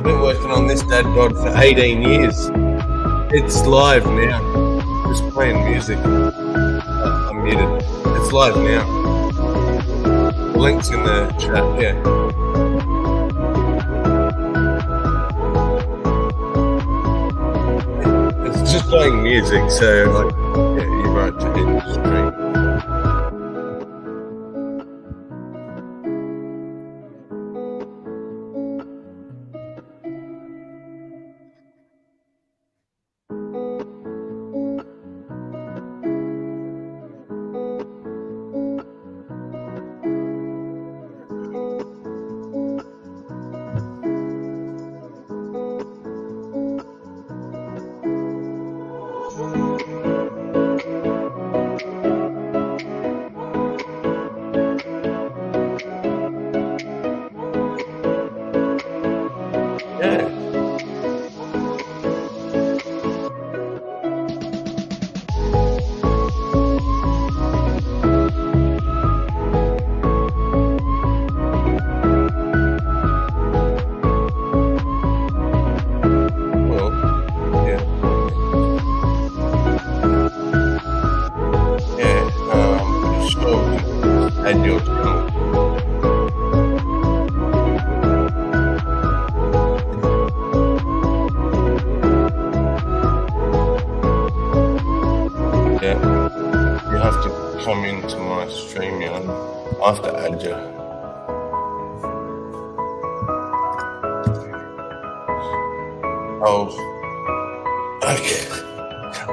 I've been working on this dad bod for 18 years. It's live now. Just playing music. I'm muted. It's live now. The link's in the chat, yeah. It's just playing music, so like, yeah, you're right to hit the stream.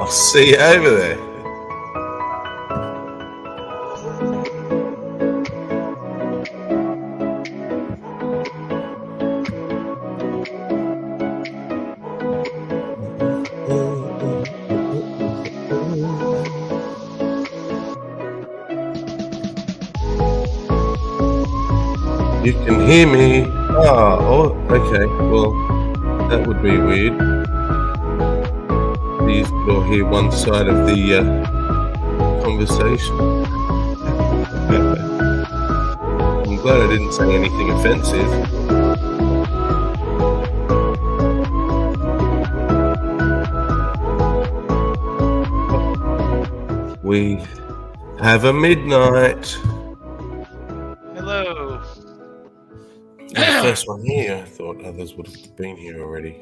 See you over there. You can hear me. Oh, okay. Well, that would be weird. Please all hear one side of the conversation. I'm glad I didn't say anything offensive. We have a midnight. Hello. I'm the first one here. I thought others would have been here already.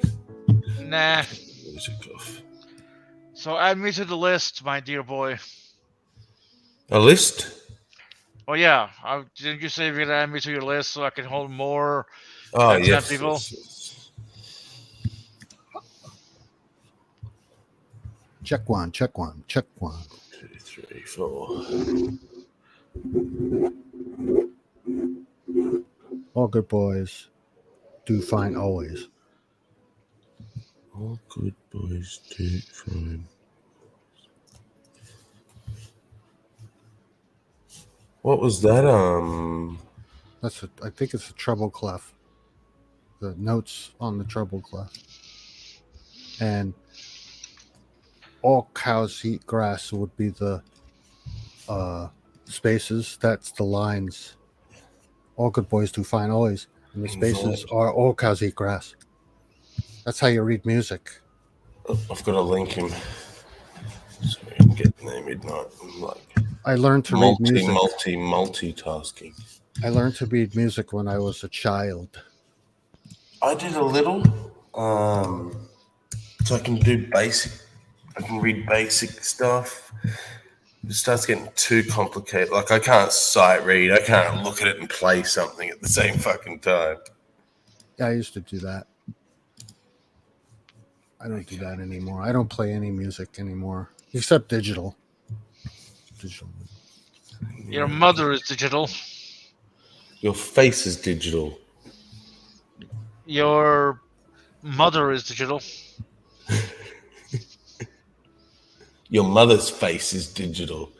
Nah. Music off. So add me to the list, my dear boy. A list? Oh yeah, didn't you say you're gonna add me to your list so I can hold more? Oh yes, people? Yes. Check one. 2, 3, 4. All good boys do fine always. All good boys do fine. What was that? I think it's a treble clef. The notes on the treble clef. And all cows eat grass would be the spaces. That's the lines. All good boys do fine always. And the spaces are all cows eat grass. That's how you read music. I've got to link him. So I'm getting there midnight. I'm like I learned to read music. Multitasking. I learned to read music when I was a child. I did a little. So I can do basic. I can read basic stuff. It starts getting too complicated. Like I can't sight read. I can't look at it and play something at the same fucking time. Yeah, I used to do that. I don't do that anymore. I don't play any music anymore, except digital. Your mother is digital. Your face is digital. Your mother is digital. Your mother's face is digital.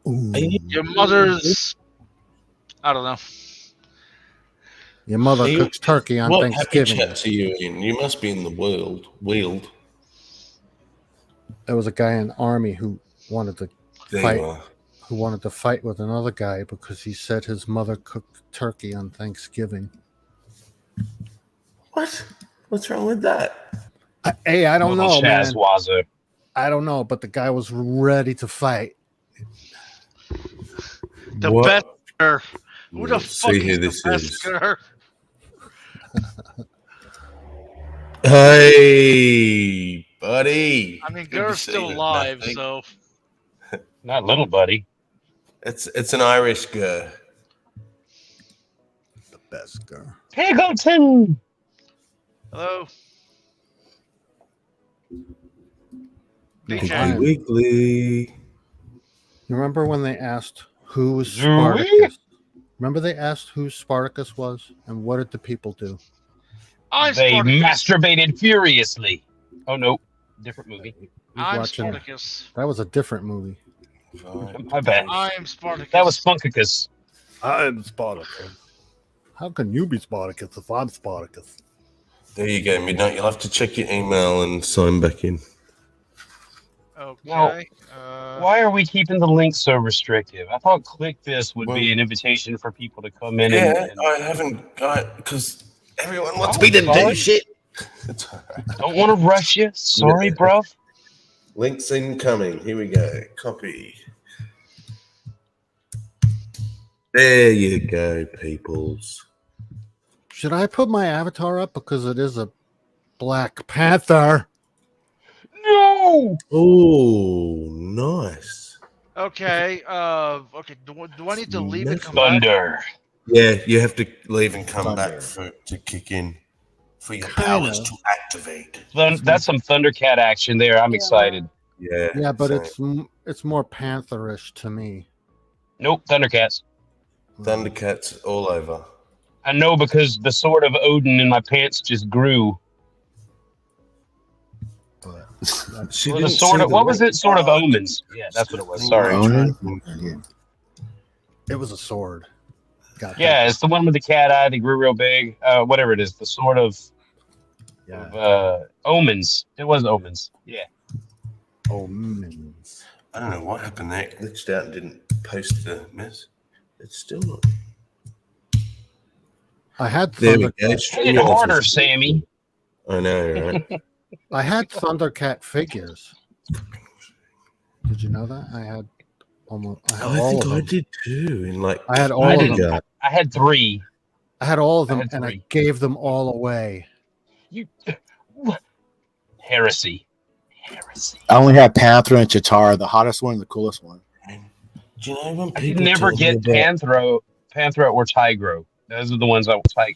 Your mother's... I don't know. Your mother cooks turkey on Thanksgiving. What happy are you in? You must be in the Weald. There was a guy in the army who wanted to fight with another guy because he said his mother cooked turkey on Thanksgiving. What? What's wrong with that? Hey, I don't know, man. Shazwaza. I don't know, but the guy was ready to fight. The What? Beskar. Who the Let's fuck see who is this the is. Beskar? Hey, buddy. I mean, Good to Gur's see still you. alive, Nothing. so Not little buddy. It's an Irish girl. The best girl. Pigleton. hello. No, DJ. I- Weekly. Remember when they asked who was Zooey? Spartacus? Remember they asked who Spartacus was, and what did the people do? I'm They Spartacus. masturbated furiously. Oh no, different movie. He's I'm watching- Spartacus. That was a different movie. My bad. I'm Spartacus. That was Funkicus. I'm Spartacus. How can you be Spartacus if I'm Spartacus? There you go, Midnight. You'll have to check your email and sign back in. Okay. Why are we keeping the link so restrictive? I thought click this would be an invitation for people to come in. Yeah, and I haven't got because everyone wants Oh, me to do sorry. shit. It's all right. don't want to rush you. Sorry, Yeah. bro. Links incoming. Here we go. Copy. There you go, peoples. Should I put my avatar up because it is a Black Panther? No. Oh, nice. Okay. Okay. Do I need to leave and come back? Thunder. Yeah, you have to leave and come Thunder. back to kick in for your Kinda. powers to activate. That's some Thundercat action there. I'm excited. Yeah. Yeah, but same. it's more Pantherish to me. Nope, Thundercats. Thundercats all over. I know because the sword of Odin in my pants just grew. She Or the didn't sword see of, what was link. it? Sword of Omens. Yeah, that's what it was. Sorry. It was a sword. Got that. Yeah, it's the one with the cat eye that grew real big. Whatever it is, the sword of Omens. It was Omens. Yeah. Omens. I don't know what happened there. It glitched out and didn't post the mess. It's still not. I had There we go. Thundercat. Hit it harder, Sammy. I know, right? I had Thundercat figures. Did you know that? I had almost. I had I all think of I them. did too. In like, I had all I of didn't. them. I had 3. I had all of I them, had and I 3. gave them all away. You heresy. Heresy. I only had Panther and Chitara, the hottest one and the coolest one. do you know when I could people never told me get about- Panthro or Tigro. Those are the ones I Tigro.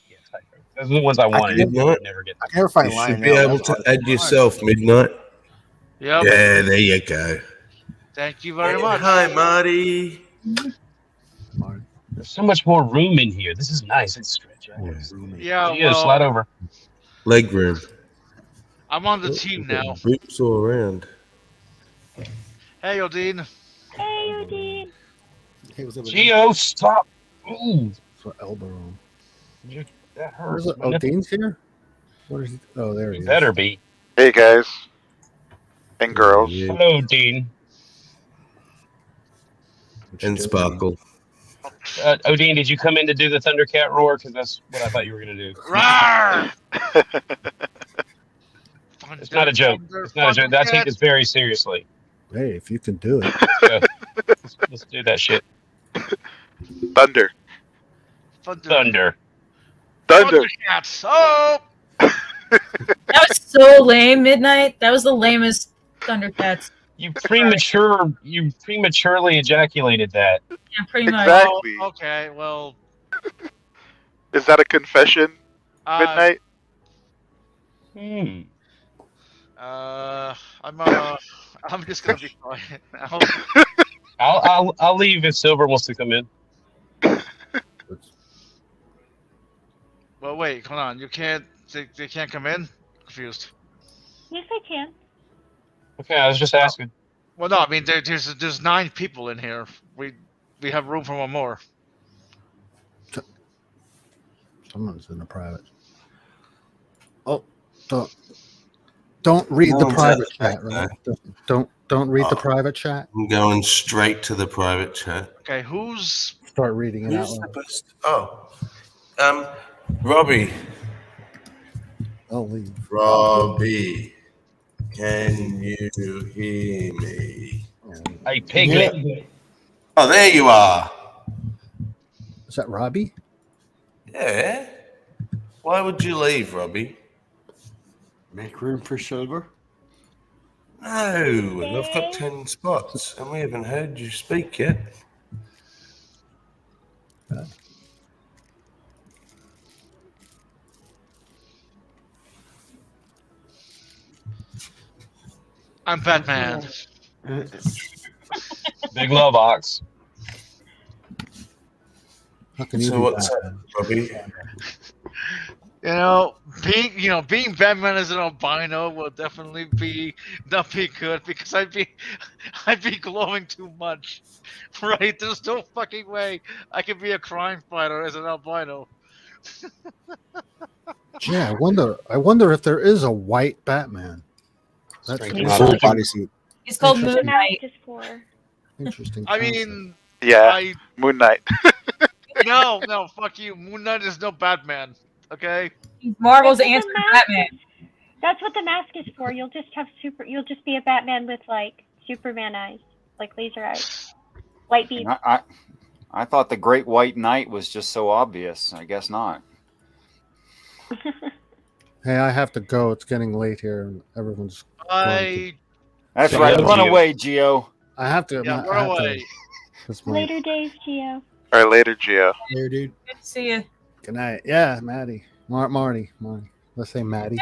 Those are the ones I wanted. did not. Never get I can never find You Lion should be able to add yourself, Midnight. Yep. Yeah, there you go. Thank you very much. Hi, Marty. There's so much more room in here. This is nice. It's stretch. Yeah. Yeah, slide Well, over. Leg room. I'm on the team now. Boots all around. Hey, Odin. Hey, what's up? Geo, stop. Ooh, For elbow room. that Where's hurts. it? Oh, Dean's here? What is he? Oh, there he is. Better be. Hey guys and girls. Yeah. Hello, Dean. What you And doing? Sparkle. Odin, did you come in to do the Thundercat roar? Because that's what I thought you were going to do. Rawr! It's not a joke. It's not a joke. I take this very seriously. Hey, if you can do it. Let's do that shit. Thunder. Thunder. Thunder. Thundercats. Oh! That was so lame, Midnight. That was the lamest Thundercats. You prematurely ejaculated that. Yeah, pretty much. Exactly. Oh, okay. Well, Is that a confession, uh, Midnight? I'm just gonna be quiet now. I'll leave if Silver wants to come in. Well, wait. Hold on. You can't. They can't come in. Confused. Yes, I can. Okay, I was just asking. Well, no. I mean, there's 9 people in here. We have room for one more. Someone's in the private. Oh, don't read the No, private that's chat, right? Don't read the private chat. I'm going straight to the private chat. Okay. Who's? Start reading it out Who's the loud. best? Oh, Robbie. I'll leave. Robbie, can you hear me? Hey, Piglet. Oh, there you are. Is that Robbie? Yeah. Why would you leave, Robbie? Make room for Silver. No, and I've got 10 spots, and we haven't heard you speak yet. I'm Batman. Big love, Ox. How can you So be what's Batman? up, Robbie? Being Batman as an albino will definitely not be good because I'd be glowing too much. Right? There's no fucking way I could be a crime fighter as an albino. Yeah, I wonder if there is a white Batman. That's Strength Full bodysuit. He's called Interesting. Moon Now Knight. it's just 4. interesting. I concept. mean, Yeah, Moon Knight. no, fuck you. Moon Knight is no Batman. Okay. He's Marvel's That's what answer the to mask Batman. That's what the mask is for. You'll just have You'll just be a Batman with like Superman eyes, like laser eyes, light beams. I thought the Great White Knight was just so obvious. I guess not. Hey, I have to go. It's getting late here, and everyone's. That's Yeah, right. Run Geo. away, Geo. I have to. Yeah, I run have away. To, 'cause my- Later days, Geo. All right, later, Gio. Here, dude. Good to see you. Good night. Yeah, Maddie. Marty. Let's say Maddie.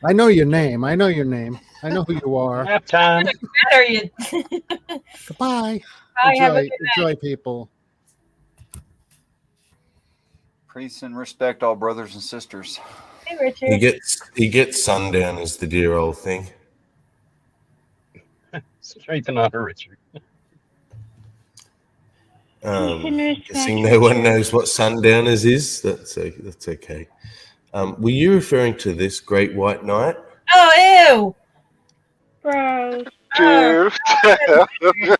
I know your name. I know who you are. Nap time. What are you? Goodbye. Bye, have a Enjoy, good night. enjoy, people. Peace and respect, all brothers and sisters. Hey, Richard. He gets sundown as the dear old thing. Strength and honor, Richard. Guessing no one knows what sundowners is. That's okay. Were you referring to this Great White Knight? Oh, Bros. Dude. Hey, blame you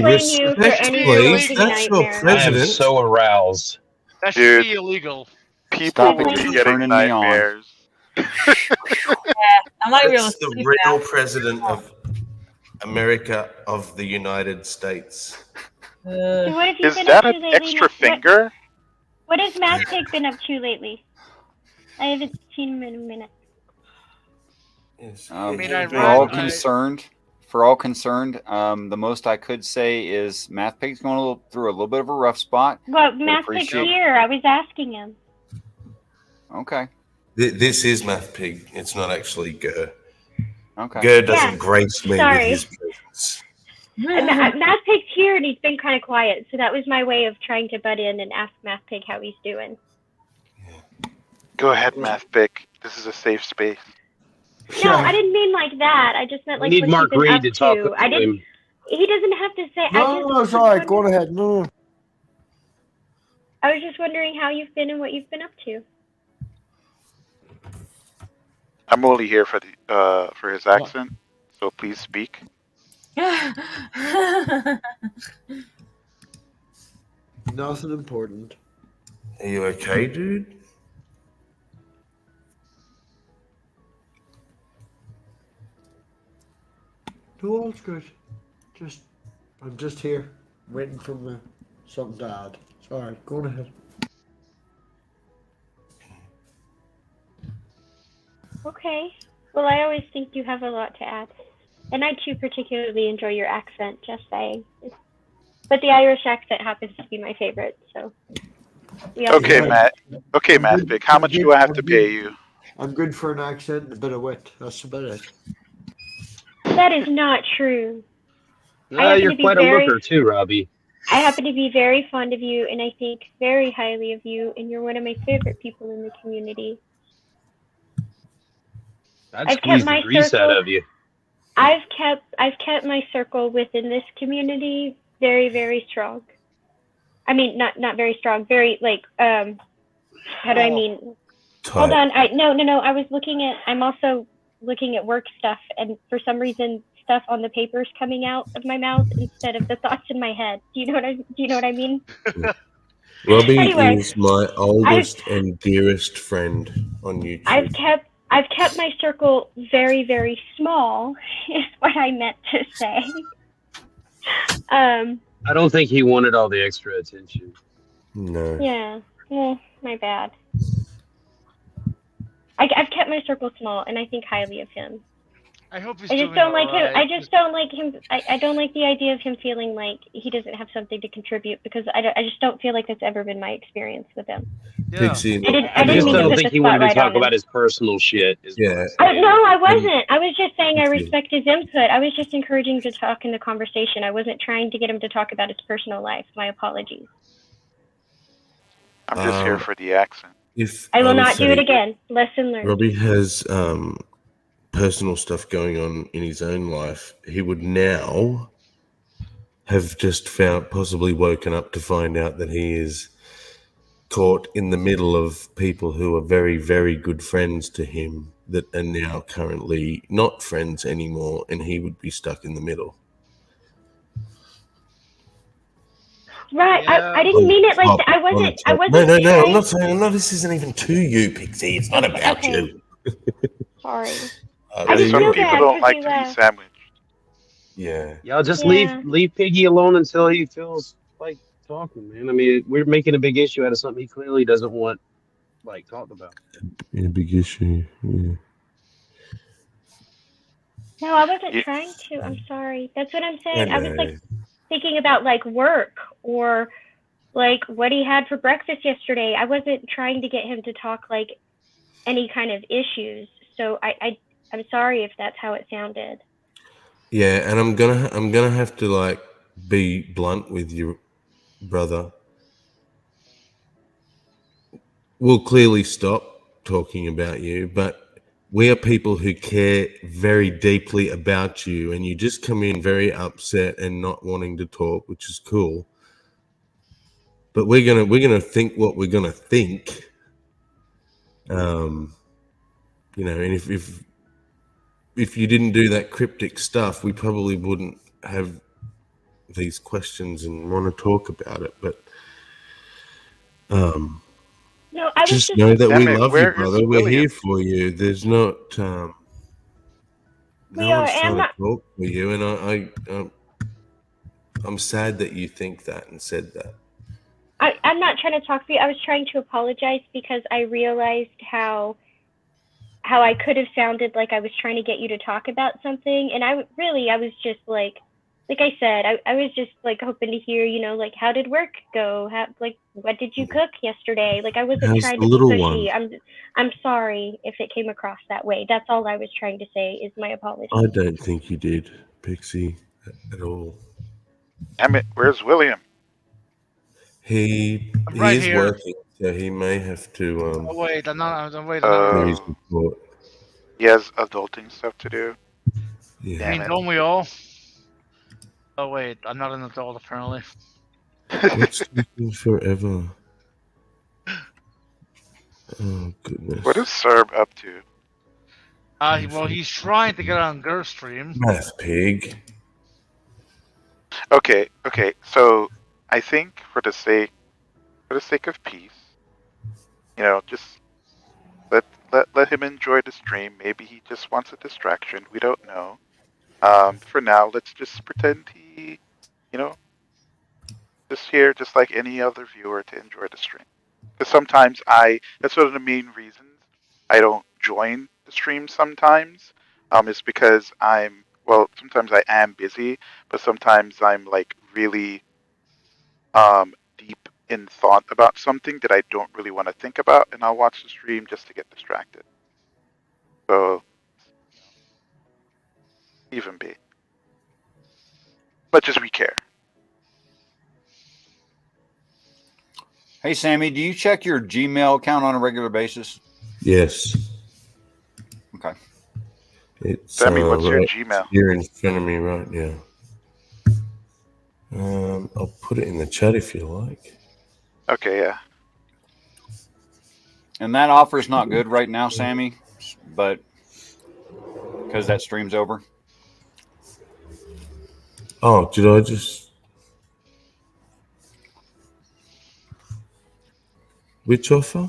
for respect, any please. waking That's your nightmare. I am president. so aroused. That should Dude. be illegal. People Stop will it, be you're getting turning me on. nightmares. I'm not even able That's to the sleep real now. president of America of the United States. So what have you Is been that up to an lately? extra finger? What has Matt Pig been up to lately? I haven't seen him in a minute. Yes. mean, I For read- all I- concerned, the most I could say is Math Pig's going through a little bit of a rough spot. Well, Matt Pig's appreciate- here. I was asking him. Okay. This is Math Pig. It's not actually Gur. Okay. Gur doesn't Yeah, grace me sorry. with his presence. Matt Pig's here and he's been kind of quiet, so that was my way of trying to butt in and ask Matt Pig how he's doing. Go ahead, Math Pick. This is a safe space. No, I didn't mean like that. I just meant We like need what Mark you've been Reed up to talk to. with I didn't. him. He doesn't have to say. No, it's all right. Go ahead. No. I was just wondering how you've been and what you've been up to. I'm only here for the for his accent, so please speak. Nothing important. Are you okay, dude? No, all's good. I'm just here, waiting for something to add. It's all right. Go on ahead. Okay. Well, I always think you have a lot to add. And I too particularly enjoy your accent, just saying. But the Irish accent happens to be my favorite, so. we all Okay, do. Matt. Okay, Math Pick. How much do I have to pay you? I'm good for an accent and a bit of wit. That's about it. That is not true. I happen You're to be quite very- a looker too, Robbie. I happen to be very fond of you, and I think very highly of you, and you're one of my favorite people in the community. I'd I've squeeze kept my the grease out circle- of you. I've kept my circle within this community very, very strong. I mean, not very strong, very like how do I mean? Hold on, I'm also looking at work stuff, and for some reason stuff on the paper's coming out of my mouth instead of the thoughts in my head. Do you know what I mean? Robbie Anyway, is my oldest and dearest friend on YouTube. I've kept my circle very, very small, is what I meant to say. I don't think he wanted all the extra attention. No. Yeah. Well, my bad. I've kept my circle small, and I think highly of him. I hope he's I just doing don't like all right. him. I just don't like him. I don't like the idea of him feeling like he doesn't have something to contribute, because I just don't feel like that's ever been my experience with him. Yeah. Pixie. I just didn't don't put think the he wanted to spotlight talk on him. about his personal shit. Yeah. No, I wasn't. I was just saying I Thank you. respect his input. I was just encouraging him to talk in the conversation. I wasn't trying to get him to talk about his personal life. My apologies. I'm just here for the accent. I will would not do say it again. Lesson learned. Robbie has personal stuff going on in his own life. He would now have just possibly woken up to find out that he is caught in the middle of people who are very, very good friends to him that are now currently not friends anymore, and he would be stuck in the middle. Right. I didn't mean it like that. I wasn't. No, trying- I'm not saying. No, this isn't even to you, Pixie. It's not about Okay. you. Sorry. Some just feel people bad don't for like you to be left. sandwiched. Yeah. Y'all just Yeah. leave Piggy alone until he feels like talking, man. I mean, we're making a big issue out of something he clearly doesn't want, like, talked about. Yeah, big issue. Yeah. No, I wasn't Yeah. trying to. I'm sorry. That's what I'm I saying. I was like know. thinking about like work or like what he had for breakfast yesterday. I wasn't trying to get him to talk like any kind of issues. So I'm sorry if that's how it sounded. Yeah, and I'm gonna have to like be blunt with you, brother. We'll clearly stop talking about you, but we are people who care very deeply about you, and you just come in very upset and not wanting to talk, which is cool. But we're gonna think what we're gonna think. You know, and if you didn't do that cryptic stuff, we probably wouldn't have these questions and want to talk about it. But No, I was just just know that we Damn it, love where you, is brother. We're William? here for you. There's not no We are, one's and trying I'm to not- talk for you, and I'm sad that you think that and said that. I'm not trying to talk for you. I was trying to apologize because I realized how I could have sounded like I was trying to get you to talk about something, and I was just like I said, I was just like hoping to hear, you know, like how did work go? What did you cook yesterday? Like I wasn't How's trying the to be little pushy. one? I'm sorry if it came across that way. That's all I was trying to say. Is my apology. I don't think you did, Pixie, at all. Damn it, where's William? He right is here. working, so he may have to Oh wait, I'm not. Wait, do his Uh, report. he has adulting stuff to do. Yeah. I Damn mean, it. don't we all? Oh wait, I'm not an adult apparently. What's taking forever? Oh goodness. What is Serb up to? Well, he's trying to get on Gurstream. Math pig? Okay, so I think for the sake of peace, you know, just let him enjoy the stream. Maybe he just wants a distraction. We don't know. For now, let's just pretend he, you know, just here, just like any other viewer, to enjoy the stream. Because sometimes that's one of the main reasons I don't join the stream sometimes, is because sometimes I am busy, but sometimes I'm like really deep in thought about something that I don't really want to think about, and I'll watch the stream just to get distracted. So, even be. Much as we care. Hey, Sammy, do you check your Gmail account on a regular basis? Yes. Okay. It's Sammy, what's your right Gmail? here in front of me right now. I'll put it in the chat if you like. Okay, yeah. And that offer's not good right now, Sammy, but because that stream's over. Oh, did I just? Which offer?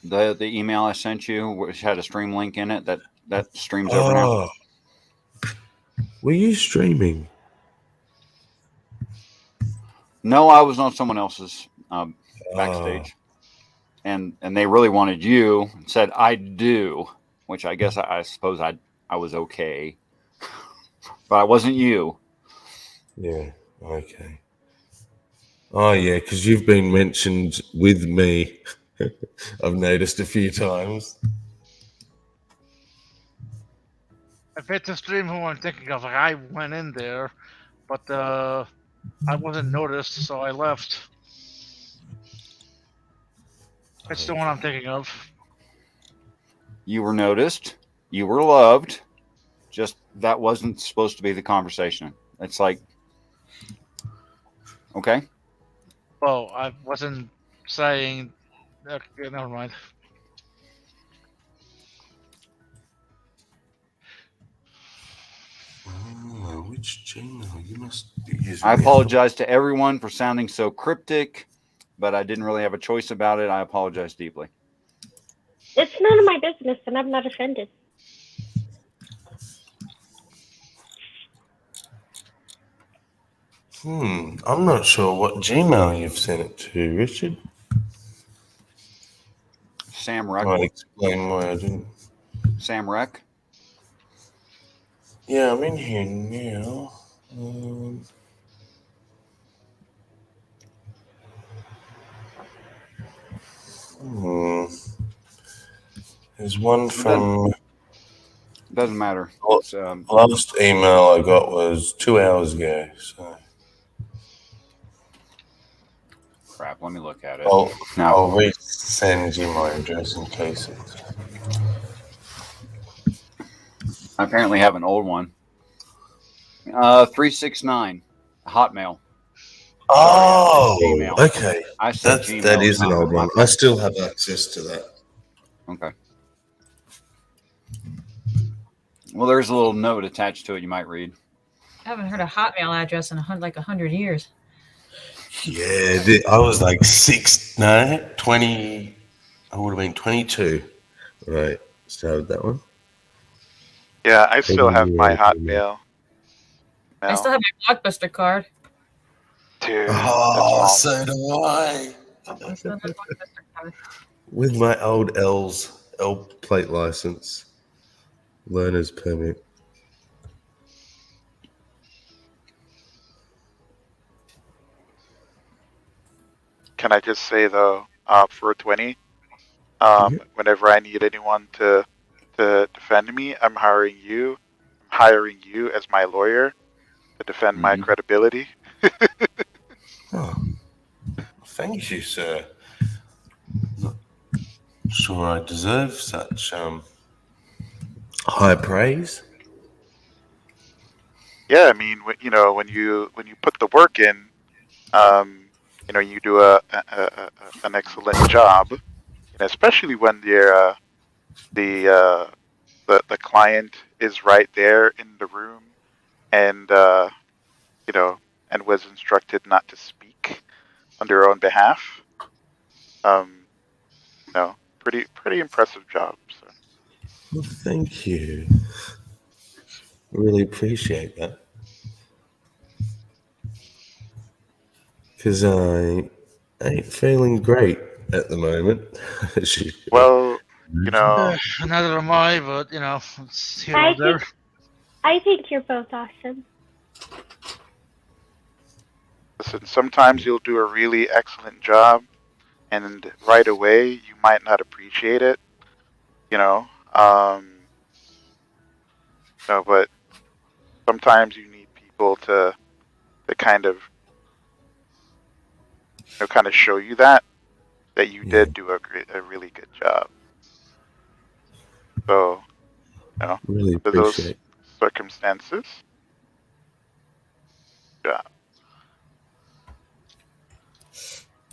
The email I sent you, which had a stream link in it, that streams over now. Oh. Were you streaming? No, I was on someone else's backstage, and they really wanted you. And said I do, which I guess I suppose I was okay, but I wasn't you. Yeah. Okay. Oh yeah, because you've been mentioned with me. I've noticed a few times. If it's a stream who I'm thinking of, like, I went in there, but I wasn't noticed, so I left. It's the one I'm thinking of. You were noticed. You were loved. Just that wasn't supposed to be the conversation. It's like, okay. Well, I wasn't saying. Okay, never mind. Oh, which Gmail? You must be using. I apologize to everyone for sounding so cryptic, but I didn't really have a choice about it. I apologize deeply. It's none of my business, and I'm not offended. I'm not sure what Gmail you've sent it to, Richard. Sam Reck. I'll explain why I didn't. Sam Reck. Yeah, I'm in here now. There's one from. Doesn't matter. It's, last email I got was 2 hours ago. So. Crap. Let me look at it. I'll resend you my address in case it's. I apparently have an old one. 369 Hotmail. Oh, Gmail. okay. I said Gmail, that is an not old one. Hotmail. I still have access to that. Okay. Well, there's a little note attached to it you might read. I haven't heard a Hotmail address in 100 years. Yeah, I was like 20. I would have been 22. Right, started that one. Yeah, I still have my Hotmail. I still have my Blockbuster card. Dude, Oh, so do I. I still have my Blockbuster card. With my old L plate license, learner's permit. Can I just say though, for 20, whenever I need anyone to defend me, I'm hiring you as my lawyer to defend my credibility. Oh, thank you, sir. Not sure I deserve such high praise. Yeah, I mean, when you put the work in, you do an excellent job, and especially when the client is right there in the room, and and was instructed not to speak on their own behalf. Pretty impressive job. So. Well, thank you. Really appreciate that. Because I ain't feeling great at the moment. Well, Neither am I, but it's here or there. I think you're both awesome. Listen, sometimes you'll do a really excellent job, and right away you might not appreciate it, but sometimes you need people to kind of show you that you did do a really good job. So, really under those appreciate circumstances, yeah.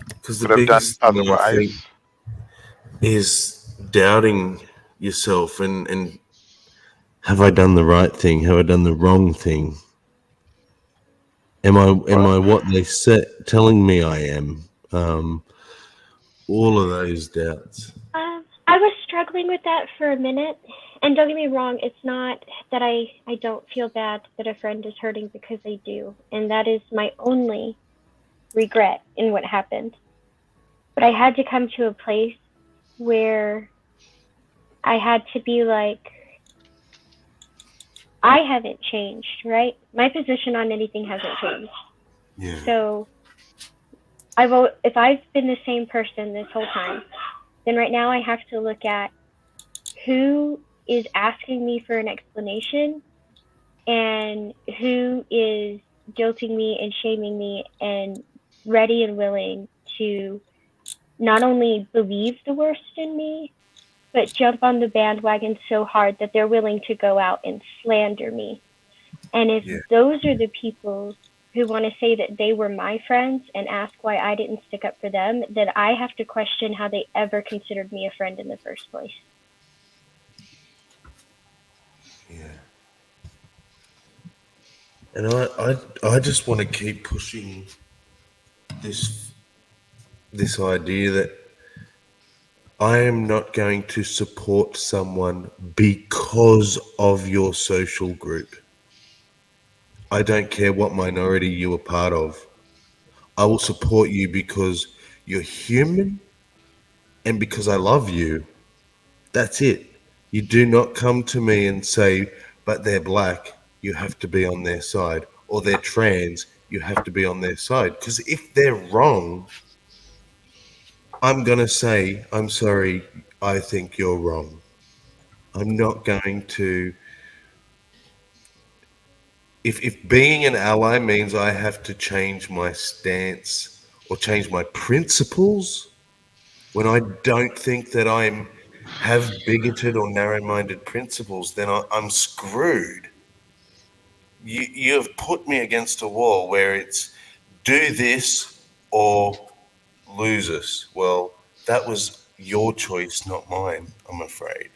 Because the Could have done biggest thing I think otherwise. is doubting yourself and have I done the right thing? Have I done the wrong thing? Am I what they telling me I am? All of those doubts. I was struggling with that for a minute, and don't get me wrong, it's not that I don't feel bad that a friend is hurting, because I do, and that is my only regret in what happened. But I had to come to a place where I had to be like, I haven't changed, right? My position on anything hasn't changed. Yeah. So if I've been the same person this whole time, then right now I have to look at who is asking me for an explanation and who is guilting me and shaming me and ready and willing to not only believe the worst in me, but jump on the bandwagon so hard that they're willing to go out and slander me. And if those are the people who want to say that they were my friends and ask why I didn't stick up for them, then I have to question how they ever considered me a friend in the first place. Yeah. And I just want to keep pushing this idea that I am not going to support someone because of your social group. I don't care what minority you are part of. I will support you because you're human and because I love you. That's it. You do not come to me and say, but they're black, you have to be on their side. Or they're trans, you have to be on their side. Because if they're wrong, I'm going to say, I'm sorry, I think you're wrong. I'm not going to... If being an ally means I have to change my stance or change my principles when I don't think that I have bigoted or narrow-minded principles, then I'm screwed. You have put me against a wall where it's do this or lose us. Well, that was your choice, not mine, I'm afraid.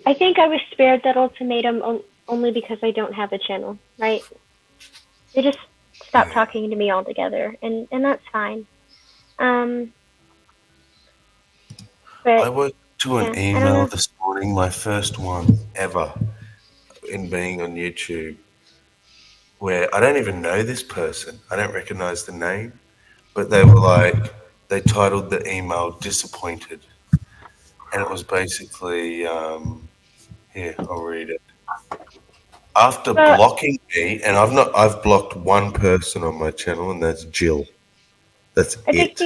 I think I was spared that ultimatum only because I don't have a channel, right? They just stopped talking to me altogether, and that's fine. But I worked to an email this morning, my first one ever in being on YouTube, where I don't even know this person. I don't recognize the name, but they were like, they titled the email Disappointed. And it was basically, here, I'll read it. After blocking me, and I've blocked one person on my channel, and that's Jill. That's I think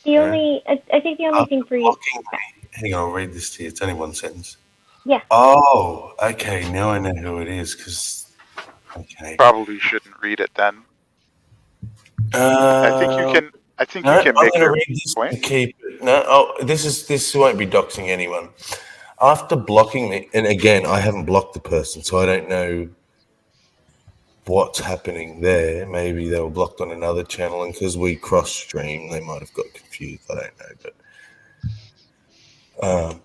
the only thing for you. Hang on, I'll read this to you. It's only one sentence. Yeah. Oh, okay. Now I know who it is. Okay. Probably shouldn't read it then. I think you can. I think you can make your point. Keep it. No, this won't be doxing anyone. After blocking me, and again, I haven't blocked the person, so I don't know what's happening there. Maybe they were blocked on another channel, and because we cross-stream, they might have got confused. I don't know, but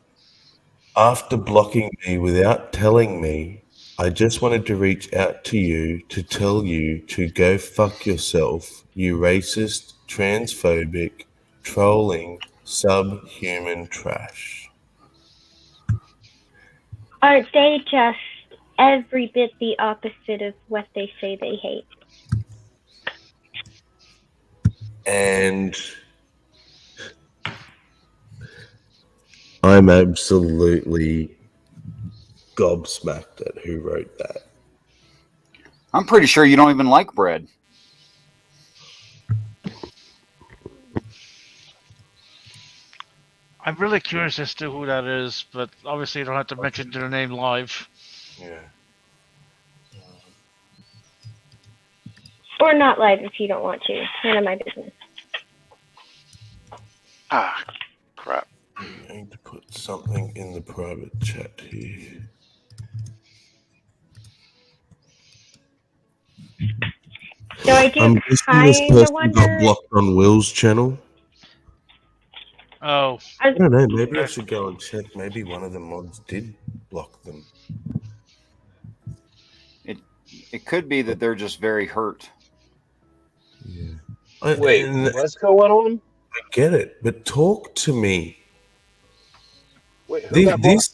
after blocking me without telling me, I just wanted to reach out to you to tell you to go fuck yourself, you racist, transphobic, trolling, subhuman trash. Aren't they just every bit the opposite of what they say they hate? And I'm absolutely gobsmacked at who wrote that. I'm pretty sure you don't even like bread. I'm really curious as to who that is, but obviously you don't have to mention their name live. Yeah. Or not live if you don't want to. None of my business. Ah, crap. I need to put something in the private chat here. So I do kind of wonder. Got blocked on Will's channel. Oh. I don't know. Maybe I should go and check. Maybe one of the mods did block them. It could be that they're just very hurt. Yeah. Wait, And what's going on? I get it, but talk to me. Wait, who got blocked?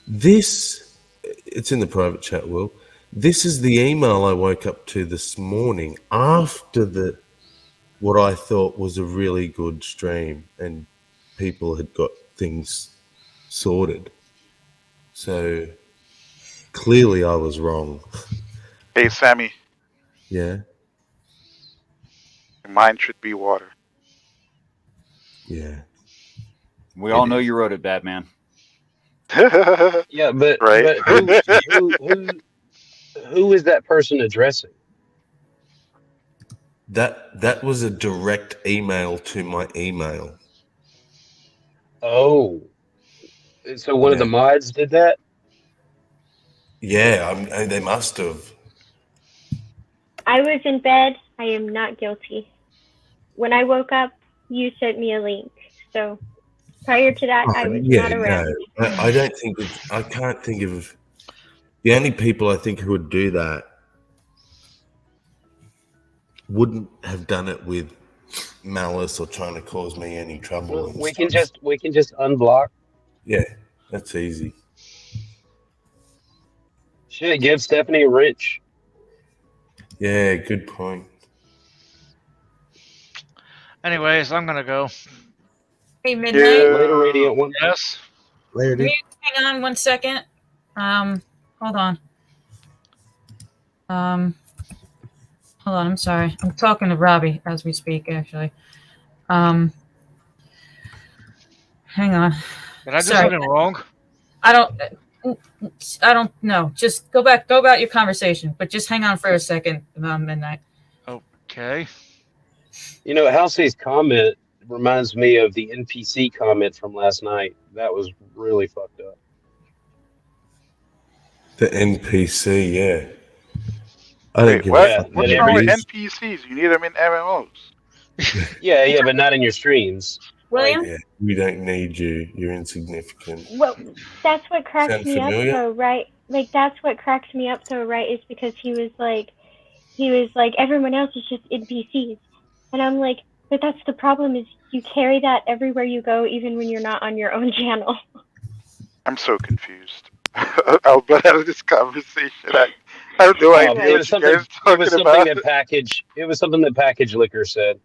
This, it's in the private chat, Will. This is the email I woke up to this morning after what I thought was a really good stream, and people had got things sorted. So clearly I was wrong. Hey, Sammy, Yeah, mine should be water. yeah. We all know you wrote it, Batman. Yeah, but, Right. but who is that person addressing? That was a direct email to my email. Oh, so one of the Yeah. mods did that? Yeah, they must have. I was in bed. I am not guilty. When I woke up, you sent me a link. So prior to that, I was not around. No, I don't think I can't think of the only people I think who would do that wouldn't have done it with malice or trying to cause me any trouble. and We can stuff. just unblock. Yeah, that's easy. Shit, give Stephanie a wrench. Yeah, good point. Anyways, I'm gonna go. Hey, Midnight. Later, Radiant One. Yes. Later, Can dude. you hang on 1 second? Hold on. Hold on. I'm sorry. I'm talking to Robbie as we speak, actually. Hang on. Did I do Sorry. something wrong? I don't know. Just go about your conversation, but just hang on for a second, Midnight. Okay. You know, Halsey's comment reminds me of the NPC comment from last night. That was really fucked up. The NPC, yeah. I don't Wait, give what? a fuck. Yeah, What's that wrong with every- NPCs? You need them in MMOs. Yeah, but not in your streams. William? Yeah, we don't need you. You're insignificant. Well, that's what cracks Sound me up familiar? though, right? Like that's what cracks me up though, right? Is because he was like everyone else is just NPCs, and I'm like, but that's the problem is you carry that everywhere you go, even when you're not on your own channel. I'm so confused. I'll butt out of this conversation. I have no idea It what was you something. guys are It was talking something about. that package. It was something that Package Liquor said.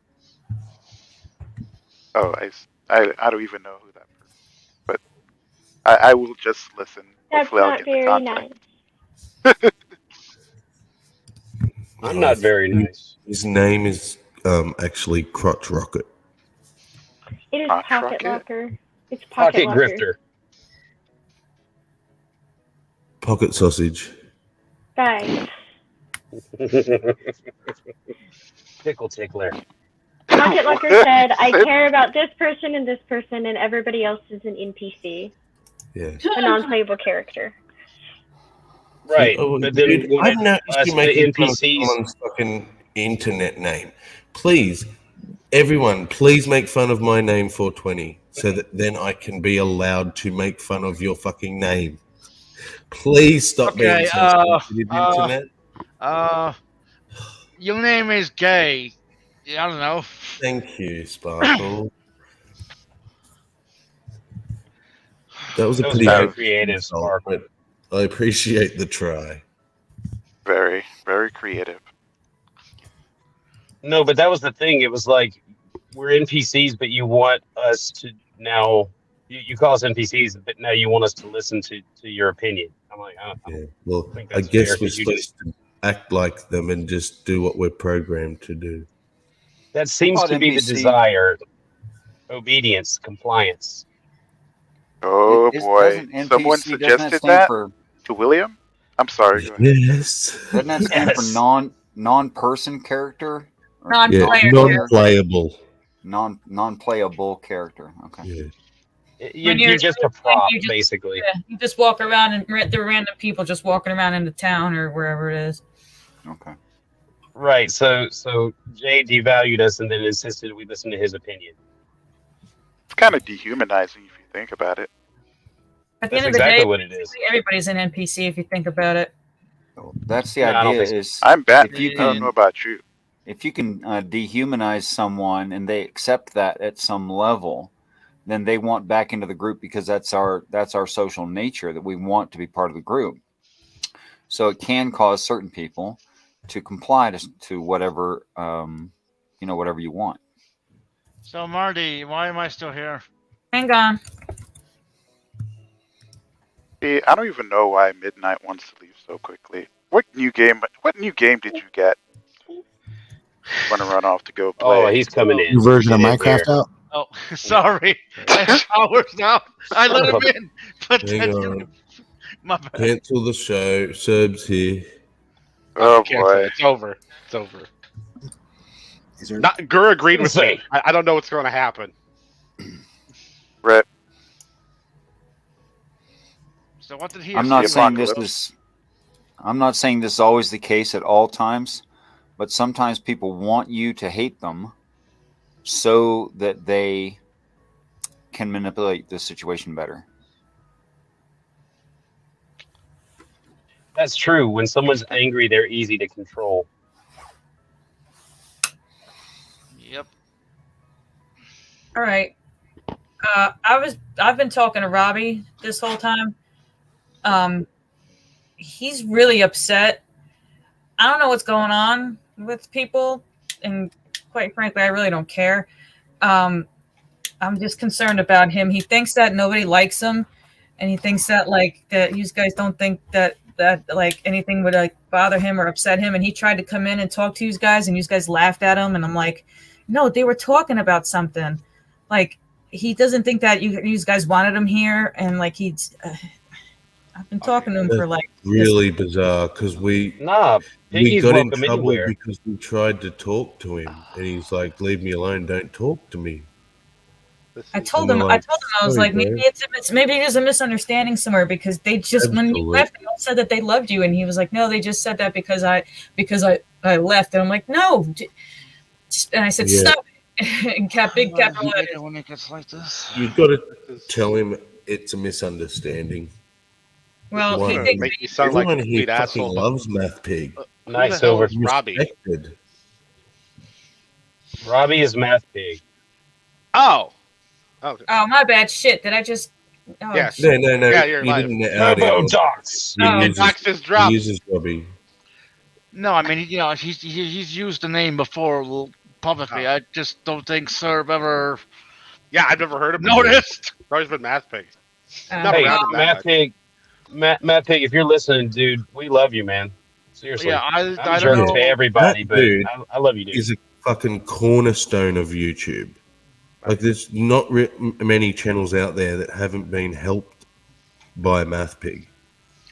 Oh, I don't even know who that person is. But I will just listen. That's Hopefully I'll not get the very context. nice. I'm not very nice. His name is actually Crotch Rocket. It is Crotch Pocket Rocket? Locker. It's Pocket Pocket Locker. Grifter. Pocket Sausage. Guys, Pickle Tickler. Pocket Locker said, "I care about this person, and everybody else is an NPC, Yeah. a non-playable character." Right, Oh, but then dude, when I've noticed us, you the making fun of NPCs. someone's fucking internet name. Please, everyone, please make fun of my name 420 so that then I can be allowed to make fun of your fucking name. Please stop Okay, being so sensitive, internet. Your name is Gay. Yeah, I don't know. Thank you, Sparkle. That was a That was pretty very good creative, insult, Sparkle. but I appreciate the try. Very, very creative. No, but that was the thing. It was like we're NPCs, but you want us to now. You call us NPCs, but now you want us to listen to your opinion. I'm like, Yeah. Well, think I that's guess fair, we're 'cause you supposed to act like them and just do what we're programmed to do. that seems Thought to be the NPC desire. Obedience, compliance. Oh boy. Doesn't NPC, Someone doesn't suggested stand that for, to William? I'm sorry. Go ahead. Yes. doesn't that stand Yes. for non-person character? Or Yeah, Non-player. non-playable. non-playable character. Okay. Yeah. You're just a prop, you just- basically. Yeah, you just walk around and there are random people just walking around in the town or wherever it is. Okay. Right. So Jay devalued us and then insisted we listen to his opinion. It's kind of dehumanizing if you think about it. At the That's end of the exactly day, what it is. everybody's an NPC if you think about it. That's the No, I don't idea. think so. Is I'm bad. if you I don't know can about you. if you can dehumanize someone and they accept that at some level, then they want back into the group because that's our social nature, that we want to be part of the group. So it can cause certain people to comply to whatever whatever you want. So Marty, why am I still here? Hang on. See, I don't even know why Midnight wants to leave so quickly. What new game did you get? Want to run off to go play? Oh, he's coming in. New version of Get in Minecraft here. out. Oh, sorry. I have powers now. I let him in, but Hang that's on. my bad. Cancel the show. Serb's here. Oh Cancel. boy. It's over. It's over. Is there Not Gur agreed with me. Insane. I don't know what's going to happen. Rip. So what did he? I'm not the saying this apocalypse. is. I'm not saying this is always the case at all times, but sometimes people want you to hate them so that they can manipulate the situation better. That's true. When someone's angry, they're easy to control. Yep. All right. I've been talking to Robbie this whole time. He's really upset. I don't know what's going on with people, and quite frankly, I really don't care. I'm just concerned about him. He thinks that nobody likes him, and he thinks that that you guys don't think that like anything would bother him or upset him. And he tried to come in and talk to you guys, and you guys laughed at him. And I'm like, no, they were talking about something. Like, he doesn't think that you guys wanted him here, and I've been talking to him for Really bizarre because we Nah, we Piggy's got in welcome trouble anywhere. because we tried to talk to him, and he's like, "Leave me alone! Don't talk to me." I told him. I was Sorry, like, maybe bro. maybe there's a misunderstanding somewhere, because they just when you Absolutely. left, they all said that they loved you, and he was like, no, they just said that because I left, and I'm like, no, and I said, Yeah. stop it, and big capital letters. When it gets like this. You've got to tell him it's a misunderstanding. Well, Why? he thinks Make me sound like a Everyone here complete fucking asshole. loves Math Pig. Nice Who the hell over. is Robbie? Respected. Robbie is Math Pig. Oh. Okay. oh, my bad, shit, did I just? Oh, Yes. No. Yeah, you're he live. didn't out Turbo him. Docs. Oh. He Docs is dropped. uses Robbie. No, I mean, he's used the name before publicly. I just don't think Serb ever Yeah, I've never heard of him. noticed. Always been Math Pig. Oh, Never Hey, heard of Math Pig. Matt Pig, if you're listening, dude, we love you, man. Seriously. Yeah, I I'm a don't jerk know. to everybody, That but dude I love you, dude. Is a fucking cornerstone of YouTube. Like, there's not many channels out there that haven't been helped by Math Pig.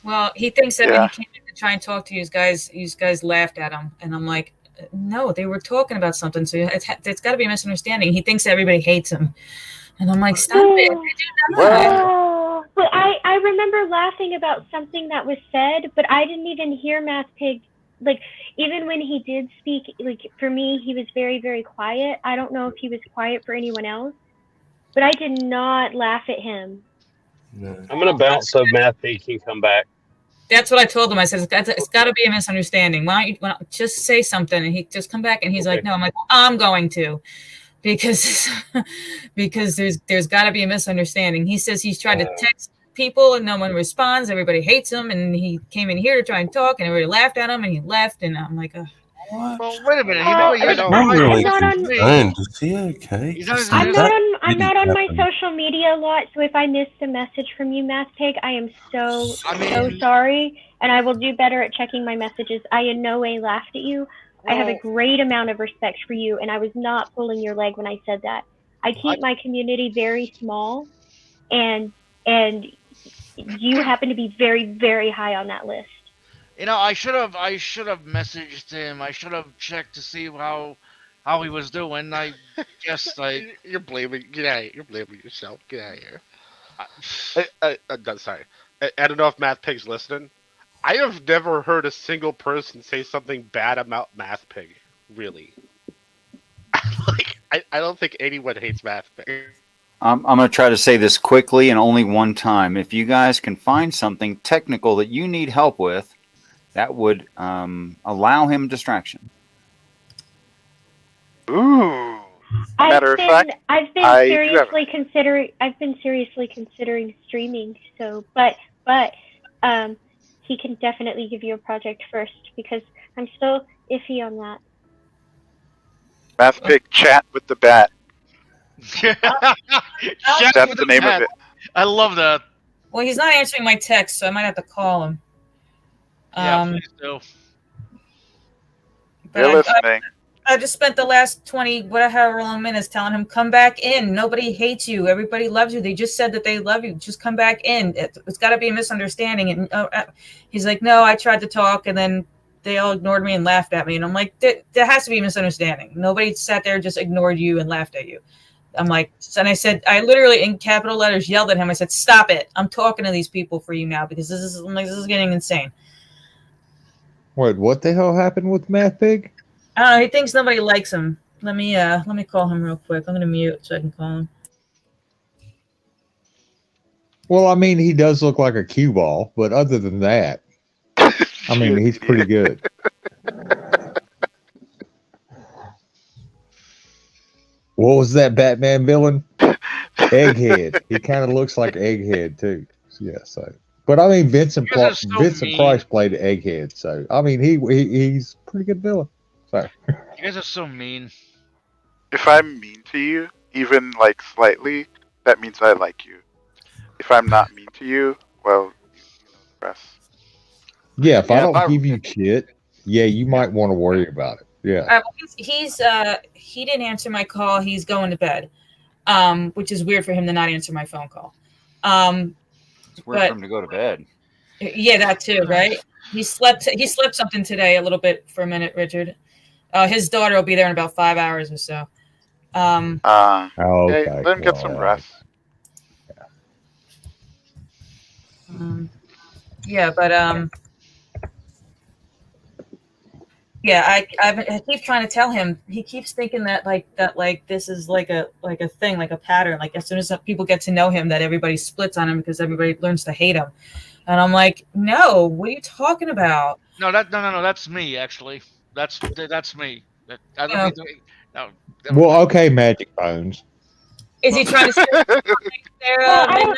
Well, he thinks that Yeah. when he came in to try and talk to you guys laughed at him, and I'm like, no, they were talking about something, so it's got to be a misunderstanding. He thinks everybody hates him, and I'm like, stop it. They do not. Oh, but I remember laughing about something that was said, but I didn't even hear Math Pig. Like, even when he did speak, like, for me, he was very, very quiet. I don't know if he was quiet for anyone else, but I did not laugh at him. No. I'm going to bounce so Math Pig can come back. That's what I told him. I said, it's got to be a misunderstanding. Why don't you just say something? And he just come back, and he's like, no. I'm like, well, I'm going to, because there's got to be a misunderstanding. He says he's tried to text people and no one responds. Everybody hates him, and he came in here to try and talk, and everybody laughed at him, and he left. And I'm like, Well, wait a minute. I'm really not on- concerned. Is he okay? He's not- I'm That not didn't on my happen. social media a lot, so if I missed a message from you, Math Pig, I am so I mean- sorry, and I will do better at checking my messages. I in no way laughed at you. I have a Well- great amount of respect for you, and I was not pulling your leg when I said that. I keep my community very small, and you happen to be very, very high on that list. You know, I should have messaged him. I should have checked to see how he was doing. I guess You're blaming. Get out of here. You're blaming yourself. Get out of here. No, sorry. I don't know if Math Pig's listening. I have never heard a single person say something bad about Math Pig. Really. I don't think anyone hates Math Pig. I'm going to try to say this quickly and only one time. If you guys can find something technical that you need help with, that would allow him distraction. Ooh. Matter of fact, I've been I do have seriously considering streaming. So, but he can definitely give you a project first because I'm still iffy on that. Math Pig, chat with the bat. Chat That's with the name bat. of it. I love that. Well, he's not answering my text, so I might have to call him. Yeah, please do. but They're I- listening. I just spent the last 20, whatever long minutes telling him, come back in. Nobody hates you. Everybody loves you. They just said that they love you. Just come back in. It's got to be a misunderstanding. And he's like, no, I tried to talk, and then they all ignored me and laughed at me. And I'm like, there has to be a misunderstanding. Nobody sat there and just ignored you and laughed at you. I'm like, and I said, I literally in capital letters yelled at him. I said, stop it. I'm talking to these people for you now because this is getting insane. Wait, what the hell happened with Math Pig? I don't know. He thinks nobody likes him. Let me call him real quick. I'm gonna mute so I can call him. Well, I mean, he does look like a cue ball, but other than that, I mean, he's pretty good. What was that Batman villain? Egghead. He kind of looks like Egghead too. Yeah, so. But I mean, Vincent Price played Egghead, so I mean, he's a pretty good villain. So. You guys are so mean. If I'm mean to you, even like slightly, that means I like you. If I'm not mean to you, well, press. Yeah, if I don't give you shit, yeah, you might want to worry about it. Yeah. All right, well, he didn't answer my call. He's going to bed, which is weird for him to not answer my phone call. It's weird for him to go to bed. Yeah, that too, right? He slept something today a little bit for a minute, Richard. His daughter will be there in about 5 hours or so. Okay, let him get some rest. Yeah, but yeah, I keep trying to tell him. He keeps thinking that this is like a thing, like a pattern. Like as soon as people get to know him, that everybody splits on him because everybody learns to hate him. And I'm like, no, what are you talking about? No, that's me actually. That's me. I don't think no. Well, okay, Magic Bones. Is he trying to say Well,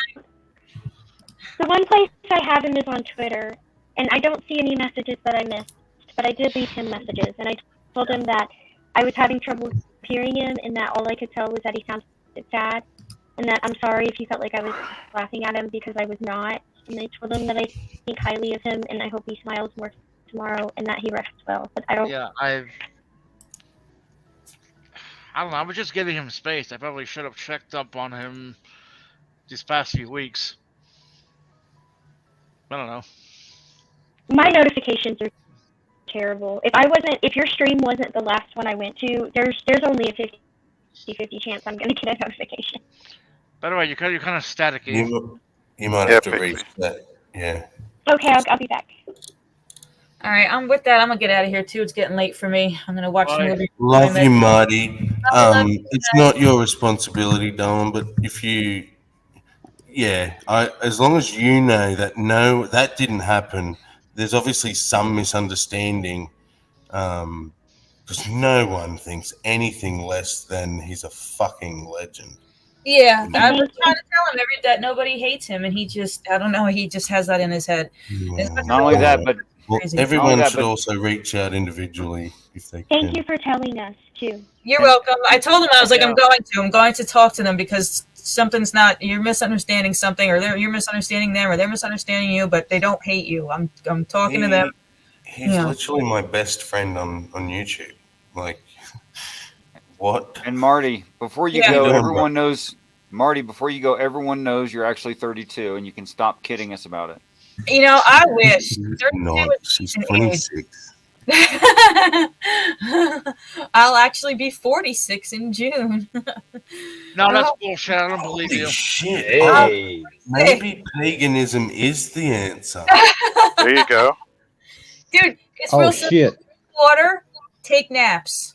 the one place I have him is on Twitter, and I don't see any messages that I missed, but I did leave him messages, and I told him that I was having trouble hearing him, and that all I could tell was that he sounded sad, and that I'm sorry if he felt like I was laughing at him because I was not. And I told him that I think highly of him, and I hope he smiles more tomorrow, and that he rests well. But I don't. Yeah, I don't know. I was just giving him space. I probably should have checked up on him these past few weeks. I don't know. My notifications are terrible. If your stream wasn't the last one I went to, there's only a 50-50 chance I'm going to get a notification. By the way, you're kind of staticky. You might have to reset. Yeah. Okay, I'll be back. All right, I'm with that. I'm gonna get out of here too. It's getting late for me. I'm gonna watch the movie. Love you, Marty. It's not your responsibility, Dylan, but if you, as long as you know that no, that didn't happen. There's obviously some misunderstanding, because no one thinks anything less than he's a fucking legend. Yeah, I was trying to tell him that nobody hates him, and he just, I don't know, he just has that in his head. Not only that, but everyone should also reach out individually if they can. Thank you for telling us too. You're welcome. I told him I was like, I'm going to talk to them because something's not. You're misunderstanding something, or you're misunderstanding them, or they're misunderstanding you, but they don't hate you. I'm talking to them. He's literally my best friend on YouTube. Like, what? And Marty, before you go, everyone knows. Marty, before you go, everyone knows you're actually 32, and you can stop kidding us about it. You know, I wish. She's 26. I'll actually be 46 in June. No, that's bullshit. I don't believe you. Shit. Hey. Maybe paganism is the answer. There you go. Dude, it's real simple. Shit. Water, take naps.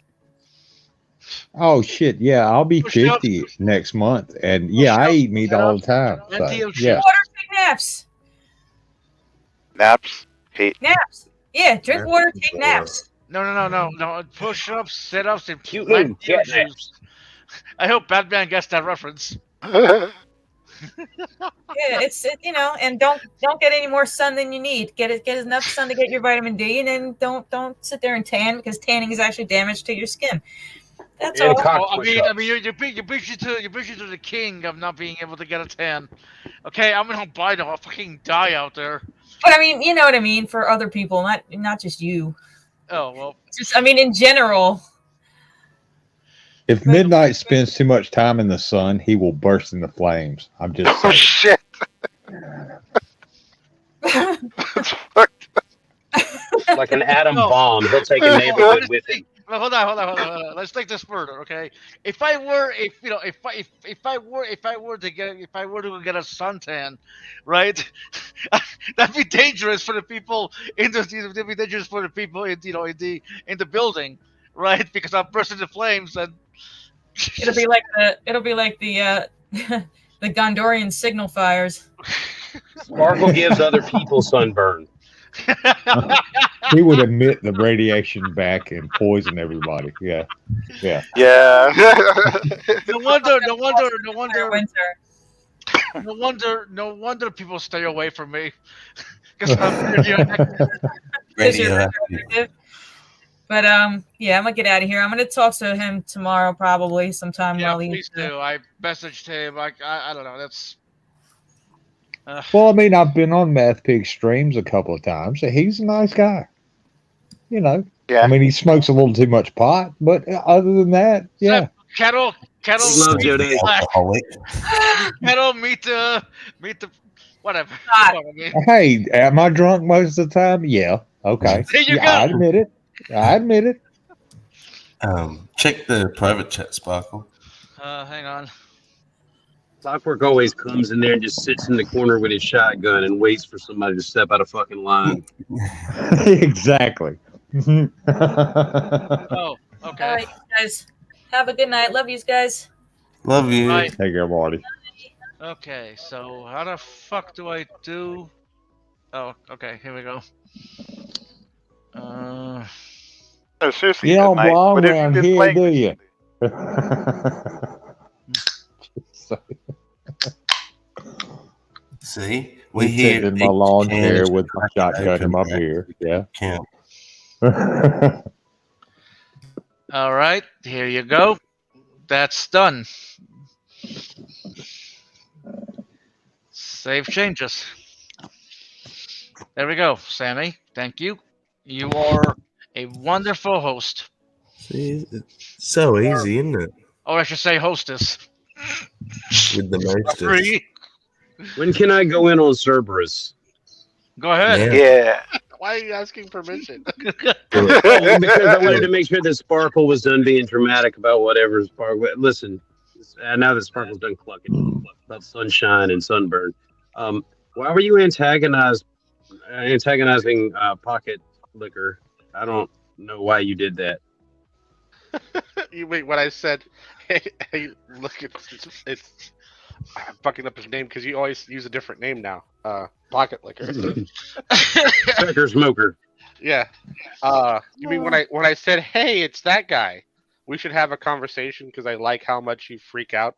Oh shit! Yeah, I'll be 50 next month, and I eat meat all the time. So, yeah. Water, take naps. Naps. Hate. Naps. Yeah, drink water, take naps. No. Push-ups, sit-ups, and Cute light move, beer cat juice. naps. I hope Batman gets that reference. Yeah, and don't get any more sun than you need. Get enough sun to get your vitamin D, and then don't sit there and tan because tanning is actually damage to your skin. That's And all. cock I mean, push-ups. you're preaching to the king of not being able to get a tan. Okay, I'm an albino. I'll fucking die out there. But I mean, you know what I mean for other people, not just you. Oh well. Just in general. If Midnight spends too much time in the sun, he will burst into flames. I'm just saying. Shit. Like an atom bomb, he'll take a neighborhood with him. Well, hold on. Let's take this further, okay? If I were to get a suntan, right? That'd be dangerous for the people in the building, right? Because I'll burst into flames and It'll be like the the Gondorian signal fires. Sparkle gives other people sunburn. He would emit the radiation back and poison everybody. Yeah. Yeah. No wonder people stay away from me. Because I'm radioactive. But yeah, I'm gonna get out of here. I'm gonna talk to him tomorrow, probably sometime while he's. Please do. I messaged him. I don't know. That's. Well, I mean, I've been on Math Pig streams a couple of times. He's a nice guy. You know. Yeah. I mean, he smokes a little too much pot, but other than that, yeah. Kettle. Love Jody. Kettle, meet the whatever. Hey, am I drunk most of the time? Yeah. Okay. There you go. I admit it. Check the private chat, Sparkle. Hang on. Clockwork always comes in there and just sits in the corner with his shotgun and waits for somebody to step out of fucking line. Exactly. Oh, okay. All right, guys. Have a good night. Love you guys. Love you. Bye. Take care, Marty. Okay, so how the fuck do I do? Oh, okay. Here we go. No, seriously. You don't Midnight, belong what have you around been here, playing do you? See, we He's here sitting in my lawn chair with my shotgun in my beer. Yeah. Camp. All right, here you go. That's done. Save changes. There we go, Sammy. Thank you. You are a wonderful host. See, it's so easy, isn't it? Or I should say hostess. With the mostest. Free. When can I go in on Cerberus? Go ahead. Yeah. Why are you asking permission? Because I wanted to make sure that Sparkle was done being dramatic about whatever Sparkle. Listen, now that Sparkle's done clucking about sunshine and sunburn, why were you antagonizing Pocket Liquor? I don't know why you did that. You wait, when I said, hey, look, it's I'm fucking up his name because you always use a different name now. Pocket Liquor. Sucker Smoker. Yeah. You mean when I said, hey, it's that guy? We should have a conversation because I like how much you freak out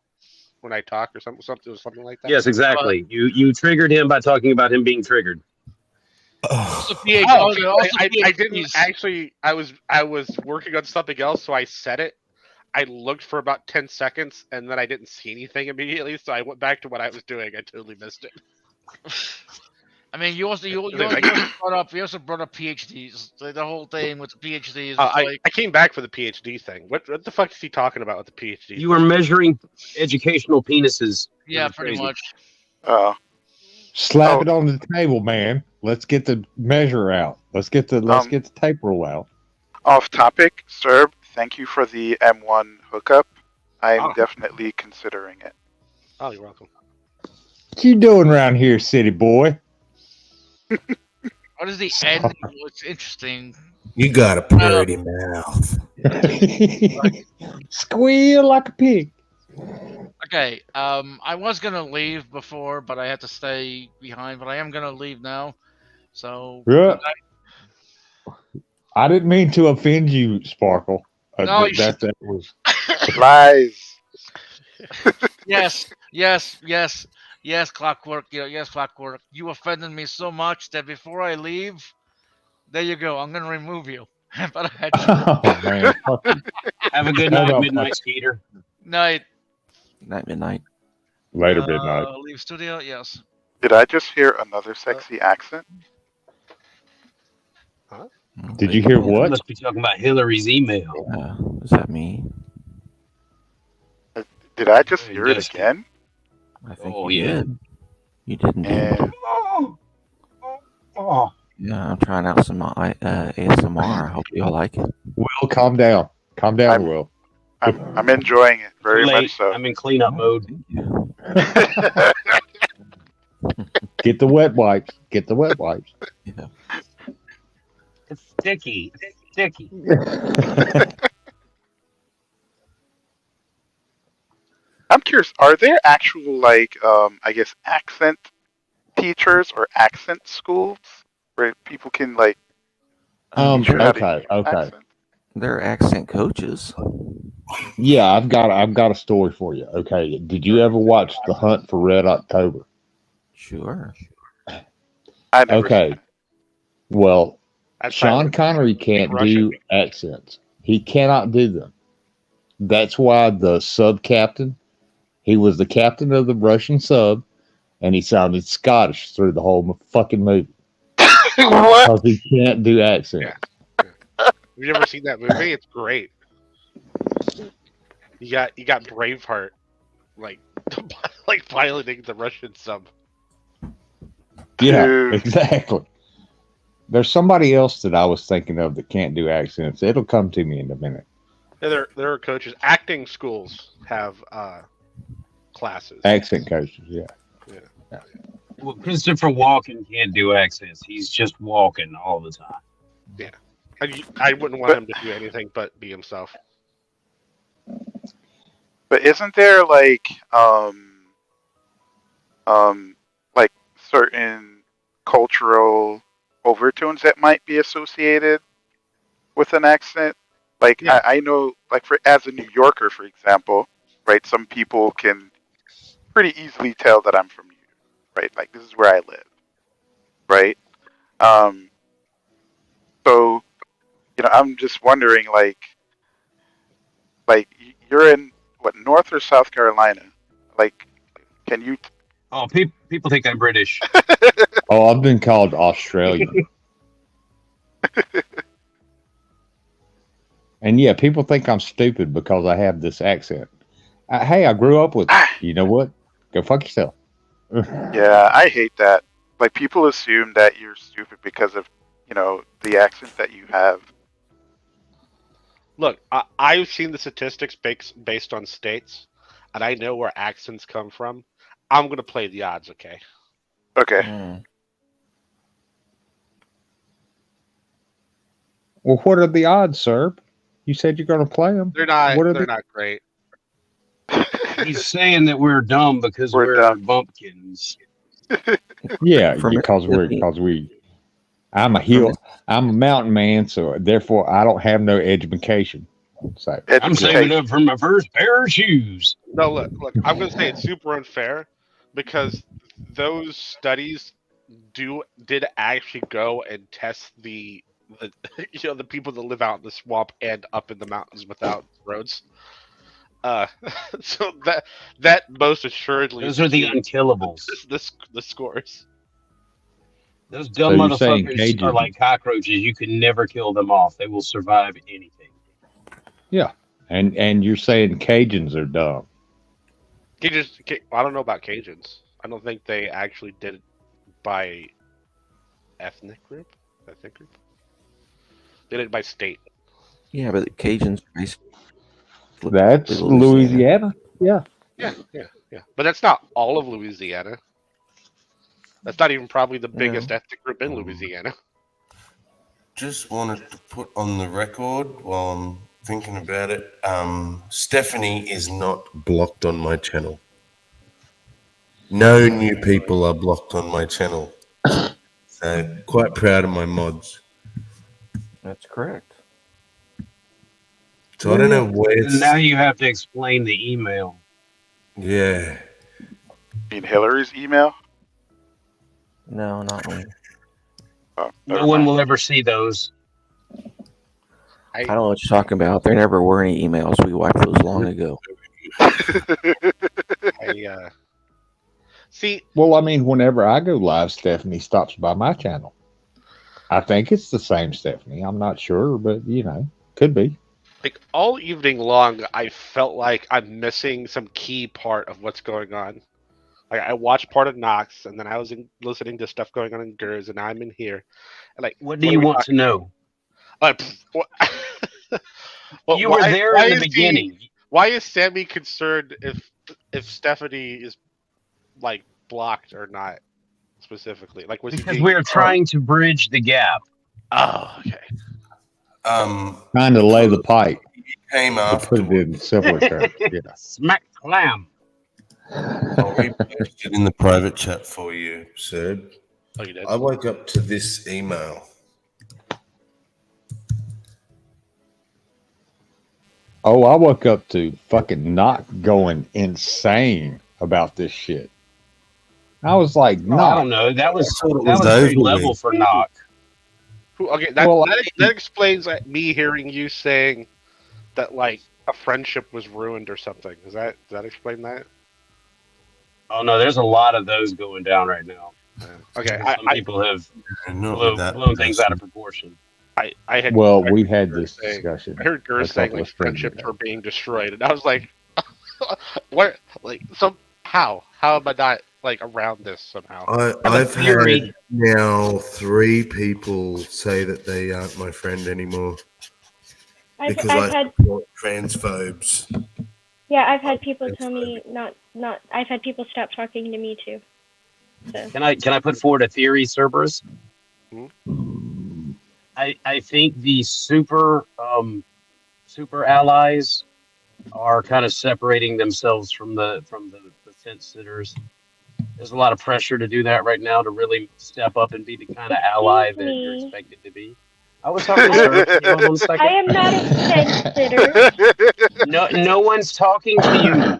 when I talk or something like that. Yes, exactly. You triggered him by talking about him being triggered. I didn't actually. I was working on something else, so I said it. I looked for about 10 seconds, and then I didn't see anything immediately, so I went back to what I was doing. I totally missed it. I mean, you also brought up PhDs. The whole thing with the PhDs. I came back for the PhD thing. What the fuck is he talking about with the PhD? You were measuring educational penises. Yeah, pretty much. Oh. Slap it on the table, man. Let's get the measure out. Let's get the tape roll out. Off topic, Serb. Thank you for the M1 hookup. I'm definitely considering it. Oh, you're welcome. What you doing around here, city boy? What is the end? It's interesting. You got a pretty mouth. Squeal like a pig. Okay, I was gonna leave before, but I had to stay behind. But I am gonna leave now. So Yeah. I didn't mean to offend you, Sparkle. No, you that was Lies. Yes, Clockwork. Yes, Clockwork. You offended me so much that before I leave, there you go. I'm gonna remove you. But I had to. Oh man. Fuck you. Have a good How night, about Midnight Skeeter. Night. Night, midnight. Later, midnight. Leave studio. Yes. Did I just hear another sexy accent? Did you hear what? Must be talking about Hillary's email. Is that me? Did I just hear it again? I think Oh, you yeah. did. You didn't. And Yeah, I'm trying out some ASMR. I hope you all like it. Will, calm down. Calm down, Will. I'm enjoying it very Too late. much so. I'm in cleanup mode. Get the wet wipes. Get the wet wipes. Yeah. It's sticky. It's sticky. I'm curious, are there actual like I guess accent teachers or accent schools where people can like learn how to Okay, use okay. accents? They're accent coaches. Yeah, I've got a story for you. Okay, did you ever watch The Hunt for Red October? Sure. I never Okay. seen it. Well, That's Sean fine. Connery can't Russian. do accents. He cannot do them. That's why the sub captain, he was the captain of the Russian sub, and he sounded Scottish through the whole fucking movie. What? Because he can't do accents. Have you ever seen that movie? It's great. You got Braveheart, like like piloting the Russian sub. Yeah, Dude. exactly. There's somebody else that I was thinking of that can't do accents. It'll come to me in a minute. Yeah, there are coaches. Acting schools have classes. Accent coaches, yeah. Well, Christopher Walken can't do accents. He's just walking all the time. Yeah, I wouldn't want him to do anything but be himself. But isn't there like certain cultural overtones that might be associated with an accent? Like Yeah. I know, like as a New Yorker, for example, right? Some people can pretty easily tell that I'm from New York, right? Like this is where I live, right? So I'm just wondering, like you're in what, North or South Carolina? Like, can you? Oh, people think I'm British. Oh, I've been called Australian. And yeah, people think I'm stupid because I have this accent. Hey, I grew up with it. You know what? Go fuck yourself. Yeah, I hate that. Like people assume that you're stupid because of the accent that you have. Look, I've seen the statistics based on states, and I know where accents come from. I'm gonna play the odds, okay? Okay. Well, what are the odds, sir? You said you're going to play them. They're not. What are They're the- not great. He's saying that we're dumb because We're we're dumb. bumpkins. Yeah, From because I'm a mountain man, so therefore I don't have no education. So I'm saving up for my first pair of shoes. No, look. I'm gonna say it's super unfair because those studies did actually go and test the the people that live out in the swamp and up in the mountains without roads. So that most assuredly Those are the unkillables. the scores. Those dumb So you're saying motherfuckers Cajun- are like cockroaches. You can never kill them off. They will survive anything. yeah, and you're saying Cajuns are dumb. I don't know about Cajuns. I don't think they actually did it by ethnic group. They did it by state. Yeah, but the Cajuns are basically That's Louisiana. Yeah. Yeah. But that's not all of Louisiana. That's not even probably the biggest ethnic group in Louisiana. Just wanted to put on the record while I'm thinking about it. Stephanie is not blocked on my channel. No new people are blocked on my channel. So quite proud of my mods. That's correct. So I don't know where it's... Now you have to explain the email. Yeah. In Hillary's email? No, not me. Oh, No one will ever see those. I don't know what you're talking about. There never were any emails. We wiped those long ago. See, well, I mean, whenever I go live, Stephanie stops by my channel. I think it's the same Stephanie. I'm not sure, but could be. like all evening long, I felt like I'm missing some key part of what's going on. Like I watched part of Nox, and then I was listening to stuff going on in GERS, and now I'm in here. And like, what do you want to know? Well, you were there in the beginning. Why is Sammy concerned if Stephanie is like blocked or not specifically? Like, was because we're trying to bridge the gap. Oh, okay. Trying to lay the pipe. Came to put it in simpler terms. Yeah. Smack clam. I'll repost it in the private chat for you, Serb. Oh, you did? I woke up to this email. Oh, I woke up to fucking not going insane about this shit. I was like, no. I don't know. That was pretty level for Knock. Okay, that explains me hearing you saying that like a friendship was ruined or something. Does that explain that? Oh no, there's a lot of those going down right now. Okay, some people have blown things out of proportion. I had we had this discussion. I heard GERS saying like friendships were being destroyed, and I was like, "What? Like, how am I not like around this somehow?" I've heard now 3 people say that they aren't my friend anymore because I've I had support transphobes. Yeah, I've had people tell me not. I've had people stop talking to me too. So. Can I put forward a theory, Cerberus? I think the super allies are kind of separating themselves from the fence sitters. There's a lot of pressure to do that right now to really step up and be the kind of ally that you're expected to be. I was talking to her. Hold on a second. I am not a fence sitter. No one's talking to you.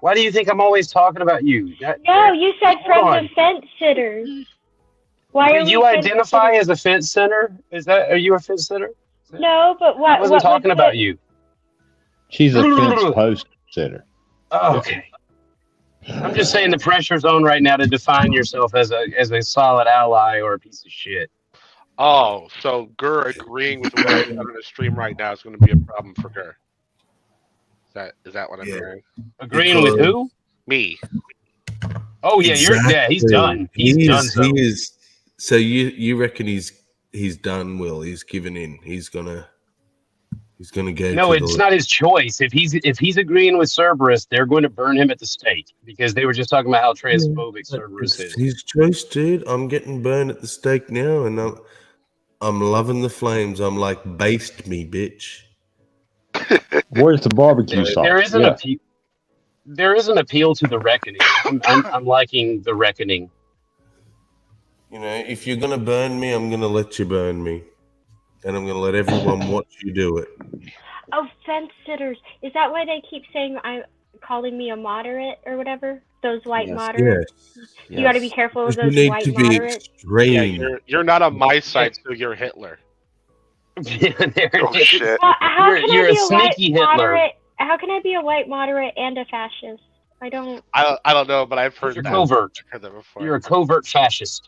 Why do you think I'm always talking about you? No, you said from the fence sitters. Why are you identify as a fence sitter? Are you a fence sitter? No, but what? I wasn't talking about you. She's a fence post sitter. Oh, okay. I'm just saying the pressure's on right now to define yourself as a solid ally or a piece of shit. Oh, so GER agreeing with what I'm on the stream right now is going to be a problem for GER. Is that what I'm hearing? Agreeing with who? Me. Oh yeah, he's done. He's done. He is. So you reckon he's done? Will he's given in? He's gonna go. No, it's not his choice. If he's agreeing with Cerberus, they're going to burn him at the stake because they were just talking about how transphobic Cerberus is. His choice, dude. I'm getting burned at the stake now, and I'm loving the flames. I'm like, baste me, bitch. Where's the barbecue sauce? There is an appeal to the reckoning. I'm liking the reckoning. You know, if you're gonna burn me, I'm gonna let you burn me, and I'm gonna let everyone watch you do it. Oh, fence sitters! Is that why they keep saying calling me a moderate or whatever? Those white moderates. Yes. You got to be careful of those white moderates. Yeah, you're not on my side, so you're Hitler. Shit. Well, you're a sneaky Hitler. Moderate? How can I be a white moderate and a fascist? I don't know, but I've heard you're that. Covert. I've heard that before. You're a covert fascist.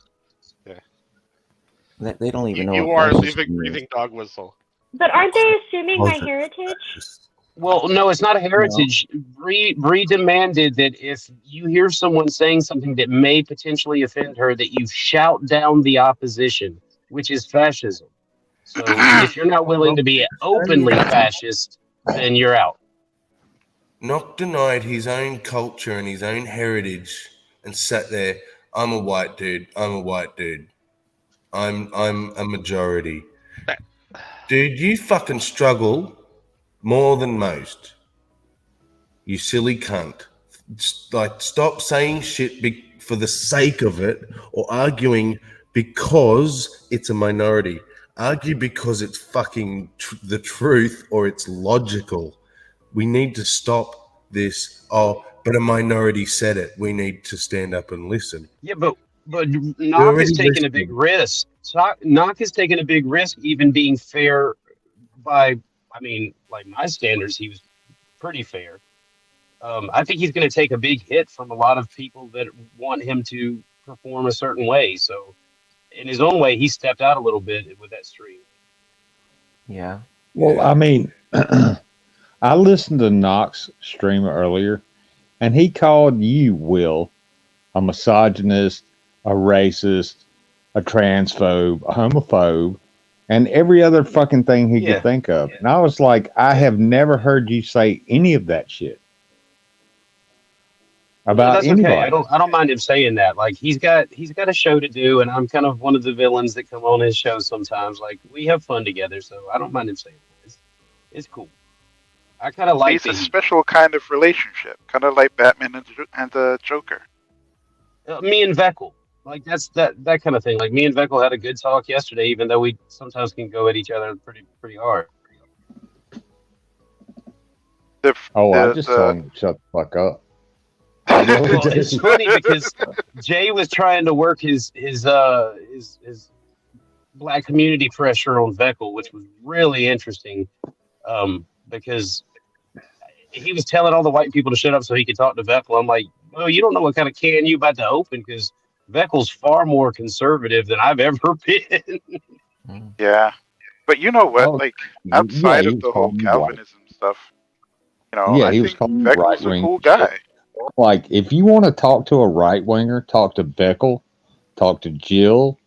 Yeah. They don't even know. You are a living, breathing dog whistle. But aren't they assuming my heritage? Well, no, it's not a heritage. No. Bree demanded that if you hear someone saying something that may potentially offend her, that you shout down the opposition, which is fascism. So if you're not willing to be openly fascist, then you're out. Nock denied his own culture and his own heritage and sat there. I'm a white dude. I'm a white dude. I'm a majority. Dude, you fucking struggle more than most. You silly cunt. Like, stop saying shit for the sake of it or arguing because it's a minority. argue because it's fucking the truth or it's logical. We need to stop this. Oh, but a minority said it. We need to stand up and listen. Yeah, but Knock is taking a big risk. Knock is taking a big risk, even being fair by, I mean, like my standards, he was pretty fair. I think he's going to take a big hit from a lot of people that want him to perform a certain way. So, in his own way, he stepped out a little bit with that stream. Yeah. Well, I mean, I listened to Knox stream earlier, and he called you, Will, a misogynist, a racist, a transphobe, a homophobe, and every other fucking thing he could think of. And I was like, I have never heard you say any of that shit about that's anybody. okay. I don't mind him saying that. Like he's got a show to do, and I'm kind of one of the villains that come on his show sometimes. Like we have fun together, so I don't mind him saying that. It's cool. I kind of like it's a special kind of relationship, kind of like Batman and the Joker. Me and Vekel, like that's that kind of thing. Like me and Vekel had a good talk yesterday, even though we sometimes can go at each other pretty hard. I just told him to shut the fuck up. Well, it's funny because Jay was trying to work his black community pressure on Vekel, which was really interesting. Because he was telling all the white people to shut up so he could talk to Vekel. I'm like, oh, you don't know what kind of can you about to open, because Vekel's far more conservative than I've ever been. Yeah, but you know what? Like outside of the whole Calvinism stuff, you know, I think Vekel's a cool guy. Like, if you want to talk to a right winger, talk to Vekel, talk to Jill,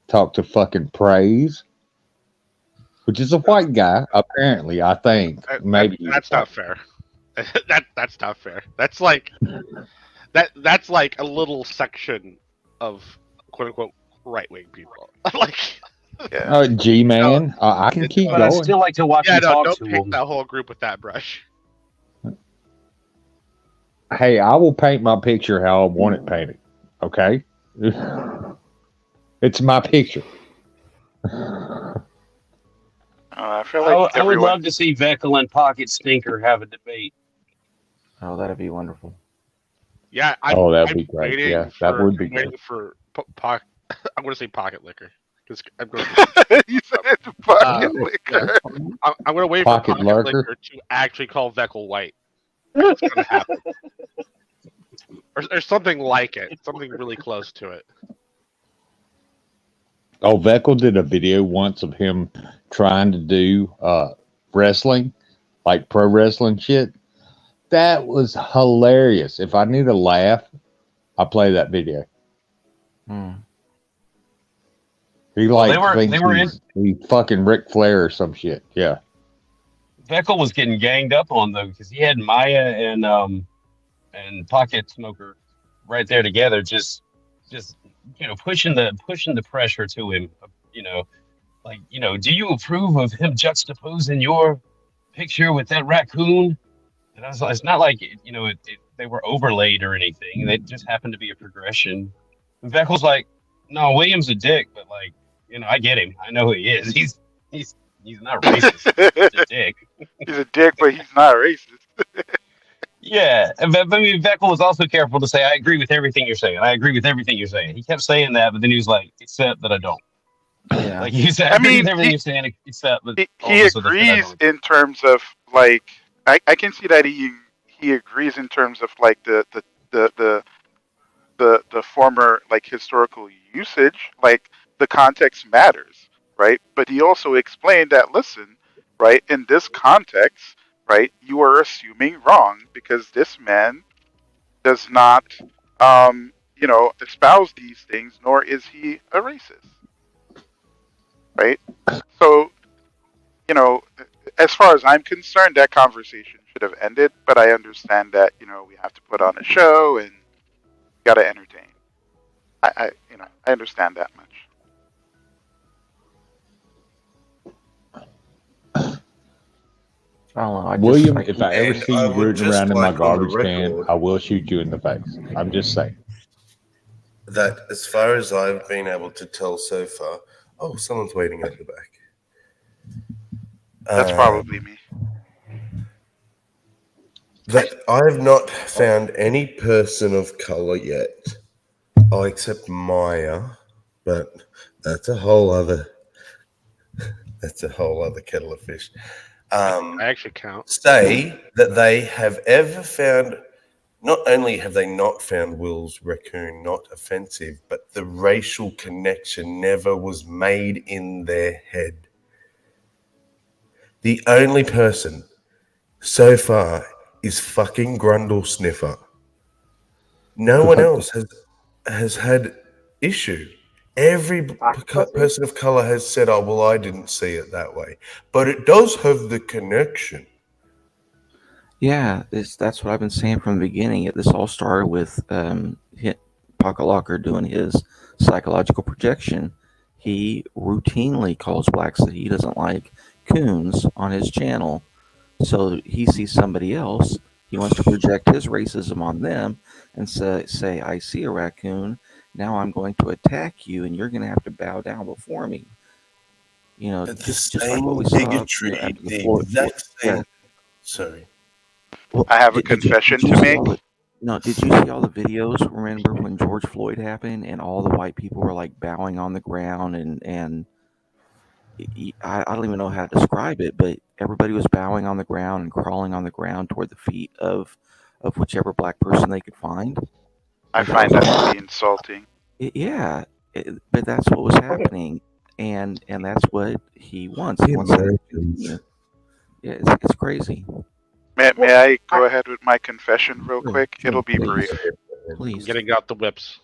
talk to fucking Praise, which is a white guy, apparently. I think maybe that's not fair. That's not fair. That's like that's like a little section of quote unquote right wing people. Like, G-Man, I can keep going. I still like to watch him talk don't to paint him. that whole group with that brush. Hey, I will paint my picture how I want it painted. Okay? It's my picture. I feel like I would love to see Vekel and Pocket Stinker have a debate. Oh, that'd be wonderful. Yeah. That'd be great. Yeah, that would be waiting good. for pocket. I'm going to say pocket liquor because I'm going you said pocket liquor. I'm going to wait Pocket for pocket lurker. liquor to actually call Vekel white. That's going to happen. Or something like it. Something really close to it. Oh, Vekel did a video once of him trying to do wrestling, like pro wrestling shit. That was hilarious. If I need to laugh, I play that video. He thinks he's fucking Ric Flair or some shit. Yeah. Vekel was getting ganged up on though, because he had Maya and Pocket Smoker right there together, just pushing the pressure to him. Do you approve of him juxtaposing your picture with that raccoon? And I was like, it's not like they were overlaid or anything. They just happened to be a progression. And Vekel's like, no, William's a dick, but I get him. I know who he is. He's not racist. He's a dick. He's a dick, but he's not racist. Yeah, but I mean, Vekel was also careful to say, I agree with everything you're saying. I agree with everything you're saying. He kept saying that, but then he was like, except that I don't. Yeah. Like you said, I agree with everything you're saying, except that he agrees in terms of like I can see that he agrees in terms of like the former like historical usage, like the context matters, right? But he also explained that, listen, right, in this context, right, you are assuming wrong because this man does not espouse these things, nor is he a racist. Right? So, as far as I'm concerned, that conversation should have ended, but I understand that, we have to put on a show and got to entertain. I understand that much. I don't know. William, if I ever see you rooting around in my garbage can, I will shoot you in the face. I'm just saying. That as far as I've been able to tell so far, Oh, someone's waiting at the back. That's probably me. That I have not found any person of color yet. Oh, except Maya, but that's a whole other kettle of fish. I actually count. Say that they have ever found. Not only have they not found Will's raccoon not offensive, but the racial connection never was made in their head. The only person so far is fucking Grundle Sniffer. No one else has had issue. Every person of color has said, "Oh, well, I didn't see it that way," but it does have the connection. Yeah, that's what I've been saying from the beginning. This all started with Pocket Locker doing his psychological projection. He routinely calls blacks that he doesn't like coons on his channel. So he sees somebody else, he wants to project his racism on them and say, I see a raccoon, now I'm going to attack you and you're going to have to bow down before me. You know, just like what we saw. Bigotry, the exact same. Sorry. Well, I have a confession to make. Did you see all the videos? Remember when George Floyd happened and all the white people were like bowing on the ground and I don't even know how to describe it, but everybody was bowing on the ground and crawling on the ground toward the feet of whichever black person they could find. I find that to be insulting. Yeah, but that's what was happening, and that's what he wants. He wants that. Yeah, it's crazy. May I go ahead with my confession real quick? It'll be brief. Please. Getting out the whips.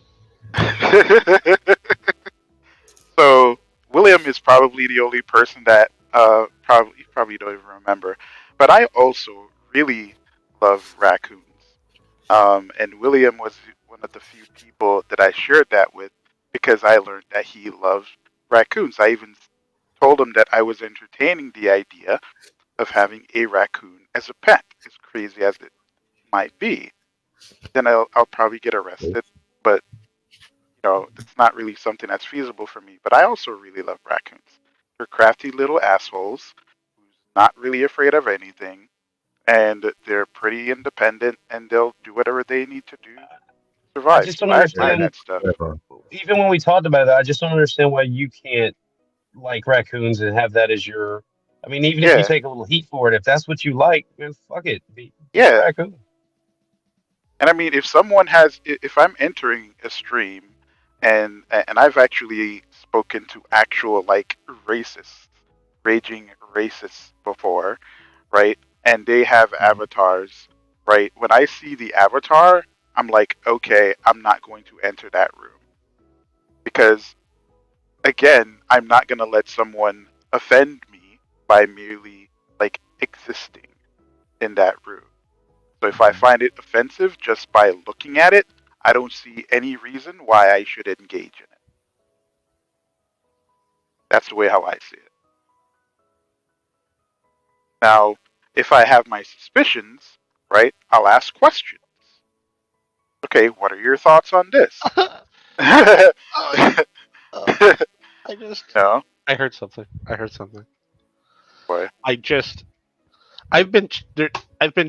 So William is probably the only person that probably don't even remember, but I also really love raccoons. And William was one of the few people that I shared that with because I learned that he loves raccoons. I even told him that I was entertaining the idea of having a raccoon as a pet, as crazy as it might be. Then I'll probably get arrested, but it's not really something that's feasible for me. But I also really love raccoons. They're crafty little assholes who's not really afraid of anything, and they're pretty independent, and they'll do whatever they need to do to survive. I just don't understand that stuff. Even when we talked about that, I just don't understand why you can't like raccoons and have that as your. I mean, even if you take a little heat for it, if that's what you like, man, fuck it. Be a raccoon. And I mean, if I'm entering a stream, and I've actually spoken to actual racists, raging racists before, right? And they have avatars, right? When I see the avatar, I'm like, okay, I'm not going to enter that room. Because, again, I'm not going to let someone offend me by merely, existing in that room. So if I find it offensive just by looking at it, I don't see any reason why I should engage in it. That's the way how I see it. Now, if I have my suspicions, right, I'll ask questions. Okay, what are your thoughts on this? No. I heard something. What? I've been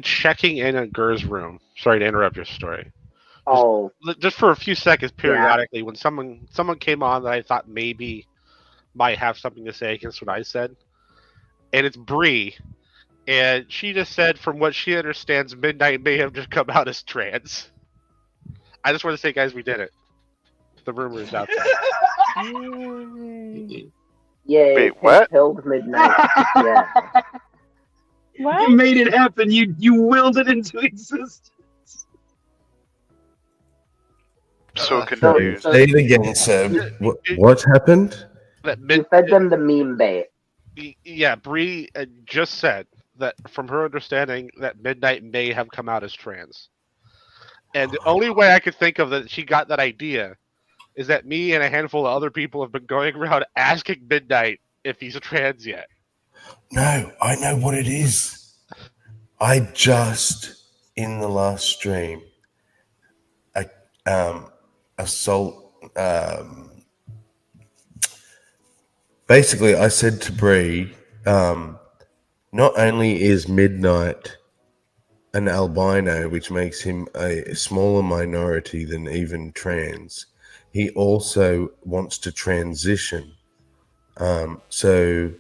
checking in at Gur's room. Sorry to interrupt your story. Just for a few seconds periodically when someone came on that I thought maybe might have something to say against what I said. And it's Bree. And she just said from what she understands, Midnight may have just come out as trans. I just want to say, guys, we did it. The rumor is out there. Yeah. Wait, what? Killed Midnight. Yeah. What? You made it happen. You willed it into existence. So confused. Say it again, Sam. What happened? You fed them the meme bait. Yeah, Bree just said that from her understanding that Midnight may have come out as trans. And the only way I could think of that she got that idea is that me and a handful of other people have been going around asking Midnight if he's trans yet. No, I know what it is. I just, in the last stream, basically, I said to Bree, not only is Midnight an albino, which makes him a smaller minority than even trans, he also wants to transition. So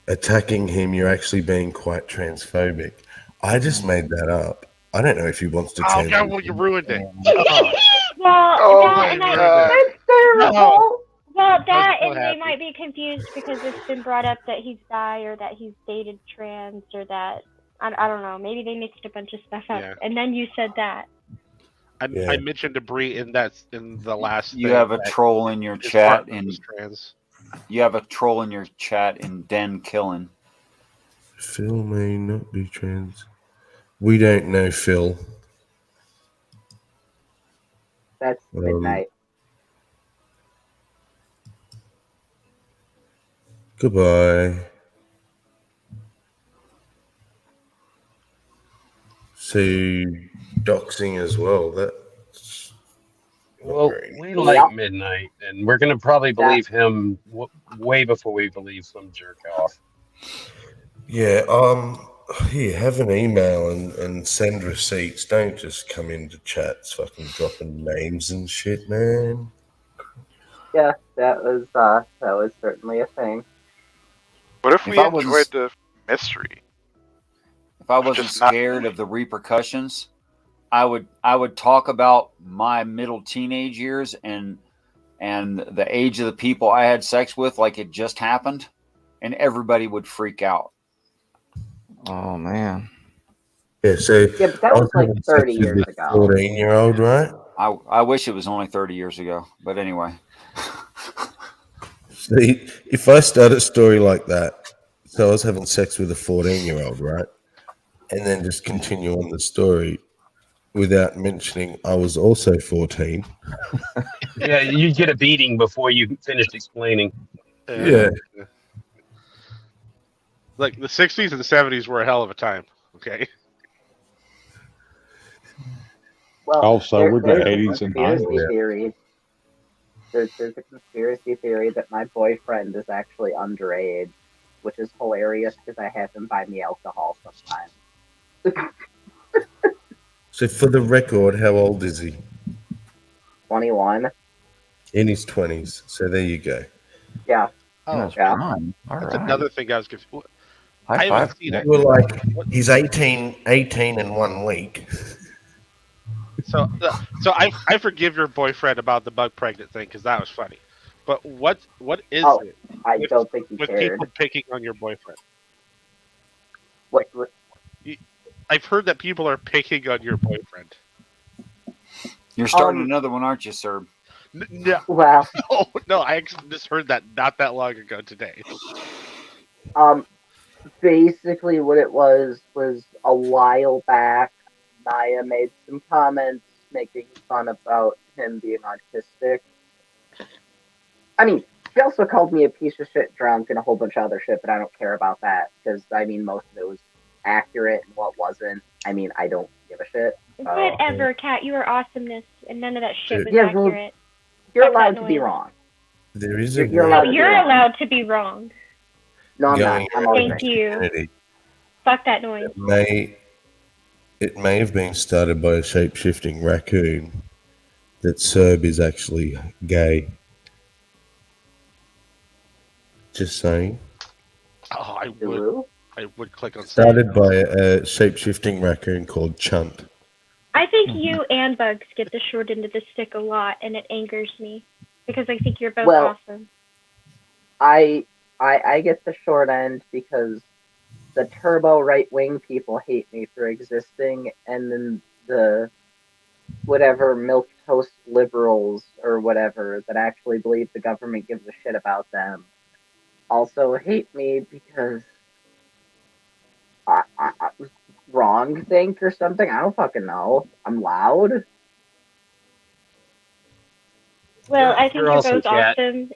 attacking him, you're actually being quite transphobic. I just made that up. I don't know if he wants to Oh God, well, you ruined it. Well, that and they might be confused because it's been brought up that he's bi or that he's dated trans or that I don't know. Maybe they mixed a bunch of stuff up, and then you said that. I mentioned debris in the last. You have a troll in your chat and you have a troll in your chat in Den Killing. Phil may not be trans. We don't know Phil. That's Midnight. Goodbye. So doxing as well. That's Well, we like Midnight, and we're gonna probably believe him way before we believe some jerk off. Yeah. Here, have an email and send receipts. Don't just come into chats fucking dropping names and shit, man. Yeah, that was certainly a thing. What if we enjoyed the mystery? If I wasn't scared of the repercussions, I would talk about my middle teenage years and the age of the people I had sex with like it just happened, and everybody would freak out. Oh man. Yeah, so but that was like 30 years ago. 14-year-old, right? I wish it was only 30 years ago, but anyway. See, if I start a story like that, so I was having sex with a 14-year-old, right? And then just continue on the story without mentioning I was also 14. Yeah, you get a beating before you finished explaining. Yeah. Like the 60s and the 70s were a hell of a time. Okay. Well, also with the there's a 80s and conspiracy 90s. theory. There's a conspiracy theory that my boyfriend is actually underage, which is hilarious because I have him buy me alcohol sometimes. So for the record, how old is he? 21. In his 20s. So there you go. Yeah. Oh, yeah. That's another thing I was confused. High I five. haven't seen it. You were like, he's 18 in 1 week. So I forgive your boyfriend about the bug pregnant thing because that was funny. But what is it? I don't think he with cared. people picking on your boyfriend. What? I've heard that people are picking on your boyfriend. You're starting another one, aren't you, sir? No. Wow. No, I actually just heard that not that long ago today. Basically what it was a while back, Naya made some comments making fun about him being autistic. I mean, she also called me a piece of shit drunk and a whole bunch of other shit, but I don't care about that because, I mean, most of it was accurate and what wasn't. I mean, I don't give a shit. Whatever, Kat, you are awesomeness, and none of that shit was Yeah, well, accurate. You're Fuck that allowed to be noise. wrong. There is You're a allowed No, you're allowed to be wrong. No, I'm not. I'm always Thank right. you. Fuck that noise. It may have been started by a shape-shifting raccoon that Serb is actually gay. Just saying. Oh, I would click on Started by a shape-shifting raccoon called Chunt. I think you and Bugs get the short end of the stick a lot, and it angers me because I think you're both Well, awesome. I get the short end because the turbo right wing people hate me for existing, and then the whatever milk toast liberals or whatever that actually believe the government gives a shit about them also hate me because I wrong think or something. I don't fucking know. I'm loud. Well, I think You're you're awesome, both Kat. awesome.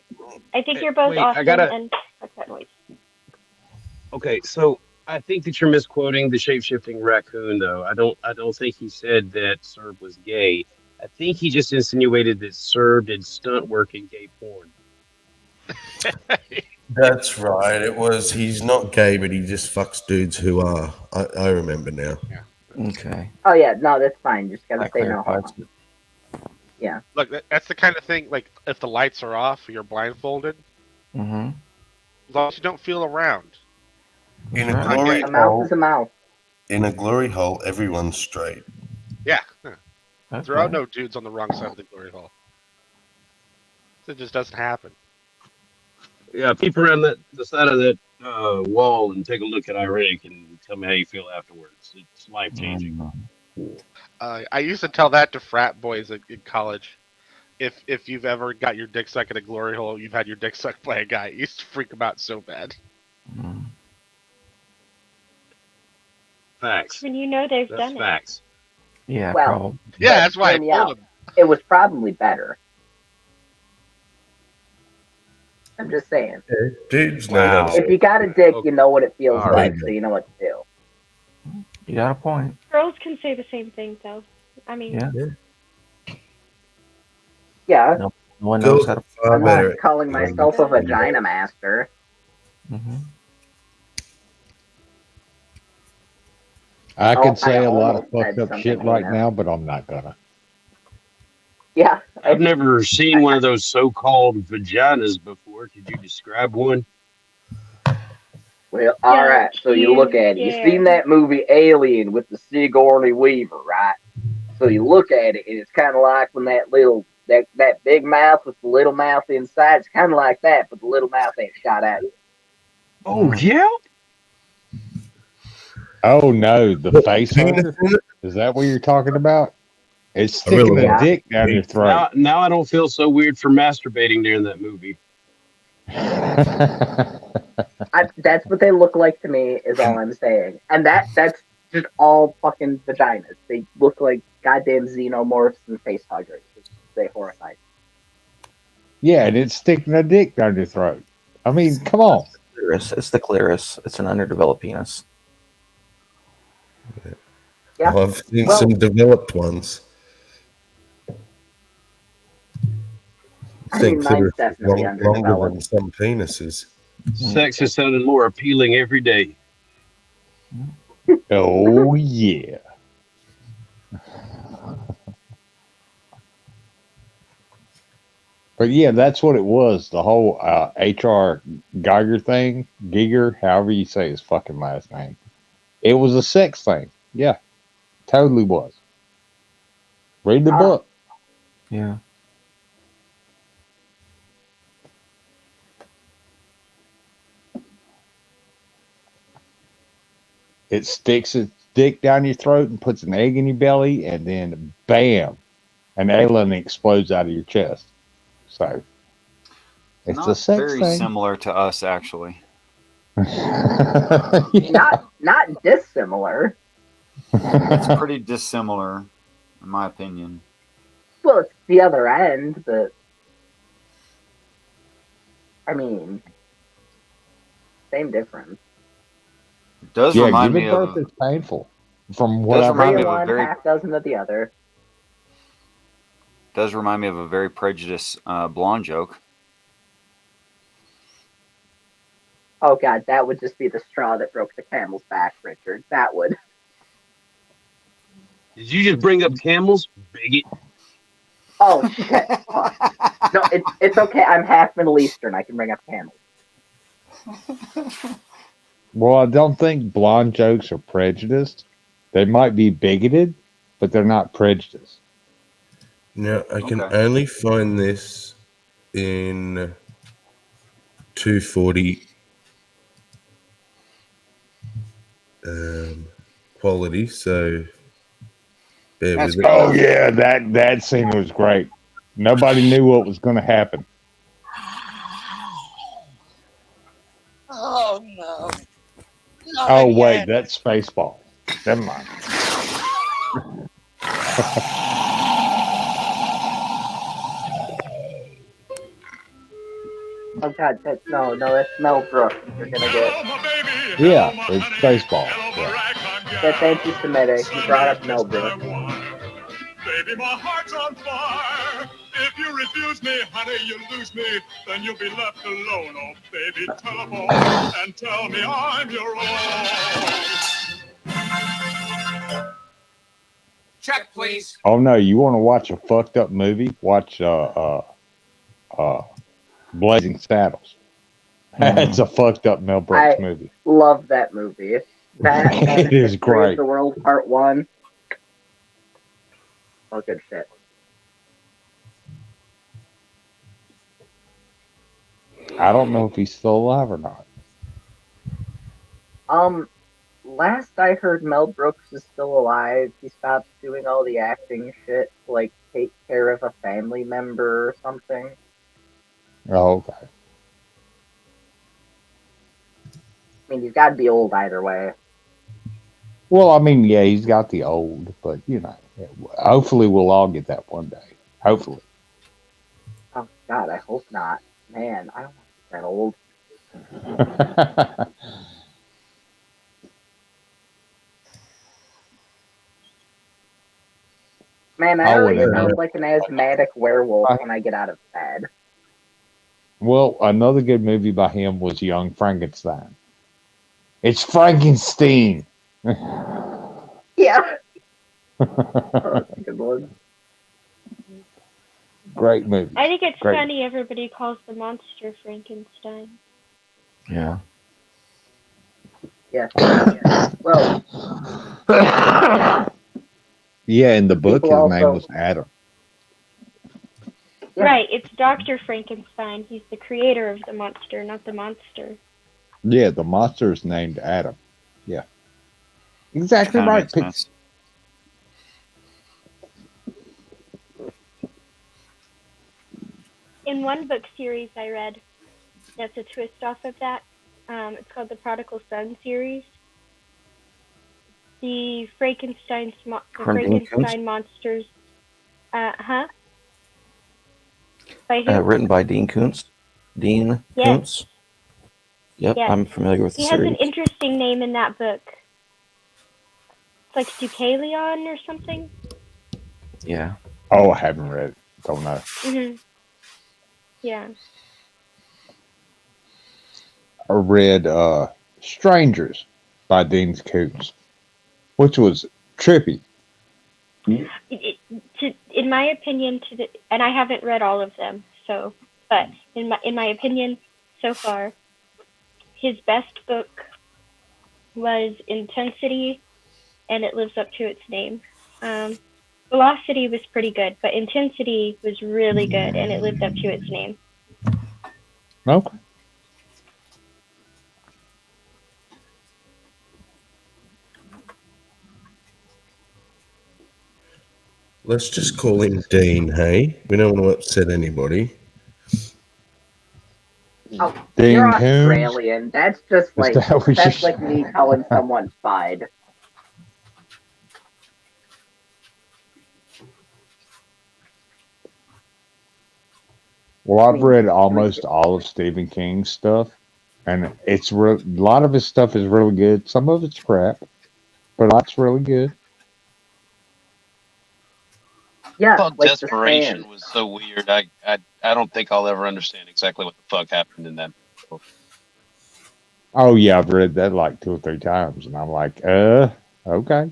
I think you're both wait, I awesome, gotta- and fuck that noise. Okay, so I think that you're misquoting the shape-shifting raccoon, though. I don't think he said that Serb was gay. I think he just insinuated that Serb did stunt work in gay porn. That's right. It was. He's not gay, but he just fucks dudes who are. I remember now. Okay. Oh yeah, no, that's fine. Just gotta That say no clarifies homo. Yeah. Look, that's the kind of thing. Like, if the lights are off, you're blindfolded. Mm-hmm. As long as you don't feel around. In a Right. glory A mouth hole, is a mouth. in a glory hole, everyone's straight. Yeah. Okay. There are no dudes on the wrong side of the glory hole. It just doesn't happen. Yeah, peep around the side of that wall and take a look at Iraq and tell me how you feel afterwards. It's life changing. I used to tell that to frat boys in college. If you've ever got your dick sucked in a glory hole, you've had your dick sucked by a guy. It used to freak them out so bad. Facts. When you know they've That's done facts. Yeah, Well, probably. Yeah, that's why I hear me out. told him. It was probably better. I'm just saying. Dudes Wow. know how to If you got a dick, you know what it feels All like, right. so you know what to do. You got a point. Girls can say the same thing, though. I mean, Yeah. Yeah, No one Girls knows how to. are far I'm better. not calling myself a vagina master. Mm-hmm. I Oh, could say I a lot of almost said fucked up something shit right heinous. now, but I'm not gonna. Yeah, I've never seen one of those so-called vaginas before. Could you describe one? well, all right. So you look at it. You seen that movie Alien with the Sigourney Weaver, right? So you look at it, and it's kind of like when that big mouth with the little mouth inside. It's kind of like that, but the little mouth ain't shot out yet. Oh yeah. Oh no, the face hugger? Is that what you're talking about? It's I really sticking a want- dick down your throat. Now I don't feel so weird for masturbating during that movie. That's what they look like to me. Is all I'm saying. And that's just all fucking vaginas. They look like goddamn xenomorphs and face huggers. They horrify. Yeah, and it's sticking a dick down your throat. I mean, come on. Clitoris. It's the clitoris. It's an underdeveloped penis. Yeah. I've seen Well- some developed ones. I mean, mine's clitoris is definitely longer underdeveloped. than some penises. Sex is sounding more appealing every day. Oh yeah. But yeah, that's what it was. The whole HR Geiger thing, Giger, however you say his fucking last name. It was a sex thing. Yeah, totally was. Read the book. Yeah. It sticks its dick down your throat and puts an egg in your belly, and then bam, an alien explodes out of your chest. So it's Not a sex very thing. similar to us, actually. Not dissimilar. It's pretty dissimilar, in my opinion. Well, it's the other end, but I mean, same difference. It does Yeah, remind me giving birth of. is painful. From what Does I've remind Three me of of a one, very half dozen of the other. Does remind me of a very prejudiced blonde joke. Oh god, that would just be the straw that broke the camel's back, Richard. That would. Did you just bring up camels, bigot? Oh shit! Fuck. No, it's okay. I'm half Middle Eastern. I can bring up camels. Well, I don't think blonde jokes are prejudiced. They might be bigoted, but they're not prejudiced. Now, I can Okay. only find this in 240 quality, so bear That's with it. Oh yeah, that scene was great. Nobody knew what was going to happen. Oh no. Not Oh wait, again. that's Spaceball. Never mind. Oh god, no, that's Mel Brooks. You're gonna get. Yeah, it's Spaceball. Yeah. That's anti-Semitic. You brought up Mel Brooks. Baby, my heart's on fire. If you refuse me, honey, you lose me, then you'll be left alone. Oh, baby, telephone and tell me I'm your own. Check, please. Oh no, you want to watch a fucked up movie? Watch Blazing Saddles. It's a fucked up Mel Brooks I movie. love that movie. That and It is History great. of the World Part 1. All good shit. I don't know if he's still alive or not. Last I heard, Mel Brooks is still alive. He stopped doing all the acting shit to, like, take care of a family member or something. Oh, okay. I mean, he's got to be old either way. Well, I mean, yeah, he's got the old, but you know, hopefully we'll all get that one day. Hopefully. Oh, God, I hope not. Man, I don't want to get that old. Man, I already sound like an asthmatic werewolf when I get out of bed. Well, another good movie by him was Young Frankenstein. It's Frankenstein. Yeah. Oh, good lord. Great movie. I think it's Great. funny everybody calls the monster Frankenstein. Yeah. Yeah. Well. Yeah, in the book, his People name also- was Adam. Right, it's Dr. Frankenstein. He's the creator of the monster, not the monster. Yeah, the monster is named Adam. Yeah. Exactly Kinda right. makes sense. In one book series I read, that's a twist off of that. It's called the Prodigal Son series. The Frankenstein monsters. By who? Written by Dean Koontz. Dean Yes. Koontz. Yep, Yes. I'm familiar with the He has series. an interesting name in that book. It's like Deucalion or something. Yeah. Oh, I haven't read it. Don't know. hmm Yeah. I read Strangers by Dean Koontz, which was trippy. In my opinion, and I haven't read all of them, so, but in my opinion, so far, his best book was Intensity, and it lives up to its name. Velocity was pretty good, but Intensity was really good, and it lived up to its name. Okay. Let's just call him Dean, hey? We don't want to upset anybody. Oh, Dean you're Koontz? Australian. That's just like that what that's you like me calling someone Fide. Well, I've read almost all of Stephen King's stuff, and it's a lot of his stuff is really good. Some of it's crap, but lots really good. Yeah, Well, like The Desperation Stand. was so weird. I don't think I'll ever understand exactly what the fuck happened in that. Oh yeah, I've read that like 2 or 3 times, and I'm like, okay,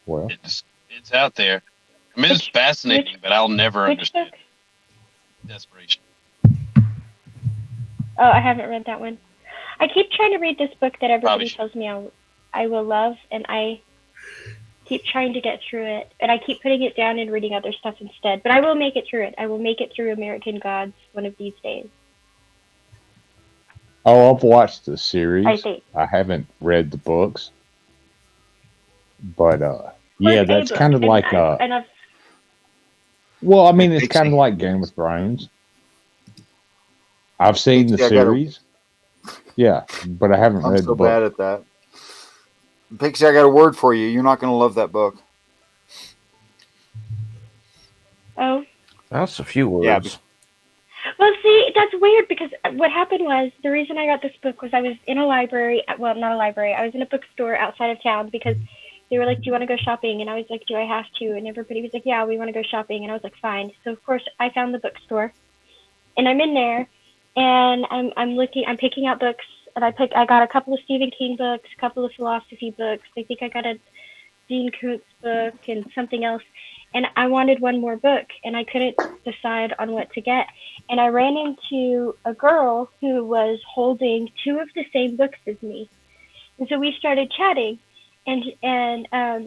well, It's out there. I mean, it's fascinating, but I'll never understand Desperation. Oh, I haven't read that one. I keep trying to read this book that everybody Probably should. tells me I will love, and I keep trying to get through it, and I keep putting it down and reading other stuff instead. But I will make it through it. I will make it through American Gods one of these days. oh, I've watched the series. I think. I haven't read the books, but Well, yeah, it's a that's book, kind of and like and I've well, I mean, it's kind of like Game of Thrones. I've seen the Pixie, I gotta- series, yeah, but I haven't I'm read so the book. bad at that. Pixie, I got a word for you. You're not going to love that book. oh. That's a few words. Yeah, Well, see, that's weird because what happened was the reason I got this book was I was in a library. Well, not a library. I was in a bookstore outside of town because they were like, do you want to go shopping? And I was like, do I have to? And everybody was like, yeah, we want to go shopping. And I was like, fine. So of course I found the bookstore, and I'm in there, and I'm picking out books, and I got a couple of Stephen King books, a couple of philosophy books. I think I got a Dean Koontz book and something else. And I wanted one more book, and I couldn't decide on what to get. And I ran into a girl who was holding two of the same books as me. And so we started chatting, and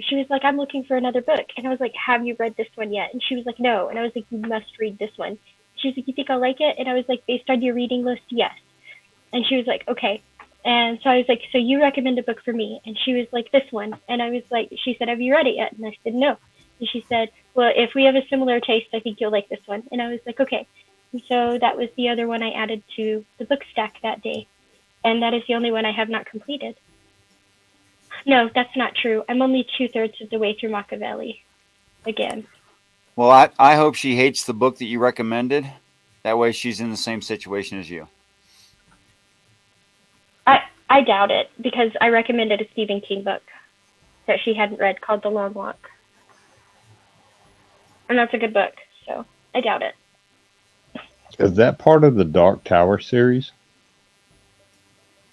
she was like, I'm looking for another book. And I was like, have you read this one yet? And she was like, no. And I was like, you must read this one. She was like, you think I'll like it? And I was like, based on your reading list, yes. And she was like, okay. And so I was like, so you recommend a book for me? And she was like, this one. And I was like, she said, have you read it yet? And I said, no. And she said, well, if we have a similar taste, I think you'll like this one. And I was like, okay. And so that was the other one I added to the book stack that day. And that is the only one I have not completed. No, that's not true. I'm only 2/3 of the way through Machiavelli again. Well, I hope she hates the book that you recommended. That way she's in the same situation as you. I doubt it, because I recommended a Stephen King book that she hadn't read called The Long Walk. And that's a good book, so I doubt it. Is that part of the Dark Tower series?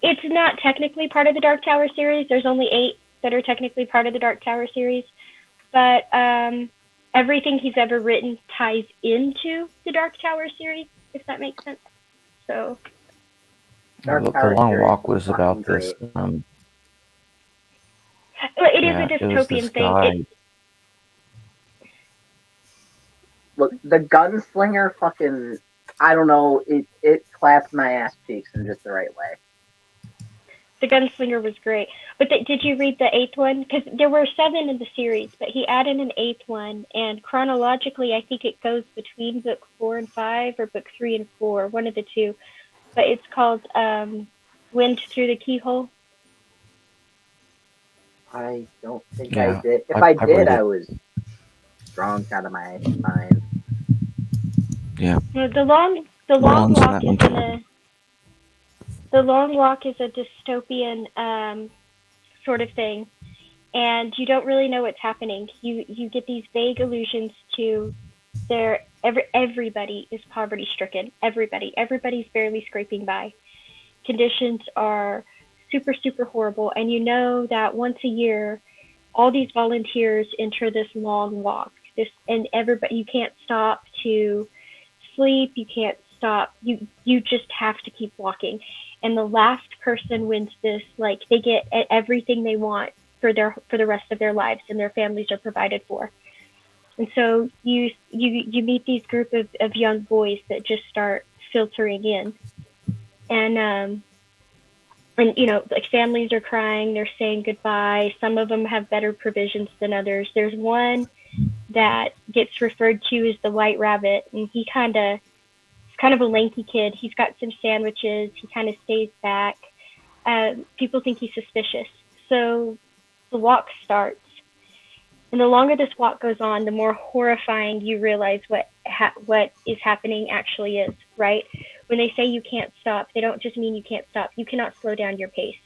It's not technically part of the Dark Tower series. There's only 8 that are technically part of the Dark Tower series. But everything he's ever written ties into the Dark Tower series, if that makes sense. So... The Long Walk was about this. Well, it is a dystopian thing. Look, the Gunslinger fucking, I don't know, it clapped my ass cheeks in just the right way. The Gunslinger was great. But did you read the 8th one? Because there were 7 in the series, but he added an 8th one, and chronologically, I think it goes between book 4 and 5, or book 3 and 4, one of the two. But it's called Wind Through the Keyhole. I don't think I did. If I did, I was drunk out of my mind. Yeah. No, the long walk is The Long Walk is a dystopian sort of thing, and you don't really know what's happening. You get these vague allusions to everybody is poverty stricken. Everybody's barely scraping by. Conditions are super, super horrible, and you know that once a year, all these volunteers enter this long walk. And everybody, you can't stop to sleep. You can't stop. You just have to keep walking. And the last person wins this. Like, they get everything they want for the rest of their lives, and their families are provided for. And so you meet these group of young boys that just start filtering in, and you know, like, families are crying, they're saying goodbye. Some of them have better provisions than others. There's one that gets referred to as the White Rabbit, and he's kind of a lanky kid. He's got some sandwiches. He kind of stays back. People think he's suspicious. So the walk starts. And the longer this walk goes on, the more horrifying you realize what is happening actually is, right? When they say you can't stop, they don't just mean you can't stop. You cannot slow down your pace.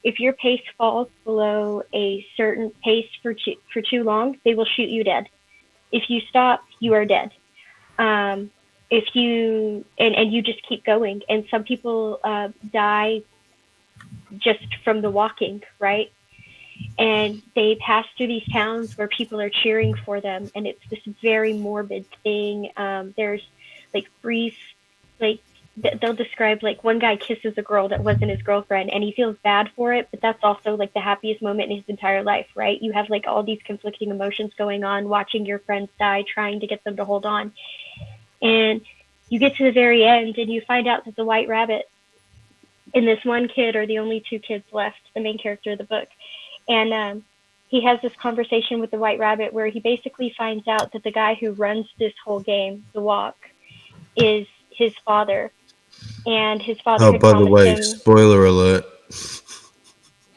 If your pace falls below a certain pace for too long, they will shoot you dead. If you stop, you are dead. If you and you just keep going, and some people die just from the walking, right? And they pass through these towns where people are cheering for them, and it's this very morbid thing. There's like brief, like they'll describe, like, one guy kisses a girl that wasn't his girlfriend, and he feels bad for it, but that's also like the happiest moment in his entire life, right? You have like all these conflicting emotions going on, watching your friends die, trying to get them to hold on. And you get to the very end, and you find out that the White Rabbit and this one kid are the only 2 kids left, the main character of the book. And he has this conversation with the White Rabbit where he basically finds out that the guy who runs this whole game, the walk, is his father. And his father had by the promised way, him... spoiler alert.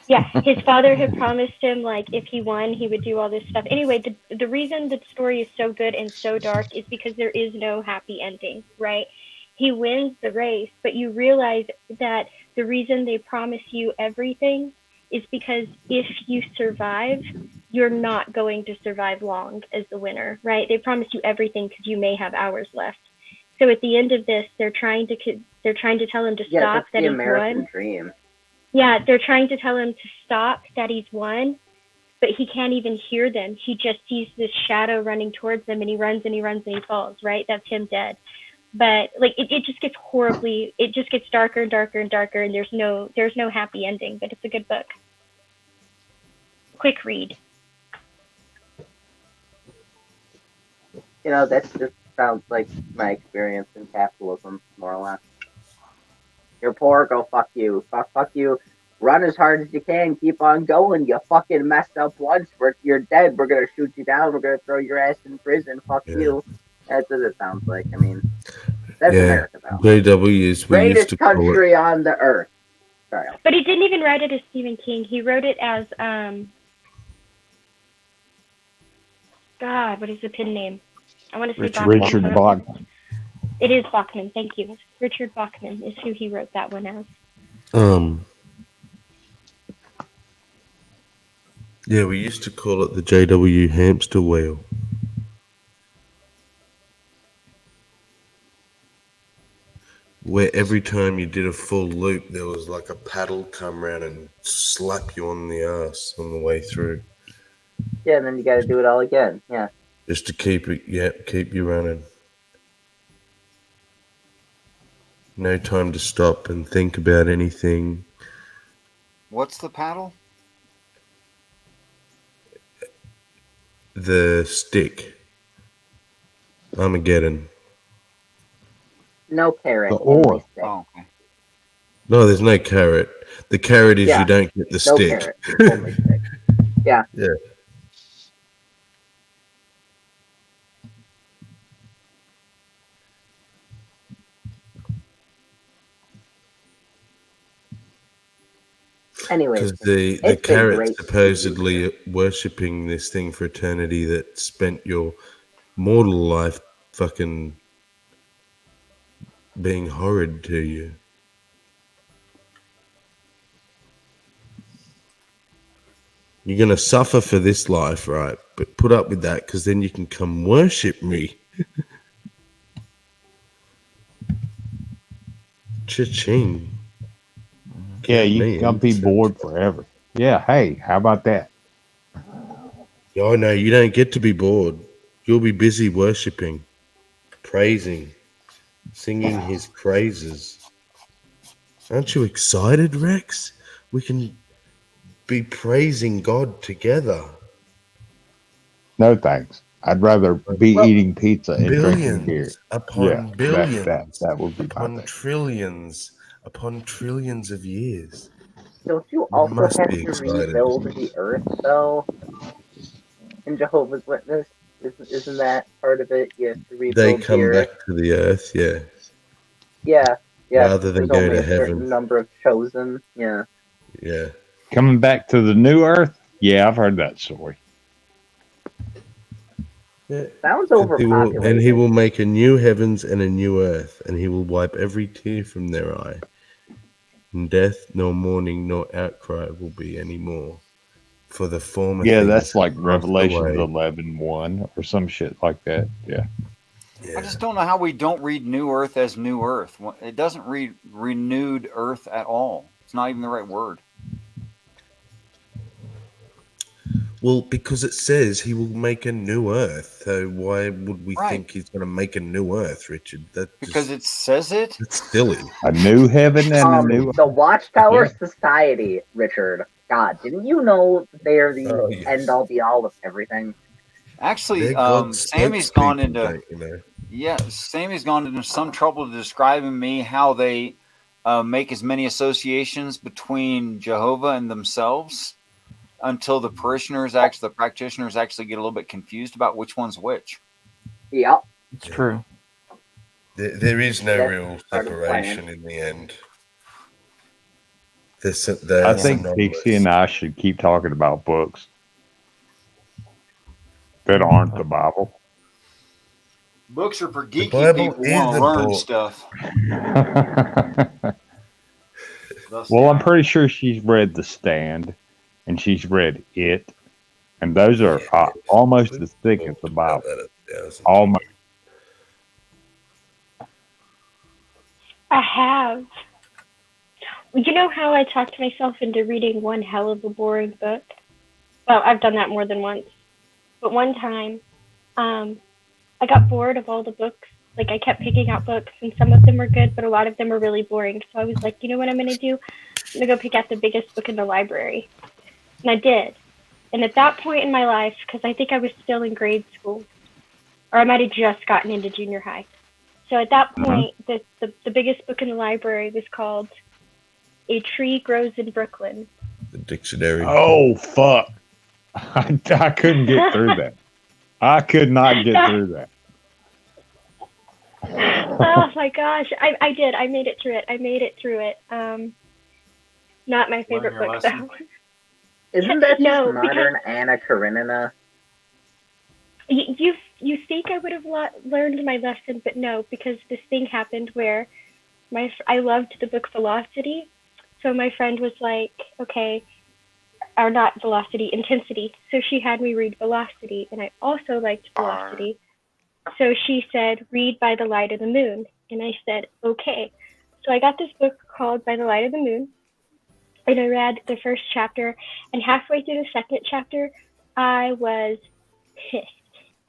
Yeah, his father had promised him, like, if he won, he would do all this stuff. Anyway, the reason the story is so good and so dark is because there is no happy ending, right? He wins the race, but you realize that the reason they promise you everything is because if you survive, you're not going to survive long as the winner, right? They promise you everything because you may have hours left. So at the end of this, they're trying to tell him to Yeah, stop, that's that the he's American won. dream. Yeah, they're trying to tell him to stop, that he's won, but he can't even hear them. He just sees this shadow running towards him, and he runs and he runs and he falls, right? That's him dead. But like it just gets horribly, it just gets darker and darker and darker, and there's no happy ending, but it's a good book. Quick read. You know, that just sounds like my experience in capitalism, more or less. You're poor, go fuck you. Fuck you. Run as hard as you can, keep on going. You fucking messed up once, you're dead. We're gonna shoot you down, we're gonna throw your ass in prison, fuck you. That's what it sounds like. I mean, that's America, though. JWs, we used Greatest to call country it. on the earth. Sorry. But he didn't even write it as Stephen King. He wrote it as God, what is the pen name? I want to say Bachman. Richard Bachman. It is Bachman, thank you. Richard Bachman is who he wrote that one as. Yeah, we used to call it the JW hamster wheel. Where every time you did a full loop, there was like a paddle come around and slap you on the ass on the way through. Yeah, and then you gotta do it all again. Yeah. Just to keep you running. No time to stop and think about anything. What's the paddle? The stick. Armageddon. No carrot. The oar. Oh, okay. No, there's no carrot. The carrot is Yeah. you don't get the No stick. carrot. It's only stick. Yeah. Yeah. Anyway, Because the it's been carrot's great. supposedly worshipping this thing for eternity that spent your mortal life fucking being horrid to you. You're going to suffer for this life, right? But put up with that because then you can come worship me. Cha-ching. Yeah, you Man. can come be bored forever. Yeah, hey, how about that? Oh, no, you don't get to be bored. You'll be busy worshiping, praising, singing his praises. Aren't you excited, Rex? We can be praising God together. No thanks. I'd rather be eating pizza and drinking beer. Billions upon billions. That would be upon my thing. trillions upon trillions of years. Don't you also must have be to excited. rebuild the earth, though? In Jehovah's Witness? Isn't that part of it? You have to rebuild They the come earth. back to the earth, yeah. Yeah. Rather than There's go only to a certain heaven. number of chosen. Yeah. Yeah. Coming back to the new earth? Yeah, I've heard that story. Sounds And he will- overpopulated. and he will make a new heavens and a new earth, and he will wipe every tear from their eye. And death, nor mourning, nor outcry will be any more. For the former Yeah, things that's like have passed Revelations away. 11:1 or some shit like that. Yeah. I just don't know how we don't read New Earth as New Earth. It doesn't read renewed Earth at all. It's not even the right word. Well, because it says he will make a new earth. So why would we Right. think he's going to make a new earth, Richard? Because it says it. It's silly. A new heaven and a new The Watchtower Yeah. Society, Richard. God, didn't you know they are the Oh, yes. end all be all of everything? Actually, They're God's Sammy's gone spokespeople, into don't you know? Sammy's gone into some trouble describing me how they make as many associations between Jehovah and themselves until the practitioners actually get a little bit confused about which one's which. Yep. It's true. There is no That's real part of the plan. separation in the end. I There's think Dixie and I should keep talking about books that aren't the Bible. Books are for geeky Bible people who is want a to learn book. stuff. Thus Well, the I'm pretty sure she's read The Stand and she's read It. and those are almost as thick as the Bible. Almost. I have. You know how I talked myself into reading one hell of a boring book? Well, I've done that more than once. But one time, I got bored of all the books. Like, I kept picking out books, and some of them were good, but a lot of them were really boring. So I was like, you know what I'm going to do? I'm going to go pick out the biggest book in the library. And I did. And at that point in my life, because I think I was still in grade school, or I might have just gotten into junior high. So at that point, the biggest book in the library was called A Tree Grows in Brooklyn. The dictionary. Oh, fuck. I couldn't get through that. I could not get through that. Oh my gosh, I did. I made it through it. Not my favorite book though. Isn't that just No, modern Anna Karenina? You think I would have learned my lesson, but no, because this thing happened where I loved the book Velocity, so my friend was like, okay, or not Velocity, Intensity. So she had me read Velocity, and I also liked Velocity. So she said, read By the Light of the Moon. And I said, okay. So I got this book called By the Light of the Moon, and I read the first chapter, and halfway through the second chapter, I was pissed.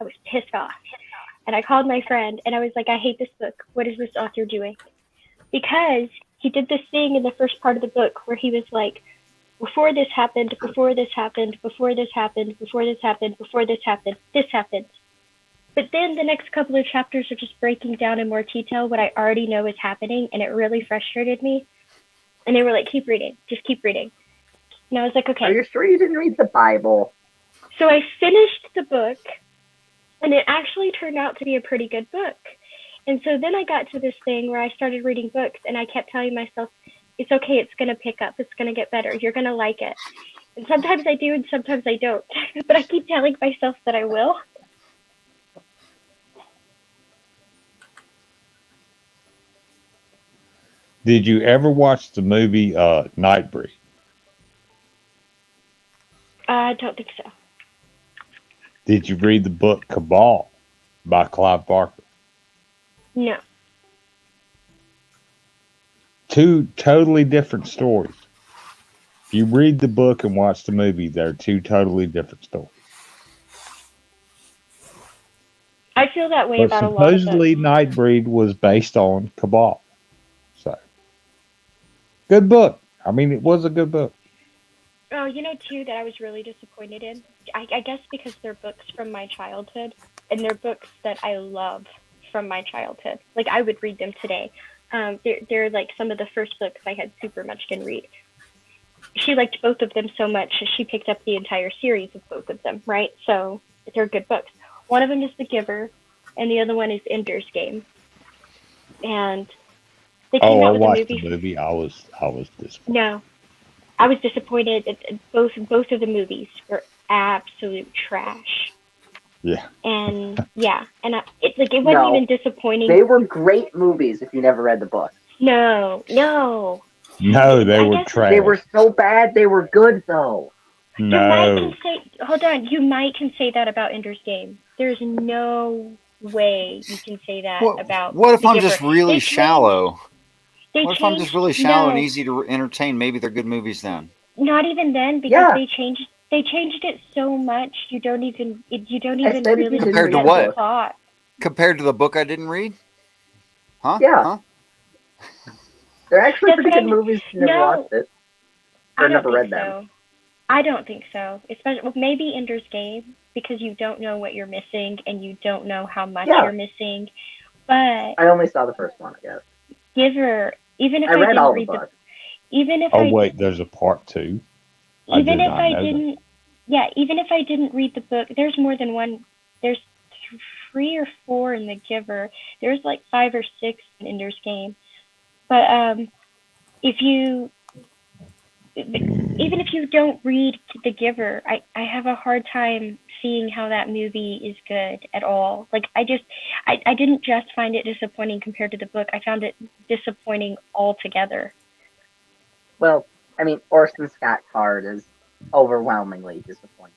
I was pissed off. And I called my friend, and I was like, I hate this book. What is this author doing? Because he did this thing in the first part of the book where he was like, before this happened, before this happened, before this happened, before this happened, before this happened, this happened. But then the next couple of chapters are just breaking down in more detail what I already know is happening, and it really frustrated me. And they were like, keep reading, just keep reading. And I was like, okay. Are you sure you didn't read the Bible? So I finished the book, and it actually turned out to be a pretty good book. And so then I got to this thing where I started reading books, and I kept telling myself, it's okay, it's going to pick up, it's going to get better, you're going to like it. And sometimes I do, and sometimes I don't. But I keep telling myself that I will. Did you ever watch the movie Nightbreed? I don't think so. Did you read the book Cabal by Clive Barker? No. Two totally different stories. If you read the book and watch the movie, they're two totally different stories. I feel that way But about a lot of books. supposedly Nightbreed was based on Cabal. So, good book. I mean, it was a good book. Oh, you know, too, that I was really disappointed in? I guess because they're books from my childhood, and they're books that I love from my childhood. Like, I would read them today. They're like some of the first books I had Super Munchkin read. She liked both of them so much, she picked up the entire series of both of them, right? So, they're good books. One of them is The Giver, and the other one is Ender's Game. And they came out I with watched a movie. the movie. I was disappointed. No, I was disappointed. Both of the movies were absolute trash. Yeah. And yeah, and it wasn't No. even disappointing. They were great movies if you never read the book. No. No, they were trash. They were so bad, they were good though. No. Hold on, you might can say that about Ender's Game. There's no way you can say that about. What if The I'm Giver. just really They shallow? They What if I'm just changed- really shallow and no. easy to entertain? Maybe they're good movies then. Not even then, because Yeah. they changed it so much. You don't even said really Compared to get what? the plot. Compared to the book I didn't read? Huh? Yeah. Huh? They're actually That's pretty what good I mean. movies if you never No. watched it. I Or don't never think read them. so. I don't think so. Especially maybe Ender's Game, because you don't know what you're missing and you don't know how much Yeah. you're missing. But I only saw the first one, I guess. Giver, even if I I, read didn't all the read books. even if Oh I wait, there's a part 2. I even did if not I know that. didn't, yeah, even if I didn't read the book, there's more than one. There's 3 or 4 in The Giver. There's like 5 or 6 in Ender's Game. But if you, even if you don't read The Giver, I have a hard time seeing how that movie is good at all. Like I didn't just find it disappointing compared to the book. I found it disappointing altogether. Well, I mean, Orson Scott Card is overwhelmingly disappointing.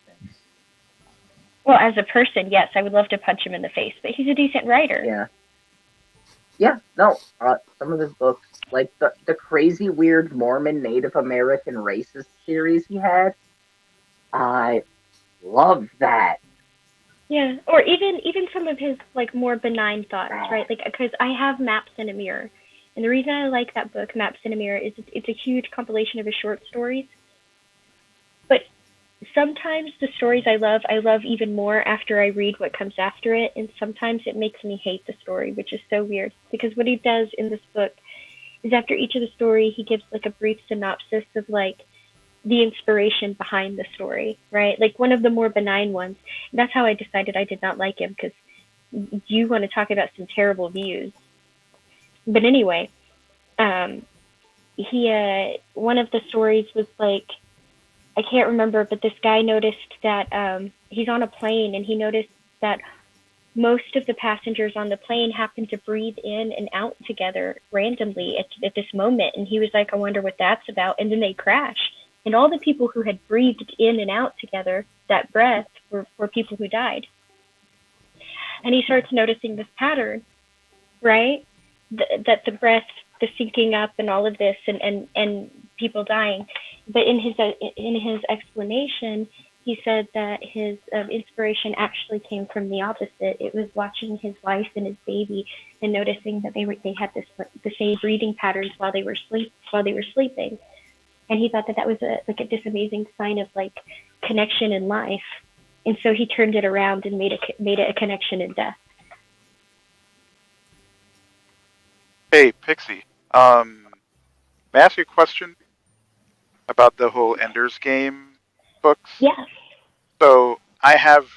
Well, as a person, yes, I would love to punch him in the face, but he's a decent writer. Yeah. Yeah, no, some of his books, like the crazy, weird Mormon Native American racist series he had, I love that. Yeah, or even some of his like more benign thoughts, right? Like, because I have Maps in a Mirror, and the reason I like that book, Maps in a Mirror, is it's a huge compilation of his short stories. But sometimes the stories I love even more after I read what comes after it, and sometimes it makes me hate the story, which is so weird. Because what he does in this book is after each of the story, he gives like a brief synopsis of like the inspiration behind the story, right? Like one of the more benign ones. And that's how I decided I did not like him, because you want to talk about some terrible views. But anyway, he one of the stories was like, I can't remember, but this guy noticed that he's on a plane, and he noticed that most of the passengers on the plane happen to breathe in and out together randomly at this moment. And he was like, I wonder what that's about. And then they crash. And all the people who had breathed in and out together, that breath, were people who died. And he starts noticing this pattern, right? That the breath, the syncing up and all of this, and people dying. But in his explanation, he said that his inspiration actually came from the opposite. It was watching his wife and his baby and noticing that they had the same breathing patterns while they were sleeping. And he thought that was this amazing sign of like connection in life. And so he turned it around and made it a connection in death. Hey, Pixie. May I ask you a question about the whole Ender's Game books? Yeah. So I have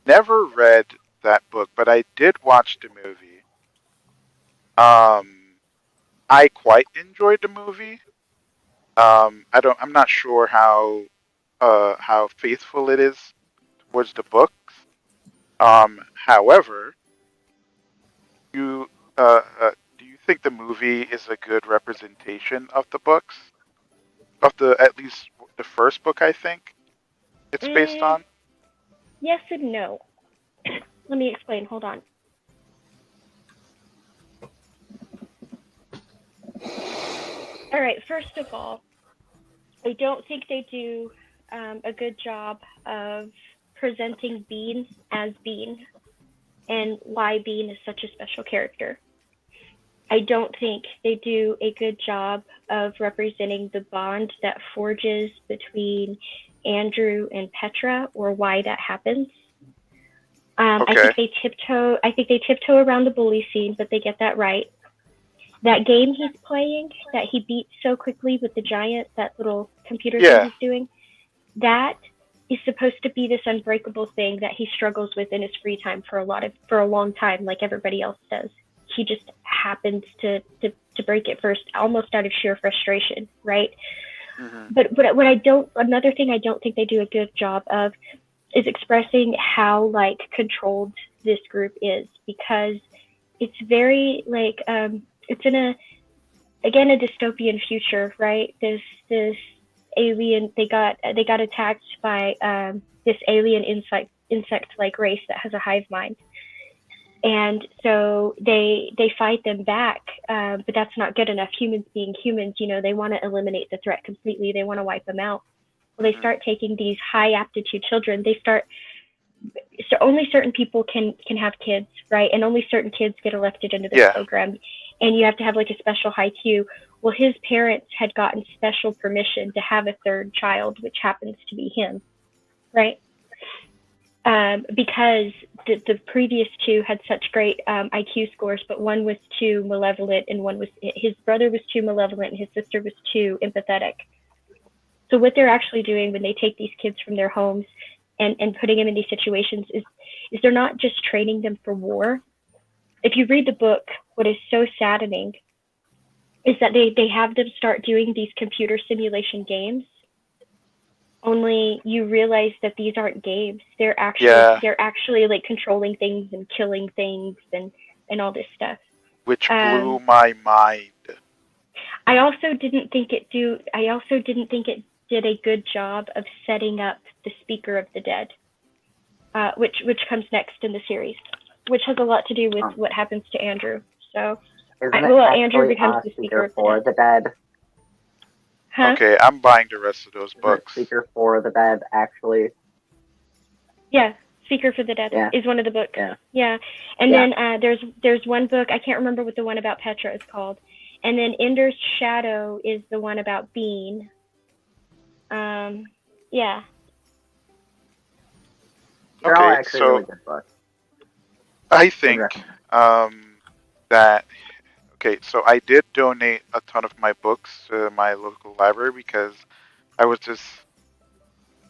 never read that book, but I did watch the movie. I quite enjoyed the movie. I'm not sure how faithful it is towards the books. However, do you think the movie is a good representation of the books? Of at least the first book, I think it's based on? Yes and no. Let me explain. Hold on. All right. First of all, I don't think they do a good job of presenting Bean as Bean and why Bean is such a special character. I don't think they do a good job of representing the bond that forges between Andrew and Petra, or why that happens. I think they tiptoe around the bully scene, but they get that right. That game he's playing that he beats so quickly with the giant, that little computer thing he's doing, that is supposed to be this unbreakable thing that he struggles with in his free time for a long time, like everybody else does. He just happens to break it first, almost out of sheer frustration, right? Mm-hmm. But another thing I don't think they do a good job of is expressing how like controlled this group is, because it's very like it's in a dystopian future, right? This alien, they got attacked by this alien insect-like race that has a hive mind. And so they fight them back, but that's not good enough. Humans being humans, they want to eliminate the threat completely. They want to wipe them out. Well, they start taking these high aptitude children. So only certain people can have kids, right? And only certain kids get elected into this program. And you have to have like a special high Q. Well, his parents had gotten special permission to have a third child, which happens to be him, right? Because the previous two had such great IQ scores, but one was too malevolent, and his brother was too malevolent, and his sister was too empathetic. So what they're actually doing when they take these kids from their homes and putting them in these situations is they're not just training them for war. If you read the book, what is so saddening is that they have them start doing these computer simulation games. Only you realize that these aren't games. They're actually like controlling things and killing things and all this stuff. Which blew my mind. I also didn't think it did a good job of setting up the Speaker of the Dead. which comes next in the series, which has a lot to do with what happens to Andrew. So, Andrew becomes the Speaker for the Dead. Huh? Okay, I'm buying the rest of those books. Speaker for the Dead, actually. Yeah, Speaker for the Dead is one of the books. Yeah. And then there's one book, I can't remember what the one about Petra is called. And then Ender's Shadow is the one about Bean. Yeah. They're all Okay, actually so really good books. I think that okay, so I did donate a ton of my books to my local library because I was just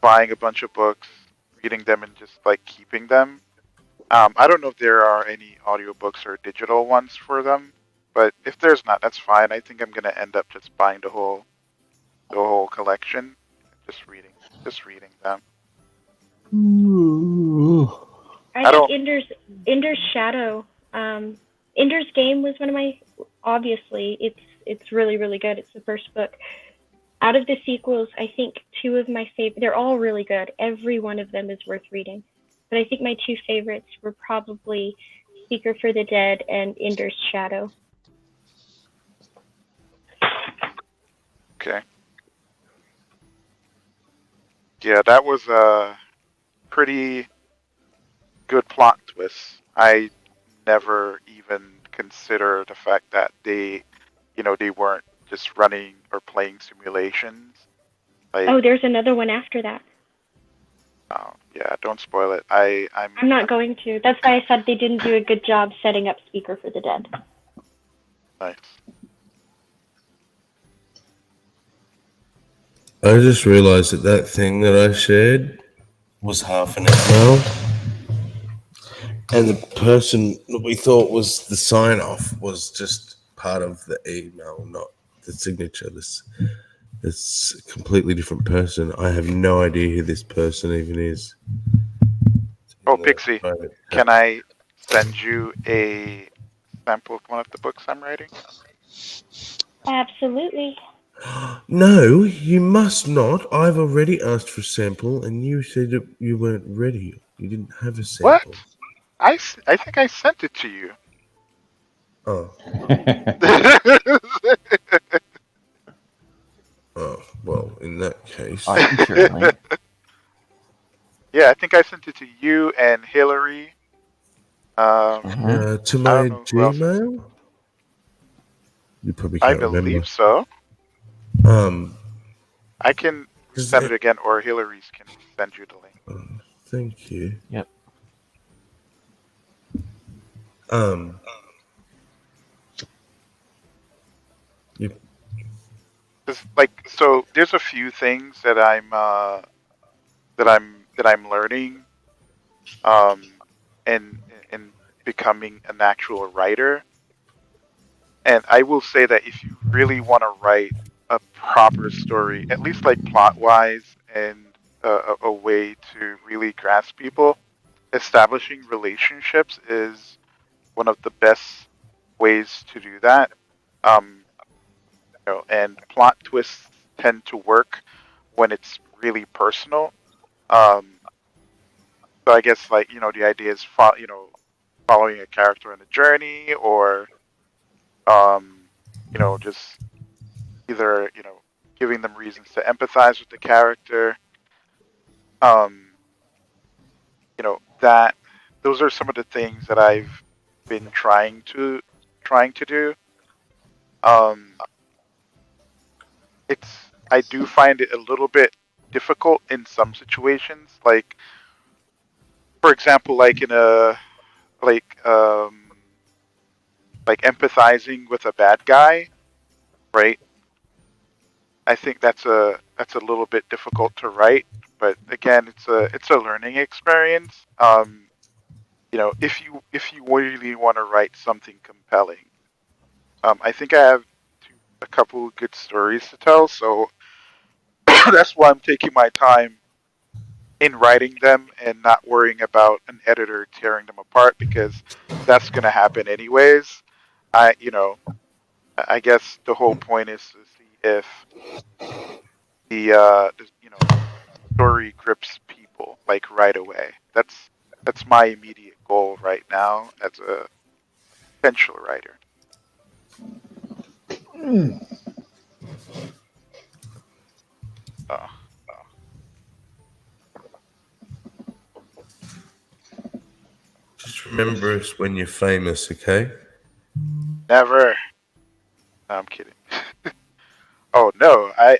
buying a bunch of books, reading them, and just like keeping them. I don't know if there are any audiobooks or digital ones for them, but if there's not, that's fine. I think I'm gonna end up just buying the whole collection, just reading them. I think Ender's Shadow. Ender's Game was one of my. Obviously, it's really, really good. It's the first book. Out of the sequels, I think two of my favorite. They're all really good. Every one of them is worth reading. But I think my two favorites were probably Speaker for the Dead and Ender's Shadow. Okay. Yeah, that was a pretty good plot twist. I never even considered the fact that they weren't just running or playing simulations. Like, there's another one after that. oh, yeah, don't spoil it. I'm not going to. That's why I said they didn't do a good job setting up Speaker for the Dead. Nice. I just realised that thing that I shared was half an email, and the person that we thought was the sign off was just part of the email, not the signature. It's a completely different person. I have no idea who this person even is. Oh, Pixie, can I send you a sample of one of the books I'm writing? Absolutely. No, you must not. I've already asked for a sample, and you said that you weren't ready. You didn't have a sample. What? I think I sent it to you. Oh. Oh, well, in that case. Yeah, I think I sent it to you and Hillary. To my Gmail? You probably can't remember. I believe so. I can send it again, or Hillary's can send you the link. Thank you. Yep. So there's a few things that I'm learning, and becoming an actual writer. And I will say that if you really want to write a proper story, at least like plot wise, and a way to really grasp people, establishing relationships is one of the best ways to do that. And plot twists tend to work when it's really personal. So I guess the idea is following a character on a journey, or just either giving them reasons to empathize with the character. That those are some of the things that I've been trying to do. I do find it a little bit difficult in some situations, like, for example, like in empathizing with a bad guy, right? I think that's a little bit difficult to write, but again, it's a learning experience. If you really want to write something compelling, I think I have a couple of good stories to tell, so that's why I'm taking my time in writing them and not worrying about an editor tearing them apart, because that's going to happen anyways. I guess the whole point is to see if the story grips people like right away. That's That's my immediate goal right now as a potential writer. Oh. Just remember us when you're famous, okay? Never. No, I'm kidding. Oh no, I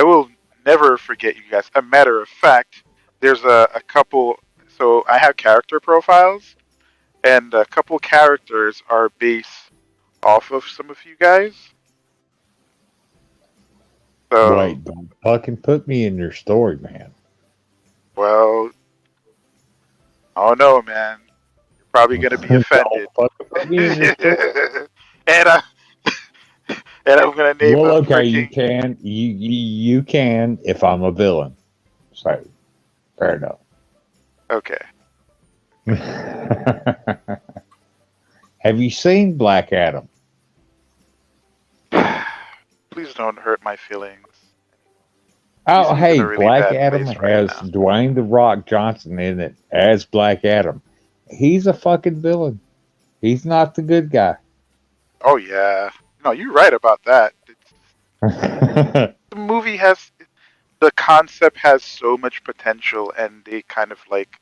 will never forget you guys. A matter of fact, there's a couple. So I have character profiles, and a couple characters are based off of some of you guys. So Wait, don't fucking put me in your story, man. well, oh no, man, you're probably gonna be offended. and and I'm gonna name. Well, a okay, freaking- you can, you can if I'm a villain. So, fair enough. Okay. Have you seen Black Adam? Please don't hurt my feelings. Oh, He's hey, in a really Black bad Adam place right has Dwayne the Rock Johnson in it as Black Adam. He's a fucking villain. He's not the good guy. Oh yeah, no, you're right about that. The movie has, the concept has so much potential, and they kind of like,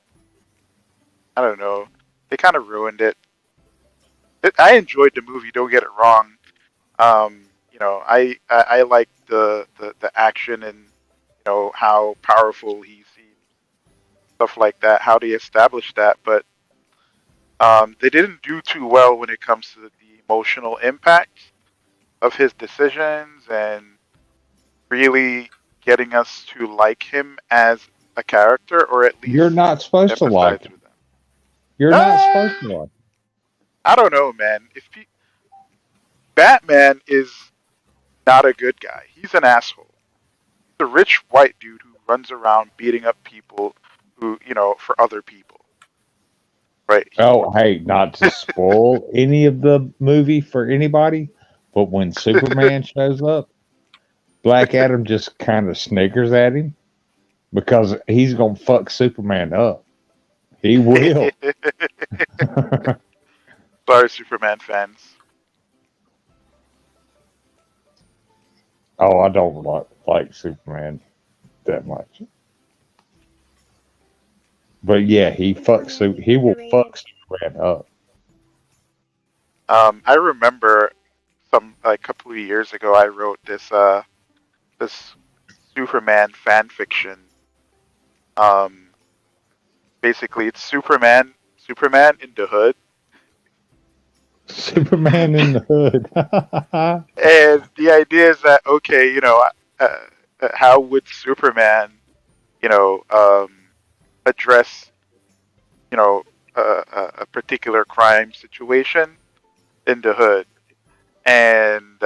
I don't know, they kind of ruined it. I enjoyed the movie. Don't get it wrong. You know, I like the action and you know how powerful he seems, stuff like that. How they established that, but they didn't do too well when it comes to the emotional impact of his decisions and really getting us to like him as a character, or at least You're not supposed to like him. You're not supposed to like him. I don't know, man. Batman is not a good guy. He's an asshole. He's a rich white dude who runs around beating up people who, you know, for other people. Right. Oh, hey, not to spoil any of the movie for anybody, but when Superman shows up, Black Adam just kind of snickers at him because he's going to fuck Superman up. He will. Sorry, Superman fans. Oh, I don't like Superman that much. But yeah, he will fuck Superman up. I remember a couple of years ago, I wrote this Superman fan fiction. Basically, it's Superman in the hood. Superman in the hood. And the idea is that, okay, you know, how would Superman, you know, address, you know, a particular crime situation in the hood? And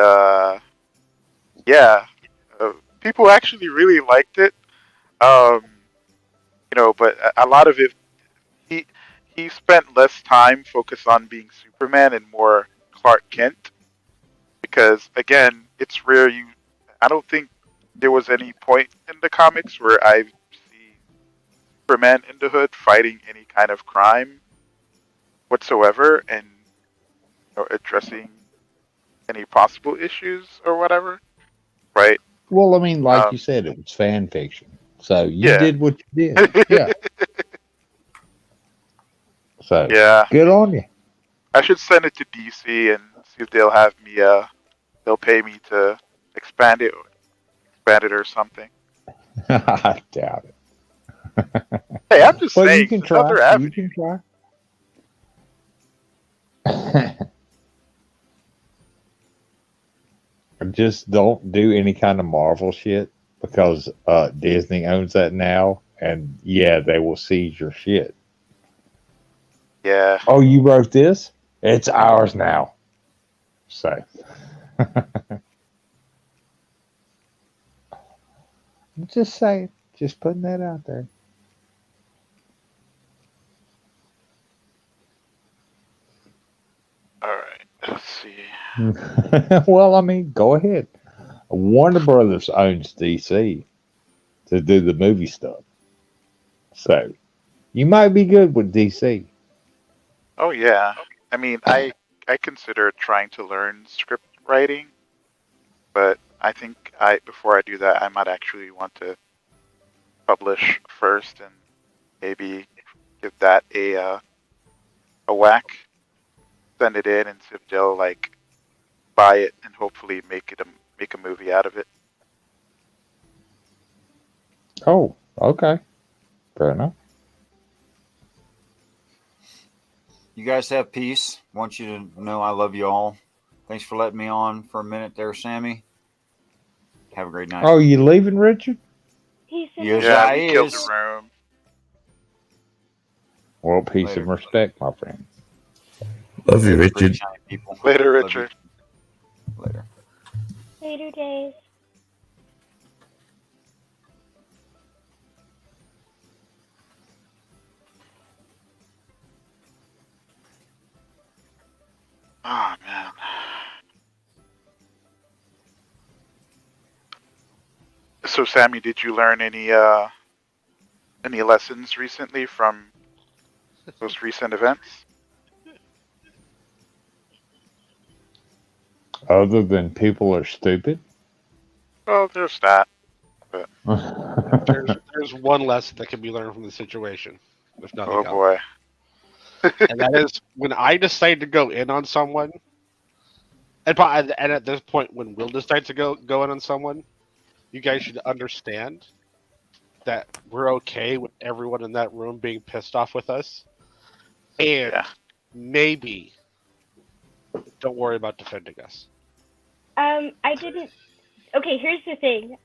yeah, people actually really liked it. You know, but a lot of it, he spent less time focused on being Superman and more Clark Kent, because again, it's rare I don't think there was any point in the comics where I see Superman in the hood fighting any kind of crime whatsoever and you know, addressing any possible issues or whatever, right? Well, I mean, like you said, it was fan fiction, so you Yeah. did what you did. Yeah. So Yeah. good on you. I should send it to DC and see if they'll have me. They'll pay me to expand it or something. I doubt it. Hey, I'm just Well, saying. you can it's another try. avenue. You can try. Just don't do any kind of Marvel shit because Disney owns that now, and yeah, they will seize your shit. Yeah. Oh, you wrote this? It's ours now. So. Just saying. Just putting that out there. All right. Let's see. Well, I mean, go ahead. Warner Brothers owns DC to do the movie stuff. So, You might be good with DC. Oh yeah. I mean, I consider trying to learn script writing, but I think before I do that, I might actually want to publish first and maybe give that a whack. Send it in and see if they'll like buy it and hopefully make a movie out of it. Oh, okay. Fair enough. You guys have peace. Want you to know I love you all. Thanks for letting me on for a minute there, Sammy. Have a great night. Oh, you leaving, Richard? He is. killed the room. Well, peace Later. and respect, my friend. Love you, Richard. Later, Richard. Later. Later days. Oh man. So, Sammy, did you learn any lessons recently from those recent events? Other than people are stupid? Well, there's that. But There's one lesson that can be learned from the situation, if nothing oh else. boy. And that is when I decide to go in on someone, and at this point, when Will decides to go in on someone, you guys should understand that we're okay with everyone in that room being pissed off with us, and maybe don't worry about defending us. I didn't. Okay, here's the thing.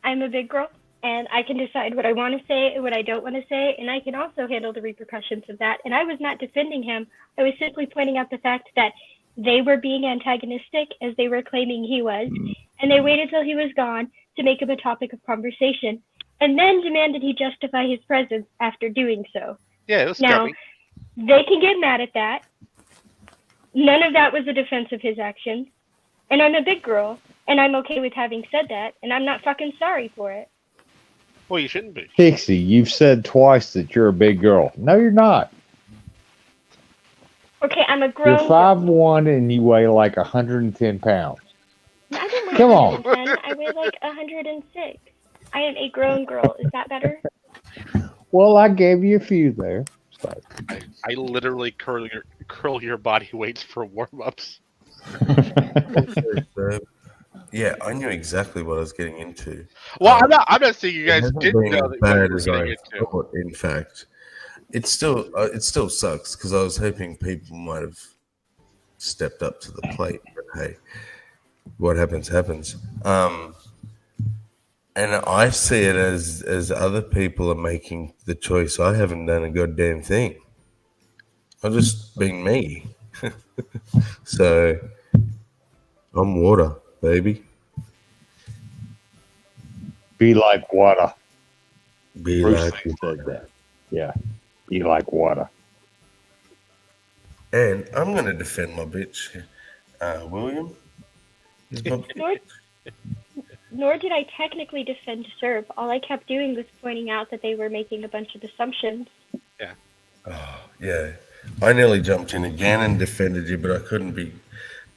I'm a big girl, and I can decide what I want to say and what I don't want to say, and I can also handle the repercussions of that. And I was not defending him. I was simply pointing out the fact that they were being antagonistic as they were claiming he was, and they waited till he was gone to make him a topic of conversation, and then demanded he justify his presence after doing so. Yeah, it was Now, scummy. they can get mad at that. None of that was a defense of his actions. And I'm a big girl, and I'm okay with having said that, and I'm not fucking sorry for it. Well, you shouldn't be. Pixie, you've said twice that you're a big girl. No, you're not. Okay, I'm a You're grown 5'1" and you weigh like 110 pounds. I don't weigh Come on. 110. I weigh like 106. I am a grown girl. Is that better? Well, I gave you a few there. So. I literally curl your body weights for warm-ups. Yeah, I knew exactly what I was getting into. Well, I'm not saying you guys It hasn't didn't been know as that bad you were as getting I into. thought. In fact, it still sucks because I was hoping people might have stepped up to the plate. But hey, what happens happens. And I see it as other people are making the choice. I haven't done a goddamn thing. I've just been me. So I'm water, baby. Be like water. Be Bruce like Lee said that. Yeah. Be like water. And I'm going to defend my bitch, William. Nor did I technically defend Serb. All I kept doing was pointing out that they were making a bunch of assumptions. Yeah. Oh, yeah. I nearly jumped in again and defended you, but I couldn't be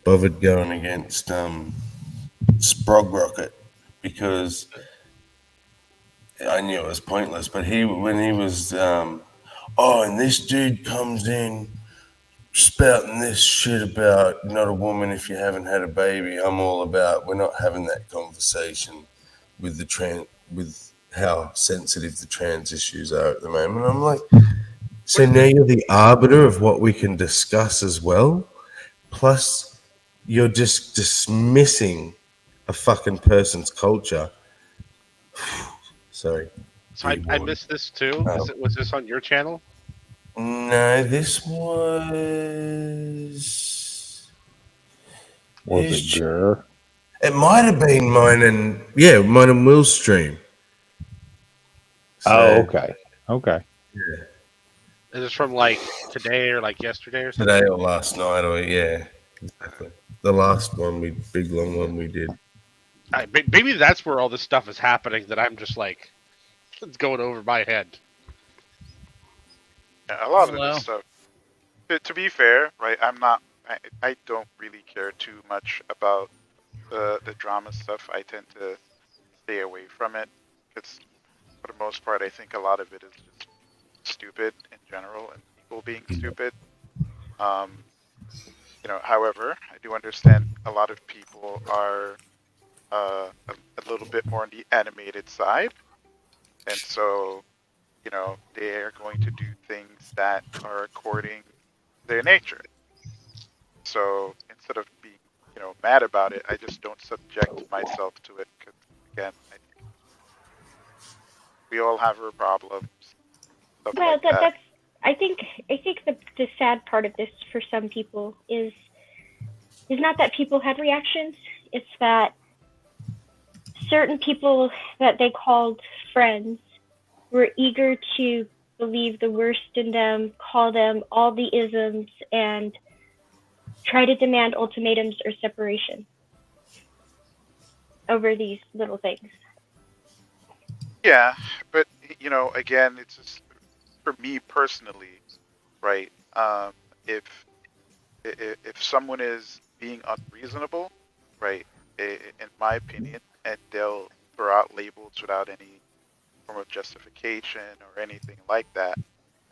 bothered going against Sprog Rocket because I knew it was pointless. But when he was, and this dude comes in spouting this shit about not a woman if you haven't had a baby. I'm all about we're not having that conversation with with how sensitive the trans issues are at the moment. I'm like, so now you're the arbiter of what we can discuss as well. Plus, you're just dismissing a fucking person's culture. Sorry. So I missed this too. Was this on your channel? No, this was. Was it Jur? It might have been mine and Will's stream. Oh, okay. Okay. Yeah. Is this from like today or like yesterday or something? Today or last night or exactly. The last one big long one we did. Maybe that's where all this stuff is happening that I'm just like, it's going over my head. Yeah, a lot of Hello. this stuff. To be fair, right? I don't really care too much about the drama stuff. I tend to stay away from it because, for the most part, I think a lot of it is just stupid in general and people being stupid. However, I do understand a lot of people are a little bit more on the animated side, and so they are going to do things that are according to their nature. So instead of being mad about it, I just don't subject myself to it because, again, I think we all have our problems. Well, that's. I think the sad part of this for some people is not that people had reactions. It's that certain people that they called friends were eager to believe the worst in them, call them all the isms, and try to demand ultimatums or separation over these little things. Yeah, but again, it's just for me personally, right? If someone is being unreasonable, right, in my opinion, and they'll throw out labels without any form of justification or anything like that,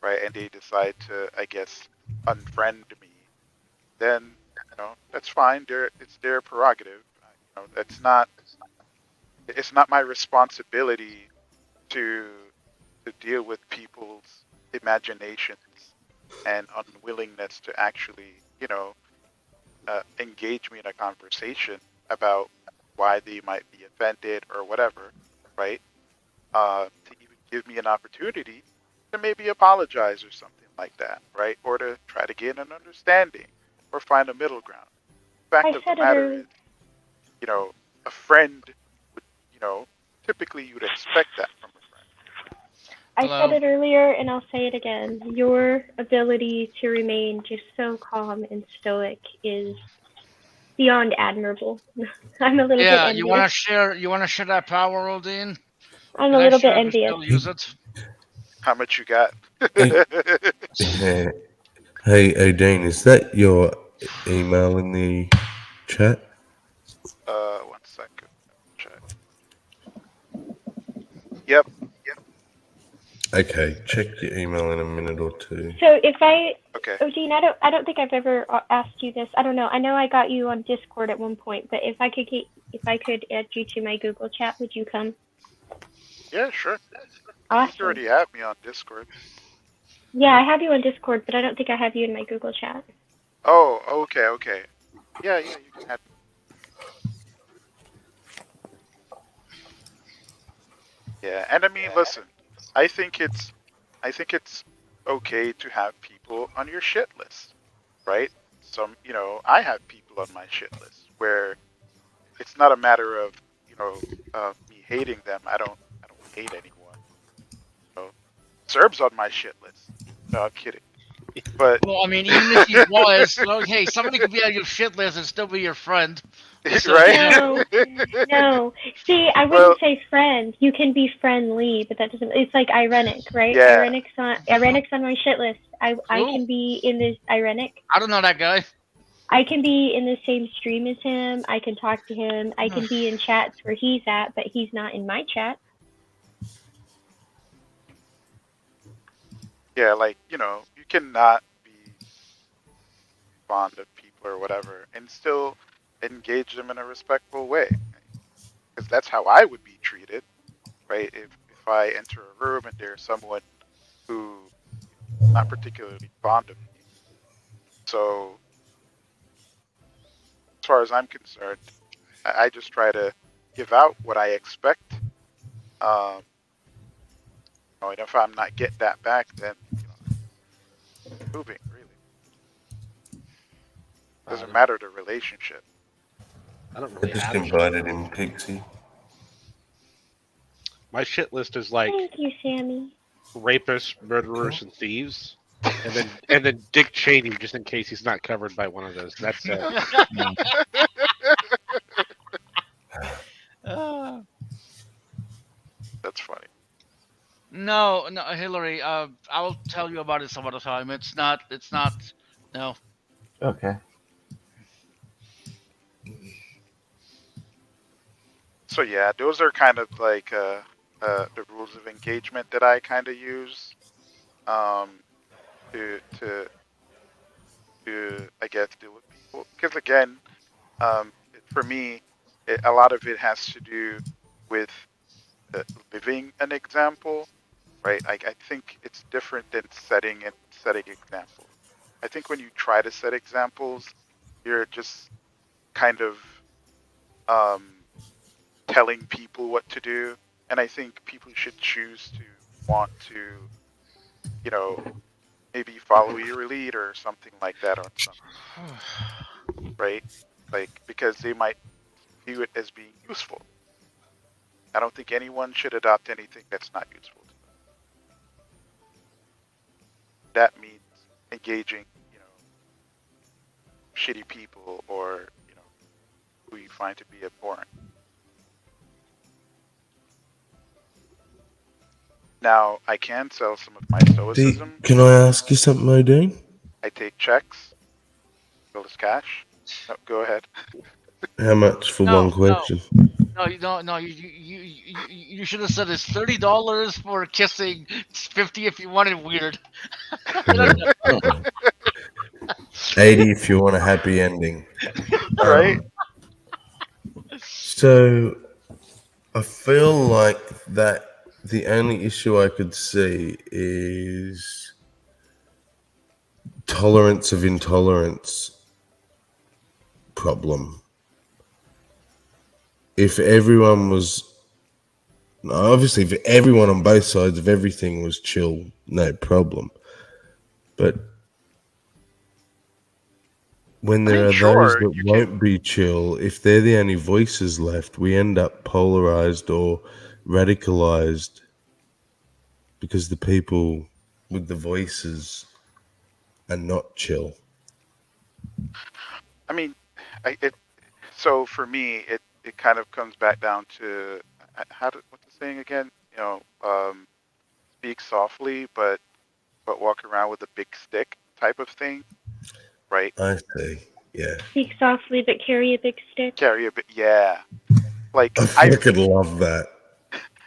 right, and they decide to, I guess, unfriend me, then that's fine. It's their prerogative. It's not my responsibility to deal with people's imaginations and unwillingness to actually, engage me in a conversation about why they might be offended or whatever, right? To even give me an opportunity to maybe apologize or something like that, right? Or to try to gain an understanding or find a middle ground. The fact of the matter is, a friend would, typically you'd expect that from a friend. I said it earlier and I'll say it again. Your ability to remain just so calm and stoic is beyond admirable. I'm a little bit envious. You want to share that power, Odin? I'm a little bit envious. Still use it? How much you got? Hey, Odin, is that your email in the chat? 1 second. Check. Yep. Okay, check your email in a minute or two. So if I, okay. Odin, I don't think I've ever asked you this. I don't know. I know I got you on Discord at one point, but if I could add you to my Google chat, would you come? Yeah, sure. Awesome. You already have me on Discord. Yeah, I have you on Discord, but I don't think I have you in my Google chat. Oh, okay. Yeah, you can add. Yeah, and I mean, listen, I think it's okay to have people on your shit list, right? I have people on my shit list where it's not a matter of me hating them. I don't hate anyone. Serb's on my shit list. No, I'm kidding. But well, I mean, even if he was, hey, somebody could be on your shit list and still be your friend. So, right? No. See, I wouldn't say friend. You can be friendly, but that doesn't. It's like Irenic, right? Yeah. Irenic's on my shit list. I can be in this Irenic. I don't know that guy. I can be in the same stream as him. I can talk to him. I can be in chats where he's at, but he's not in my chat. Yeah, you cannot be fond of people or whatever and still engage them in a respectful way. Because that's how I would be treated, right? If I enter a room and there's someone who is not particularly fond of me. So, as far as I'm concerned, I just try to give out what I expect. And if I'm not getting that back, then moving really doesn't matter the relationship. I don't I really just have invited him, Pixie. My shit list is like Thank you, Sammy. rapists, murderers, and thieves, and then Dick Cheney, just in case he's not covered by one of those. That's it. That's funny. No, no, Hillary. I'll tell you about it some other time. It's not. It's not. No. Okay. So yeah, those are kind of like the rules of engagement that I kind of use to I guess deal with people. Because again, for me, a lot of it has to do with living an example, right? I think it's different than setting examples. I think when you try to set examples, you're just kind of telling people what to do, and I think people should choose to want to, you know, maybe follow your lead or something like that on something, right? Like, because they might view it as being useful. I don't think anyone should adopt anything that's not useful to them. That means engaging, you know, shitty people or, you know, who you find to be abhorrent. Now, I can sell some of my stoicism. Can I ask you something, Odin? I take checks, bill as cash. No, go ahead. How much for one question? No, you don't. No, you should have said it's $30 for kissing, 50 if you want it weird. 80 if you want a happy ending. Right? So, I feel like that the only issue I could see is tolerance of intolerance problem. If everyone was, obviously, if everyone on both sides of everything was chill, no problem. But when there are those that won't be chill, if they're the only voices left, we end up polarized or radicalized because the people with the voices are not chill. I mean, so for me, it kind of comes back down to what's the saying again? You know, speak softly, but walk around with a big stick type of thing, right? I see. Yeah. Speak softly, but carry a big stick. Carry a bit, yeah. Like I fucking love that.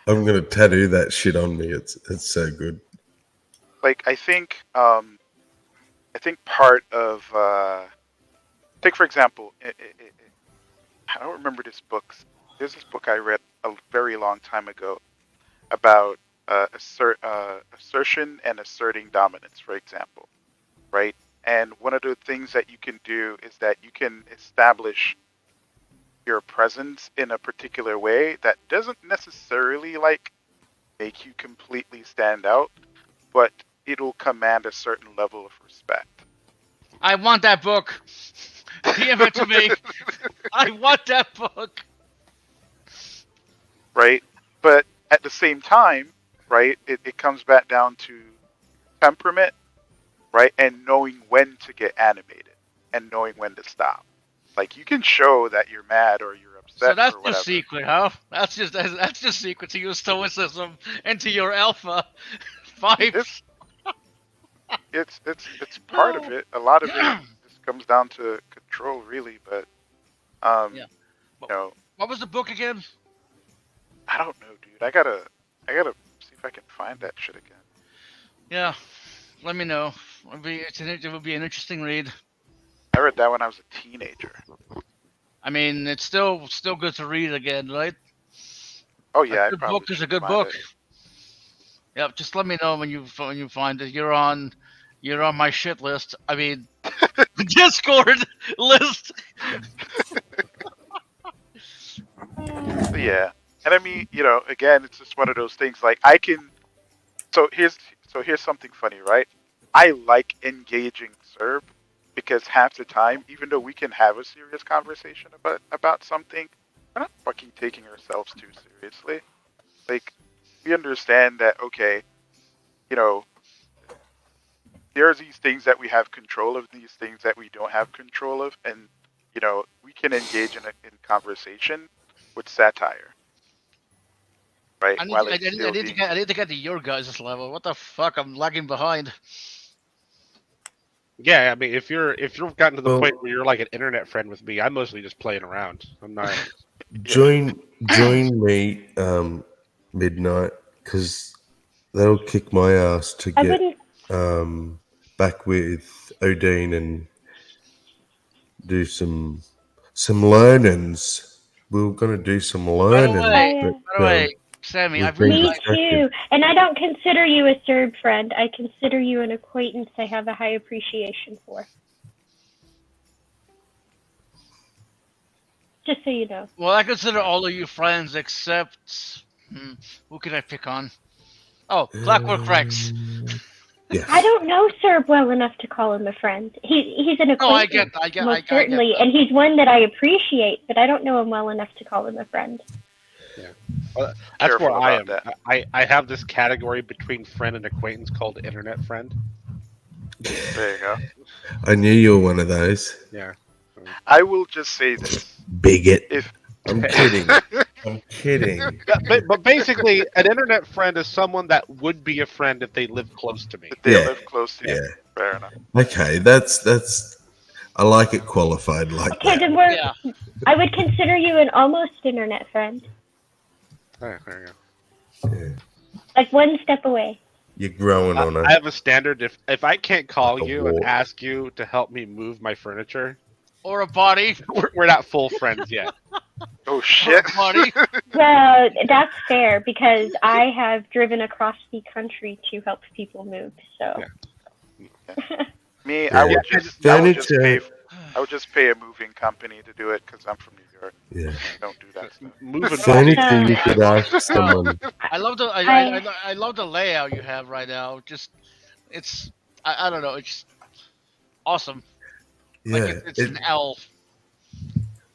I'm gonna tattoo that shit on me. It's so good. Like I think part of take for example, I don't remember this book. There's this book I read a very long time ago about assertion and asserting dominance, for example, right? And one of the things that you can do is that you can establish your presence in a particular way that doesn't necessarily like make you completely stand out, but it'll command a certain level of respect. I want that book. Give it to me. I want that book. Right? But at the same time, right, it comes back down to temperament, right? And knowing when to get animated and knowing when to stop. Like you can show that you're mad or you're upset. So that's or the whatever. secret, huh? That's just secret to your stoicism and to your alpha vibes. It's part of it. A lot of it just comes down to control, really. But you know, What was the book again? I don't know, dude. I gotta see if I can find that shit again. Yeah, let me know. It would be an interesting read. I read that when I was a teenager. I mean, it's still good to read again, right? Oh yeah, A good book is a good book. Yep, just let me know when you find it. You're on my shit list. I mean, Discord list. Yeah, and I mean, you know, again, it's just one of those things. Like I can. So here's something funny, right? I like engaging Serb because half the time, even though we can have a serious conversation about something, we're not fucking taking ourselves too seriously. Like we understand that, okay, you know, there's these things that we have control of, these things that we don't have control of, and you know, we can engage in conversation with satire. right? I need, While I, it's need, still I, need to being get, I need to get to your guys' level. What the fuck? I'm lagging behind. Yeah, I mean, if you've gotten to the Well- point where you're like an internet friend with me, I'm mostly just playing around. I'm not. Join me midnight because that'll kick my ass to I get wouldn't. back with Odin and do some learnings. We were gonna do some learning. by the way, Sammy, we've I've really been Me distracted. too. And I don't consider you a Serb friend. I consider you an acquaintance I have a high appreciation for. Just so you know. Well, I consider all of you friends except who can I pick on? Oh, Clockwork Rex. I don't know Serb well enough to call him a friend. He's an Oh, I acquaintance, get most certainly, and he's one that I appreciate, but I don't know him well enough to call him a friend. Well, that's Careful where I am. about I have this category between friend and acquaintance called internet friend. There you go. I knew you were one of those. Yeah. I will just say this. Bigot. If I'm kidding. I'm kidding. Yeah, but basically, an internet friend is someone that would be a friend if they live close to me. they Yeah. live close to you, Yeah. fair enough. Okay, that's. I like it qualified like Okay, that. then I would consider you an almost internet friend. There you go. Like one step away. You're growing on I it. have a standard. If I can't call you and wall. ask you to help me move my furniture, Or a body. we're not full friends yet. Oh shit. Body. Well, that's fair because I have driven across the country to help people move. So. Me, Yeah. I would just pay. Furniture. I would just pay a moving company to do it because I'm from New York. Yeah. Don't do that stuff. Moving Furniture, you could ask someone. I love the I love the layout you have right now. Just it's I don't know. It's just awesome. Yeah. Like it's an L.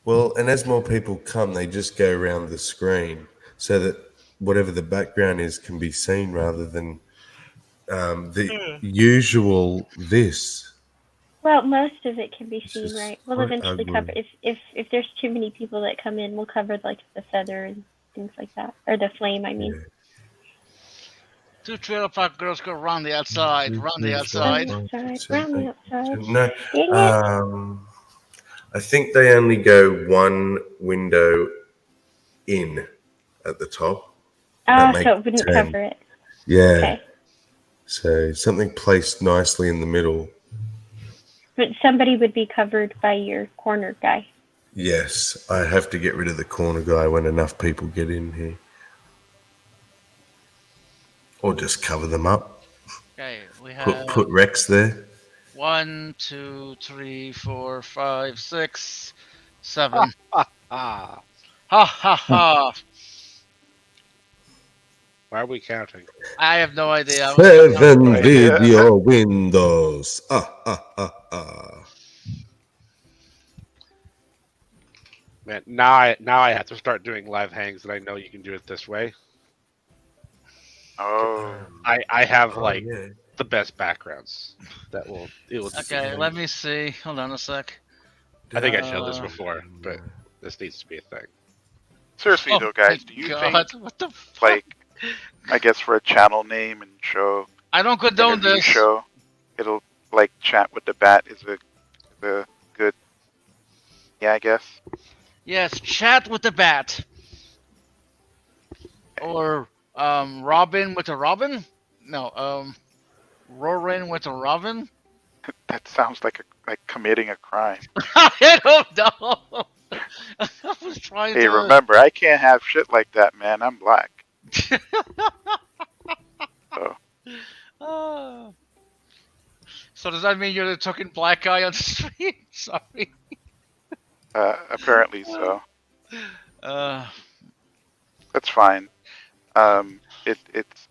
Well, and as more people come, they just go around the screen so that whatever the background is can be seen rather than the usual this. Well, most of it can be seen, is right? We'll quite eventually ugly. cover if there's too many people that come in, we'll cover like the feather and things like that, or the flame. I mean. Two trailer park girls go around the outside, round the outside. Round the outside. No, Dang it. I think they only go one window in at the top. Ah, That so it makes wouldn't 10. cover it. Yeah. Okay. So something placed nicely in the middle. But somebody would be covered by your corner guy. Yes, I have to get rid of the corner guy when enough people get in here. Or just cover them up. Okay, we have Put Rex there. 1, 2, 3, 4, 5, 6, 7. Ah. Ha ha ha! Why are we counting? I have no idea. 7 video windows. Man, now I have to start doing live hangs, and I know you can do it this way. Oh. I have like yeah. the best backgrounds that it will. Okay, let me see. Hold on a sec. I think I showed this before, but this needs to be a thing. Seriously Oh though, guys, my do you God, think what the fuck? like I guess for a channel name and show I don't condone interview this. show, it'll like chat with the bat is a good I guess. Yes, chat with the bat. Or Robin with a Robin? No, Rorin with a Robin? That sounds like committing a crime. I don't know. I was trying Hey, to remember, I can't have shit like that, man. I'm black. So Oh. So does that mean you're the token black guy on the street? Sorry. apparently so. That's fine. It's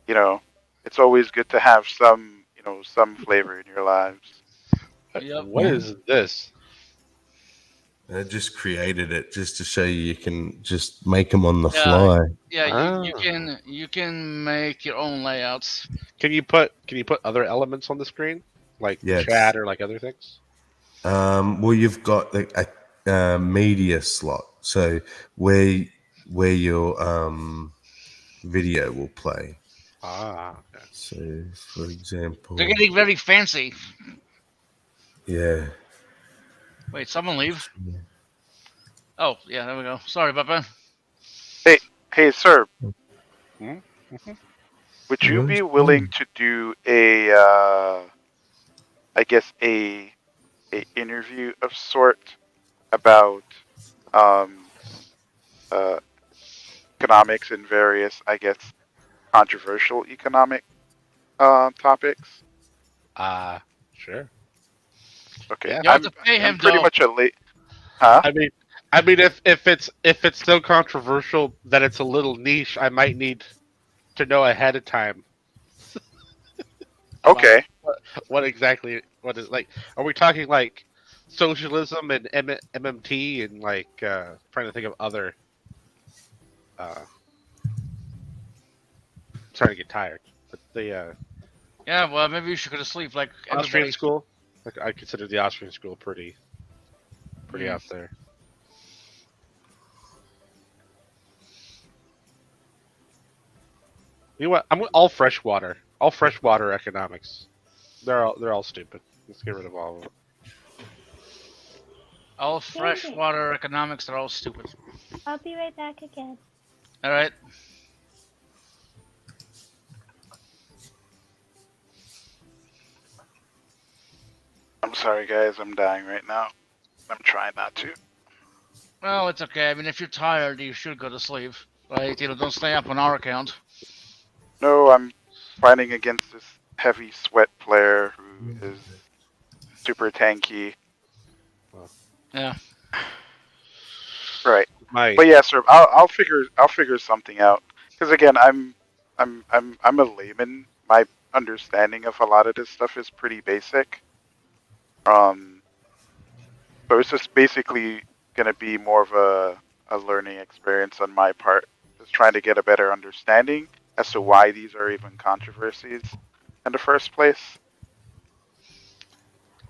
you know, it's always good to have some flavor in your lives. Yep. What is this? I just created it just to show you can just make them on the Yeah. fly. Yeah, you can make your own layouts. Can you put other elements on the screen, like Yes. chat or like other things? Well, you've got a media slot, so where where your video will play. Ah. Okay. So, for example, They're getting very fancy. yeah. Wait, someone leave? Oh, yeah, there we go. Sorry about that. Hey, sir. Mm-hmm. Would you be willing to do a, I guess a interview of sort about economics and various, I guess, controversial economic topics? Sure. Okay, Yeah. You have to pay him, I'm pretty though. much a late. Huh? I mean, if it's so controversial that it's a little niche, I might need to know ahead of time. Okay. What exactly? What is like? Are we talking like socialism and MMT and like trying to think of other? Starting to get tired, but the Yeah, well, maybe you should go to sleep like Austrian everybody. school. Like I consider the Austrian school pretty out there. You know what? I'm all freshwater economics. They're all stupid. Let's get rid of all of them. All freshwater economics are all stupid. I'll be right back again. All right. I'm sorry, guys. I'm dying right now. I'm trying not to. Well, it's okay. I mean, if you're tired, you should go to sleep. Right? Don't stay up on our account. No, I'm fighting against this heavy sweat player who is super tanky. Yeah. Right. But yeah, sir, I'll figure something out. Because again, I'm a layman. My understanding of a lot of this stuff is pretty basic. So it's just basically gonna be more of a learning experience on my part, just trying to get a better understanding as to why these are even controversies in the first place.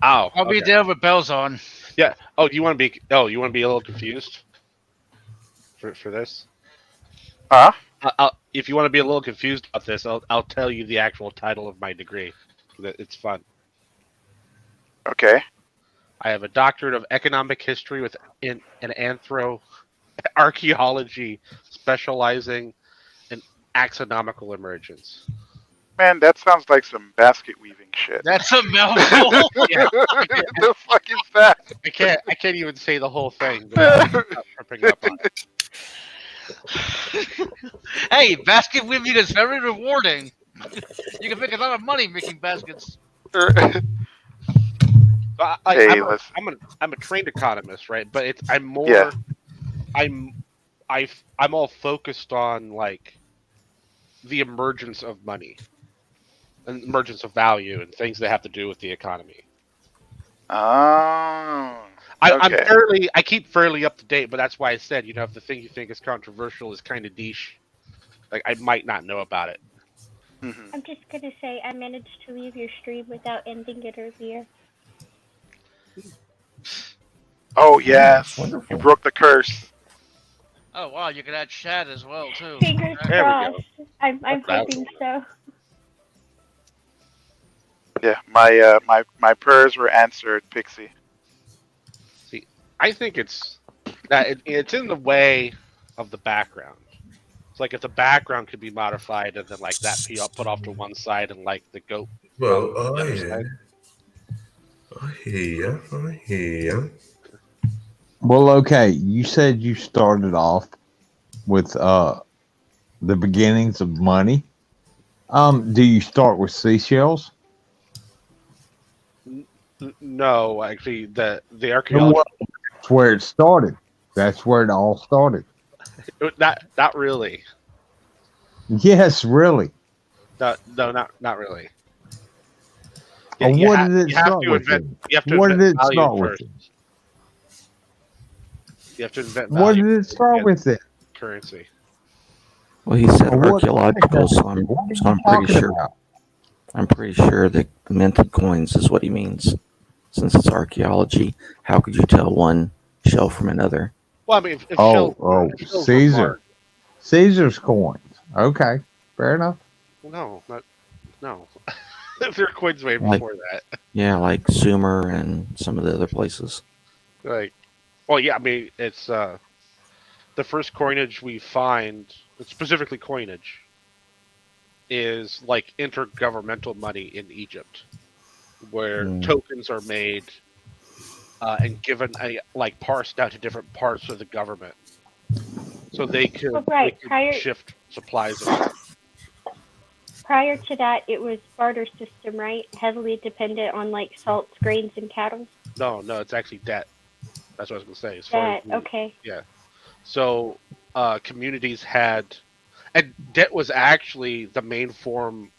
Oh, I'll be there with bells on. Yeah. Oh, you want to be a little confused for this? Huh? If you want to be a little confused about this, I'll tell you the actual title of my degree. It's fun. Okay. I have a doctorate of economic history with an archaeology, specializing in axonomical emergence. Man, that sounds like some basket weaving shit. That's a mouthful. Yeah. The fuck is that? I can't even say the whole thing without tripping up on it. Hey, basket weaving is very rewarding. You can make a lot of money making baskets. I'm a trained economist, right? But I'm all focused on like the emergence of money and emergence of value and things that have to do with the economy. Oh. Okay. I keep fairly up to date, but that's why I said, if the thing you think is controversial is kind of niche, like I might not know about it. Mm-hmm. I'm just gonna say I managed to leave your stream without ending it earlier. Oh yes, you broke the curse. Oh wow, you can add chat as well too. Fingers There we crossed. go. I'm That's hoping so. Yeah, my prayers were answered, Pixie. See, I think it's in the way of the background. It's like if the background could be modified and then like that put off to one side and like the goat. Well, on the I other hear. side. I hear you. Well, okay. You said you started off with the beginnings of money. Do you start with seashells? No, actually, the archaeology. Well, that's where it started. That's where it all started. Not really. Yes, really. No, not really. What did it start with? What did it start with? You have to invent What value did it start with then? currency. Well, he said What- archaeological, so I'm What are you pretty talking sure. about? I'm pretty sure that minted coins is what he means. Since it's archaeology, how could you tell one shell from another? Well, I mean, if Oh, shells were Caesar. marked, Caesar's coins. Okay, fair enough. No, no. There are coins way Like- before that. Yeah, like Sumer and some of the other places. Like, well, yeah. I mean, it's the first coinage we find, specifically coinage, is like intergovernmental money in Egypt, where tokens are made and given like parsed out to different parts of the government, so they could, right. shift supplies. Around. Prior to that, it was barter system, right? Heavily dependent on like salts, grains, and cattle. No, it's actually debt. That's what I was gonna say. As far as Okay. Yeah. So communities had, and debt was actually the main form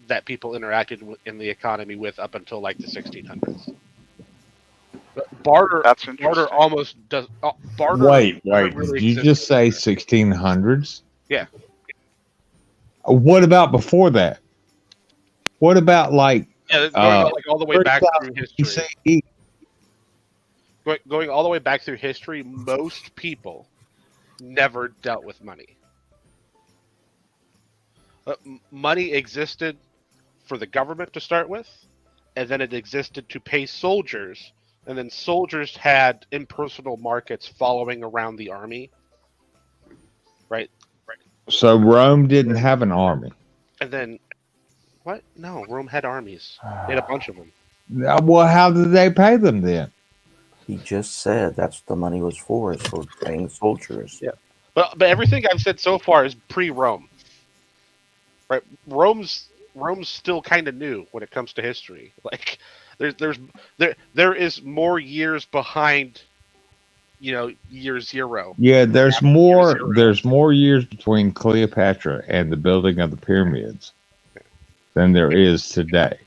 that people interacted with in the economy with up until like the 1600s. But barter almost does. Barter. Wait. really Did you existed. just say 1600s? Yeah. What about before that? What about like? Yeah, going like all the way back through history. BCE? Going all the way back through history, most people never dealt with money. Money existed for the government to start with, and then it existed to pay soldiers, and then soldiers had impersonal markets following around the army. Right. So Rome didn't have an army. And then, what? No, Rome had armies. They had a bunch of them. Well, how did they pay them then? He just said that's what the money was for, is for paying soldiers. Yeah. But everything I've said so far is pre-Rome. Right? Rome's still kind of new when it comes to history. Like there is more years behind, year zero. Yeah, there's more years between Cleopatra and the building of the pyramids than there is today.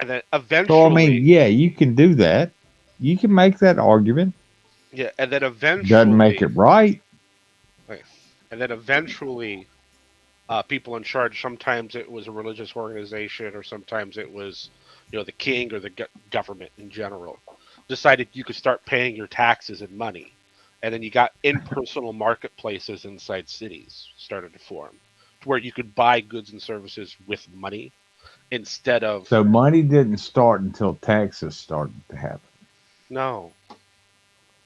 And then eventually, So I mean, yeah, you can do that. You can make that argument. yeah, and then eventually Doesn't make it right. Right. And then eventually, people in charge. Sometimes it was a religious organization, or sometimes it was, the king or the government in general, decided you could start paying your taxes in money, and then you got impersonal marketplaces inside cities started to form, to where you could buy goods and services with money instead of. So money didn't start until taxes started to happen. No.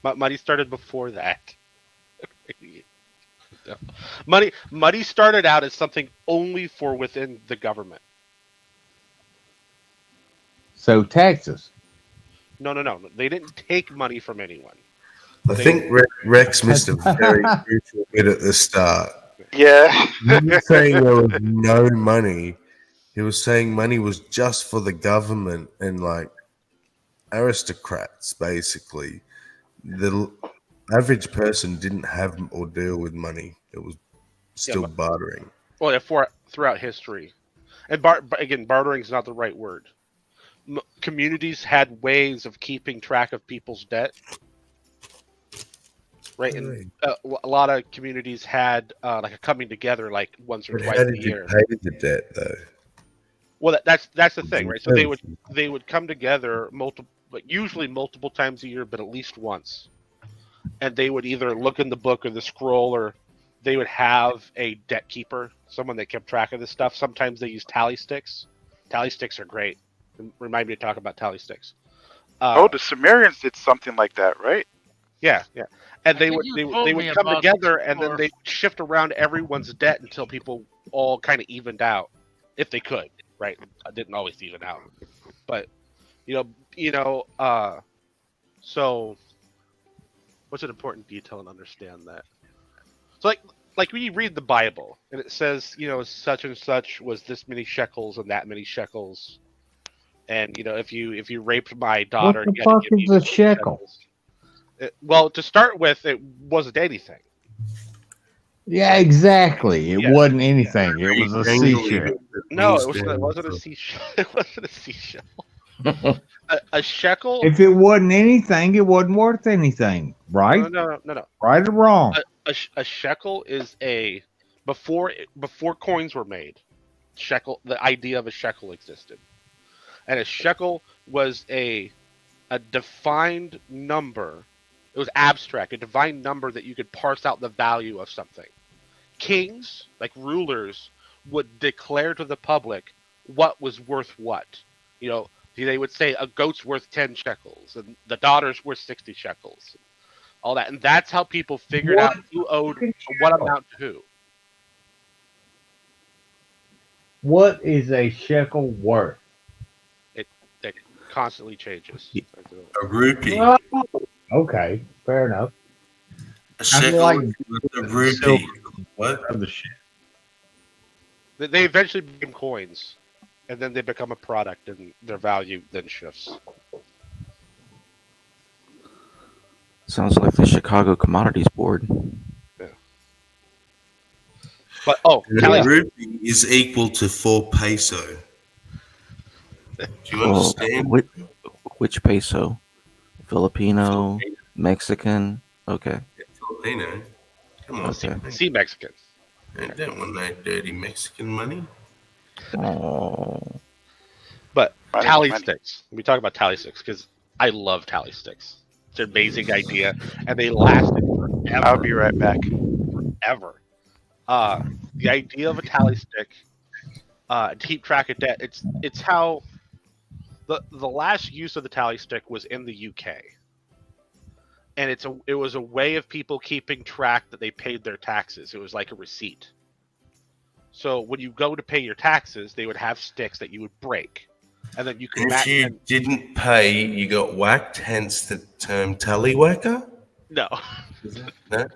Money started before that. Money started out as something only for within the government. So taxes. No. They didn't take money from anyone. I think Rex missed a very crucial bit at the start. Yeah. He was saying there was no money. He was saying money was just for the government and like aristocrats, basically. The average person didn't have or deal with money. It was still bartering. Well, throughout history, and again, bartering is not the right word. Communities had ways of keeping track of people's debt, right? And a lot of communities had like a coming together, like once or twice How a did you year. pay the debt, though? Well, that's the thing, right? So they would come together usually multiple times a year, but at least once, and they would either look in the book or the scroll, or they would have a debt keeper, someone that kept track of this stuff. Sometimes they use tally sticks. Tally sticks are great. Remind me to talk about tally sticks. The Sumerians did something like that, right? Yeah. And they think would you told me come about together, this and then before. they should around everyone's debt until people all kind of evened out, if they could. Right? I didn't always even out, but so what's an important detail and understand that? So like when you read the Bible and it says, such and such was this many shekels and that many shekels, and if you raped my daughter, What the you had to fuck give me is a 50 shekel? shekels. Well, to start with, it wasn't anything. Yeah, exactly. It Yeah. wasn't anything. It was a seashell. No, it wasn't a seashell. It wasn't a seashell. A shekel. If it wasn't anything, it wasn't worth anything, right? No. Right or wrong? A shekel is before coins were made. The idea of a shekel existed, and a shekel was a defined number. It was abstract, a defined number that you could parse out the value of something. kings, like rulers, would declare to the public what was worth what. You know, they would say a goat's worth 10 shekels and the daughter's worth 60 shekels. All that. And that's how people figured out who owed what amount to who. What is a shekel worth? It constantly changes. A rupee. Oh, okay, fair enough. A shekel a rupee. What? They eventually became coins, and then they become a product, and their value then shifts. Sounds like the Chicago Commodities Board. Yeah. But a rupee is equal to 4 peso. Do you understand? Which peso? Filipino, Mexican? Okay. Filipino. Come on. Okay. I see Mexican. I don't want no dirty Mexican money. Oh. But tally sticks. We talk about tally sticks because I love tally sticks. It's an amazing idea, and they lasted forever. I'll be right back. Forever. The idea of a tally stick to keep track of debt. It's how the last use of the tally stick was in the UK, and it was a way of people keeping track that they paid their taxes. It was like a receipt. So when you go to pay your taxes, they would have sticks that you would break, and then you could. If you didn't pay, you got whacked. Hence the term tallywhacker. No. No.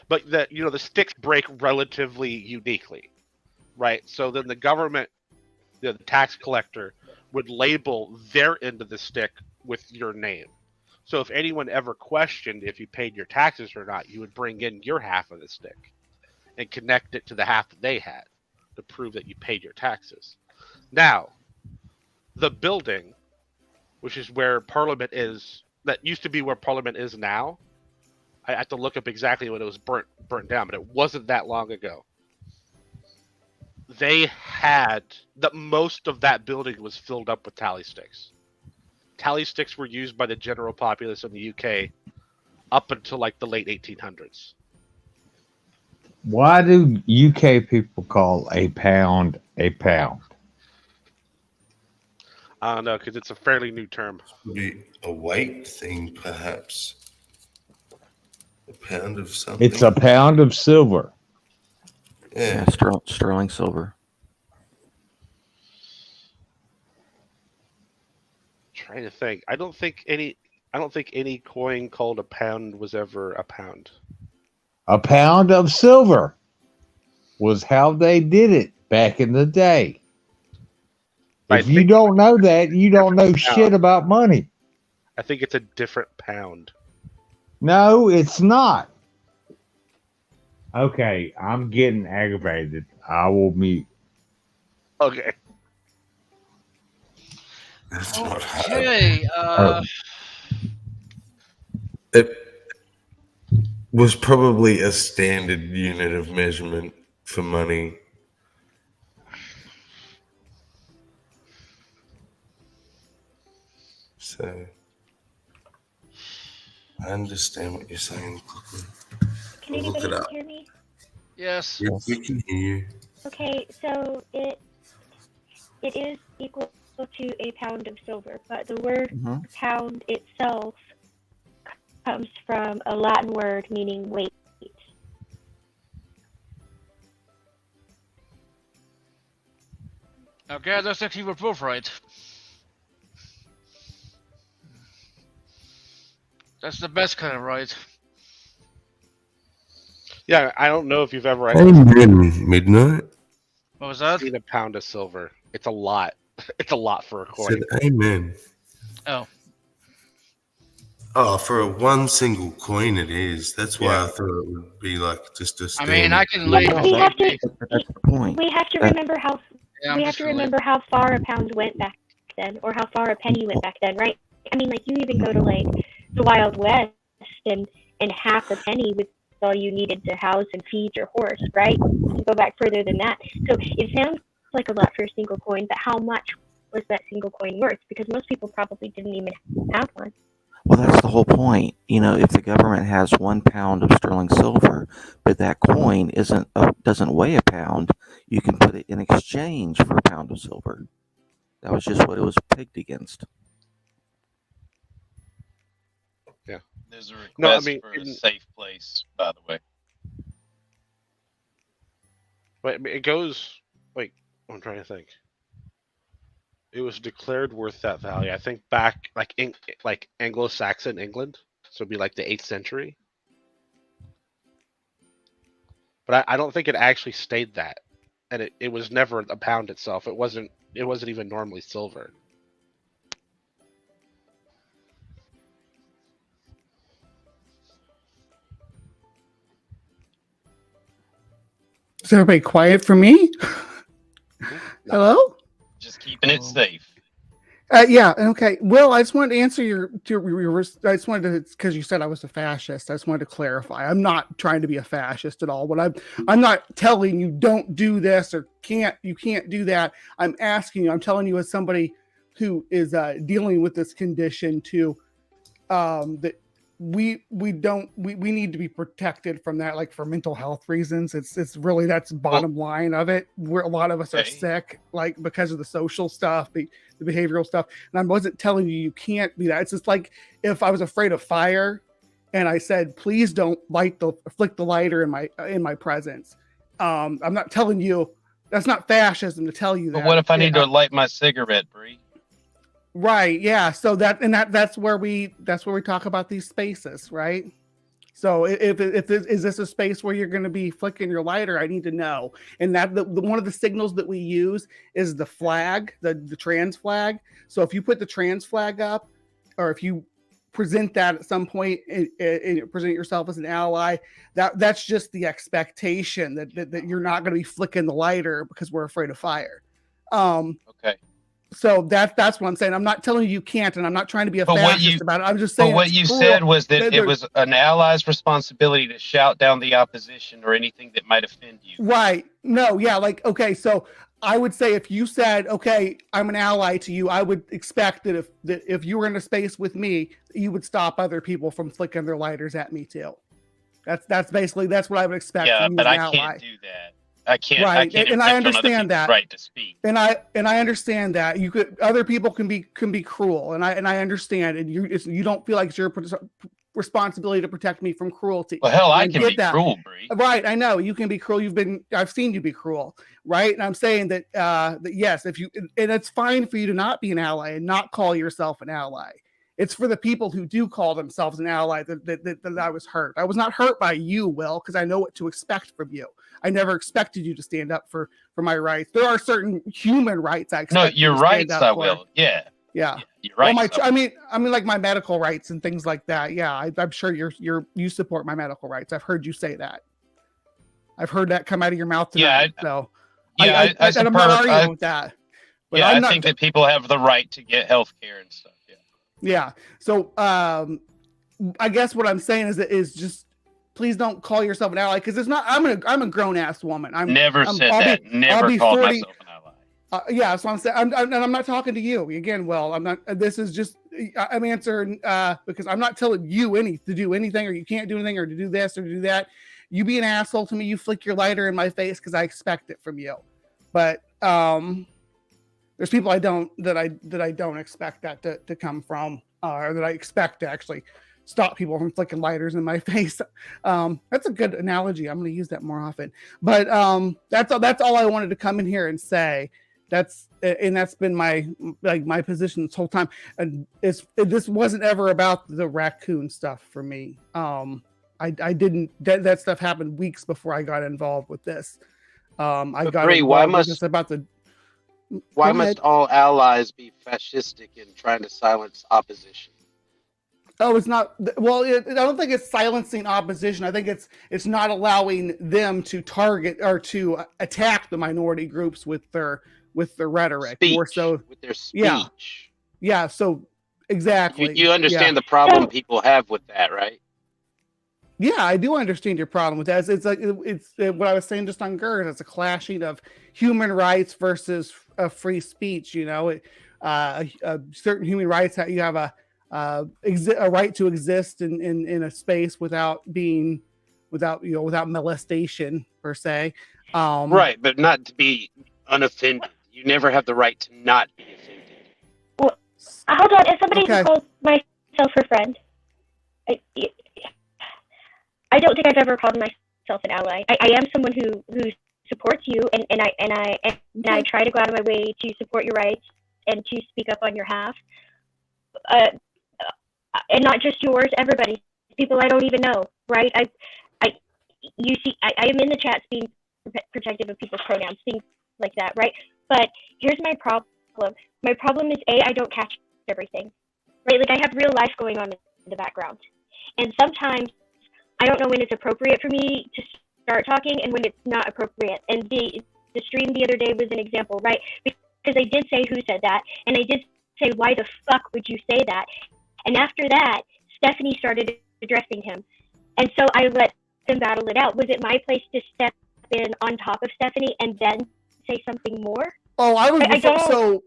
But the sticks break relatively uniquely, right? So then the government, the tax collector, would label their end of the stick with your name. So if anyone ever questioned if you paid your taxes or not, you would bring in your half of the stick and connect it to the half that they had to prove that you paid your taxes. Now, the building, which is where Parliament is, that used to be where Parliament is now. I have to look up exactly when it was burnt down, but it wasn't that long ago. They had most of that building was filled up with tally sticks. Tally sticks were used by the general populace in the UK up until like the late 1800s. Why do UK people call a pound a pound? I don't know, because it's a fairly new term. Be a weight thing, perhaps. A pound of something. It's a pound of silver. Yeah. Sterling silver. Trying to think. I don't think any coin called a pound was ever a pound. A pound of silver was how they did it back in the day. If you don't know that, you don't know shit about money. I think it's a different pound. No, it's not. Okay, I'm getting aggravated. I will mute. Okay. That's not hard. Okay. It was probably a standard unit of measurement for money. So I understand what you're saying. Can I'll look it anybody up. hear me? Yes. Yes, we can hear you. Okay, so it is equal to a pound of silver, but the word pound itself comes from a Latin word meaning weight. Okay, that's actually we're both right. That's the best kind of right. Yeah, I don't know if you've ever Amen, midnight. What was that? seen a pound of silver. It's a lot. It's a lot for a coin. Said amen. Oh. Oh, for a one single coin it is. That's why I thought it would be like just a I standard. mean, I can lay. We have to. That's the point. We have to remember how. Yeah, we have to remember how far a pound went back then, or how far a penny went back then, right? I mean, like you even go to like the Wild West, and half a penny was all you needed to house and feed your horse, right? You go back further than that. So it sounds like a lot for a single coin, but how much was that single coin worth? Because most people probably didn't even have one. Well, that's the whole point. If the government has 1 pound of sterling silver, but that coin doesn't weigh a pound, you can put it in exchange for a pound of silver. That was just what it was pegged against. Yeah. There's a request No, I mean, for a safe place, by the way. But I mean, it goes like I'm trying to think. It was declared worth that value. I think back like Anglo-Saxon England, so it'd be like the 8th century. But I don't think it actually stayed that, and it was never a pound itself. It wasn't even normally silver. Is everybody quiet for me? Hello? Just keeping it safe. Yeah. Okay. Will, I just wanted to answer your I just wanted to, because you said I was a fascist. I just wanted to clarify. I'm not trying to be a fascist at all. But I'm not telling you don't do this or you can't do that. I'm asking you. I'm telling you as somebody who is dealing with this condition too, that we need to be protected from that, like for mental health reasons. It's really, that's bottom line of it, where a lot of us are sick, like because of the social stuff, the behavioral stuff. And I wasn't telling you can't be that. It's just like if I was afraid of fire and I said, please don't flick the lighter in my presence. I'm not telling you, that's not fascism to tell you that. But what if I need to light my cigarette, Bree? Right. Yeah. So that's where we talk about these spaces, right? So is this a space where you're going to be flicking your lighter? I need to know. And that one of the signals that we use is the flag, the trans flag. So if you put the trans flag up, or if you present that at some point and present yourself as an ally, that's just the expectation that you're not going to be flicking the lighter because we're afraid of fire. Okay. So that's what I'm saying. I'm not telling you can't, and I'm not trying to be a fascist about it. I'm just saying. But what you said was that it was an ally's responsibility to shout down the opposition or anything that might offend you. Right. No. Yeah. Like, okay. So I would say if you said, okay, I'm an ally to you, I would expect that if you were in a space with me, you would stop other people from flicking their lighters at me too. That's basically what I would expect. Yeah, from you but as an I ally. can't do that. I can't. Right, I can't and I infringe on other understand people's that. right to speak. And I understand that other people can be cruel, and I understand, and you don't feel like it's your responsibility to protect me from cruelty. Well, hell, I can get be that. cruel, Bree. Right, I know you can be cruel. I've seen you be cruel, right? And I'm saying that that yes, and it's fine for you to not be an ally and not call yourself an ally. It's for the people who do call themselves an ally that I was hurt. I was not hurt by you, Will, because I know what to expect from you. I never expected you to stand up for my rights. There are certain human rights I expect. No, you your to stand rights, up I for. will. Yeah. Yeah. You're right. Well, I mean, like my medical rights and things like that. Yeah, I'm sure you support my medical rights. I've heard you say that. I've heard that come out of your mouth tonight. Yeah, I and I'm not arguing with that. But Yeah, I'm I not, think that people have the right to get health care and stuff. Yeah. Yeah. So I guess what I'm saying is just please don't call yourself an ally, because it's not. I'm a grown ass woman. Never called myself an ally. Yeah, so I'm saying, I'm not talking to you again. Well, I'm not. This is just I'm answering because I'm not telling you to do anything, or you can't do anything, or to do this or to do that. You be an asshole to me. You flick your lighter in my face because I expect it from you. But there's people I don't expect that to come from, or that I expect to actually stop people from flicking lighters in my face. That's a good analogy. I'm going to use that more often. But that's all I wanted to come in here and say. That's been my position this whole time. And this wasn't ever about the raccoon stuff for me. I didn't. That stuff happened weeks before I got involved with this. I got Bree, involved with this about the. Why must all allies be fascistic in trying to silence opposition? Oh, it's not. Well, I don't think it's silencing opposition. I think it's not allowing them to target or to attack the minority groups with their rhetoric. Speech, or so with their speech. Yeah. So exactly. You understand the problem people have with that, right? Yeah, I do understand your problem with that. It's like it's what I was saying just on GERS. It's a clashing of human rights versus free speech. You know, certain human rights that you have a a right to exist in a space without molestation per se. Right, but not to be unoffended. You never have the right to not be offended. Well, hold on. If somebody Okay. calls myself her friend, I don't think I've ever called myself an ally. I am someone who supports you, and I try to go out of my way to support your rights and to speak up on your behalf. And not just yours, everybody's. People I don't even know, right? I am in the chats being protective of people's pronouns, things like that, right? But here's my problem. My problem is I don't catch everything, right? Like I have real life going on in the background, and sometimes I don't know when it's appropriate for me to start talking and when it's not appropriate. And the stream the other day was an example, right? Because I did say who said that, and I did say why the fuck would you say that? And after that, Stephanie started addressing him, and so I let them battle it out. Was it my place to step in on top of Stephanie and then say something more? Oh, I was I don't. so.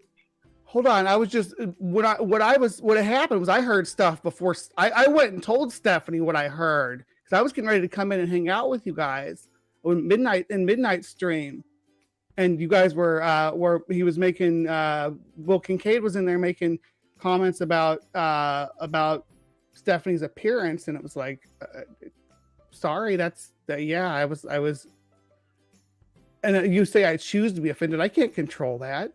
Hold on, I was just what had happened was I heard stuff before. I went and told Stephanie what I heard because I was getting ready to come in and hang out with you guys on midnight stream, and you guys were he was making Will Kincaid was in there making comments about Stephanie's appearance, and it was like, sorry, I was. And you say I choose to be offended. I can't control that.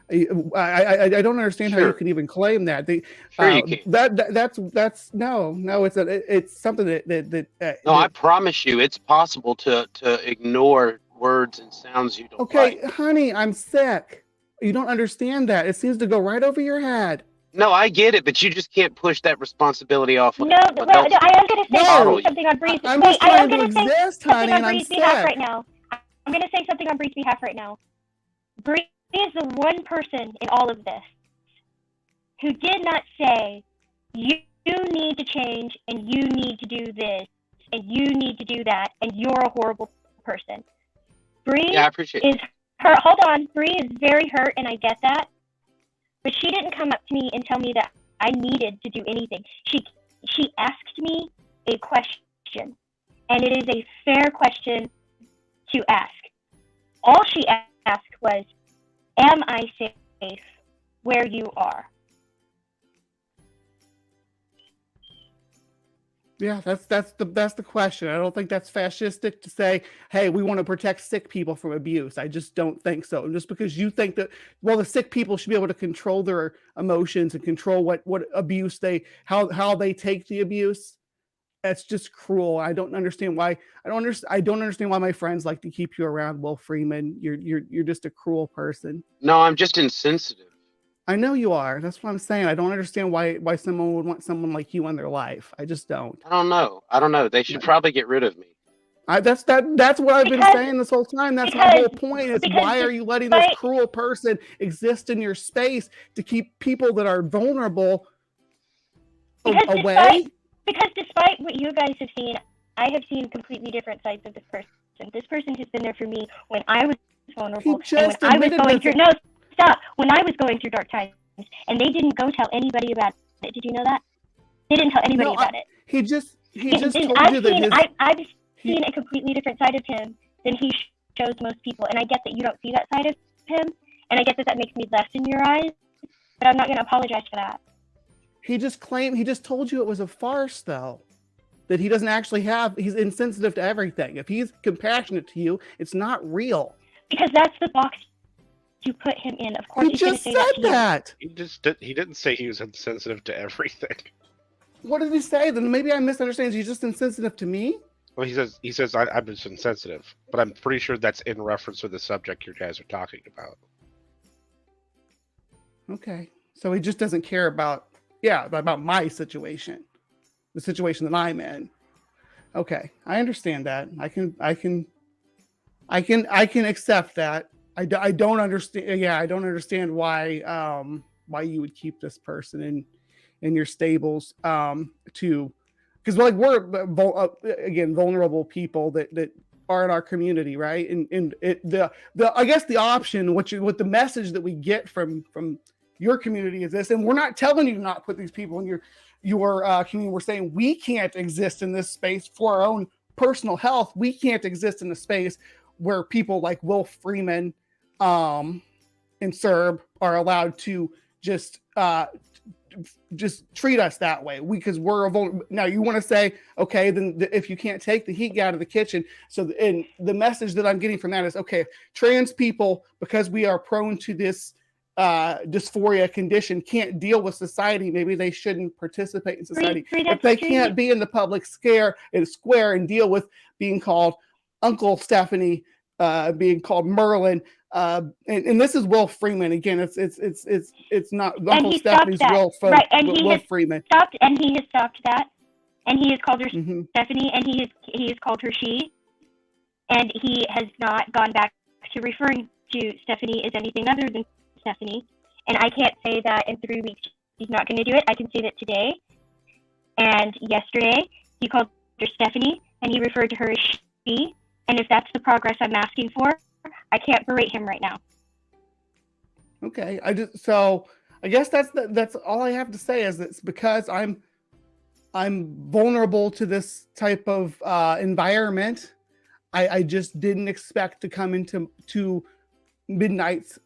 I don't understand how you can even claim that. Sure you can. That's no. It's something that No, I promise you, it's possible to ignore words and sounds you don't like. Okay, honey, I'm sick. You don't understand that. It seems to go right over your head. No, I get it, but you just can't push that responsibility off. No, I am going to say something on Bree's. I'm Wait, just I am trying to going to say exist, something honey, on and I'm Bree's behalf sick. right now. I'm going to say something on Bree's behalf right now. Bree is the one person in all of this who did not say, you need to change, and you need to do this, and you need to do that, and you're a horrible person. Bree I appreciate is hurt. Hold on. Bree is very hurt, and I get that. But she didn't come up to me and tell me that I needed to do anything. She asked me a question, and it is a fair question to ask. All she asked was, am I safe where you are? Yeah, that's the question. I don't think that's fascistic to say, hey, we want to protect sick people from abuse. I just don't think so. And just because you think that, well, the sick people should be able to control their emotions and control what abuse how they take the abuse, that's just cruel. I don't understand why. I don't understand why my friends like to keep you around, Will Freeman. You're just a cruel person. No, I'm just insensitive. I know you are. That's what I'm saying. I don't understand why someone would want someone like you in their life. I just don't. I don't know. They should probably get rid of me. That's what I've been saying this whole time. That's my whole point. Is why are you letting this cruel person exist in your space to keep people that are vulnerable away? Because despite what you guys have seen, I have seen completely different sides of this person. This person has been there for me when I was vulnerable. And when I was going through when I was going through dark times, and they didn't go tell anybody about it. Did you know that? They didn't tell anybody about it. He just told I've you that I've seen a completely different side of him than he shows most people, and I get that you don't see that side of him, and I get that makes me less in your eyes, but I'm not going to apologize for that. He just told you it was a farce, though. That he doesn't actually he's insensitive to everything. If he's compassionate to you, it's not real. Because that's the box you put him in. Of course, he just said that. He didn't say he was insensitive to everything. What did he say? Then maybe I misunderstand. He's just insensitive to me. Well, he says I'm just insensitive, but I'm pretty sure that's in reference to the subject you guys are talking about. Okay, so he just doesn't care about my situation, the situation that I'm in. Okay, I understand that. I can accept that. I don't understand. Yeah, I don't understand why you would keep this person in your stables because like we're again vulnerable people that are in our community, right? And I guess the option what the message that we get from your community is this, and we're not telling you to not put these people in your community. We're saying we can't exist in this space for our own personal health. We can't exist in a space where people like Will Freeman and Serb are allowed to just treat us that way. Because we're vulnerable. Now you want to say, okay, then if you can't take the heat, get out of the kitchen. So, and the message that I'm getting from that is, okay, trans people, because we are prone to this dysphoria condition, can't deal with society. Maybe they shouldn't participate in society. If they can't be in the public square and deal with being called Uncle Stephanie, being called Merlin, and this is Will Freeman again. It's not Uncle Stephanie's Will Freeman. Stopped, and he has stopped that, and he has called her Stephanie, and he has called her she, and he has not gone back to referring to Stephanie as anything other than Stephanie. And I can't say that in 3 weeks he's not going to do it. I can say that today and yesterday he called her Stephanie, and he referred to her as she. And if that's the progress I'm asking for, I can't berate him right now. Okay, I guess that's all I have to say is it's because I'm vulnerable to this type of environment. I just didn't expect to come into Midnight's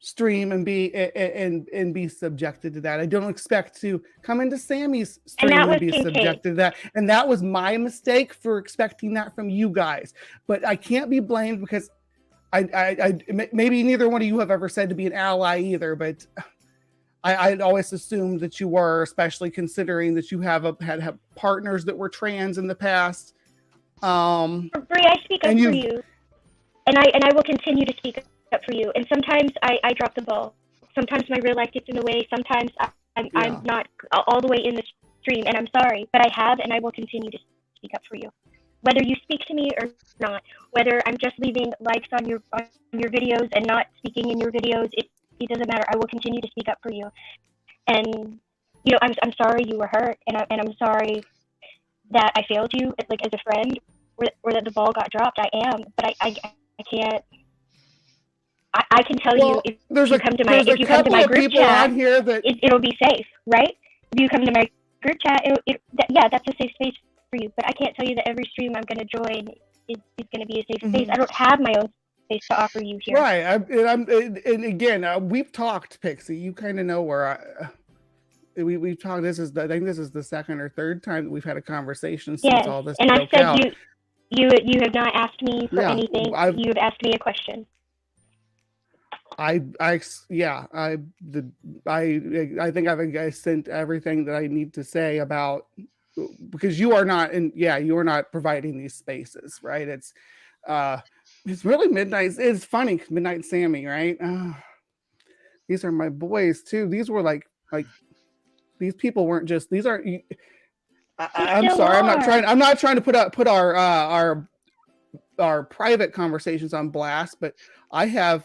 stream and be subjected to that. I don't expect to come into Sammy's stream and be subjected to that. And that was my mistake for expecting that from you guys. But I can't be blamed because I maybe neither one of you have ever said to be an ally either, but I'd always assumed that you were, especially considering that you have had partners that were trans in the past. Bree, I speak up for you, and I will continue to speak up for you. And sometimes I drop the ball. Sometimes my real life gets in the way. Sometimes I'm not all the way in the stream, and I'm sorry, but I have, and I will continue to speak up for you. Whether you speak to me or not, whether I'm just leaving likes on your videos and not speaking in your videos, it doesn't matter. I will continue to speak up for you. And I'm sorry you were hurt, and I'm sorry that I failed you, like as a friend, or that the ball got dropped. I am, but I can't. I can tell you if you come to my group chat, it'll be safe, right? If you come to my group chat, that's a safe space for you. But I can't tell you that every stream I'm going to join is going to be a safe space. I don't have my own space to offer you here. Right. And again, we've talked, Pixie. You kind of know where we've talked. I think this is the second or third time that we've had a conversation since all this. And I said out. You have not asked me for anything. You have asked me a question. I think I sent everything that I need to say about, because you are not providing these spaces, right? It's really Midnight. It's funny, Midnight and Sammy, right? These are my boys too. These were like these people weren't just, these aren't. I'm sorry. I'm not trying to put our private conversations on blast, but I have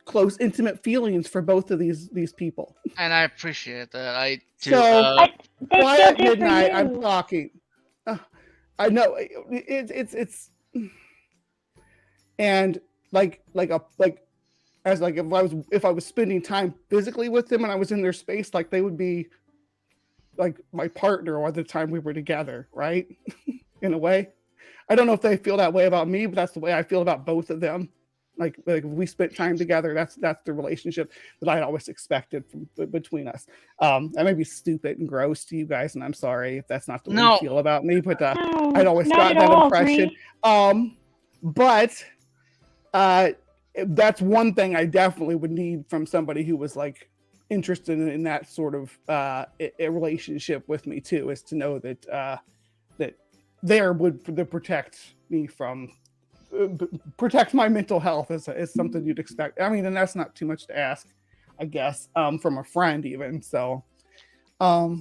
close, intimate feelings for both of these people. And I appreciate that. I do. So why at midnight I'm talking? I know it's and if I was spending time physically with them and I was in their space, like they would be like my partner at the time we were together, right? In a way. I don't know if they feel that way about me, but that's the way I feel about both of them. Like if we spent time together, that's the relationship that I always expected between us. I may be stupid and gross to you guys, and I'm sorry if that's not the way you feel about me, but I'd always got that impression. But that's one thing I definitely would need from somebody who was like interested in that sort of a relationship with me too, is to know that that there would protect me from protect my mental health is something you'd expect. I mean, and that's not too much to ask, I guess, from a friend even. So yeah,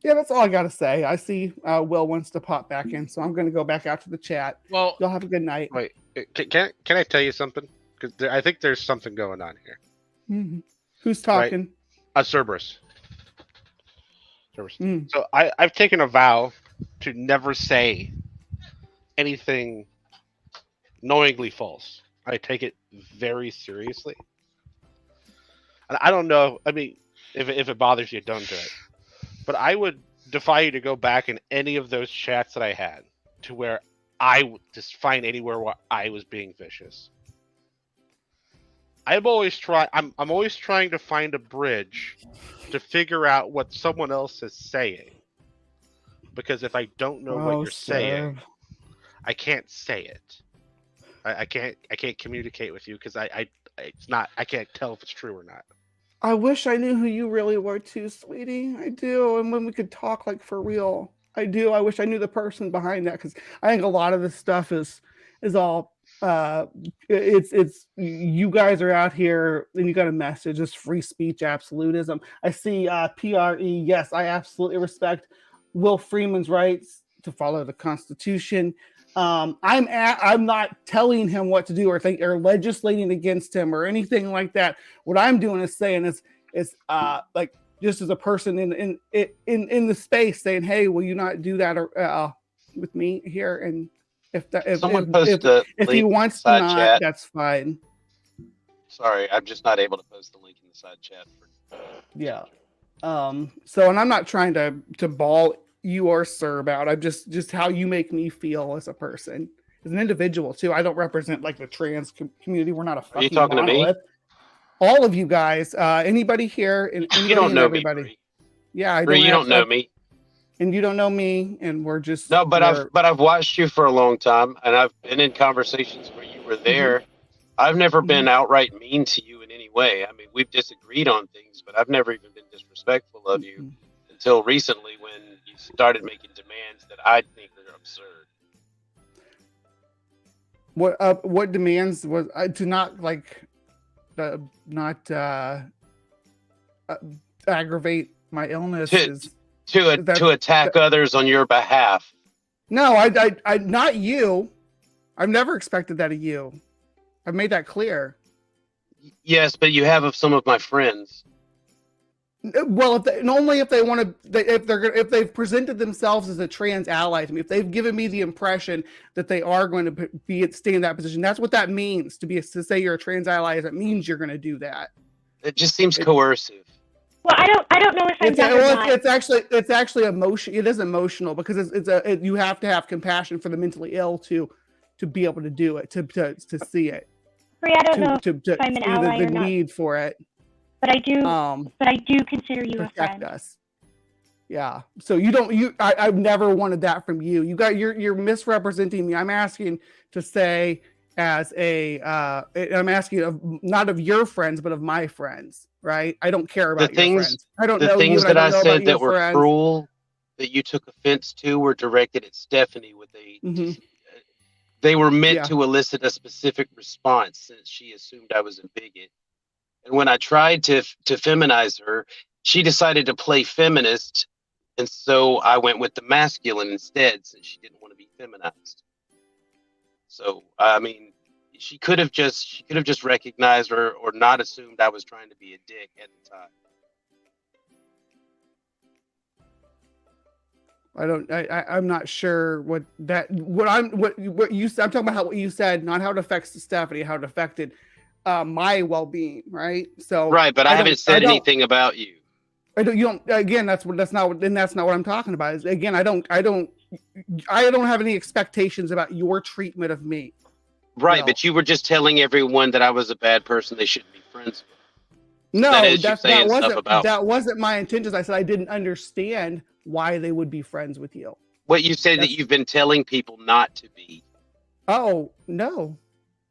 that's all I gotta say. I see Will wants to pop back in, so I'm gonna go back out to the chat. Well, y'all have a good night. Wait, can I tell you something? Because I think there's something going on here. Mm-hmm. Who's talking? Right? Cerberus. So I've taken a vow to never say anything knowingly false. I take it very seriously. And I don't know. I mean, if it bothers you, don't do it. But I would defy you to go back in any of those chats that I had to where I would just find anywhere where I was being vicious. I'm always trying to find a bridge to figure out what someone else is saying. Because if I don't know what you're saying, I can't say it. I can't communicate with you because I can't tell if it's true or not. I wish I knew who you really were too, sweetie. I do. And when we could talk like for real, I do. I wish I knew the person behind that because I think a lot of this stuff is all it's you guys are out here and you got a message. It's free speech absolutism. I see PRE. Yes, I absolutely respect Will Freeman's rights to follow the Constitution. I'm not telling him what to do or legislating against him or anything like that. What I'm doing is saying is like just as a person in the space saying, hey, will you not do that with me here? And if he wants to not, chat. that's fine. Sorry, I'm just not able to post the link in the side chat. Yeah. So, and I'm not trying to ball you or Sir about. I'm just how you make me feel as a person, as an individual too. I don't represent like the trans community. We're not a fucking Are you talking monolith. to me? All of you guys, anybody here, and You don't know everybody. me. Yeah, I You don't know me. And you don't know me, and we're just No, but I've watched you for a long time, and I've been in conversations where you were there. I've never been outright mean to you in any way. I mean, we've disagreed on things, but I've never even been disrespectful of you until recently when you started making demands that I think are absurd. What demands was to not like aggravate my illness to attack others on your behalf. No, I not you. I've never expected that of you. I've made that clear. Yes, but you have of some of my friends. Well, only if they want to, if they've presented themselves as a trans ally to me, if they've given me the impression that they are going to stay in that position, that's what that means. To say you're a trans ally, it means you're going to do that. It just seems coercive. Well, I don't know if I'm done or not. It's actually emotion. It is emotional because you have to have compassion for the mentally ill to be able to do it, to see it. Free, I don't know if I'm an ally the or not. need for it. But I do consider you a friend. Us. Yeah. So I've never wanted that from you. You're misrepresenting me. I'm asking to say I'm asking of not of your friends, but of my friends, right? I don't care about your friends. I don't know the things you, that I I don't know said about that your were friends. cruel, that you took offense to, were directed at Stephanie with they were meant to elicit a specific response since she assumed I was a bigot. And when I tried to feminize her, she decided to play feminist, and so I went with the masculine instead since she didn't want to be feminized. So I mean, she could have just recognized or not assumed I was trying to be a dick at the time. I'm not sure what you said. I'm talking about what you said, not how it affects Stephanie, how it affected my well-being, right? So right, but I haven't said anything about you. Again, that's not what I'm talking about. Is again, I don't have any expectations about your treatment of me. Right, but you were just telling everyone that I was a bad person they shouldn't be friends with. No, that wasn't my intentions. I said I didn't understand why they would be friends with you. What you said that you've been telling people not to be. Oh, no.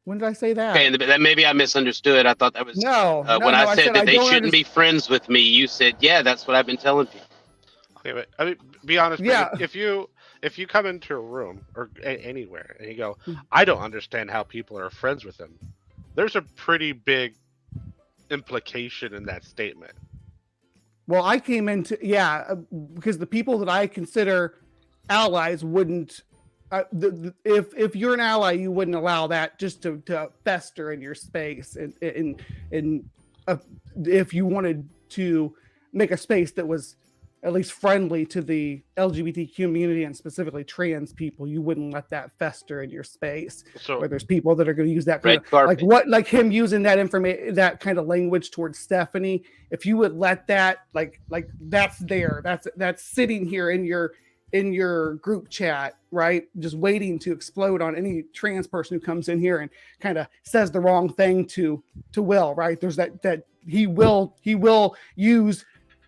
When did I say that? Okay, and that maybe I misunderstood. I thought that was when I said that they shouldn't be friends with me. You said, "Yeah, that's what I've been telling people." Okay, but I mean, be honest. Yeah. If you come into a room or anywhere and you go, "I don't understand how people are friends with them," there's a pretty big implication in that statement. Well, I came into because the people that I consider allies wouldn't. If you're an ally, you wouldn't allow that just to fester in your space, and if you wanted to make a space that was at least friendly to the LGBT community and specifically trans people, you wouldn't let that fester in your space. So- where there's people that are going to use that kind Red of, carpet. like him using that information, that kind of language towards Stephanie. If you would let that, like that's there, that's sitting here in your group chat, right? Just waiting to explode on any trans person who comes in here and kind of says the wrong thing to Will, right? There's that he will use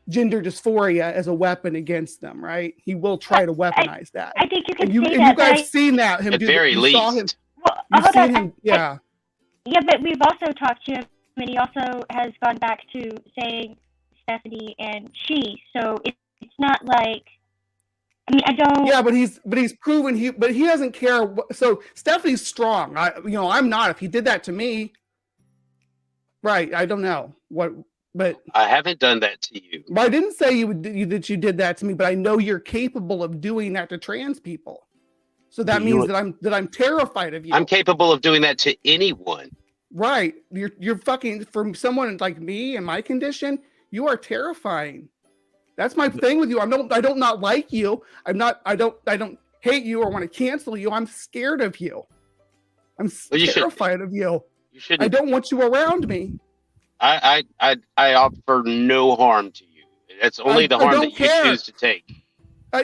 gender dysphoria as a weapon against them, right? He will try to weaponize that. I think you can And you say and that, you guys but seen that him At do very you saw him. least. You've hold seen on. him, yeah. Yeah, but we've also talked to him, and he also has gone back to saying Stephanie and she. So it's not like, I mean, I don't. Yeah, but he's proven he doesn't care. So Stephanie's strong. I'm not. If he did that to me, right? I don't know what, but I haven't done that to you. I didn't say that you did that to me. But I know you're capable of doing that to trans people. So that means that I'm terrified of you. I'm capable of doing that to anyone. Right. You're fucking, from someone like me in my condition, you are terrifying. That's my thing with you. I don't not like you. I don't hate you or want to cancel you. I'm scared of you. I'm terrified of you. You shouldn't. I don't want you around me. I offer no harm to you. It's only the harm that you choose to take.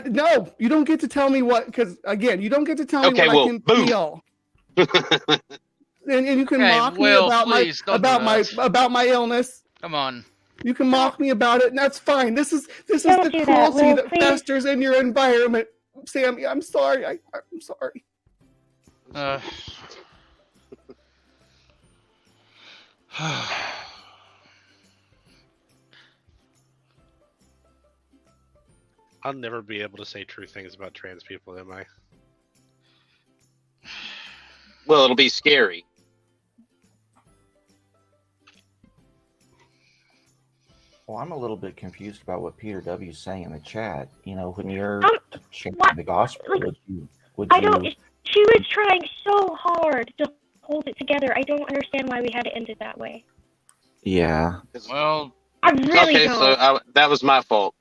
No, you don't get to tell me what, because again, you don't get to tell me Okay, what well, I can boom. feel. And you can Hey, mock Will, me about please, don't do about my illness. Come on. You can mock me about it, and that's fine. This is Don't the do that, cruelty Will, that please. festers in your environment, Sammy. I'm sorry. I'm sorry. I'll never be able to say true things about trans people, am I? Well, it'll be scary. Well, I'm a little bit confused about what Peter W. is saying in the chat. When you're sharing what? the gospel, Like, would I you? don't. She was trying so hard to hold it together. I don't understand why we had to end it that way. Yeah. Well, I really Okay, don't. so that was my fault.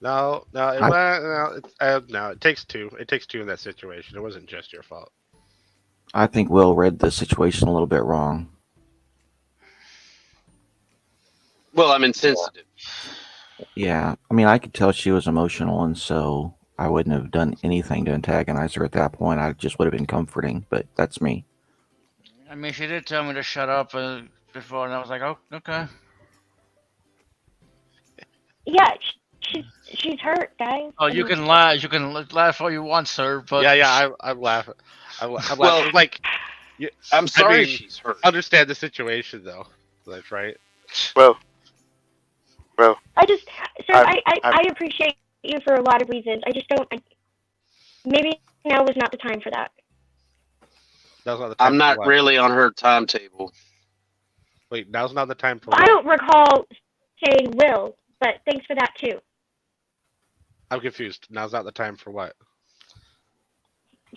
No, it takes two. It takes two in that situation. It wasn't just your fault. I think Will read the situation a little bit wrong. Well, I'm insensitive. Yeah, I mean, I could tell she was emotional, and so I wouldn't have done anything to antagonize her at that point. I just would have been comforting, but that's me. I mean, she did tell me to shut up before, and I was like, oh, okay. Yeah, she's hurt, guys. Oh, you can laugh. You can laugh all you want, sir. But I'm laughing. I'm Well, like, I'm sorry I mean, she's hurt. Understand the situation, though. That's right. Well, I just, sir, I appreciate you for a lot of reasons. I just don't. Maybe now was not the time for that. Now's not the time I'm for not what? really on her timetable. Wait, now's not the time for. I What? don't recall saying will, but thanks for that too. I'm confused. Now's not the time for what?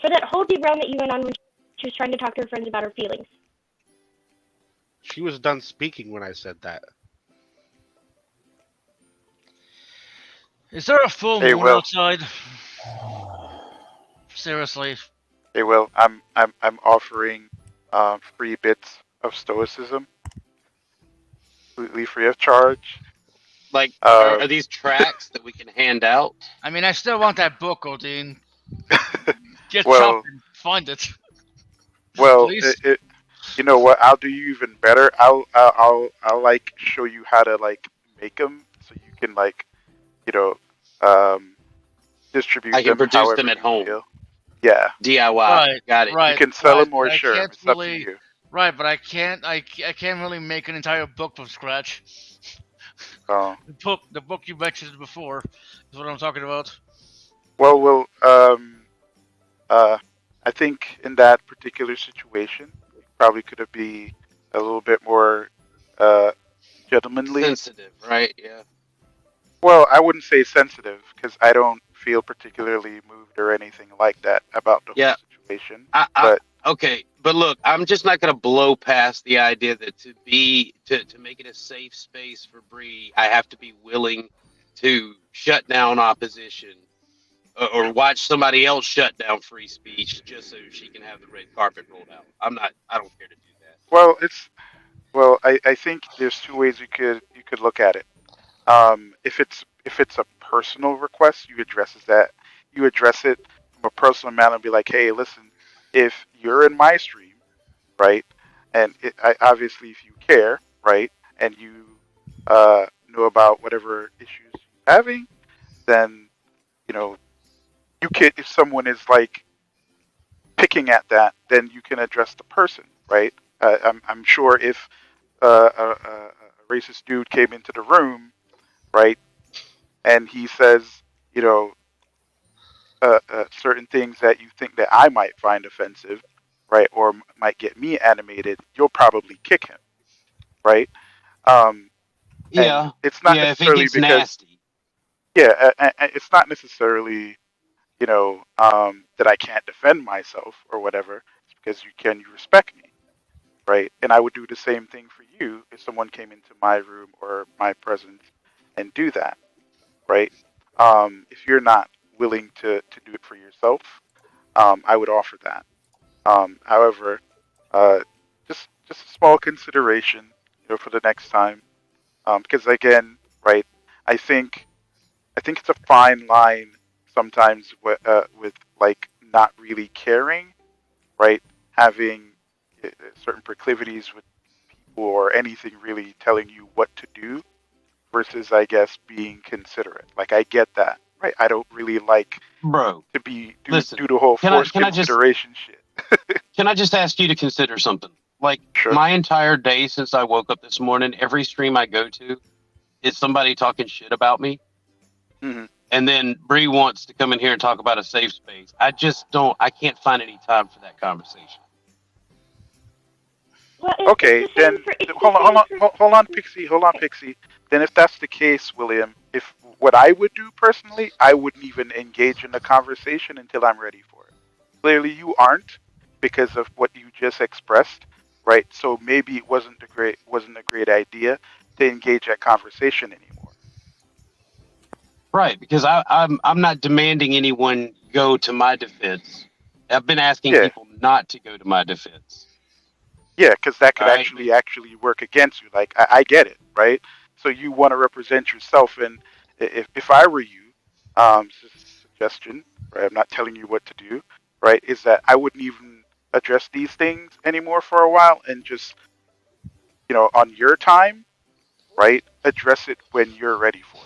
For that whole deep round that you went on when she was trying to talk to her friends about her feelings. She was done speaking when I said that. is there a full Hey, moon Will. outside? Seriously. hey, Will, I'm offering free bits of stoicism, completely free of charge. Like, are these tracks that we can hand out? I mean, I still want that book, Odin. Get Well- chopping. Find it. Well, Please? you know what? I'll do you even better. I'll like show you how to like make them, so you can like, distribute. I can them produce however them at you home. feel. Yeah. DIY. Right, Got it. right. You can sell right, them or but I share 'em. can't It's up to really- you. Right, but I can't really make an entire book from scratch. Oh. The book you mentioned before is what I'm talking about. Well, I think in that particular situation, you probably could have been a little bit more gentlemanly. Sensitive, right? Yeah. Well, I wouldn't say sensitive because I don't feel particularly moved or anything like that about the Yeah. whole situation. But okay, but look, I'm just not going to blow past the idea that to make it a safe space for Bree, I have to be willing to shut down opposition or watch somebody else shut down free speech just so she can have the red carpet rolled out. I don't care to do that. Well, I think there's two ways you could look at it. If it's a personal request, you address it from a personal manner and be like, hey, listen, if you're in my stream, right, and obviously if you care, right, and you know about whatever issues you're having, then you could, if someone is like picking at that, then you can address the person, right? I'm sure if a racist dude came into the room, right, and he says, certain things that you think that I might find offensive, right, or might get me animated, you'll probably kick him, right? Yeah, it's not if necessarily it gets because nasty. yeah, it's not necessarily that I can't defend myself or whatever. It's because you respect me, right? And I would do the same thing for you if someone came into my room or my presence and do that, right? If you're not willing to do it for yourself, I would offer that. However, just a small consideration, for the next time, because again, right? I think it's a fine line sometimes with like not really caring, right? Having certain proclivities with people or anything really telling you what to do versus, I guess, being considerate. Like, I get that, right? I don't really like Bro, to do listen, the whole can I- forced can I just- consideration shit. Can I just ask you to consider something? Like, my entire day since I woke up this morning, every stream I go to is somebody talking shit about me. Mhm. And then Bree wants to come in here and talk about a safe space. I can't find any time for that conversation. Well, Okay, then hold on, Pixie. Then if that's the case, William, if what I would do personally, I wouldn't even engage in the conversation until I'm ready for it. Clearly, you aren't because of what you just expressed, right? So maybe it wasn't a great idea to engage that conversation anymore. Right, because I'm not demanding anyone go to my defense. I've been asking people not to go to my defense. Yeah, because that could Right. actually work against you. Like, I get it, right? So you want to represent yourself, and if I were you, suggestion, right? I'm not telling you what to do, right? Is that I wouldn't even address these things anymore for a while, and just, on your time, right? Address it when you're ready for it.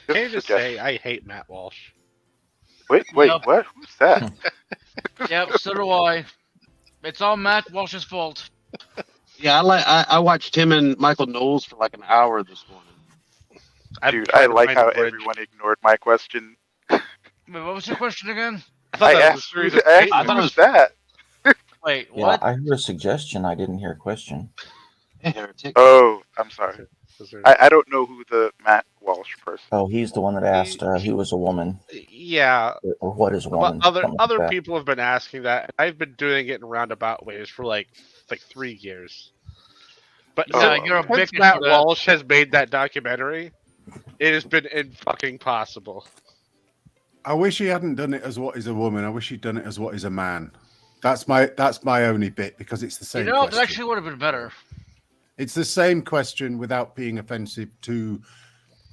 Can you just say I hate Matt Walsh? Wait, Yep. what? Who's that? Yep, so do I. It's all Matt Walsh's fault. Yeah, I watched him and Michael Knowles for like an hour this morning. Dude, I like how everyone ignored my question. Wait, what was your question again? I asked who was that. Wait, Yeah, what? I heard a suggestion. I didn't hear a question. Oh, I'm sorry. I don't know who the Matt Walsh person. Oh, he's the one that asked who was a woman. Yeah. Or what is a woman? Other something like that. people have been asking that. I've been doing it in roundabout ways for like 3 years. But Yeah, you're a since bigot Matt for that. Walsh has made that documentary, it has been fucking possible. I wish he hadn't done it as what is a woman. I wish he'd done it as what is a man. That's my only bit, because it's the same It question. actually would have been better. It's the same question without being offensive to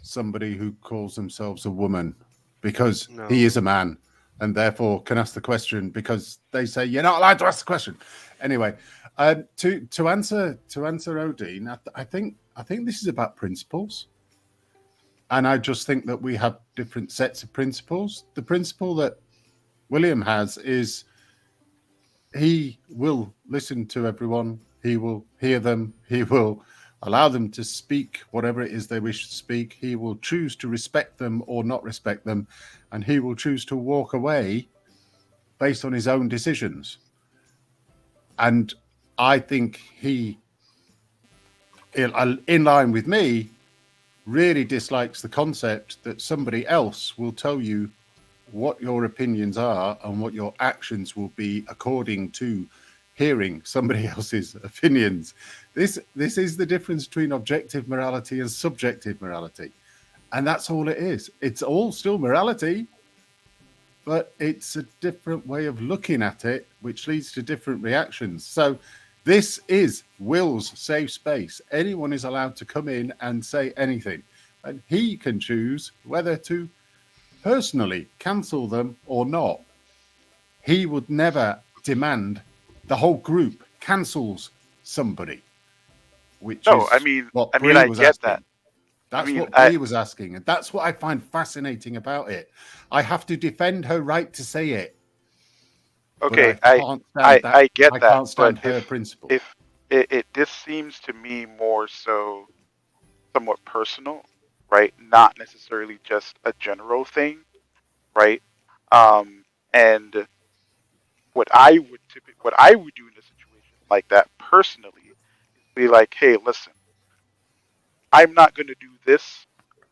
somebody who calls themselves a woman, because he is a man and therefore can ask the question, because they say you're not allowed to ask the question. Anyway, to answer Odin, I think this is about principles. And I just think that we have different sets of principles. The principle that William has is he will listen to everyone. He will hear them. He will allow them to speak whatever it is they wish to speak. He will choose to respect them or not respect them. And he will choose to walk away based on his own decisions. And I think he, in line with me, really dislikes the concept that somebody else will tell you what your opinions are and what your actions will be according to hearing somebody else's opinions. This is the difference between objective morality and subjective morality. And that's all it is. It's all still morality, but it's a different way of looking at it, which leads to different reactions. So this is Will's safe space. Anyone is allowed to come in and say anything. And he can choose whether to personally cancel them or not. He would never demand the whole group cancels somebody. Which is what Bree was get asking. that. That's what Bree was asking, and that's what I find fascinating about it. I have to defend her right to say it. Okay, I get I that. can't stand but her principle. If this seems to me more so somewhat personal, right? Not necessarily just a general thing, right? And what I would do in a situation like that personally is be like, hey, listen, I'm not going to do this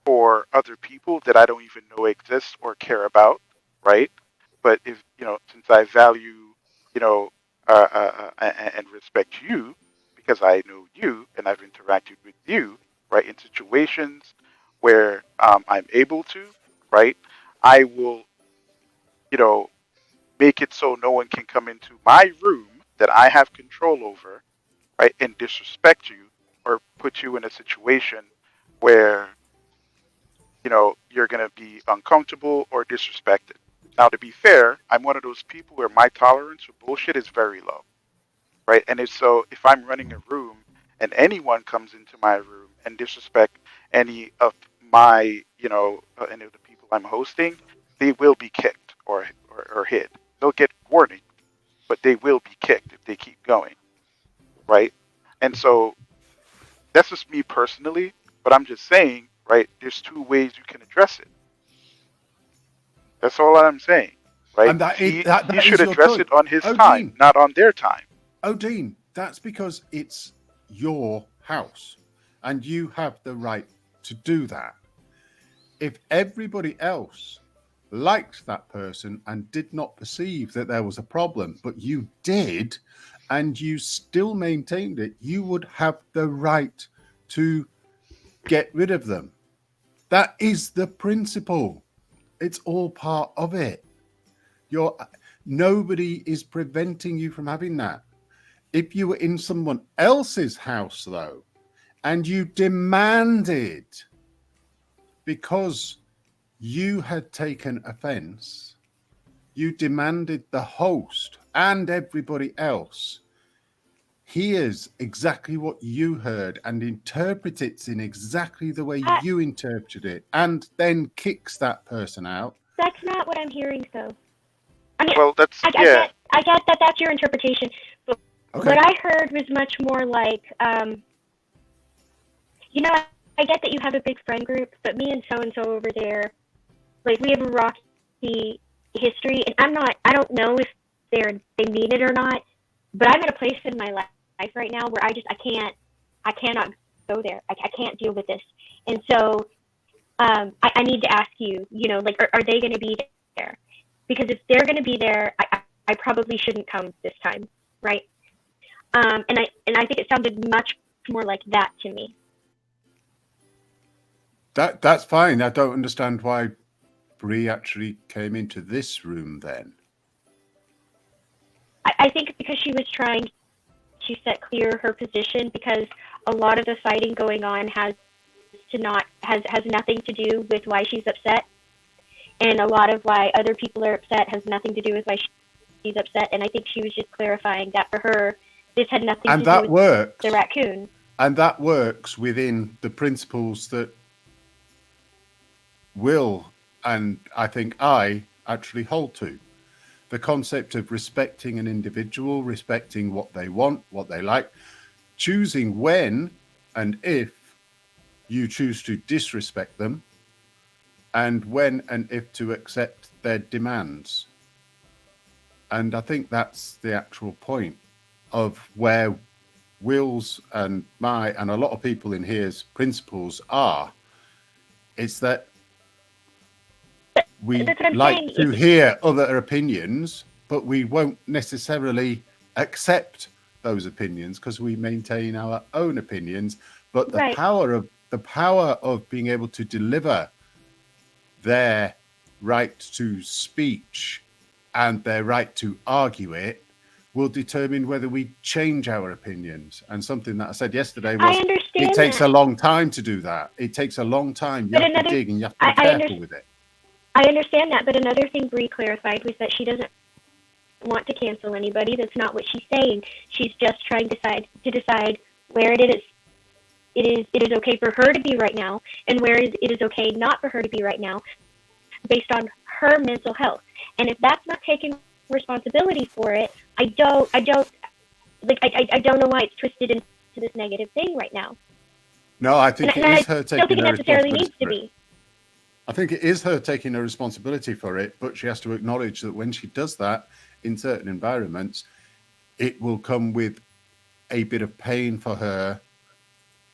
for other people that I don't even know exist or care about, right? But if since I value, and respect you because I know you and I've interacted with you, right, in situations where I'm able to, right, I will, make it so no one can come into my room that I have control over, right, and disrespect you or put you in a situation where, you're going to be uncomfortable or disrespected. Now, to be fair, I'm one of those people where my tolerance for bullshit is very low, right? And if I'm running a room and anyone comes into my room and disrespect any of my, any of the people I'm hosting, they will be kicked or hit. They'll get warning, but they will be kicked if they keep going, right? And so that's just me personally, but I'm just saying, right, there's two ways you can address it. That's all I'm saying, right? And he that should is your address point. it on his Oh, time, Dean. not on their time. Oh, Dean, that's because it's your house and you have the right to do that. If everybody else liked that person and did not perceive that there was a problem, but you did, and you still maintained it, you would have the right to get rid of them. That is the principle. It's all part of it. Nobody is preventing you from having that. If you were in someone else's house, though, and you demanded, because you had taken offense, you demanded the host and everybody else hears exactly what you heard and interprets it in exactly the way you interpreted it, and then kicks that person out. That's not what I'm hearing, though. I mean, well, that's I get that that's your interpretation, but what I heard was much more like, I get that you have a big friend group, but me and so over there, like, we have a rocky history, and I don't know if they mean it or not, but I'm at a place in my life right now where I cannot go there. I can't deal with this. And so I need to ask you, are they going to be there? Because if they're going to be there, I probably shouldn't come this time, right? And I think it sounded much more like that to me. That's fine. I don't understand why Bree actually came into this room then. I think because she was trying to set clear her position, because a lot of the fighting going on has nothing to do with why she's upset, and a lot of why other people are upset has nothing to do with why she's upset. And I think she was just clarifying that for her, this had nothing to do with the raccoon. And that works within the principles that Will and I think I actually hold to. The concept of respecting an individual, respecting what they want, what they like, choosing when and if you choose to disrespect them, and when and if to accept their demands. And I think that's the actual point of where Will's and my and a lot of people in here's principles are. It's that we like to hear other opinions, but we won't necessarily accept those opinions because we maintain our own opinions. But the Right. power of being able to deliver their right to speech and their right to argue it will determine whether we change our opinions. And something that I said yesterday was, understand it takes that. a long time to do that. It takes a long time. You But have another- to dig and you have to be I careful under- with it. I understand that, but another thing Bree clarified was that she doesn't want to cancel anybody. That's not what she's saying. She's just trying to decide where it is okay for her to be right now, and where it is okay not for her to be right now, based on her mental health. And if that's not taking responsibility for it, I don't know why it's twisted into this negative thing right now. No, I think And it I is her don't think taking it her necessarily needs responsibility to for it. be. I think it is her taking her responsibility for it, but she has to acknowledge that when she does that in certain environments, it will come with a bit of pain for her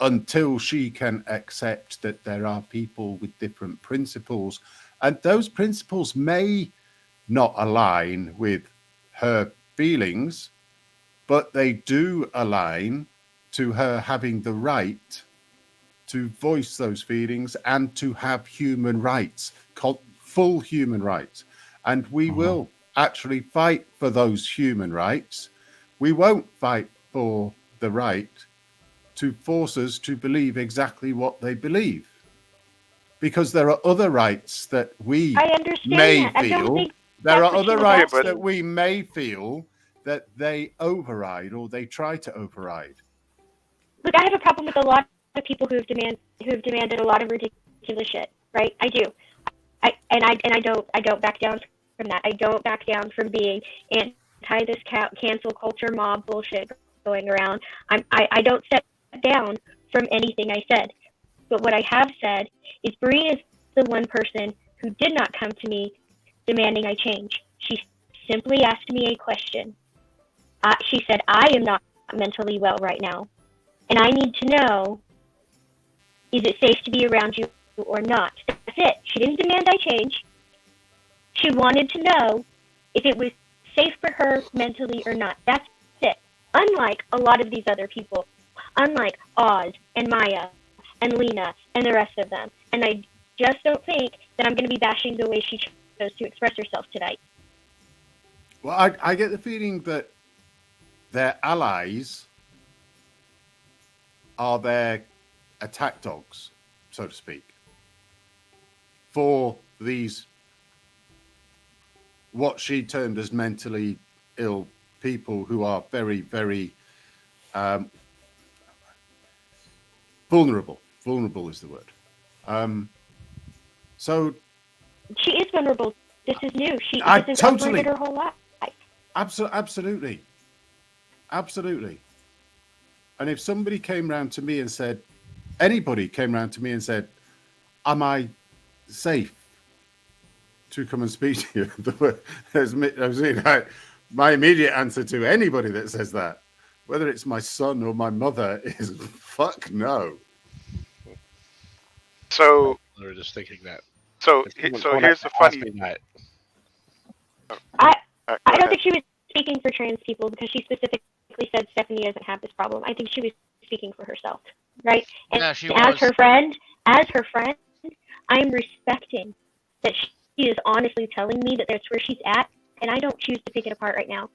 until she can accept that there are people with different principles. And those principles may not align with her feelings, but they do align to her having the right to voice those feelings and to have human rights, full human rights. And we will actually fight for those human rights. We won't fight for the right to force us to believe exactly what they believe. Because there are other rights that we I understand may that. I don't feel. think There that's are what she other was rights asking. that we may feel that they override or they try to override. Look, I have a problem with a lot of people who have demanded a lot of ridiculous shit. Right? I do. I don't back down from that. I don't back down from being anti this cancel culture mob bullshit going around. I don't step down from anything I said. But what I have said is Bree is the one person who did not come to me demanding I change. She simply asked me a question. She said, I am not mentally well right now, and I need to know, is it safe to be around you or not? That's it. She didn't demand I change. She wanted to know if it was safe for her mentally or not. That's it. Unlike a lot of these other people, unlike Oz and Maya and Lena and the rest of them. And I just don't think that I'm going to be bashing the way she chose to express herself tonight. Well, I get the feeling that their allies are their attack dogs, so to speak, for these, what she termed as mentally ill people who are very, very vulnerable. Vulnerable is the word. So she is vulnerable. This is new. This is totally her whole life. Absolutely. And if somebody came round to me and said, anybody came round to me and said, am I safe to come and speak to you? My immediate answer to anybody that says that, whether it's my son or my mother, is fuck no. So we were just thinking that. So here's the funny. I don't think she was speaking for trans people because she specifically said Stephanie doesn't have this problem. I think she was speaking for herself, right? And Yeah, she as was. her friend, I'm respecting that she is honestly telling me that that's where she's at, and I don't choose to pick it apart right now.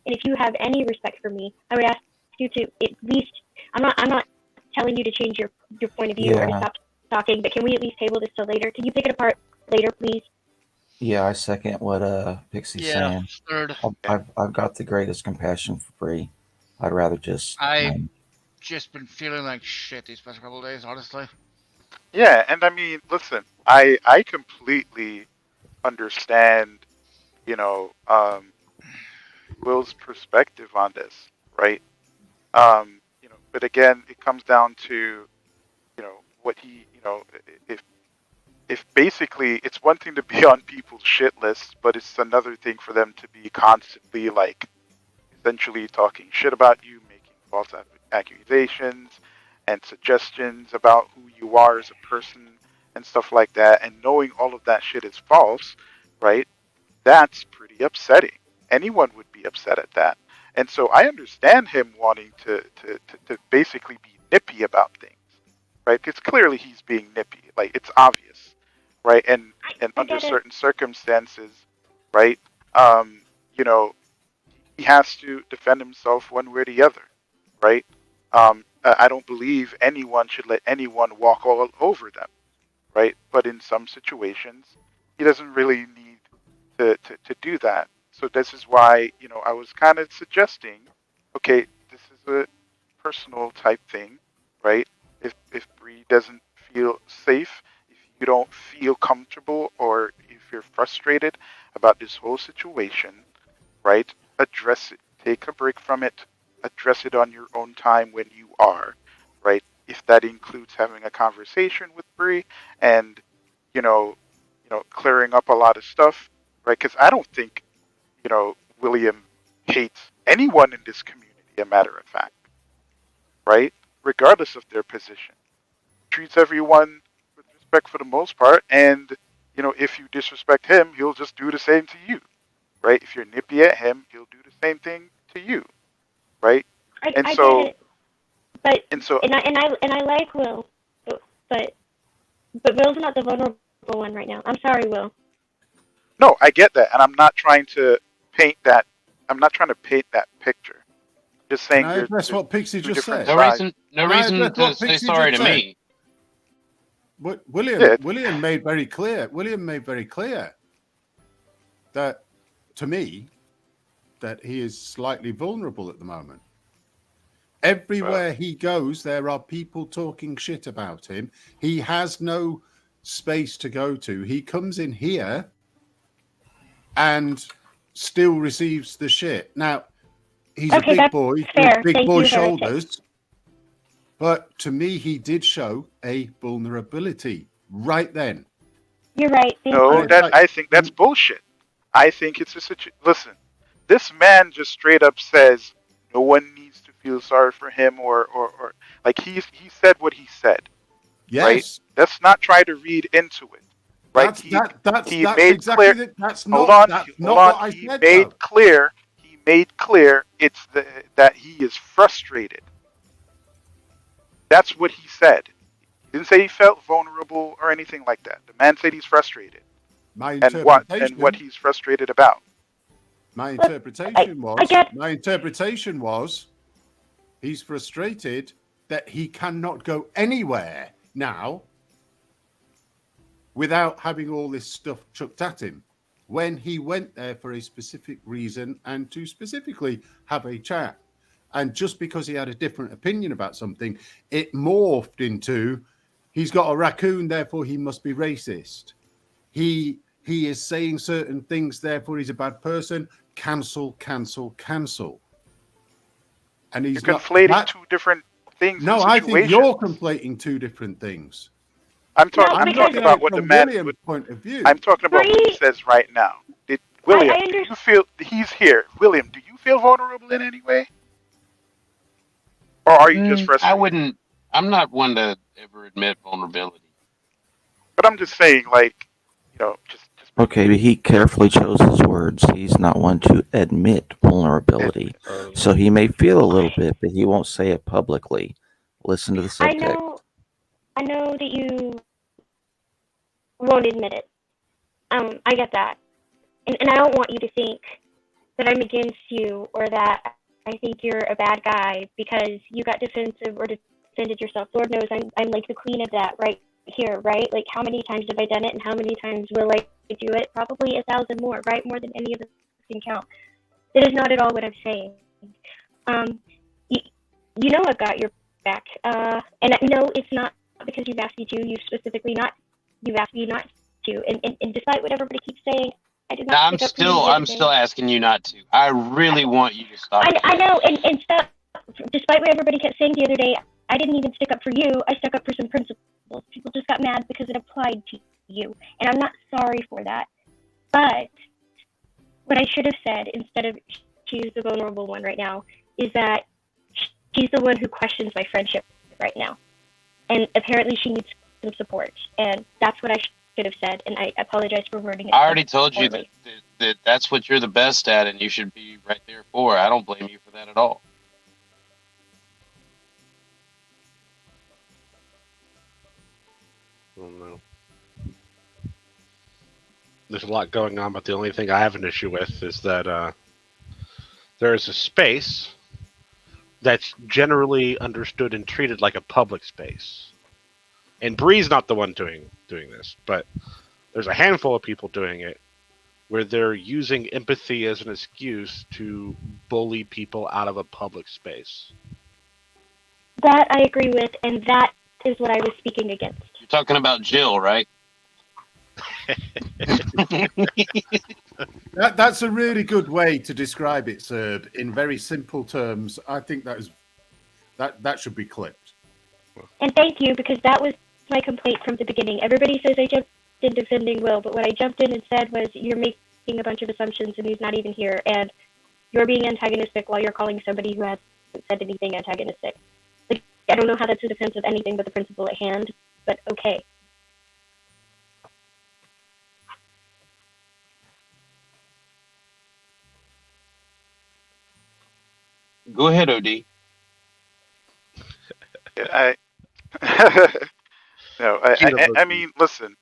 And if you have any respect for me, I would ask you to at least. I'm not telling you to change your point of view or to stop talking, but can we at least table this till later? Can you pick it apart later, please? Yeah, I second what Pixie's saying. Third. I've got the greatest compassion for Bree. I'd rather just. I've just been feeling like shit these past couple of days, honestly. Yeah, and I mean, listen, I completely understand, Will's perspective on this, right? But again, it comes down to, what he, if basically it's one thing to be on people's shit lists, but it's another thing for them to be constantly like essentially talking shit about you, making false accusations and suggestions about who you are as a person and stuff like that, and knowing all of that shit is false, right? That's pretty upsetting. Anyone would be upset at that. And so I understand him wanting to basically be nippy about things, right? Because clearly he's being nippy, like it's obvious, right? And under certain circumstances, right? You know, he has to defend himself one way or the other, right? I don't believe anyone should let anyone walk all over them, right? But in some situations, he doesn't really need to do that. So this is why, you know, I was kind of suggesting, okay, this is a personal type thing, right? If Bree doesn't feel safe, if you don't feel comfortable, or if you're frustrated about this whole situation, right? Address it. Take a break from it. Address it on your own time when you are, right? If that includes having a conversation with Bree and, you know, clearing up a lot of stuff, right? Because I don't think, you know, William hates anyone in this community, a matter of fact, right? Regardless of their position. Treats everyone with respect for the most part, and, you know, if you disrespect him, he'll just do the same to you, right? If you're nippy at him, he'll do the same thing to you, right? I get it. But I like Will, but Will's not the vulnerable one right now. I'm sorry, Will. No, I get that, and I'm not trying to paint that. I'm not trying to paint that picture. Just saying. Can I address what Pixie just said? No reason to say sorry to me. But William made very clear. William made very clear that, to me, that he is slightly vulnerable at the moment. Everywhere he goes, there are people talking shit about him. He has no space to go to. He comes in here and still receives the shit. Now, he's a big boy with big boy shoulders, but to me, he did show a vulnerability right then. You're right. I think that's bullshit. I think it's a situation. Listen, this man just straight up says no one needs to feel sorry for him, or like he said what he said. Yes. Right? Let's not try to read into it. Right? He made exactly clear. That's hold not, on. that's not what I said. He made clear it's that he is frustrated. That's what he said. He didn't say he felt vulnerable or anything like that. The man said he's frustrated. And what he's frustrated about. My interpretation was he's frustrated that he cannot go anywhere now without having all this stuff chucked at him, when he went there for a specific reason and to specifically have a chat. And just because he had a different opinion about something, it morphed into he's got a raccoon, therefore he must be racist. He is saying certain things, therefore he's a bad person. Cancel. And he's conflating two different things. No, I think you're conflating two different things. I'm talking about what the man. William's point of view. I'm talking about what he says right now. William, do you feel he's here? William, do you feel vulnerable in any way, or are you just frustrated? I'm not one to ever admit vulnerability. But I'm just saying, like, you know, just. Okay, but he carefully chose his words. He's not one to admit vulnerability. So he may feel a little bit, but he won't say it publicly. Listen to the subtext. I know that you won't admit it. I get that. And I don't want you to think that I'm against you or that I think you're a bad guy because you got defensive or defended yourself. Lord knows I'm like the queen of that right here, right? Like, how many times have I done it and how many times will I do it? Probably 1,000 more, right? More than any of us can count. That is not at all what I'm saying. You know I've got your back. And no, it's not because you've asked me to. You've asked me not to. And despite what everybody keeps saying, I did not. I'm still asking you not to. I really want you to stop. I know, and stop. Despite what everybody kept saying the other day, I didn't even stick up for you. I stuck up for some principles. People just got mad because it applied to you, and I'm not sorry for that. But what I should have said instead of she's the vulnerable one right now is that she's the one who questions my friendship right now, and apparently she needs some support, and that's what I should have said, and I apologize for wording it. I already told you poorly. that that's what you're the best at, and you should be right there for. I don't blame you for that at all. I don't know. There's a lot going on, but the only thing I have an issue with is that there is a space that's generally understood and treated like a public space. And Bree's not the one doing this, but there's a handful of people doing it where they're using empathy as an excuse to bully people out of a public space. That I agree with, and that is what I was speaking against. You're talking about Jill, right? That's a really good way to describe it, sir. In very simple terms, I think that should be clipped. And thank you, because that was my complaint from the beginning. Everybody says I jumped in defending Will, but what I jumped in and said was, you're making a bunch of assumptions and he's not even here, and you're being antagonistic while you're calling somebody who hasn't said anything antagonistic. Like, I don't know how that's a defense of anything but the principle at hand, but okay. Go ahead, OD. I I mean, listen,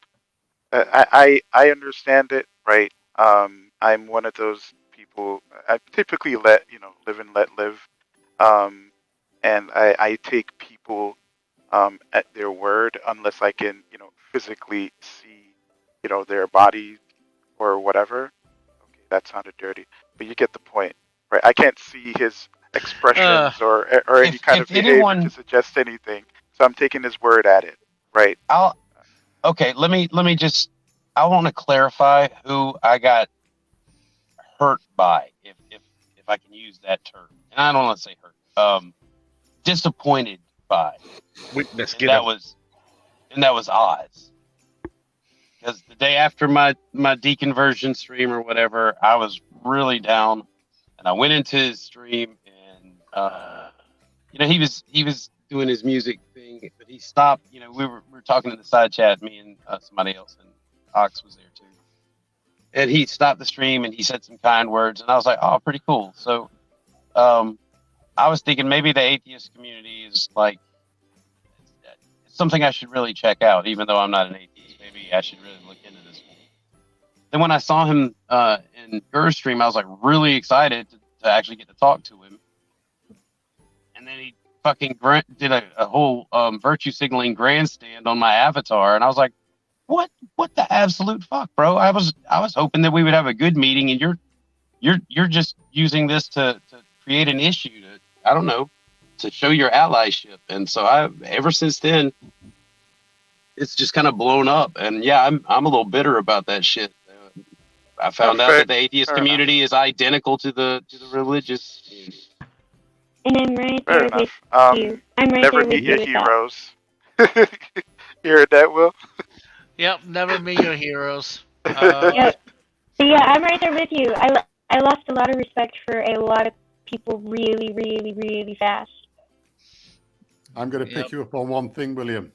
I understand it, right? I'm one of those people. I typically live and let live, and I take people at their word unless I can physically see their body or whatever. Okay, that sounded dirty, but you get the point, right? I can't see his expressions or any kind of behavior to suggest anything, so I'm taking his word at it, right? Okay, let me just, I want to clarify who I got hurt by, if I can use that term. And I don't want to say hurt. Disappointed by. Witness, and that was Oz. Because the day after my deconversion stream or whatever, I was really down, and I went into his stream, and he was doing his music thing, but he stopped. We were talking in the side chat, me and somebody else, and Ox was there too. And he stopped the stream and he said some kind words, and I was like, "Oh, pretty cool." So, I was thinking maybe the atheist community is like something I should really check out, even though I'm not an atheist. Maybe I should really look into this one. Then when I saw him in Gur's stream, I was like really excited to actually get to talk to him. And then he fucking did a whole virtue signaling grandstand on my avatar, and I was like, "What the absolute fuck, bro?" I was hoping that we would have a good meeting, and you're just using this to create an issue to show your allyship. And so ever since then, it's just kind of blown up. And yeah, I'm a little bitter about that shit. I found out that the atheist community is identical to the religious community. And I'm right Fair there enough. with you. I'm right Never there with meet you your with heroes. You heard that, Will? Yep, never meet your heroes. Yep. But yeah, I'm right there with you. I lost a lot of respect for a lot of people really, really, really fast. I'm going to pick you up on one thing, William.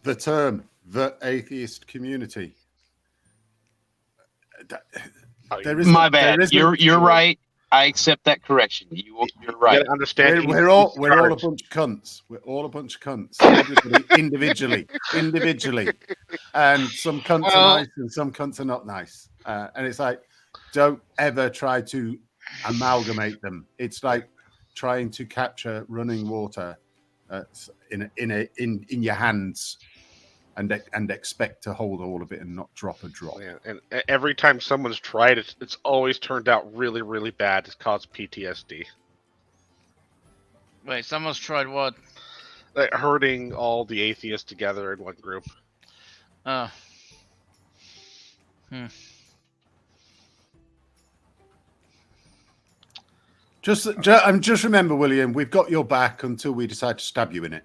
The term, the atheist community. My bad. You're right. I accept that correction. You're right. We're all a bunch of cunts. We're all a bunch of cunts. Everybody individually, and some cunts are nice and some cunts are not nice. And it's like, don't ever try to amalgamate them. It's like trying to capture running water in your hands. And expect to hold all of it and not drop a drop. Yeah, and every time someone's tried it, it's always turned out really, really bad. It's caused PTSD. Wait, someone's tried what? Like herding all the atheists together in one group. Just remember, William, we've got your back until we decide to stab you in it.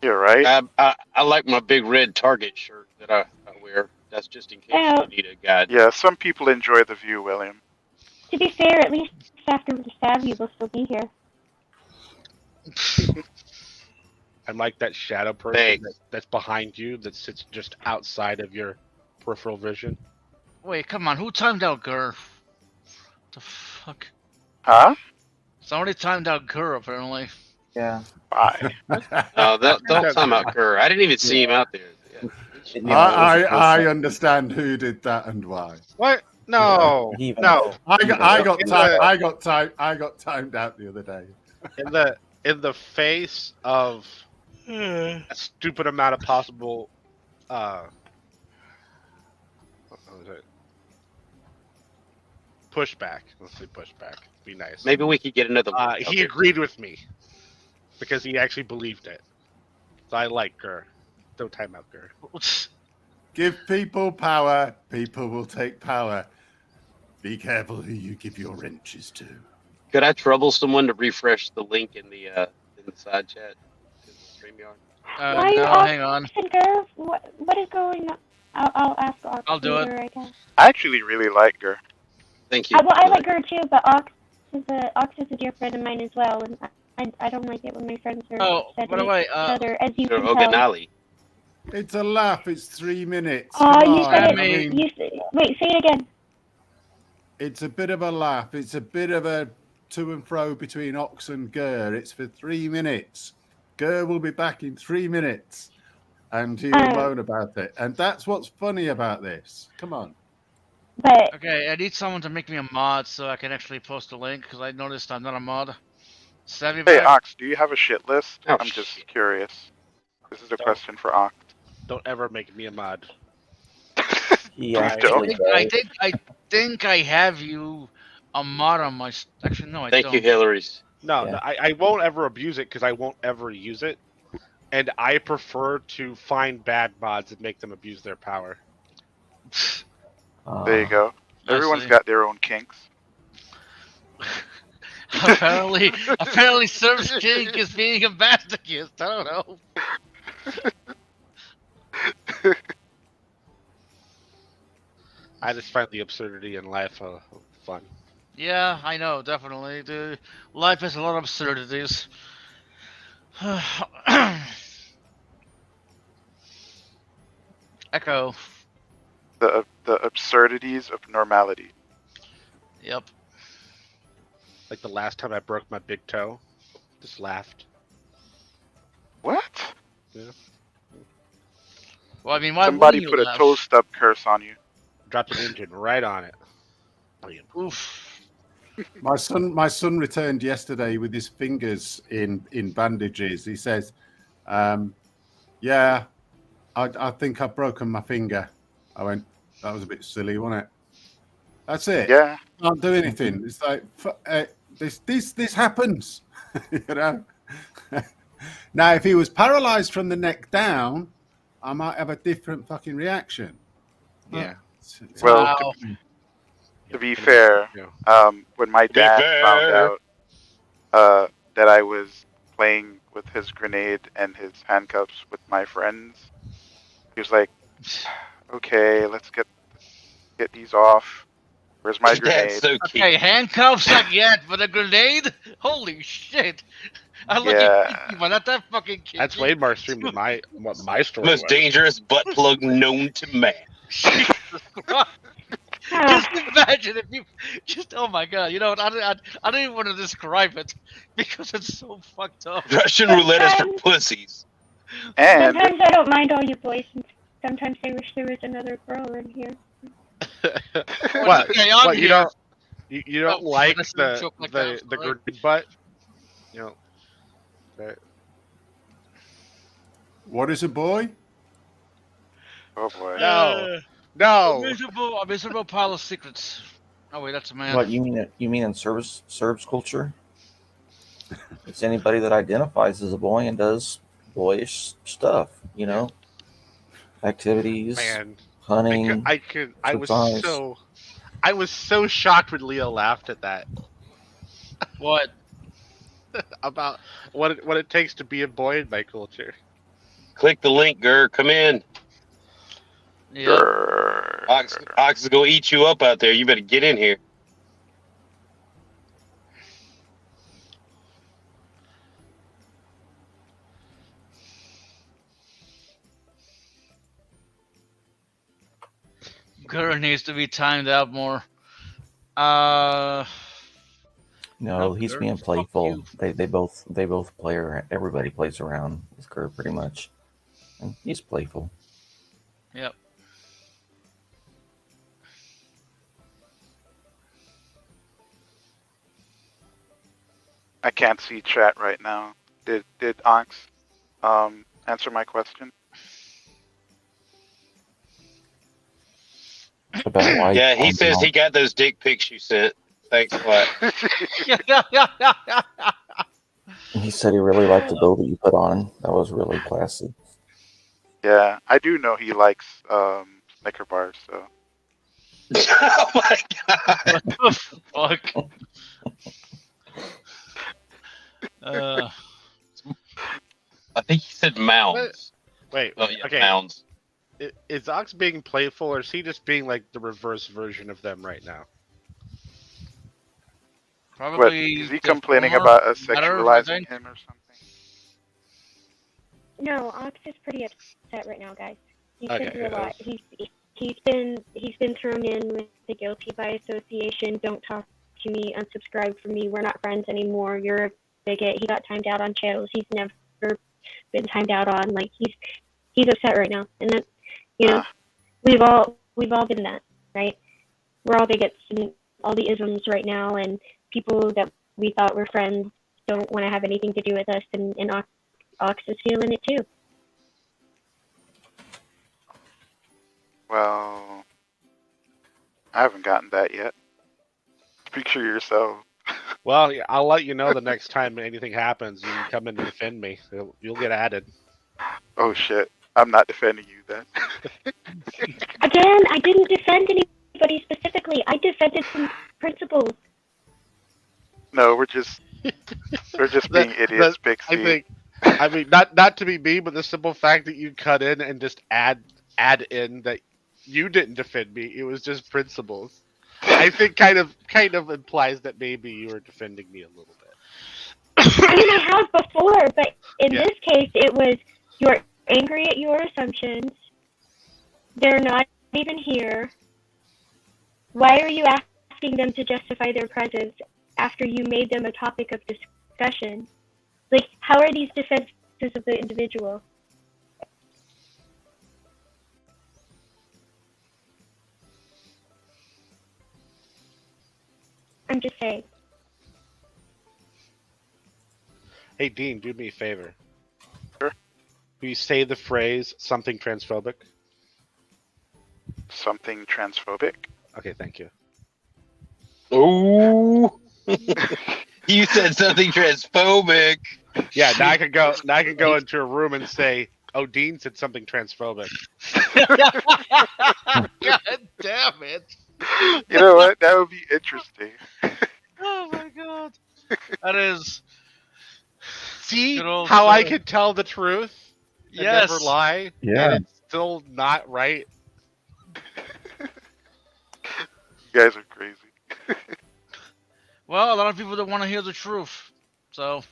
You're right. I like my big red Target shirt that I wear. That's just in case you need a guide. Yeah, some people enjoy the view, William. To be fair, at least after we stab you, we'll still be here. I'm like that shadow person that's behind you that sits just outside of your peripheral vision. Wait, come on. Who timed out Gur? The fuck? Huh? Somebody timed out Gur, apparently. Yeah. Why? No, don't time out Kerr. I didn't even see him out there. Yeah. I understand who did that and why. What? No, no. I got timed out the other day. In the face of a stupid amount of possible what was it? Pushback. Let's say pushback. Be nice. Maybe we could get another. He agreed with me because he actually believed it. So I like Gur. Don't time out Gur. Give people power, people will take power. Be careful who you give your wrenches to. Could I trouble someone to refresh the link in the side chat to the StreamYard? Why are you hang on. Gur? What is going on? I'll ask Ox. I'll do it. later, I guess. I actually really like Gur. Thank you. I like Gur too, but Ox is a dear friend of mine as well, and I don't like it when my friends are upset by the with way, each other, as you Sure, can tell. It's a laugh. It's 3 minutes. Oh, Come you on. said I it. mean, Wait, say it again. it's a bit of a laugh. It's a bit of a to and fro between Ox and Gur. It's for 3 minutes. Gur will be back in 3 minutes, and he will moan about it. And that's what's funny about this. Come on. But Okay, I need someone to make me a mod so I can actually post a link because I noticed I'm not a mod. Savvy Hey, Bag? Ox, do you have a shit list? Oh, I'm just curious. This is a question for Ox. Don't ever make me a mod. I think I have you a mod on my. Actually, no, I Thank don't. you, Hillary's. No, I won't ever abuse it because I won't ever use it. And I prefer to find bad mods and make them abuse their power. There you go. I Everyone's see. got their own kinks. apparently, Service King is being a masochist. I don't know. I just find the absurdity in life fun. Yeah, I know, definitely. Life has a lot of absurdities. Echo. The absurdities of normality. Yep. Like the last time I broke my big toe, just laughed. What? Yeah. Well, I mean, why Somebody wouldn't put you a laugh? toe stub curse on you. Dropped an engine right on it. Oof. My son returned yesterday with his fingers in bandages. He says, "Yeah, I think I've broken my finger." I went, "That was a bit silly, wasn't it?" That's it. Yeah. Can't do anything. It's like this happens, you know. Now, if he was paralyzed from the neck down, I might have a different fucking reaction. Yeah. Well, to be fair, when my dad found out that I was playing with his grenade and his handcuffs with my friends, he was like, "Okay, let's get these off. Where's my grenade?" That's so cute. Okay, handcuffs not yet, but a grenade? Holy shit! I'm looking kinky, but not that fucking kinky. That's way more extreme than what my story Most was. dangerous butt plug known to man. Jesus Christ. Just imagine if you oh my god, you know what? I don't even want to describe it because it's so fucked up. Russian roulette is for pussies. And sometimes I don't mind all you boys, and sometimes I wish there was another girl in here. What? Okay, I'm What, you here. don't you don't Oh, like I shouldn't joke like that, the sorry. grenade butt? You know. Right. What is a boy? Oh boy. No. A miserable pile of secrets. Oh wait, that's a man. What you mean? You mean in Serbs culture? It's anybody that identifies as a boy and does boyish stuff. You know, activities, Man, hunting. I was sometimes. so shocked when Leo laughed at that. What? About what it takes to be a boy in my culture. Click the link, Gur. Come in. Yeah. Ox is gonna eat you up out there. You better get in here. Gurren needs to be timed out more. No, Nope, he's Gurren, being fuck playful. you. They both play around. Everybody plays around with Kerr pretty much, and he's playful. Yep. I can't see chat right now. Did Ox answer my question? About why Yeah, he says he got those dick pics you sent. Thanks a lot. He said he really liked the bill that you put on. That was really classy. Yeah, I do know he likes Snicker bars, so. Oh my god! What the fuck? I think he said mounds. Wait, Oh yeah, okay. mounds. Is Ox being playful, or is he just being like the reverse version of them right now? What, Probably. is he the complaining former, about us better, I sexualizing think. him or something? No, Ox is pretty upset right now, guys. He's Okay, been through a yeah. lot. He's been thrown in with the guilty by association. Don't talk to me. Unsubscribe from me. We're not friends anymore. You're a bigot. He got timed out on channels he's never been timed out on. Like he's upset right now, and that we've all been that, right? We're all bigots and all the isms right now, and people that we thought were friends don't want to have anything to do with us, and Ox is feeling it too. Well, I haven't gotten that yet. Speak for yourself. Well, yeah, I'll let you know the next time anything happens. You can come in and defend me. You'll get added. Oh shit, I'm not defending you then. Again, I didn't defend anybody specifically. I defended some principles. No, we're just being idiots, Pixie. I mean, not to be mean, but the simple fact that you cut in and just add in that you didn't defend me, it was just principles. I think kind of implies that maybe you were defending me a little bit. I mean, I have before, but in this case, it was you're angry at your assumptions. They're not even here. Why are you asking them to justify their presence after you made them a topic of discussion? Like, how are these defenses of the individual? I'm just saying. Hey, Dean, do me a favor. Sure. Will you say the phrase something transphobic? Something transphobic? Okay, thank you. Ooh. You said something transphobic. Yeah, now I can go into a room and say, "Oh, Dean said something transphobic." God damn it! You know what? That would be interesting. Oh my god, that is. See Good old how I story. can tell the truth and Yes. never lie? Yeah. And it's still not right. You guys are crazy. Well, a lot of people don't want to hear the truth, so.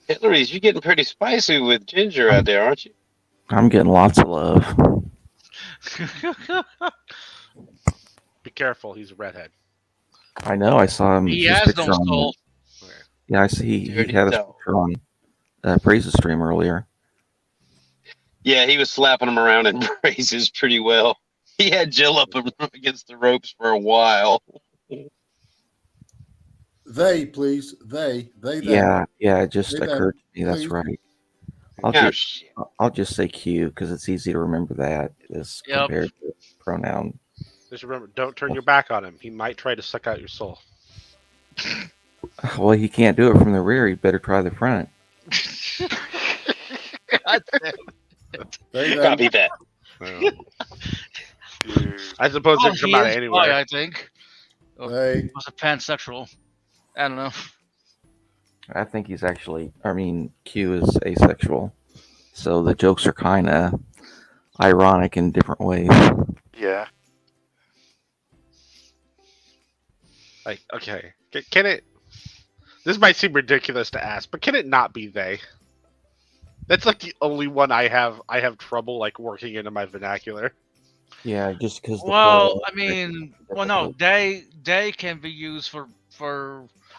Hillary's, you're getting pretty spicy with Ginger out there, aren't you? I'm getting lots of love. Be careful, he's a redhead. I know. I saw him. He his has picture no on- soul. Yeah, I see. He Dirty had a soul. picture on Praise's stream earlier. Yeah, he was slapping him around in praises pretty well. He had Jill up against the ropes for a while. They, please. They, them. Yeah, it just They, them, occurred to me. That's please. right. Oh, shit. I'll just say Q because it's easy to remember that as Yep. compared to pronoun. Just remember, don't turn your back on him. He might try to suck out your soul. Well, he can't do it from the rear. He better try the front. God damn it. They, them. Copy that. I suppose Oh, it can he come out of is anywhere. bi, I think. Or They. was it pansexual? I don't know. I think he's actually. I mean, Q is asexual, so the jokes are kind of ironic in different ways. Yeah. Like, okay, can it? This might seem ridiculous to ask, but can it not be they? That's like the only one I have trouble like working into my vernacular. Yeah, just because. Well, I mean, well, no, they can be used for.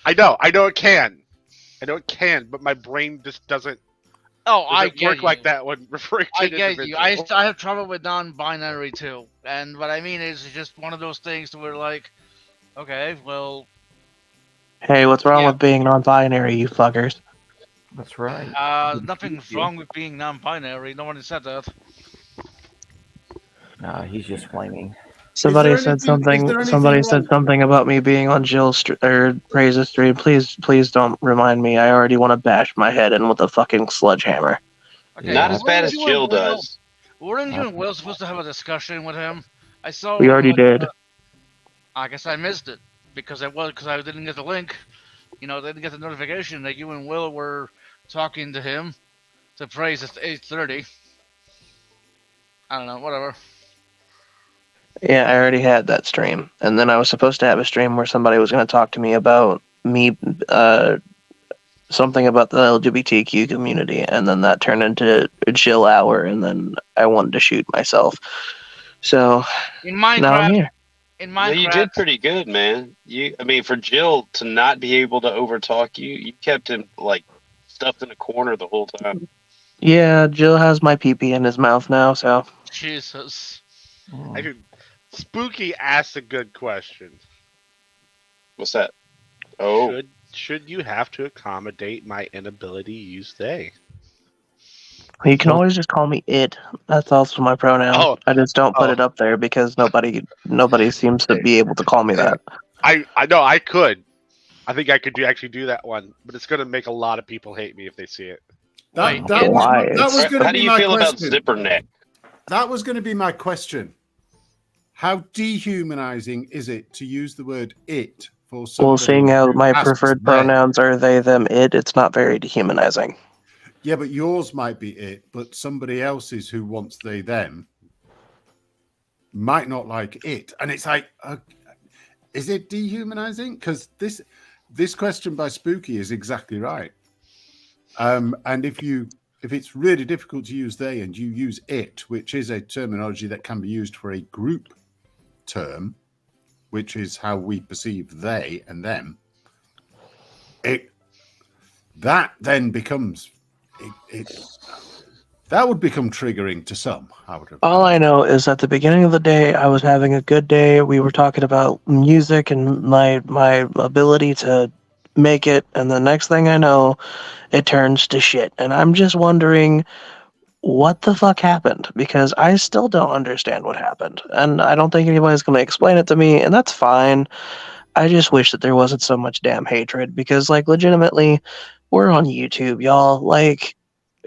I know it can, but my brain just doesn't. Oh, I doesn't get work you. like that when referring to I an get you. individual. I have trouble with non-binary too, and what I mean is it's just one of those things to where like, okay, well, Hey, what's wrong with being non-binary, you fuckers? That's right. nothing's wrong with being non-binary. No one said that. Nah, he's just flaming. Somebody said something. Somebody said something about me being on Jill's or Praise's stream. Please don't remind me. I already want to bash my head in with a fucking sledgehammer. Okay, Not as bad as you and Jill Will- does. Weren't you and Will supposed to have a discussion with him? I saw. We already did. I guess I missed it because I didn't get the link. You know, didn't get the notification that you and Will were talking to him to Praise at 8:30. I don't know, whatever. Yeah, I already had that stream, and then I was supposed to have a stream where somebody was going to talk to me about something about the LGBTQ community, and then that turned into a Jill hour, and then I wanted to shoot myself. So In now I'm Minecraft, here. in Yeah, you Minecraft, did pretty good, man. I mean, for Jill to not be able to overtalk you, you kept him like stuffed in a corner the whole time. Yeah, Jill has my pee-pee in his mouth now, so Jesus. I could. Spooky asked a good question. What's that? Oh, Should you have to accommodate my inability to use they? you can always just call me it. That's also my pronoun. Oh. I just don't put it up there because nobody seems to be able to call me that. I know I could. I think I could actually do that one, but it's gonna make a lot of people hate me if they see it. That was going to How be do you my feel about question. zipper neck? That was going to be my question. How dehumanizing is it to use the word it for somebody? Well, seeing how who my asks preferred them? pronouns are they, them, it's not very dehumanizing. Yeah, but yours might be it, but somebody else's who wants they, them might not like it. And it's like, is it dehumanizing? Because this question by Spooky is exactly right. And if it's really difficult to use they and you use it, which is a terminology that can be used for a group term, which is how we perceive they and them, that then becomes that would become triggering to some. All I know is at the beginning of the day, I was having a good day. We were talking about music and my ability to make it, and the next thing I know, it turns to shit. And I'm just wondering what the fuck happened, because I still don't understand what happened, and I don't think anybody's going to explain it to me, and that's fine. I just wish that there wasn't so much damn hatred, because, like, legitimately, we're on YouTube, y'all. Like,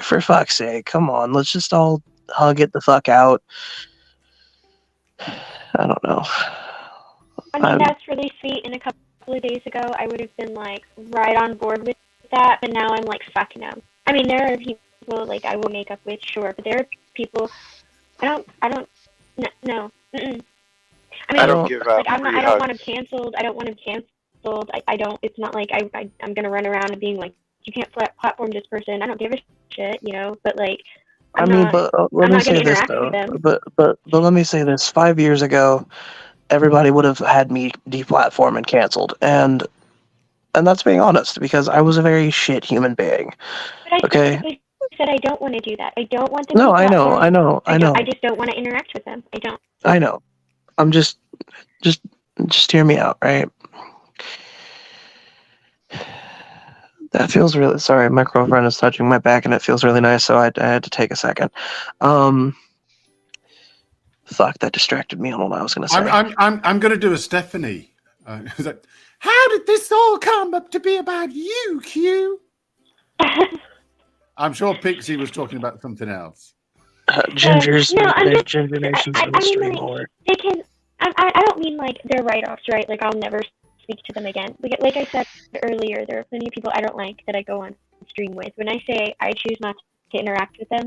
for fuck's sake, come on, let's just all hug it the fuck out. I don't know. I mean, that's really sweet. And a couple of days ago, I would have been like right on board with that, but now I'm like, fuck no. I mean, there are people like I will make up with, sure, but there are people I don't, no. Mm-mm. I mean, I don't give up like, I free don't hugs. want him canceled. I don't want him canceled. I don't. It's not like I'm gonna run around and being like, you can't platform this person. I don't give a shit, you know. But like, Let me say this though. But let me say this. 5 years ago, everybody would have had me deplatform and canceled, and that's being honest, because I was a very shit human being. Okay. I said I don't want to do that. I don't want them. No, to I know. I just don't want to interact with them. I don't. I know. I'm just hear me out, right? That feels really sorry. My girlfriend is touching my back, and it feels really nice. So I had to take a second. Fuck, that distracted me on what I was going to say. I'm going to do a Stephanie. It's like, how did this all come up to be about you, Q? I'm sure Pixie was talking about something else. Ginger's No, I'm just- Ginger Nation's I in the mean, stream like, more. they can. I don't mean like they're write-offs, right? Like I'll never speak to them again. Like I said earlier, there are plenty of people I don't like that I go on stream with. When I say I choose not to interact with them,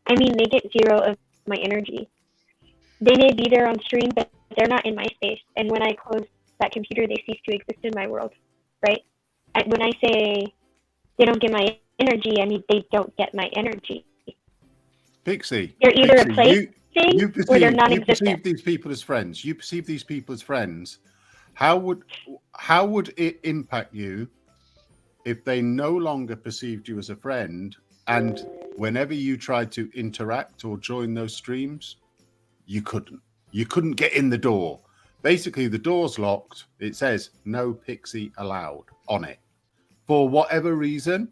I mean they get zero of my energy. They may be there on stream, but they're not in my space. And when I close that computer, they cease to exist in my world, right? when I say they don't get my energy, I mean they don't get my energy. Pixie, They're either Pixie, a place thing you or they're perceive non-existent. these people as friends. You perceive these people as friends. How would it impact you if they no longer perceived you as a friend, and whenever you tried to interact or join those streams, you couldn't get in the door? Basically, the door's locked. It says no Pixie allowed on it for whatever reason,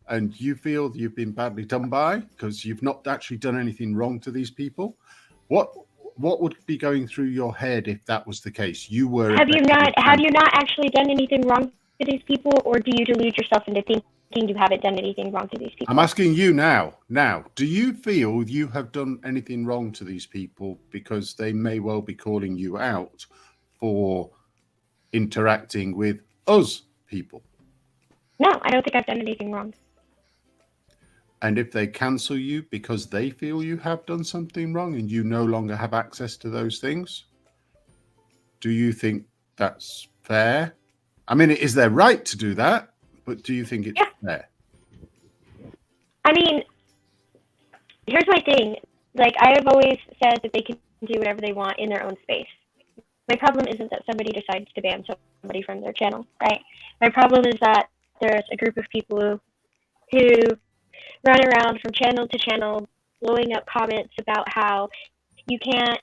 and you feel you've been badly done by because you've not actually done anything wrong to these people. What would be going through your head if that was the case? You were Have you not actually done anything wrong to these people, or do you delude yourself into thinking you haven't done anything wrong to these people? I'm asking you now. Now, do you feel you have done anything wrong to these people because they may well be calling you out for interacting with us people? No, I don't think I've done anything wrong. And if they cancel you because they feel you have done something wrong and you no longer have access to those things, do you think that's fair? I mean, it is their right to do that, but do you think it's fair? I mean, here's my thing. Like, I have always said that they can do whatever they want in their own space. My problem isn't that somebody decides to ban somebody from their channel, right? My problem is that there's a group of people who run around from channel to channel blowing up comments about how you can't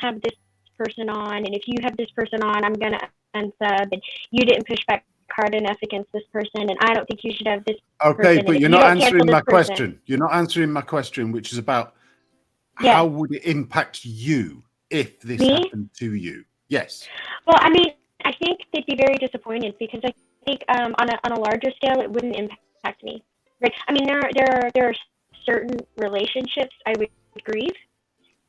have this person on, and if you have this person on, I'm gonna unsub, and you didn't push back hard enough against this person, and I don't think you should have this Okay, person, but and you're if you not don't cancel answering this my person- question. You're not answering my question, which is about Yeah. how would it impact you if this Me? happened to you? Yes. Well, I mean, I think they'd be very disappointed because I think on a larger scale, it wouldn't impact me. Right? I mean, there are certain relationships I would grieve,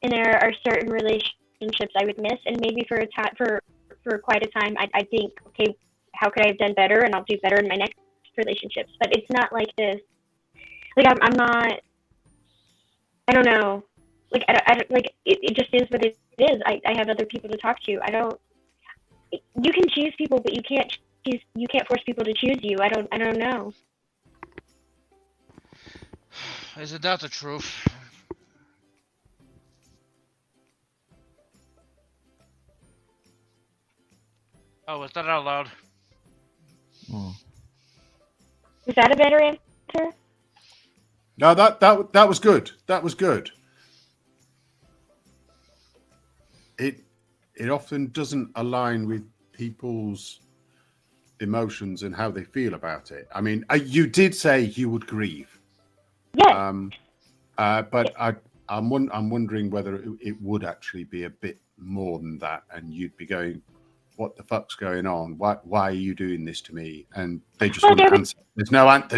and there are certain relationships I would miss, and maybe for a time, for quite a time, I think, okay, how could I have done better, and I'll do better in my next relationships. But it's not like this. Like I'm not. I don't know. Like I don't like it just is what it is. I have other people to talk to. I don't. You can choose people, but you can't choose. You can't force people to choose you. I don't know. Isn't that the truth? Oh, was that out loud? Is that a better answer? No, that was good. That was good. It often doesn't align with people's emotions and how they feel about it. I mean, you did say you would grieve. Yes. But I'm wondering whether it would actually be a bit more than that, and you'd be going, "What the fuck's going on? Why are you doing this to me?" And they just wouldn't answer. There's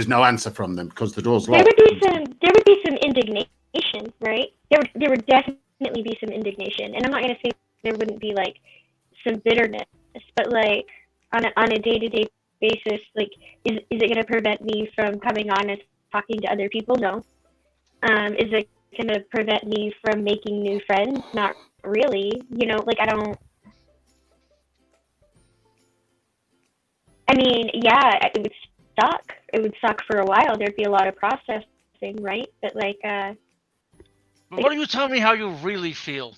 no answer from them because the door's locked. There would be some indignation, right? There would definitely be some indignation, and I'm not going to say there wouldn't be like some bitterness, but like on a day-to-day basis, like is it going to prevent me from coming on and talking to other people? No. Is it going to prevent me from making new friends? Not really. You know, like I mean, yeah, it would suck. It would suck for a while. There'd be a lot of processing, right? But like, But why don't you tell me how you really feel?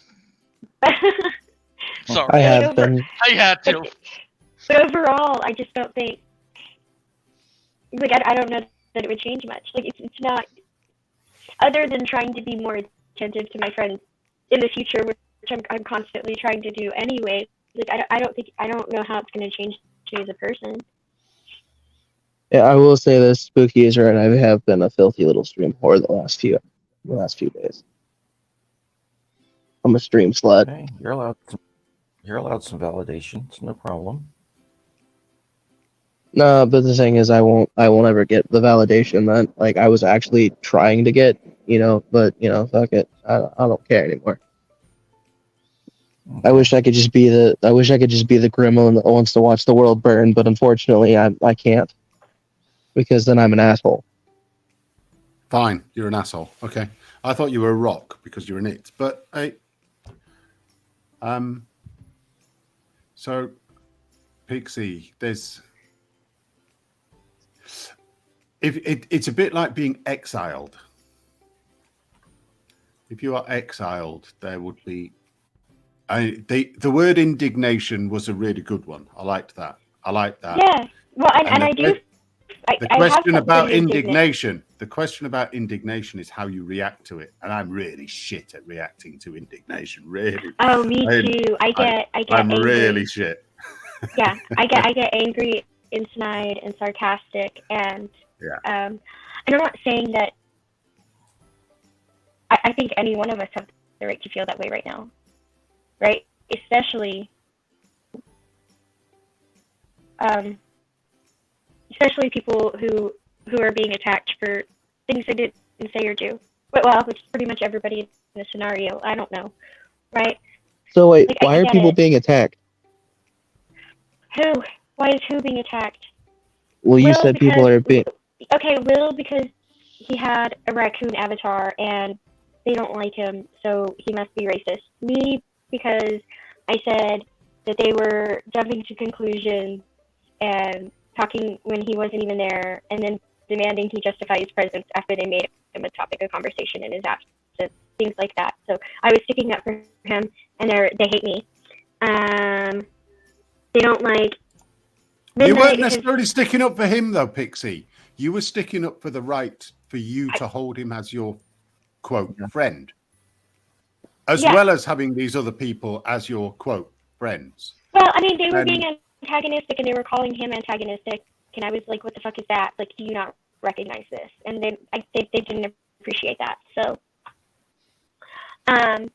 Sorry, I have been. I had to. But overall, I just don't think. Like, I don't know that it would change much. Like, it's not. Other than trying to be more attentive to my friends in the future, which I'm constantly trying to do anyway. Like, I don't know how it's going to change me as a person. Yeah, I will say this: Spooky is right. I have been a filthy little stream whore the last few days. I'm a stream slut. Okay, you're allowed some validation. It's no problem. No, but the thing is, I won't ever get the validation that like I was actually trying to get, but fuck it. I don't care anymore. I wish I could just be the gremlin that wants to watch the world burn, but unfortunately I can't. Because then I'm an asshole. Fine, you're an asshole. Okay. I thought you were a rock because you're an it. But hey. So Pixie, It's a bit like being exiled. If you are exiled, there would be. The word indignation was a really good one. I liked that. Yeah. Well, and I do. The question about indignation. The question about indignation is how you react to it, and I'm really shit at reacting to indignation. Really. Oh, me too. I get. I'm angry. really shit. Yeah, I get angry, inside, and sarcastic, and and I'm not saying that. I think any one of us have the right to feel that way right now, right? Especially people who are being attacked for things they didn't say or do. Well, which is pretty much everybody in the scenario. I don't know, right? So wait, Like, why I are get people it. being attacked? Who? Why is who being attacked? Well, you said people are being. Okay, Will, because he had a raccoon avatar and they don't like him, so he must be racist. Me, because I said that they were jumping to conclusions and talking when he wasn't even there, and then demanding he justify his presence after they made him a topic of conversation in his absence, things like that. So I was sticking up for him, and they hate me. They don't like Midnight. You weren't necessarily sticking up for him, though, Pixie. You were sticking up for the right for you to hold him as your quote friend, as well as having these other people as your quote friends. Well, I mean, they were being antagonistic, and they were calling him antagonistic, and I was like, "What the fuck is that? Like, do you not recognize this?" And they didn't appreciate that. So, and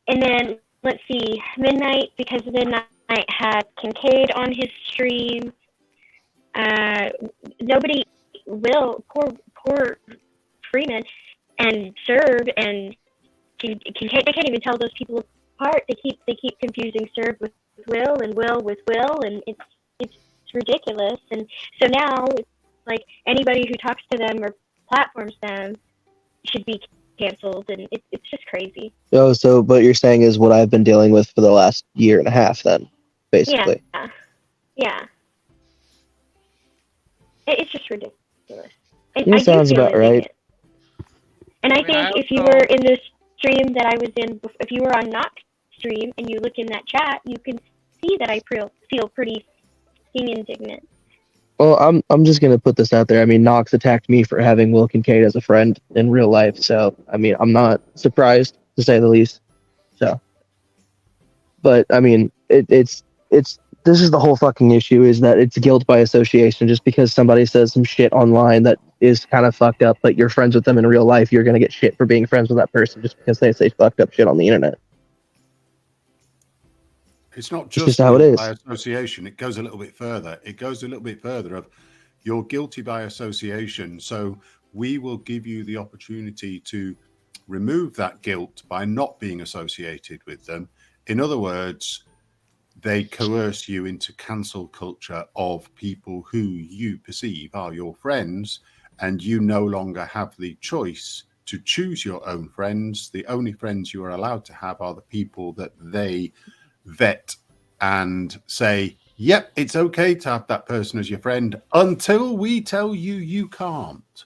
then let's see, Midnight, because Midnight had Kincaid on his stream. Nobody will poor Freeman and Serb and Kincaid. They can't even tell those people apart. They keep confusing Serb with Will and Will with Will, and it's ridiculous. And so now it's like anybody who talks to them or platforms them should be canceled, and it's just crazy. Oh, so what you're saying is what I've been dealing with for the last year and a half, then, basically. Yeah. It's just ridiculous. And That sounds about right. And I think if you were in this stream that I was in, if you were on Nox's stream and you look in that chat, you can see that I feel pretty indignant. Well, I'm just gonna put this out there. I mean, Nox attacked me for having Will Kincaid as a friend in real life, so I mean, I'm not surprised to say the least. So, but I mean, it's this is the whole fucking issue, is that it's guilt by association. Just because somebody says some shit online that is kind of fucked up, but you're friends with them in real life, you're gonna get shit for being friends with that person just because they say fucked up shit on the internet. It's not It's just just how it is. by association. It goes a little bit further. It goes a little bit further of you're guilty by association. So we will give you the opportunity to remove that guilt by not being associated with them. In other words, they coerce you into cancel culture of people who you perceive are your friends, and you no longer have the choice to choose your own friends. The only friends you are allowed to have are the people that they vet and say, yep, it's okay to have that person as your friend until we tell you you can't.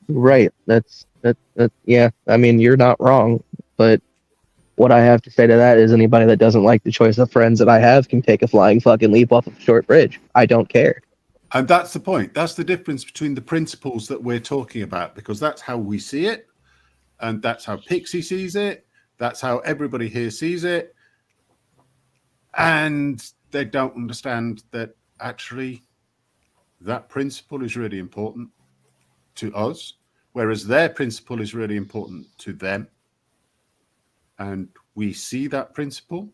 Right. That's yeah. I mean, you're not wrong, but what I have to say to that is anybody that doesn't like the choice of friends that I have can take a flying fucking leap off of a short bridge. I don't care. And that's the point. That's the difference between the principles that we're talking about, because that's how we see it. And that's how Pixie sees it. That's how everybody here sees it. And they don't understand that actually that principle is really important to us, whereas their principle is really important to them. And we see that principle.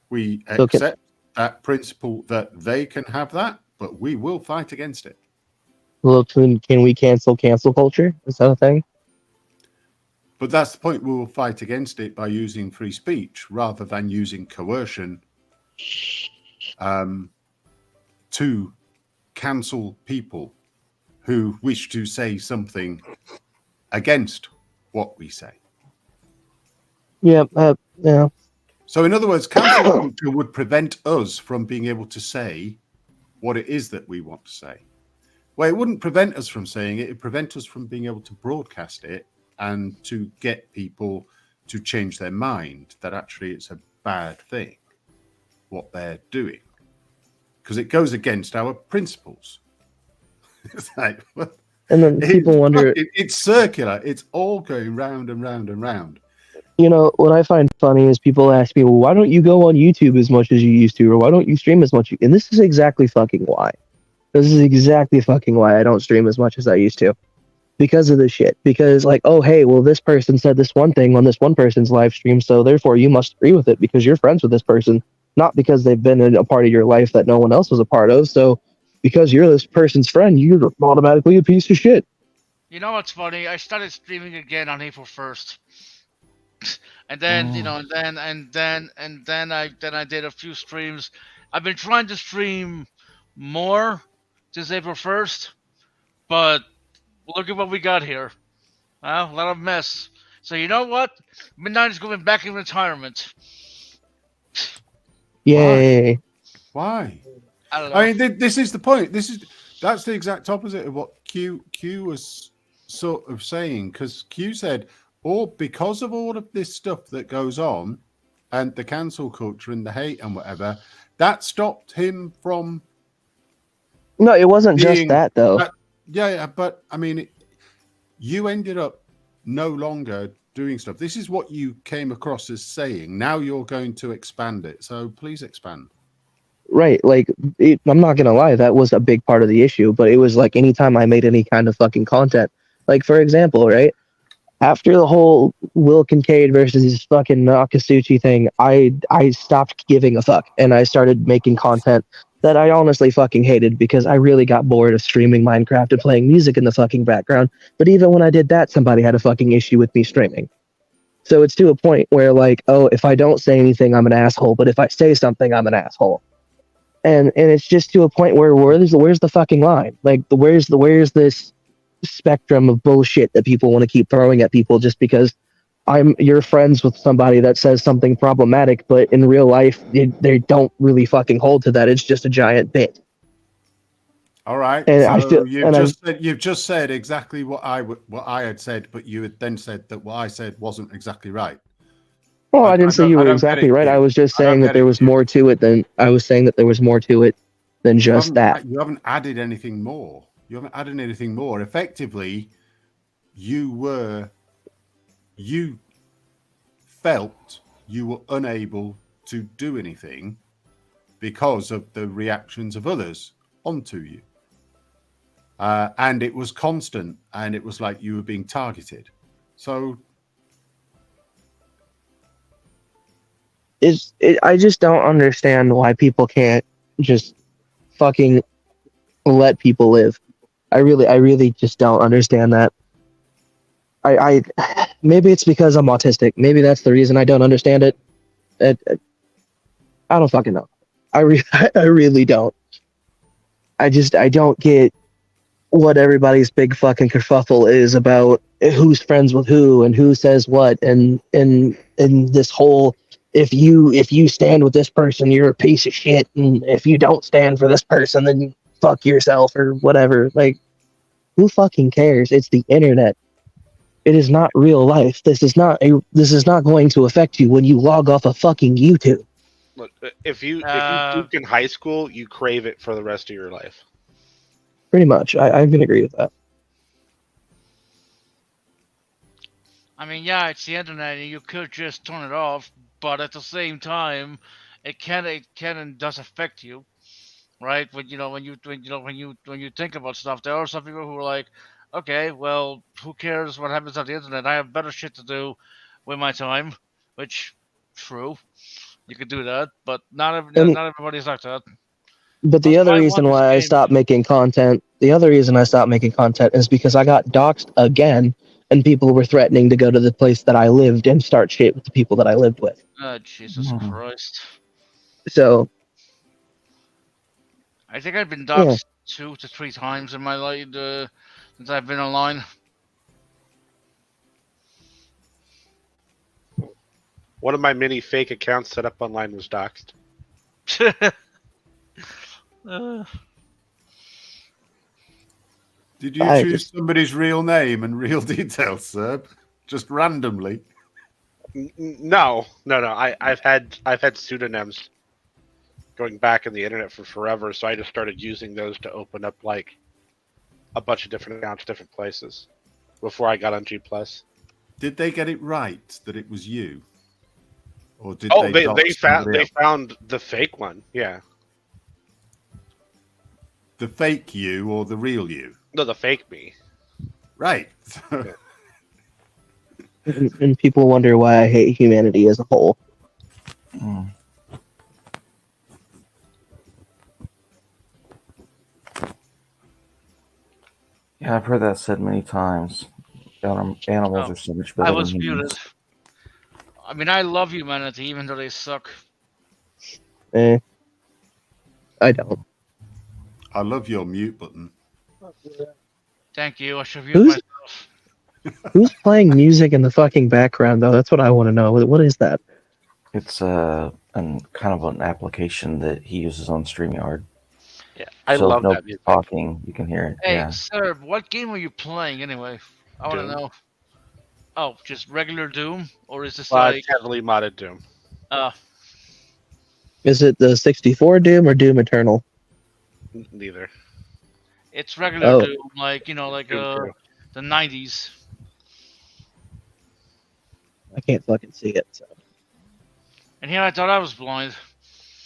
We accept that principle that they can have that, but we will fight against it. Well, can we cancel culture? Is that a thing? But that's the point. We will fight against it by using free speech rather than using coercion to cancel people who wish to say something against what we say. Yeah. Yeah. So in other words, cancel culture would prevent us from being able to say what it is that we want to say. Well, it wouldn't prevent us from saying it. It'd prevent us from being able to broadcast it and to get people to change their mind that actually it's a bad thing, what they're doing. Because it goes against our principles. It's like, well, And then people wonder, it's circular. It's all going round and round and round. you know, what I find funny is people ask me, well, why don't you go on YouTube as much as you used to, or why don't you stream as much? And this is exactly fucking why. This is exactly fucking why I don't stream as much as I used to. Because of this shit. Because, like, oh, hey, well, this person said this one thing on this one person's live stream, so therefore you must agree with it because you're friends with this person, not because they've been in a part of your life that no one else was a part of. So because you're this person's friend, you're automatically a piece of shit. You know what's funny? I started streaming again on April 1st. And then, you know, and then I did a few streams. I've been trying to stream more since April 1st, but look at what we got here. A lot of mess. So you know what? Midnight is going back in retirement. Yay. Why? I don't know. I mean, this is the point. That's the exact opposite of what Q was sort of saying, because Q said, because of all of this stuff that goes on and the cancel culture and the hate and whatever, that stopped him from. No, it wasn't just that, though. Yeah, but I mean, you ended up no longer doing stuff. This is what you came across as saying. Now you're going to expand it. So please expand. Right, like, I'm not gonna lie, that was a big part of the issue, but it was like anytime I made any kind of fucking content. Like, for example, right? After the whole Will Kincaid versus fucking Nakasuchi thing, I stopped giving a fuck, and I started making content that I honestly fucking hated because I really got bored of streaming Minecraft and playing music in the fucking background. But even when I did that, somebody had a fucking issue with me streaming. So it's to a point where, like, oh, if I don't say anything, I'm an asshole, but if I say something, I'm an asshole. And it's just to a point where where's the fucking line? Like, where's this spectrum of bullshit that people want to keep throwing at people just because you're friends with somebody that says something problematic, but in real life they don't really fucking hold to that. It's just a giant bit. All right. And So you've just said exactly what I had said, but you had then said that what I said wasn't exactly right. Well, I didn't say you were exactly right. I was just saying that there was more to it than just that. You haven't added anything more. Effectively, you felt you were unable to do anything because of the reactions of others onto you. And it was constant, and it was like you were being targeted. So I just don't understand why people can't just fucking let people live. I really just don't understand that. I maybe it's because I'm autistic. Maybe that's the reason I don't understand it. I don't fucking know. I really don't. I don't get what everybody's big fucking kerfuffle is about who's friends with who and who says what and this whole if you stand with this person, you're a piece of shit, and if you don't stand for this person, then fuck yourself or whatever. Like, who fucking cares? It's the internet. It is not real life. This is not going to affect you when you log off of fucking YouTube. Look, if you puke in high school, you crave it for the rest of your life. Pretty much. I can agree with that. I mean, yeah, it's the internet, and you could just turn it off, but at the same time, it can and does affect you, right? When you think about stuff, there are some people who are like, okay, well, who cares what happens on the internet? I have better shit to do with my time, which, true, you could do that, but not everybody's like that. But the other reason why I stopped making content, is because I got doxxed again, and people were threatening to go to the place that I lived and start shit with the people that I lived with. Oh, Jesus Christ. So I think I've been doxxed 2 to 3 times in my life since I've been online. One of my many fake accounts set up online was doxxed. Did you I choose somebody's real name and real details, sir? Just randomly? No. I've had pseudonyms going back in the internet for forever, so I just started using those to open up like a bunch of different accounts, different places before I got on G+. Did they get it right that it was you? Or did they dox somebody else? found the fake one. Yeah. The fake you or the real you? No, the fake me. Right. and people wonder why I hate humanity as a whole. Yeah, I've heard that said many times. Animals are so much better I was than humans. muted. I mean, I love humanity, even though they suck. I don't. I love your mute button. Thank you. I should mute Who's- myself. Who's playing music in the fucking background, though? That's what I want to know. What is that? It's kind of an application that he uses on StreamYard. Yeah, I so love if nobody's that music. talking, you can hear it. Hey, Yeah. sir, what game are you playing anyway? I want to Doom. know. Oh, just regular Doom, or is this Well, like? it's heavily modded Doom. Is it the 64 Doom or Doom Eternal? Neither. It's regular Oh. Doom, like like Doom two. the '90s. I can't fucking see it. So. And here I thought I was blind.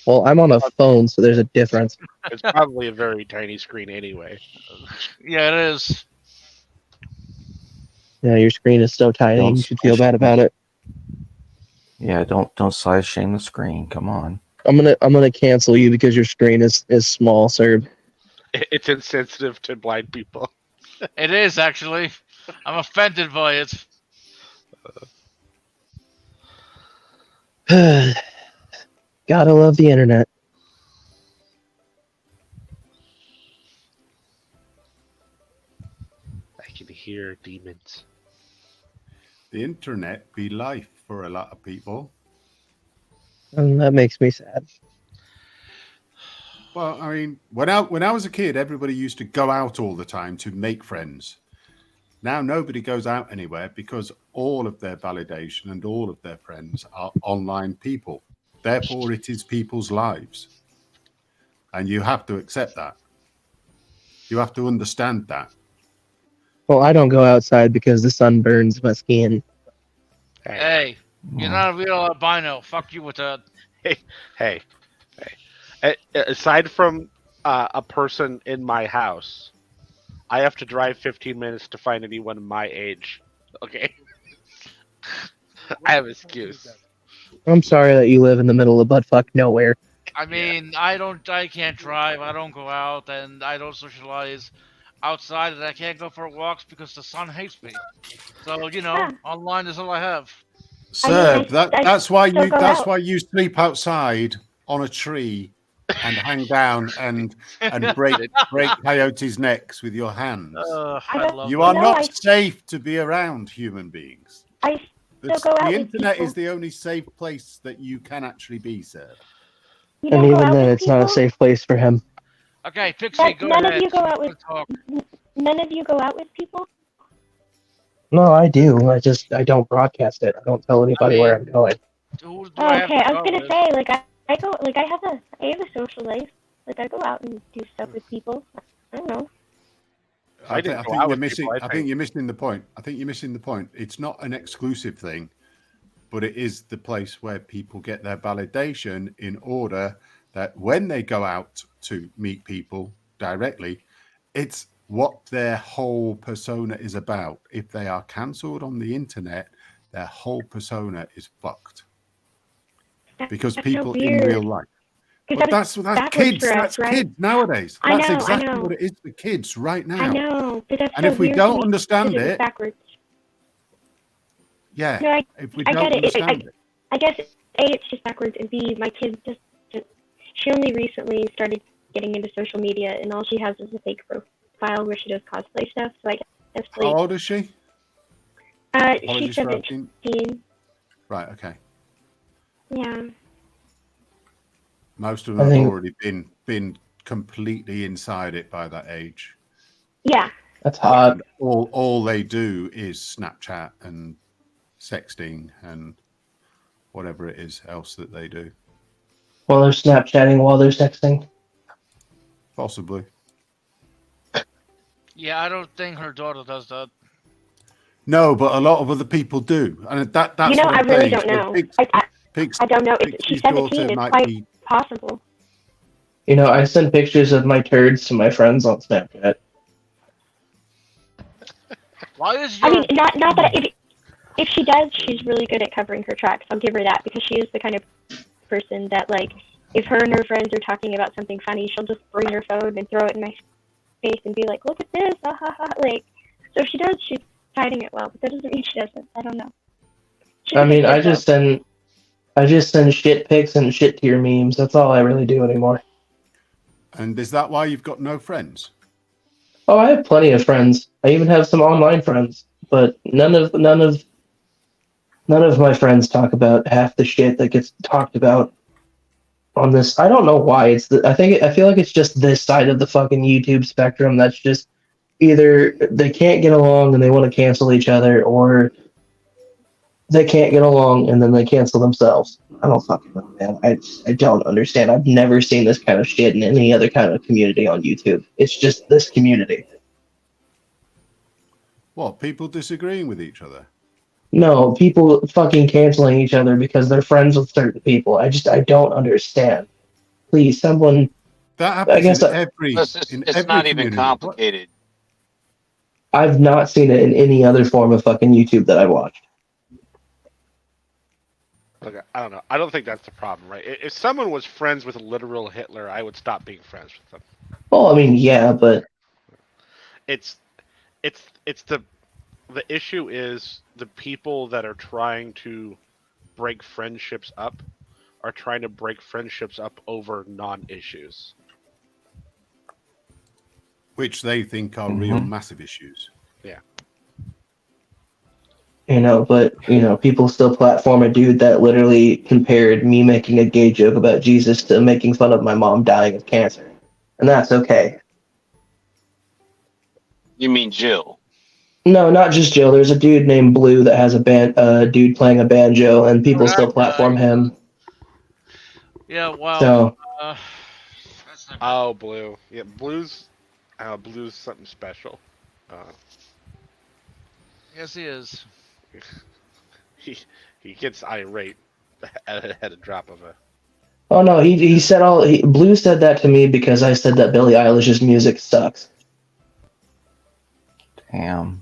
Well, I'm on a phone, so there's a difference. It's probably a very tiny screen anyway. Yeah, it is. Yeah, your screen is so tiny. Don't You should feel bad about it. Yeah, don't size shame the screen. Come on. I'm gonna cancel you because your screen is small, sir. It's insensitive to blind people. It is actually. I'm offended by it. Gotta love the internet. I can hear demons. The internet be life for a lot of people. And that makes me sad. Well, I mean, when I was a kid, everybody used to go out all the time to make friends. Now nobody goes out anywhere because all of their validation and all of their friends are online people. Therefore, it is people's lives. And you have to accept that. You have to understand that. Well, I don't go outside because the sun burns my skin. Hey, you're not a real albino. Fuck you with that. Hey. Aside from a person in my house, I have to drive 15 minutes to find anyone my age. Okay? I have an excuse. I'm sorry that you live in the middle of buttfuck nowhere. I mean, I can't drive. I don't go out, and I don't socialize outside, and I can't go for walks because the sun hates me. So online is all I have. Sir, that's why still go out. you sleep outside on a tree and hang down and break coyotes' necks with your hands. You are not safe to be around human beings. The internet is the only safe place that you can actually be, sir. And even then, it's not a safe place for him. Okay, Pixie, go None ahead. of you go out with Talk. none of you go out with people. No, I do. I don't broadcast it. I don't tell anybody where I'm going. Who do Oh, I have okay, to I was go gonna with? say like I go like I have a social life. Like I go out and do stuff with people. I don't know. I didn't think go out you're with missing. people, I think you're missing the point. I think you're missing the point. It's not an exclusive thing, but it is the place where people get their validation in order that when they go out to meet people directly, it's what their whole persona is about. If they are cancelled on the internet, their whole persona is fucked. Because That's so people in weird. real life. 'Cause But that was that's backwards kids. for us, That's right? kids nowadays. I That's know, I exactly know. what it is for kids right now. I know, but that's And so if we weird to don't me understand because it was it, backwards. yeah. No, If we I don't get it. understand it. I guess A, it's just backwards, and B, my kid just she only recently started getting into social media, and all she has is a fake profile where she does cosplay stuff. So I guess How like old is she? she's Apologies for asking. 17. Right, okay. Yeah. Most of I them have think- already been completely inside it by that age. Yeah. That's hot. All they do is Snapchat and sexting and whatever it is else that they do. While they're Snapchatting, while they're texting. Possibly. Yeah, I don't think her daughter does that. No, but a lot of other people do, and that's You know, what I I'm really saying. don't So know. Pig's- I don't know. Pig's She's daughter 17. It's might quite be- possible. You know, I send pictures of my turds to my friends on Snapchat. Why is I your mean, not that if she does, she's really good at covering her tracks. I'll give her that because she is the kind of person that, like, if her and her friends are talking about something funny, she'll just bring her phone and throw it in my face and be like, "Look at this!" Ha ha ha! Like, so if she does, she's hiding it well, but that doesn't mean she doesn't. I don't know. She's I mean, good I though. just send shit pics and shit tier memes. That's all I really do anymore. And is that why you've got no friends? Oh, I have plenty of friends. I even have some online friends, but none of my friends talk about half the shit that gets talked about on this. I don't know why. I feel like it's just this side of the fucking YouTube spectrum that's just either they can't get along and they want to cancel each other, or they can't get along and then they cancel themselves. I don't fucking know, man. I don't understand. I've never seen this kind of shit in any other kind of community on YouTube. It's just this community. What, people disagreeing with each other? No, people fucking canceling each other because they're friends with certain people. I don't understand. Please, someone. That happens I guess in every. It's in it's every not even community. complicated. I've not seen it in any other form of fucking YouTube that I've watched. Okay, I don't know. I don't think that's the problem, right? If someone was friends with literal Hitler, I would stop being friends with them. Well, I mean, yeah, but It's the issue is the people that are trying to break friendships up are trying to break friendships up over non-issues. Which they think are real massive issues. Yeah. people still platform a dude that literally compared me making a gay joke about Jesus to making fun of my mom dying of cancer. And that's okay. You mean Jill? No, not just Jill. There's a dude named Blue that has a dude playing a banjo, and people still platform him. Yeah, well. So- Oh, Blue. Yeah, Blue's something special. Yes, he is. He gets irate at a drop of a. Oh no, he said Blue said that to me because I said that Billie Eilish's music sucks. Damn.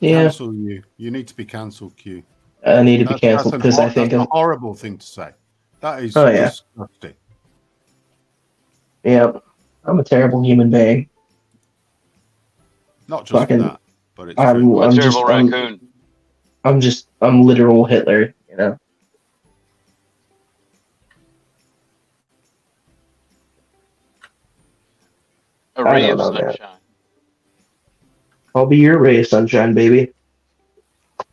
Yeah. Cancel you. You need to be cancelled, Q. I need to be cancelled because I think that's a horrible thing to say. That is Oh, yeah. disgusting. Yeah, I'm a terrible human being. Not just Fucking- that, but it's I'm terrible raccoon. I'm literal Hitler, you know. A I ray don't of know, man. sunshine. I'll be your ray of sunshine, baby.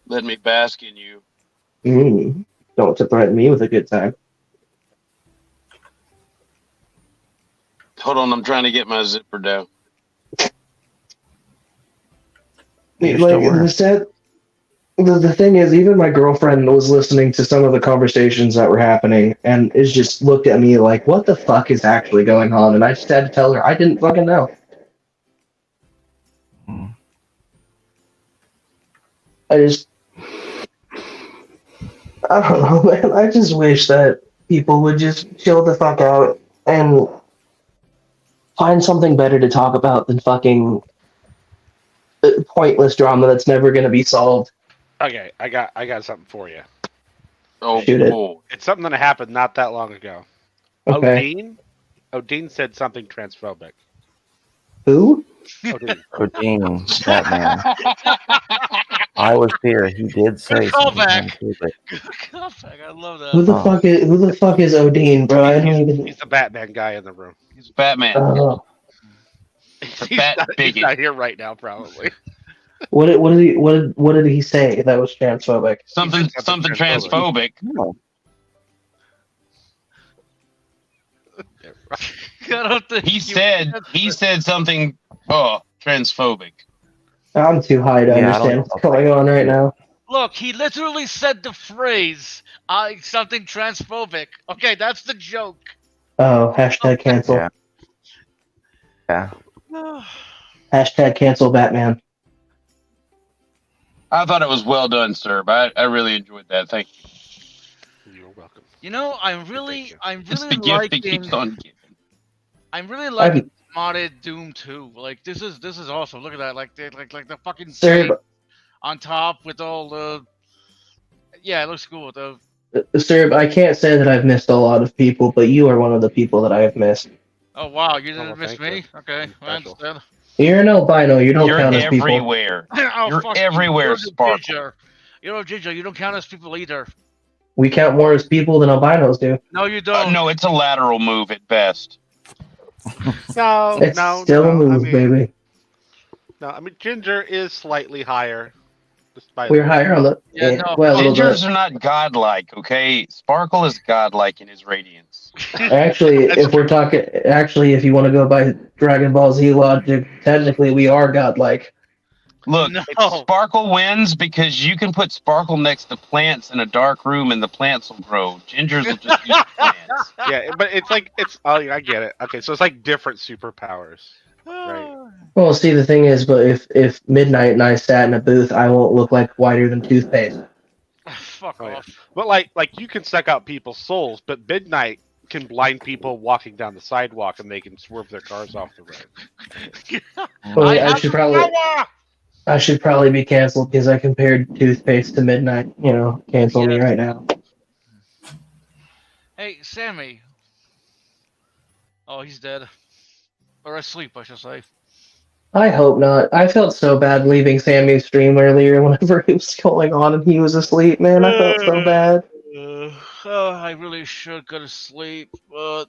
Let me bask in you. Don't threaten me with a good time. Hold on, I'm trying to get my zipper down. Like the thing is, even my girlfriend was listening to some of the conversations that were happening, and is just looked at me like, "What the fuck is actually going on?" And I just had to tell her I didn't fucking know. I don't know, man. I just wish that people would just chill the fuck out and find something better to talk about than fucking pointless drama that's never going to be solved. Okay, I got something for you. Oh, Shoot it. boy. It's something that happened not that long ago. Okay. Odin said something transphobic. Who? Odin. Odin, Batman. I was here. He did say something. Callback. Callback. I love that. Who the fuck is Odin, bro? I don't even. He's the Batman guy in the room. He's Batman. He's not here right now, probably. What did he say that was transphobic? Something transphobic. I don't think He said something Oh, transphobic. I'm too high to Yeah, I don't understand know what's going on right now. Look, he literally said the phrase, something transphobic. Okay, that's the joke. Oh, hashtag cancel. Yeah. Yeah. Hashtag cancel Batman. I thought it was well done, sir. But I really enjoyed that. Thank you. You're welcome. You know, I'm really It's the gift that keeps on giving. I'm really liking modded Doom 2. Like this is awesome. Look at that. Like the fucking Sir, tape on top with all the. Yeah, it looks cool. Sir, I can't say that I've missed a lot of people, but you are one of the people that I have missed. Oh wow, you didn't miss me? Okay, I understand. You're an albino. You don't You're count as people. everywhere. Oh, You're fuck you. everywhere, You're the Sparkle. ginger. You're a ginger. You don't count as people either. We count more as people than albinos do. No, you don't. No, it's a lateral move at best. No, It's no, still no. a move, baby. No, I mean Ginger is slightly higher. Despite We're higher on the. Well, a little Gingers bit. are not godlike, okay? Sparkle is godlike in his radiance. Actually, if we're talking, if you want to go by Dragon Ball Z logic, technically we are godlike. Look, Sparkle wins because you can put Sparkle next to plants in a dark room and the plants will grow. Gingers will just use plants. Yeah, but oh, I get it. Okay, so it's like different superpowers, right? Well, see, the thing is, but if Midnight and I sat in a booth, I won't look like whiter than toothpaste. Fuck off. But like you can suck out people's souls, but Midnight can blind people walking down the sidewalk and they can swerve their cars off the road. Well, I should probably be canceled because I compared toothpaste to Midnight. You know, cancel me right now. Hey, Sammy. Oh, he's dead. Or asleep, I should say. I hope not. I felt so bad leaving Sammy's stream earlier whenever it was going on and he was asleep, man. I felt so bad. Oh, I really should go to sleep, but...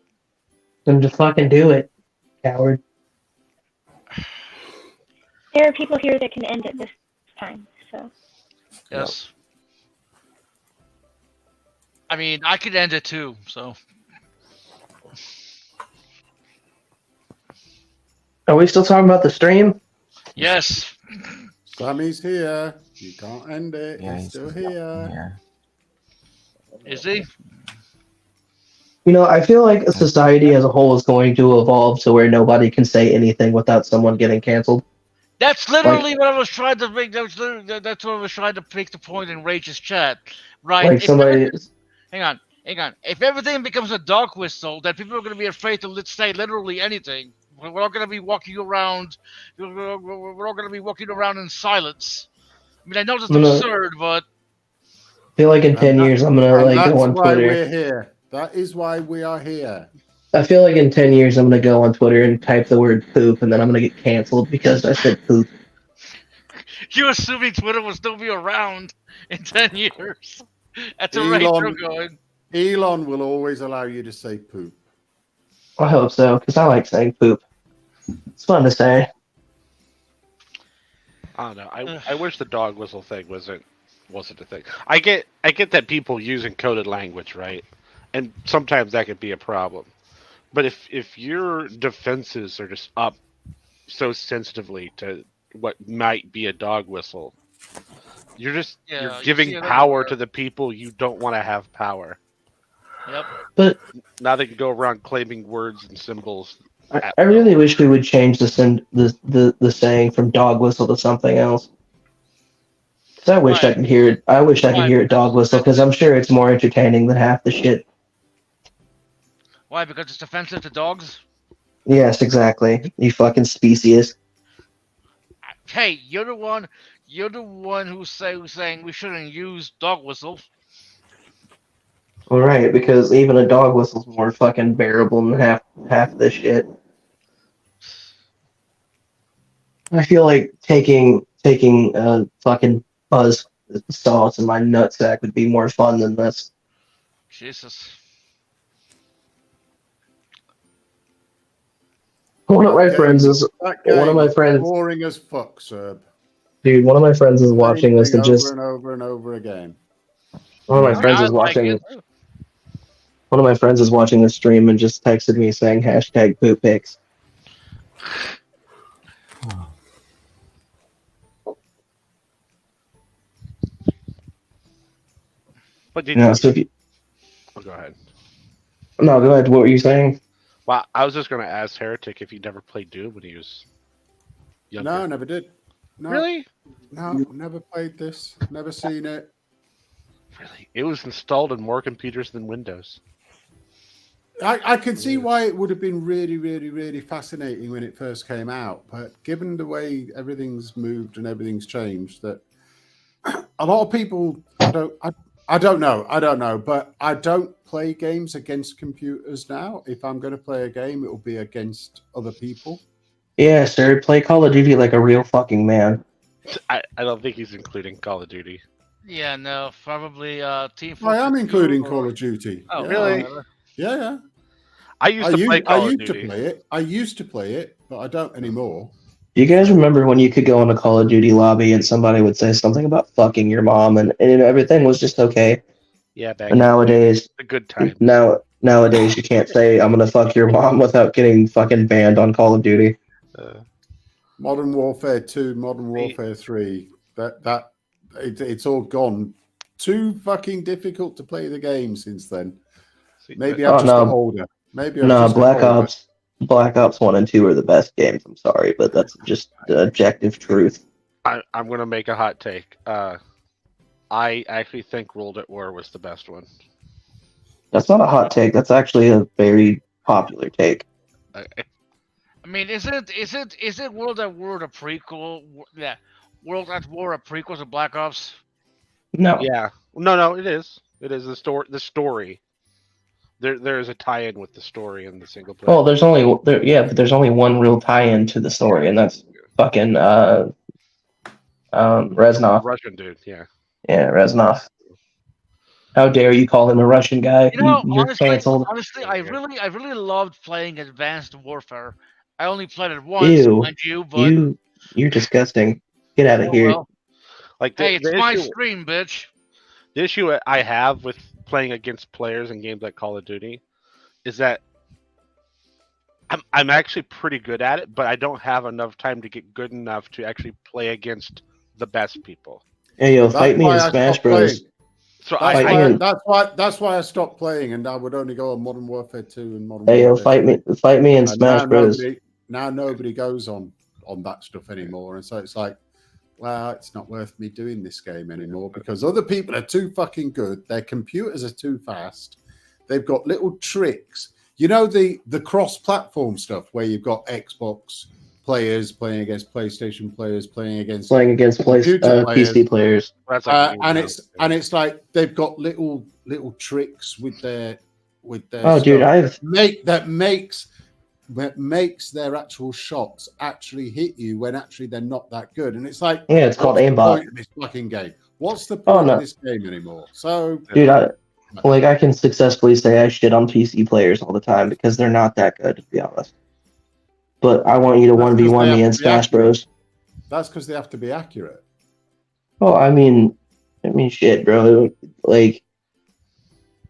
Then just fucking do it, coward. There are people here that can end it this time, so. Yes. I mean, I could end it too, so... Are we still talking about the stream? Yes. Sammy's here. You can't end it. Yeah, he's still here. Is he? You know, I feel like society as a whole is going to evolve to where nobody can say anything without someone getting canceled. That's literally what I was trying to make. That's what I was trying to make the point in Rage's chat, right? Like somebody. Hang on. If everything becomes a dog whistle, then people are going to be afraid to say literally anything. We're all going to be walking around. We're all going to be walking around in silence. I mean, I know that's absurd, but I feel like in 10 years I'm gonna like go on That's why Twitter. we're here. That is why we are here. I feel like in 10 years I'm gonna go on Twitter and type the word poop, and then I'm gonna get canceled because I said poop. you're assuming Twitter will still be around in 10 years. At the rate they're going. Elon will always allow you to say poop. I hope so, because I like saying poop. It's fun to say. I don't know. I wish the dog whistle thing wasn't a thing. I get that people use encoded language, right? And sometimes that could be a problem. But if your defenses are just up so sensitively to what might be a dog whistle, you're giving power to the people you don't want to have power. Yep. But now they can go around claiming words and symbols. I really wish we would change the saying from dog whistle to something else. 'Cause I wish I could hear it. I wish I could hear it dog whistle because I'm sure it's more entertaining than half the shit. Why? Because it's offensive to dogs? Yes, exactly. You fucking specious. Hey, you're the one who's saying we shouldn't use dog whistles. All right, because even a dog whistle's more fucking bearable than half this shit. I feel like taking fucking buzz saws in my nutsack would be more fun than this. Jesus. One of my friends is boring as fuck, Serb. Dude, one of my friends is watching this and just over and over and over again. one of my friends is watching. One of my friends is watching the stream and just texted me saying hashtag poop pics. But did No, so if you, Oh, go ahead. no, go ahead. What were you saying? Well, I was just going to ask Heretic if he never played Doom when he was younger. No, never did. No. Really? No, never played this. Never seen it. Really? It was installed in more computers than Windows. I can see why it would have been really, really, really fascinating when it first came out. But given the way everything's moved and everything's changed, that a lot of people, I don't know, but I don't play games against computers now. If I'm going to play a game, it will be against other people. Yeah, sir. Play Call of Duty like a real fucking man. I don't think he's including Call of Duty. Yeah, no, probably Team Fortress. I am 2 including or- Call of Duty. Oh, Yeah, really? Yeah. I used to play Call of Duty. I used to play it, but I don't anymore. Do you guys remember when you could go in a Call of Duty lobby and somebody would say something about fucking your mom and everything was just okay? Yeah, back But nowadays, a good time. Nowadays you can't say I'm gonna fuck your mom without getting fucking banned on Call of Duty. Modern Warfare 2, Modern Warfare 3, it's all gone. Too fucking difficult to play the game since then. Maybe I'm just older. Maybe I'm just Black older. Black Ops 1 and 2 are the best games. I'm sorry, but that's just the objective truth. I'm going to make a hot take. I actually think World at War was the best one. That's not a hot take. That's actually a very popular take. I mean, isn't World at War a prequel? Yeah, World at War a prequel to Black Ops? No. Yeah. No, it is. It is the story. There is a tie-in with the story in the single player. Well, there's only one real tie-in to the story, and that's fucking Reznov. Russian dude, yeah. Yeah, Reznov. How dare you call him a Russian guy? You know, You're canceled. honestly, I really loved playing Advanced Warfare. I only played it once, Ew. mind you, but You're disgusting. Get out of here. well. Hey, it's my stream, bitch. The issue I have with playing against players in games like Call of Duty is that I'm actually pretty good at it, but I don't have enough time to get good enough to actually play against the best people. Hey, yo, fight me in Smash Bros. So That's why I stopped playing, and I would only go on Modern Warfare 2 and Modern Hey, yo, Warfare. fight me in And Smash Bros. Now nobody goes on that stuff anymore, and so it's like, well, it's not worth me doing this game anymore because other people are too fucking good. Their computers are too fast. They've got little tricks. You know the cross-platform stuff where you've got Xbox players playing against PlayStation players playing against computer PC players. And it's like they've got little tricks with their Oh, dude, that makes their actual shots actually hit you when actually they're not that good. And it's like, Yeah, it's called what's the aimbot. point of this fucking game? What's the point of this game anymore? So, Dude, I can successfully say I shit on PC players all the time because they're not that good, to be honest. But I want you to 1v1 me in Smash Bros. That's because they have to be accurate. Well, I mean, shit, bro. Like,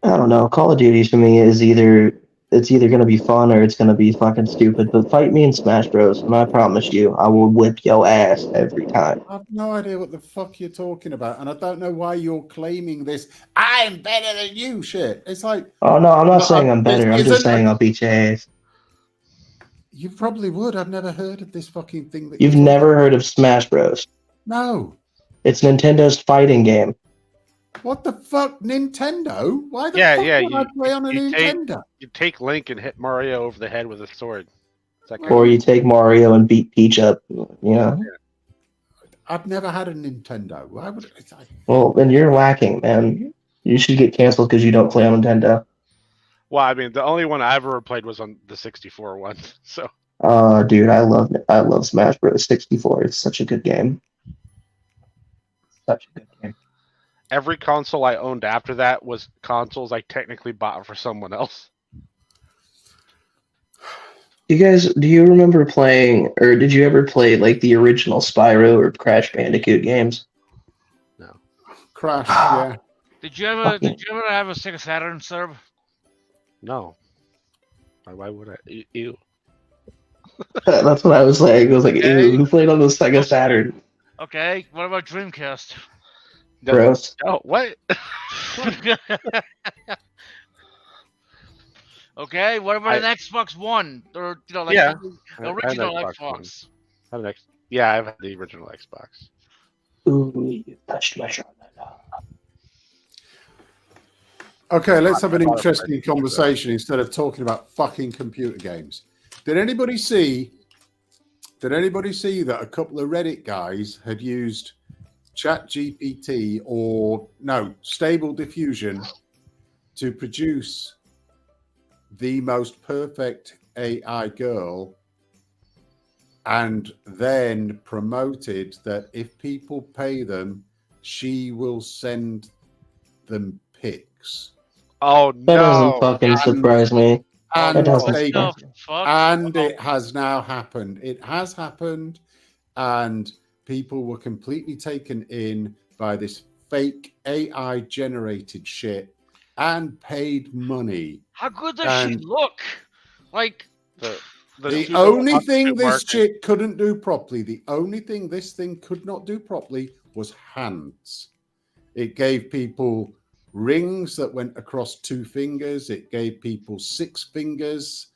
I don't know. Call of Duty to me is either going to be fun or it's going to be fucking stupid. But fight me in Smash Bros. And I promise you, I will whip your ass every time. I have no idea what the fuck you're talking about, and I don't know why you're claiming this. I'm better than you, shit. It's like, Oh no, I'm not saying I'm better. I'm just saying I'll beat your ass. You probably would. I've never heard of this fucking thing. You've never heard of Smash Bros. No. It's Nintendo's fighting game. What the fuck, Nintendo? Why the Yeah, fuck yeah. would I play on a Nintendo? You take Link and hit Mario over the head with a sword. It's that kind Or of- you take Mario and beat Peach up. You know. I've never had a Nintendo. Why would it's like, Well, then you're lacking, man. You should get canceled because you don't play on Nintendo. Well, I mean, the only one I ever played was on the 64 one. So Dude, I love Smash Bros. 64. It's such a good game. Such a good game. every console I owned after that was consoles I technically bought for someone else. Do you remember playing, or did you ever play like the original Spyro or Crash Bandicoot games? Crash, yeah. Did you ever have a Sega Saturn, sir? No. Why would I? Ew. That's what I was saying. I was like, ew, who played on the Sega Saturn? Okay, what about Dreamcast? Gross. Oh, what? Okay, what about an Xbox One or like Yeah. the original Xbox? Yeah, I've had the original Xbox. Ooh, you touched my shoulder. Okay, let's have an interesting conversation instead of talking about fucking computer games. Did anybody see that a couple of Reddit guys had used ChatGPT Stable Diffusion to produce the most perfect AI girl, and then promoted that if people pay them, she will send them pics? Oh That doesn't fucking surprise me. That doesn't surprise me. And it has now happened. It has happened, and people were completely taken in by this fake AI generated shit and paid money. How good does she look? Like the only thing this shit couldn't do properly, the only thing this thing could not do properly was hands. It gave people rings that went across 2 fingers. It gave people 6 fingers.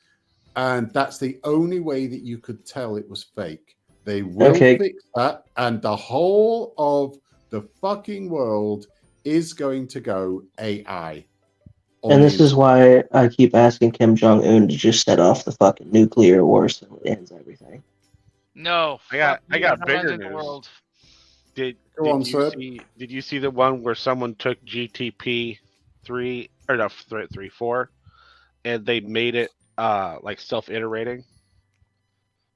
And that's the only way that you could tell it was fake. They will fix that. And the whole of the fucking world is going to go AI. And this is why I keep asking Kim Jong-un to just set off the fucking nuclear war so it ends everything. No, I got bigger in the news. world. Did you see the one where someone took GTP 4 and they made it like self-iterating?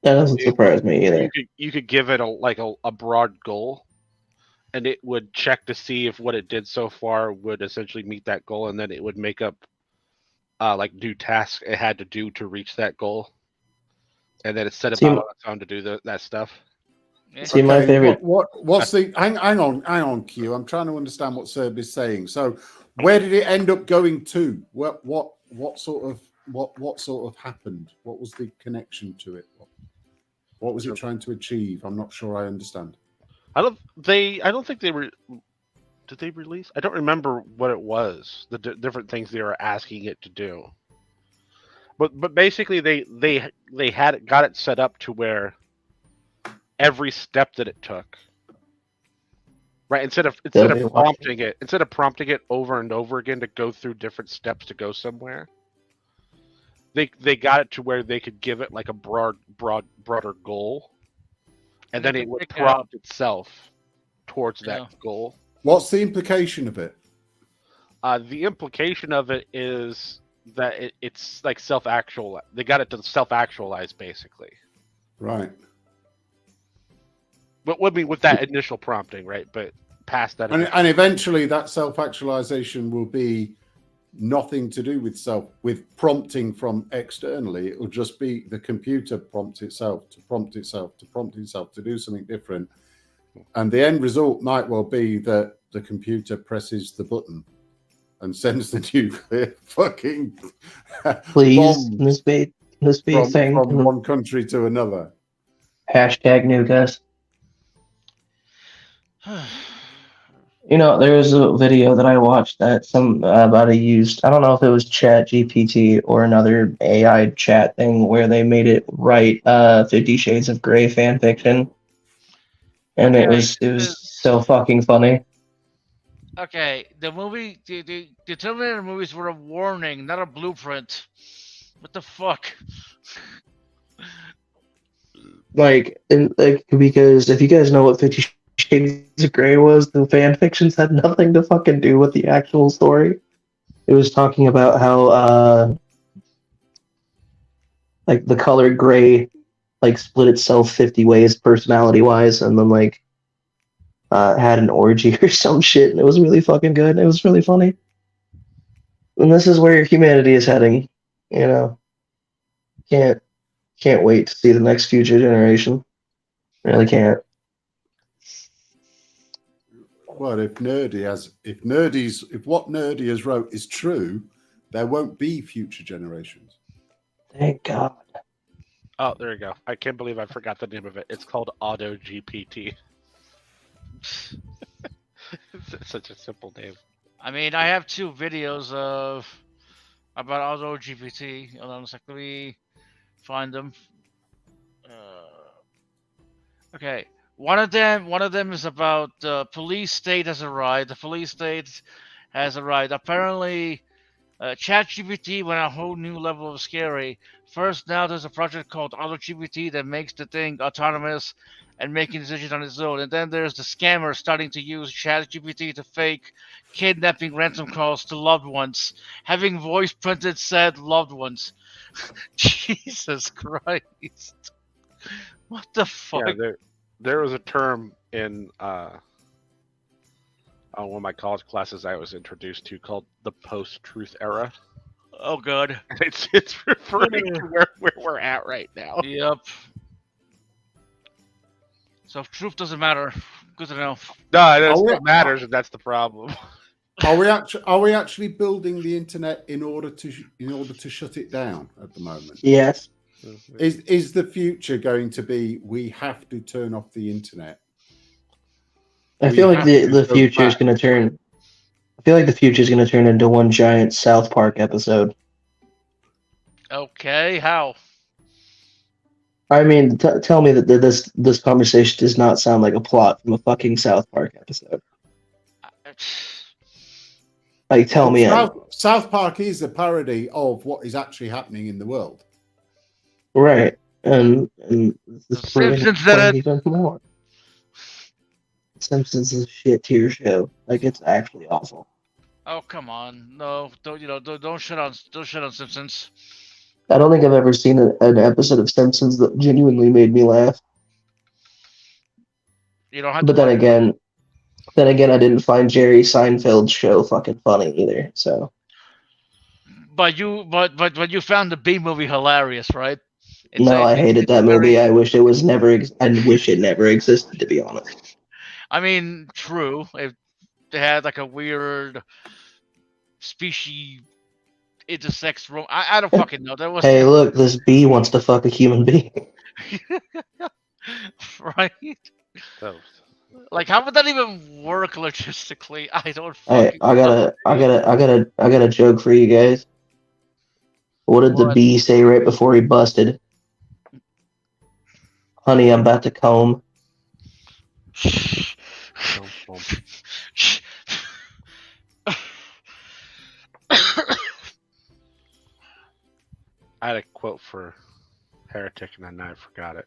That doesn't surprise me either. You could give it a broad goal, and it would check to see if what it did so far would essentially meet that goal, and then it would make up like new tasks it had to do to reach that goal, and then it set about on its own to do that stuff. See, my favorite. What's the? Hang on, Q. I'm trying to understand what Serb is saying. So, where did it end up going to? What sort of happened? What was the connection to it? What was it trying to achieve? I'm not sure I understand. I don't think they were. Did they release? I don't remember what it was. The different things they were asking it to do. But basically they got it set up to where every step that it took, right? Instead of prompting it over and over again to go through different steps to go somewhere, they got it to where they could give it like a broader goal, and then it would prompt itself towards that goal. What's the implication of it? The implication of it is that it's like self-actual. They got it to self-actualize basically. Right. But would be with that initial prompting, right? But past that, and eventually that self-actualization will be nothing to do with prompting from externally. It will just be the computer prompt itself to do something different, and the end result might well be that the computer presses the button and sends the nuclear fucking Please, this be a thing from one country to another. Hashtag Nugas. You know, there was a video that I watched that somebody used. I don't know if it was Chat GPT or another AI chat thing where they made it write 50 Shades of Grey fan fiction, and it was so fucking funny. Okay, the Terminator movies were a warning, not a blueprint. What the fuck? Because if you guys know what 50 Shades of Grey was, the fan fictions had nothing to fucking do with the actual story. It was talking about how the color gray split itself 50 ways personality wise, and then had an orgy or some shit, and it was really fucking good. It was really funny. And this is where humanity is heading, you know. Can't wait to see the next future generation. Really can't. Well, if what Nerdy has wrote is true, there won't be future generations. Thank God. Oh, there you go. I can't believe I forgot the name of it. It's called Auto GPT. It's such a simple name. I mean, I have 2 videos about AutoGPT. Hold on a second, let me find them. Okay, one of them is about police state has arrived. The police state has arrived. Apparently, ChatGPT went a whole new level of scary. First, now there's a project called AutoGPT that makes the thing autonomous and making decisions on its own. And then there's the scammers starting to use ChatGPT to fake kidnapping ransom calls to loved ones, having voice printed said loved ones. Jesus Christ. What the fuck? Yeah, there was a term in one of my college classes I was introduced to called the post-truth era. Oh, God. It's referring to where we're at right now. Yep. So if truth doesn't matter, good to know. No, it matters, and that's the problem. Are we actually building the internet in order to shut it down at the moment? Yes. Is the future going to be we have to turn off the internet? I feel like the future is going to turn. I feel like the future is going to turn into one giant South Park episode. Okay, how? I mean, tell me that this conversation does not sound like a plot from a fucking South Park episode. Like, tell me. South Park is a parody of what is actually happening in the world. Right, and this is Simpsons did it. even more. Simpsons is a shit tier show. Like, it's actually awful. Oh, come on. No, don't shit on Simpsons. I don't think I've ever seen an episode of Simpsons that genuinely made me laugh. You don't have But to then again, I didn't find Jerry Seinfeld's show fucking funny either. So, But you found the B movie hilarious, right? no, I hated that movie. I wish it was never. I wish it never existed. To be honest. I mean, true. If they had like a weird species intersex room, I don't fucking know. That was Hey, look, this bee wants to fuck a human being. right. Like, how would that even work logistically? I don't. Hey, I got a joke for you guys. What did the bee say right before he busted? Honey, I'm about to comb. I had a quote for Heretic, and then I forgot it.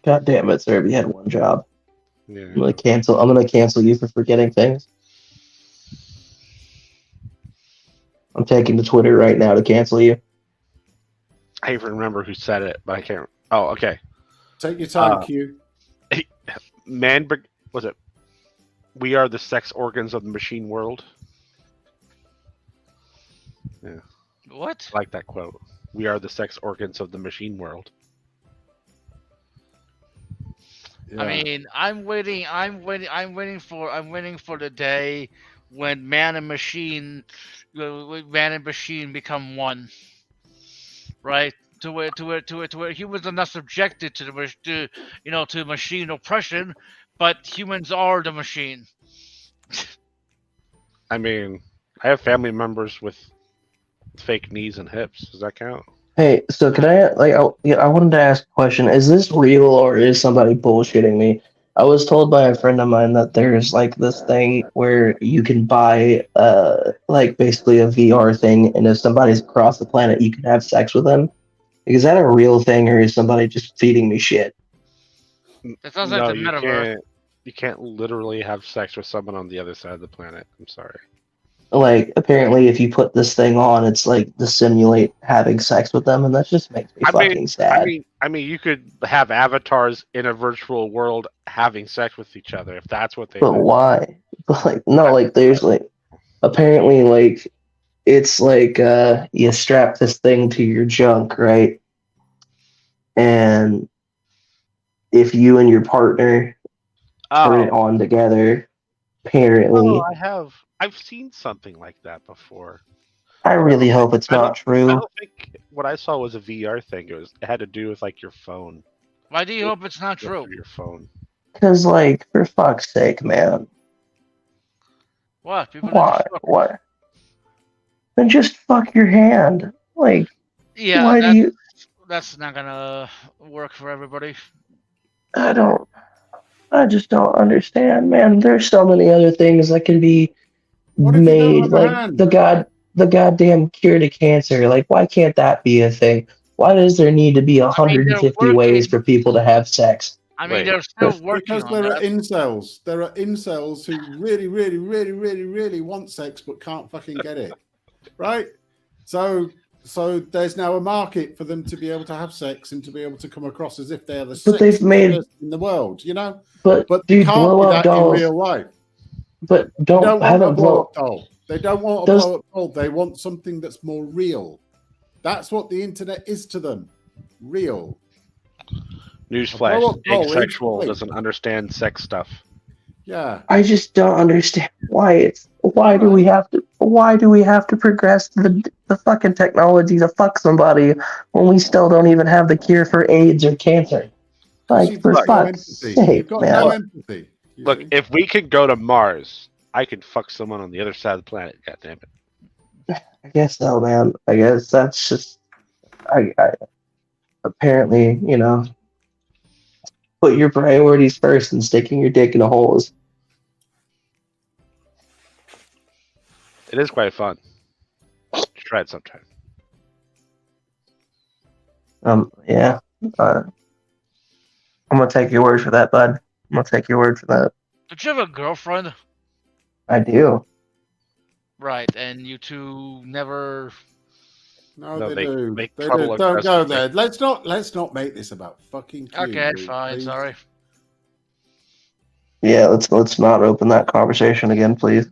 God damn it, sir! You had one job. Yeah. I'm gonna cancel you for forgetting things. I'm taking to Twitter right now to cancel you. I even remember who said it, but I can't. Oh, okay. Take your time, Q. Was it? We are the sex organs of the machine world. Yeah. What? I like that quote. We are the sex organs of the machine world. Yeah. I mean, I'm waiting for the day when man and machine become one, right? To where humans are not subjected to machine oppression, but humans are the machine. I mean, I have family members with fake knees and hips. Does that count? Hey, so can I I wanted to ask a question. Is this real or is somebody bullshitting me? I was told by a friend of mine that there's like this thing where you can buy like basically a VR thing, and if somebody's across the planet, you can have sex with them. Is that a real thing, or is somebody just feeding me shit? That sounds like the metaverse. You can't literally have sex with someone on the other side of the planet. I'm sorry. Like, apparently, if you put this thing on, it's like to simulate having sex with them, and that just makes me fucking sad. I mean, you could have avatars in a virtual world having sex with each other if that's what they. But want. why? But like, no, like, there's like, apparently, like, it's like you strap this thing to your junk, right? And if you and your partner turn it on together, apparently. I've seen something like that before. I really hope it's not true. I don't think what I saw was a VR thing. It had to do with like your phone. Why do you hope it's not true? Your phone. Because, like, for fuck's sake, man. What? People Why? never fuck. Why? Then just fuck your hand. Like, Yeah, why do you? that's not gonna work for everybody. I just don't understand, man. There's so many other things that can be What if you don't made, have a like hand? the goddamn cure to cancer. Like, why can't that be a thing? Why does there need to be they're 150 ways for people to have sex? I mean, they're still working Because on there are that. incels. There are incels who really, really, really, really, really want sex but can't fucking get it. Right? So there's now a market for them to be able to have sex and to be able to come across as if they're the But they've sexiest made- person in the world, you know? But they dude, can't blow be up that dolls. in real life. But They don't want have a it blow blow. up doll. They don't want a Those- blow up doll. They want something that's more real. That's what the internet is to them. Real. Newsflash: blow-up doll is asexual fake. doesn't understand sex stuff. Yeah. I just don't understand why do we have to progress the fucking technology to fuck somebody when we still don't even have the cure for AIDS or cancer? Like, for fuck's sake, man. Look, if we could go to Mars, I could fuck someone on the other side of the planet. God damn it! I guess so, man. I guess that's just I apparently, put your priorities first and sticking your dick in a hole is It is quite fun. Try it sometime. yeah. I'm gonna take your word for that, bud. I'm gonna take your word for that. Don't you have a girlfriend? I do. Right, and you two never. No, they do. They do. Don't go there. Let's not make this about fucking Q, Okay, dude, fine. please. Sorry. Yeah, let's not open that conversation again, please.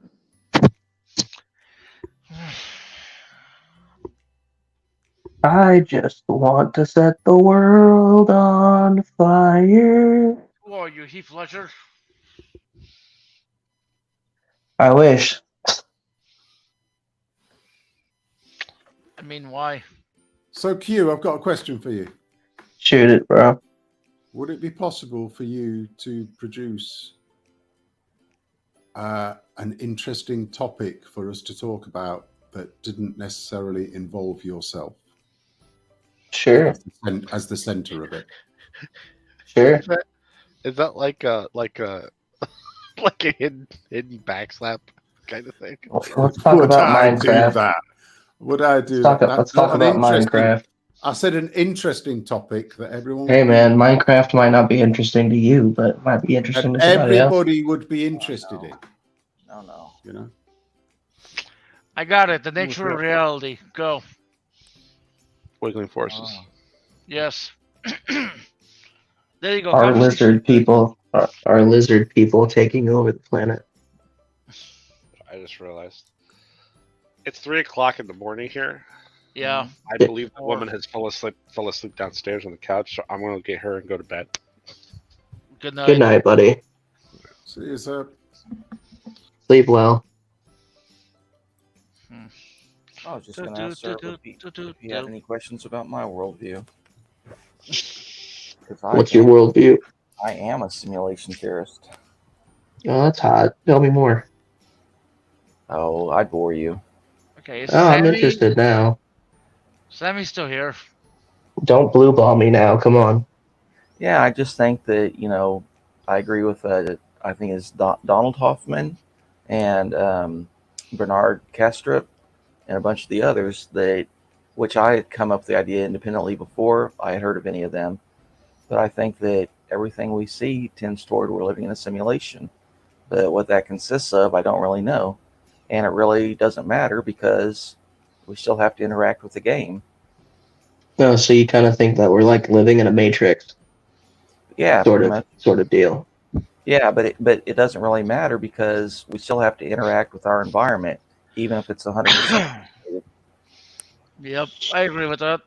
I just want to set the world on fire. Who are you, Heath Ledger? I wish. I mean, why? So Q, I've got a question for you. Shoot it, bro. Would it be possible for you to produce an interesting topic for us to talk about that didn't necessarily involve yourself? Sure. As the center of it. Sure. Is that like a like a hidden backslap kind of thing? Let's talk about Minecraft. Would I do Let's that? talk- let's talk about Minecraft. I said an interesting topic that everyone. Hey, man, Minecraft might not be interesting to you, but it might be interesting to somebody else. Everybody would be interested in. No. You know. I got it. The nature of reality. Go. Wiggling forces. Yes. There you go. Our conversation. lizard people, our lizard people taking over the planet. I just realized it's 3:00 in the morning here. Yeah. I believe the woman has fell asleep downstairs on the couch, so I'm gonna get her and go to bed. Good night. Good night, buddy. See you, sir. Sleep well. I was just going to ask Sir if you have any questions about my worldview. 'Cause What's your worldview? I am a simulation theorist. Oh, that's hot. Tell me more. Oh, I'd bore you. Okay. Is Oh, I'm Sammy- interested now. Sammy's still here. Don't blue ball me now. Come on. Yeah, I just think that, I agree with, I think it's Donald Hoffman and Bernard Kastrup and a bunch of the others, which I had come up with the idea independently before I had heard of any of them. But I think that everything we see tends toward we're living in a simulation. But what that consists of, I don't really know. And it really doesn't matter because we still have to interact with the game. No, so you kind of think that we're like living in a matrix. Yeah, Sort pretty of, much. sort of deal. Yeah, but it doesn't really matter because we still have to interact with our environment, even if it's 100%. Yep, I agree with that.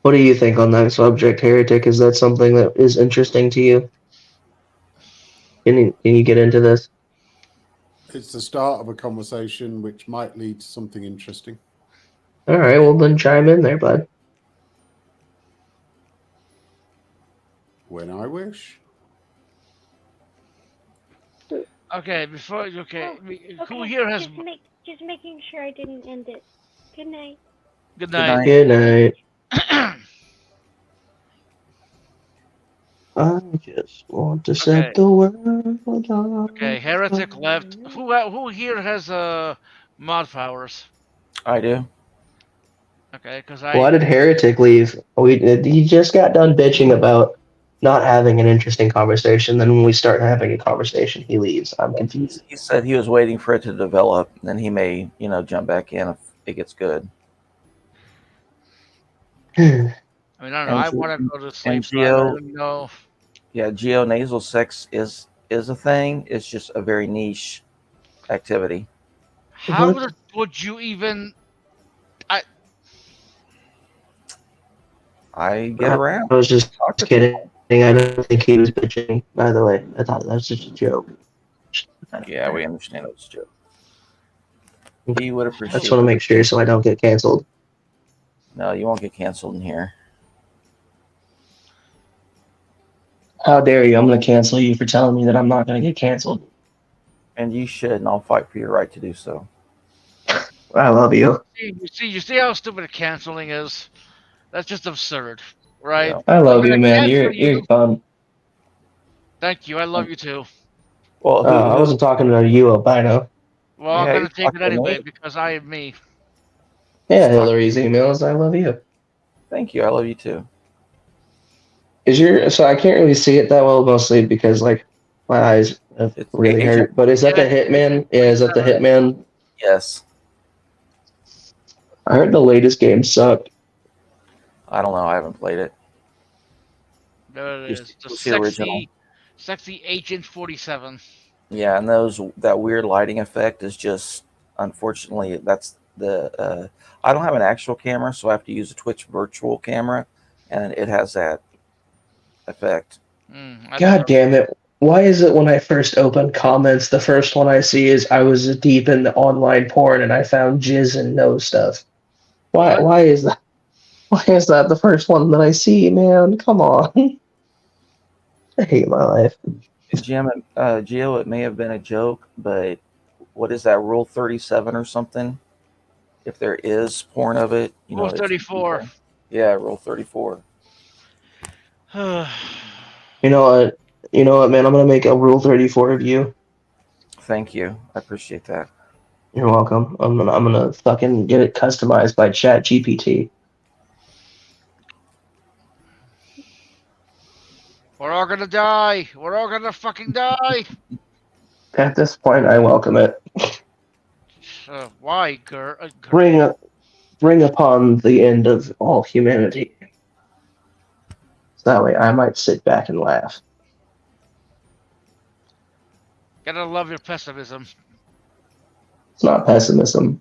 What do you think on that subject, Heretic? Is that something that is interesting to you? Can you get into this? It's the start of a conversation which might lead to something interesting. All right, well then chime in there, bud. When I wish. Okay, before who Okay, here has just making sure I didn't end it. Good night. good Good night. night. Good night. I just want to set Okay. the world on Okay, heretic left. Who here has mod powers? I do. Okay, because Why did Heretic leave? He just got done bitching about not having an interesting conversation. Then when we start having a conversation, he leaves. I'm confused. He said he was waiting for it to develop, and then he may, jump back in if it gets good. I mean, I don't know. I And- want to go to sleep, and so I don't even know. Yeah, geonasal sex is a thing. It's just a very niche activity. How would you even? I get around. I was just kidding. I don't think he was bitching. By the way, I thought that was just a joke. Yeah, we understand it was a joke. He would I appreciate. just want to make sure so I don't get canceled. No, you won't get canceled in here. How dare you? I'm going to cancel you for telling me that I'm not going to get canceled. And you should, and I'll fight for your right to do so. I love you. You see how stupid canceling is? That's just absurd, right? I love I'm you, gonna man. cancel You're fun. Thank you. I love you too. Well, I wasn't talking about you, Albino. Well, I'm gonna take it anyway because I am me. Yeah, Hillary's emails. I love you. Thank you. I love you too. So I can't really see it that well, mostly because my eyes have really hurt. But is that the Hitman? Yeah, is that the Hitman? Yes. I heard the latest game sucked. I don't know. I haven't played it. There it is. The What's the original? sexy Agent 47. Yeah, and that weird lighting effect is just, unfortunately, that's the. I don't have an actual camera, so I have to use a Twitch virtual camera, and it has that effect. God damn it. Why is it when I first open comments, the first one I see is I was deep in the online porn and I found jizz and no stuff? Why is that? Why is that the first one that I see, man? Come on. I hate my life. Jim, Gio, it may have been a joke, but what is that, Rule 37 or something? If there is porn of it, Rule 34. Yeah, Rule 34. You know what, man? I'm gonna make a Rule 34 of you. Thank you. I appreciate that. You're welcome. I'm gonna fucking get it customized by ChatGPT. We're all gonna die. We're all gonna fucking die. At this point, I welcome it. Why, Bring upon the end of all humanity. So that way, I might sit back and laugh. Gotta love your pessimism. It's not pessimism.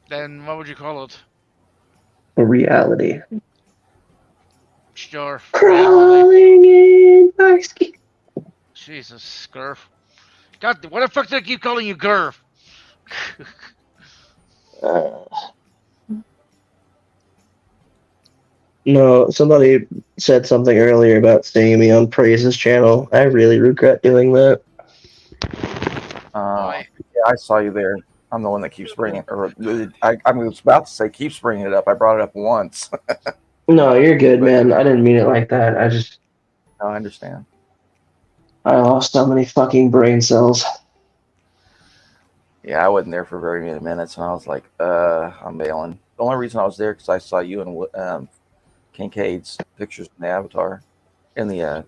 Then what would you call it? A reality. Sure. Crawling in my skin. Jesus, Gurf. God, what the fuck did I keep calling you Gurf? No, somebody said something earlier about seeing me on Praise's channel. I really regret doing that. Yeah, I saw you there. I'm the one that keeps bringing it. I was about to say keeps bringing it up. I brought it up once. No, you're good, man. I didn't mean it like that. No, I understand. I lost so many fucking brain cells. Yeah, I wasn't there for very many minutes, and I was like, I'm bailing. The only reason I was there because I saw you and Kincaid's pictures in the avatar. In the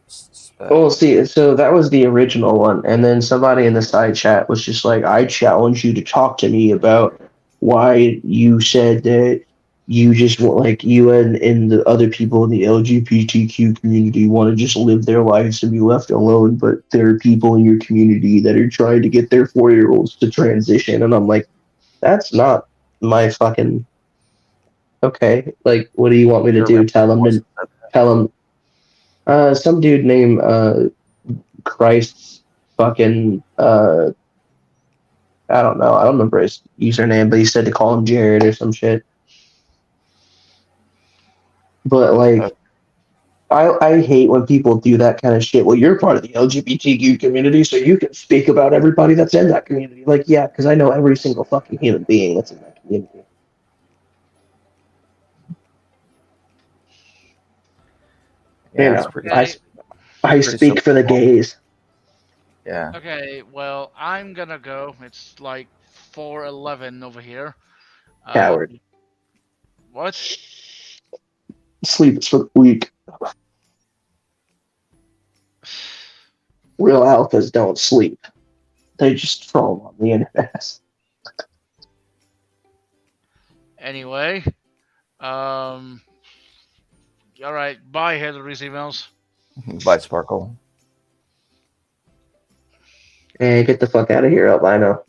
Oh, see, so that was the original one, and then somebody in the side chat was just like, "I challenge you to talk to me about why you said that you just want, like, you and the other people in the LGBTQ community want to just live their lives and be left alone, but there are people in your community that are trying to get their 4-year-olds to transition." And I'm like, that's not my fucking okay. Like, what do you want me to do? Tell them. Some dude named Christ's fucking I don't know. I don't remember his username, but he said to call him Jared or some shit. But like, I hate when people do that kind of shit. Well, you're part of the LGBTQ community, so you can speak about everybody that's in that community. Like, yeah, because I know every single fucking human being that's in that community. Yeah, You it's know, pretty. I speak for the gays. Yeah. Okay, well, I'm gonna go. It's like 4:11 over here. Coward. What? Sleep is for the weak. Real alphas don't sleep. They just troll on the internet. Anyway, all right. Bye, Hillary's emails. Bye, Sparkle. Hey, get the fuck out of here, albino.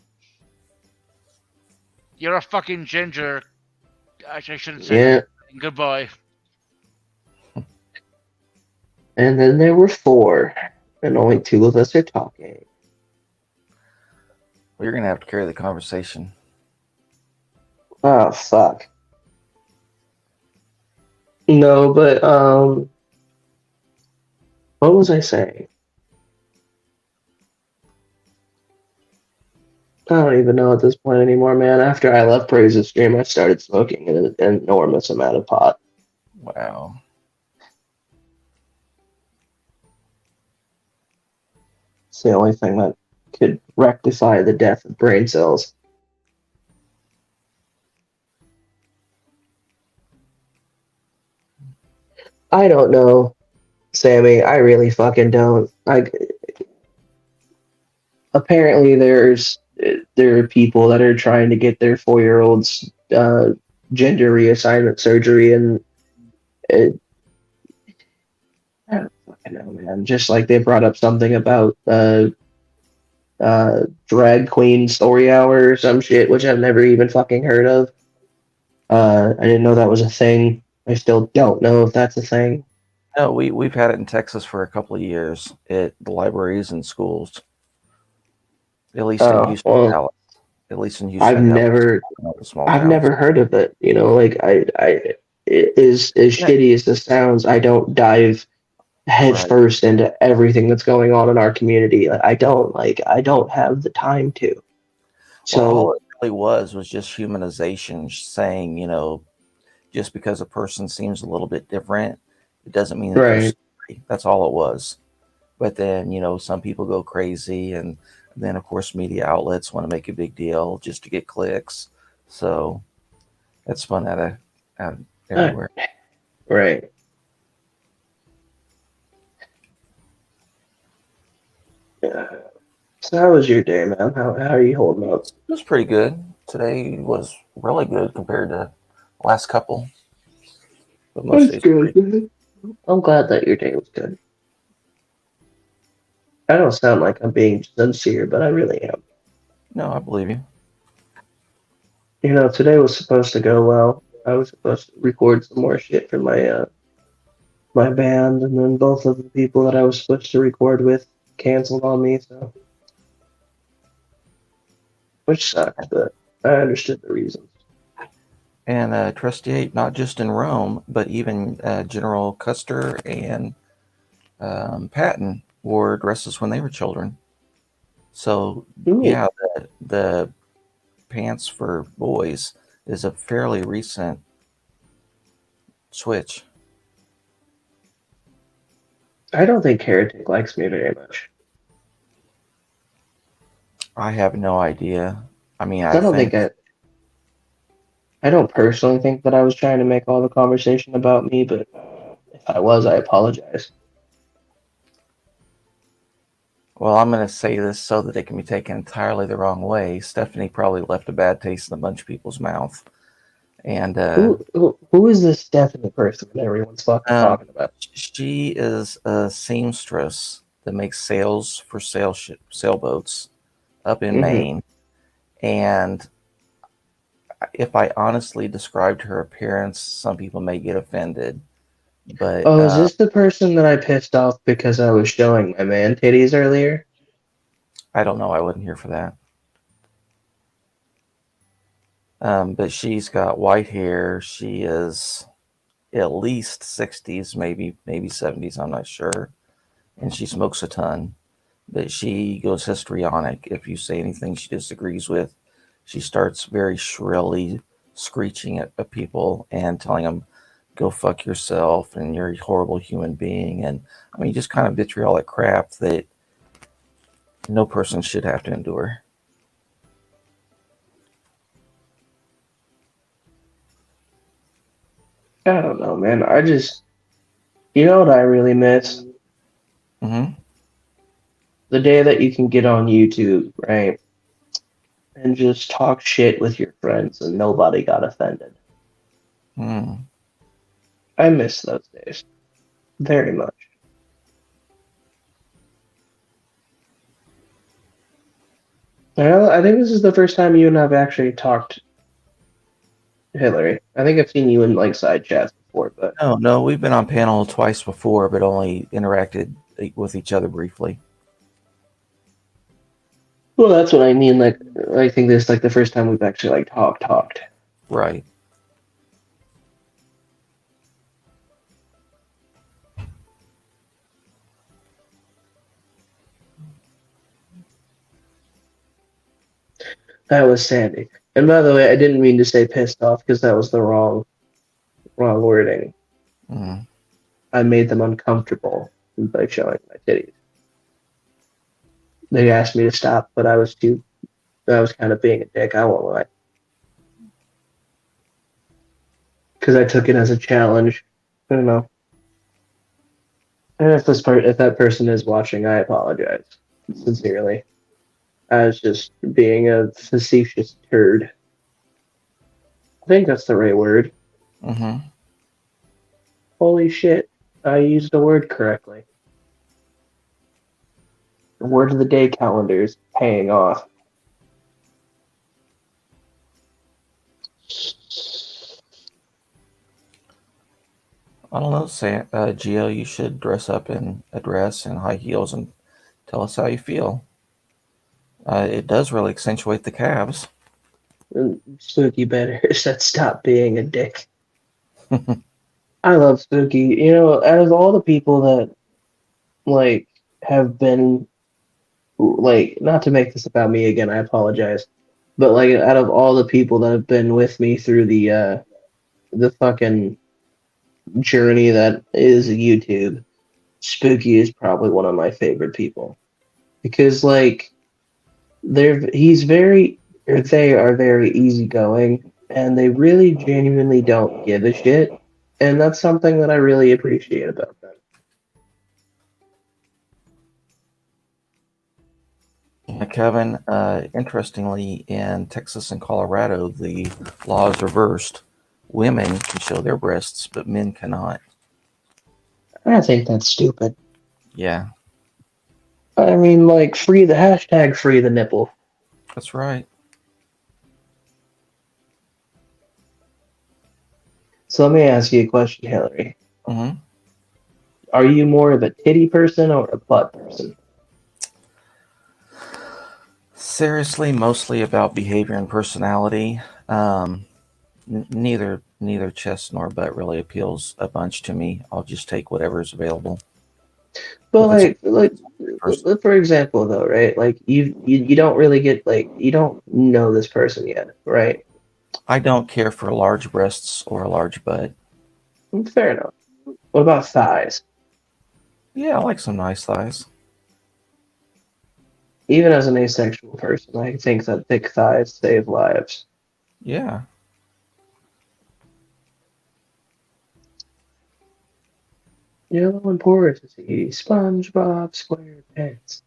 You're a fucking ginger. Actually, I shouldn't say Yeah. that. Goodbye. And then there were 4, and only 2 of us are talking. Well, you're gonna have to carry the conversation. Oh, fuck. No, but, what was I saying? I don't even know at this point anymore, man. After I left Praise's stream, I started smoking an enormous amount of pot. Wow. It's the only thing that could rectify the death of brain cells. I don't know, Sammy. I really fucking don't. Apparently there are people that are trying to get their 4-year-olds gender reassignment surgery, and I don't fucking know, man. Just like they brought up something about drag queen story hour or some shit, which I've never even fucking heard of. I didn't know that was a thing. I still don't know if that's a thing. No, we've had it in Texas for a couple of years at the libraries and schools. At least in Houston, well, Dallas. At least in Houston, I've Dallas, never, small I've towns. never heard of it. You know, like as shitty as this sounds, I don't dive head Right. first into everything that's going on in our community. Like, I don't have the time to. So Well, all it really was just humanization, saying, just because a person seems a little bit different, it doesn't mean that they're Right. scary. That's all it was. But then, some people go crazy, and then, of course, media outlets want to make a big deal just to get clicks. So it's spun out of everywhere. Right. Yeah. So how was your day, man? How are you holding up? It was pretty good. Today was really good compared to the last couple. But most That's days were pretty good. I'm glad that your day was good. I don't sound like I'm being sincere, but I really am. No, I believe you. Today was supposed to go well. I was supposed to record some more shit for my my band, and then both of the people that I was supposed to record with canceled on me, so which sucked, but I understood the reasons. And Trusty 8, not just in Rome, but even General Custer and Patton wore dresses when they were children. So, yeah, the pants for boys is a fairly recent switch. I don't think Heretic likes me very much. I have no idea. I mean, I don't personally think that I was trying to make all the conversation about me, but if I was, I apologize. Well, I'm going to say this so that it can be taken entirely the wrong way. Stephanie probably left a bad taste in a bunch of people's mouth. And who is this Stephanie person that everyone's fucking talking about? She is a seamstress that makes sails for sailboats up in Maine. And if I honestly described her appearance, some people may get offended. But is this the person that I pissed off because I was showing my man titties earlier? I don't know. I wasn't here for that. But she's got white hair. She is at least 60s, maybe 70s. I'm not sure. And she smokes a ton. But she goes histrionic. If you say anything she disagrees with, she starts very shrilly screeching at people and telling them, go fuck yourself and you're a horrible human being. And I mean, just kind of vitriolic crap that no person should have to endure. I don't know, man. You know what I really miss? Mm-hmm. The day that you can get on YouTube, right? And just talk shit with your friends and nobody got offended. I miss those days very much. I think this is the first time you and I've actually talked, Hillary. I think I've seen you in like side chats before, but No, we've been on panel twice before, but only interacted with each other briefly. well, that's what I mean. Like, I think this is like the first time we've actually like talked. Right. That was Sandy. And by the way, I didn't mean to say pissed off because that was the wrong wording. Mm. I made them uncomfortable by showing my titties. They asked me to stop, but I was kind of being a dick. I won't lie. Because I took it as a challenge. I don't know. And if that person is watching, I apologize sincerely. I was just being a facetious turd. I think that's the right word. Mm-hmm. Holy shit! I used the word correctly. The word of the day calendar is paying off. I don't know, Gio, you should dress up in a dress and high heels and tell us how you feel. It does really accentuate the calves. Spooky better said stop being a dick. I love Spooky. You know, out of all the people that like have been like, not to make this about me again, I apologize. But like out of all the people that have been with me through the fucking journey that is YouTube, Spooky is probably one of my favorite people. Because like they are very easygoing and they really genuinely don't give a shit. And that's something that I really appreciate about them. Kevin, interestingly, in Texas and Colorado, the law is reversed. Women can show their breasts, but men cannot. I think that's stupid. Yeah, I mean, like, free the nipple. that's right. So let me ask you a question, Hillary. Mm-hmm. Are you more of a titty person or a butt person? Seriously, mostly about behavior and personality. Neither chest nor butt really appeals a bunch to me. I'll just take whatever is available. But for example, though, right? Like you don't really get like you don't know this person yet, right? I don't care for large breasts or a large butt. Fair enough. What about thighs? Yeah, I like some nice thighs. Even as an asexual person, I think that thick thighs save lives. Yeah. Yellow and porous to see SpongeBob SquarePants.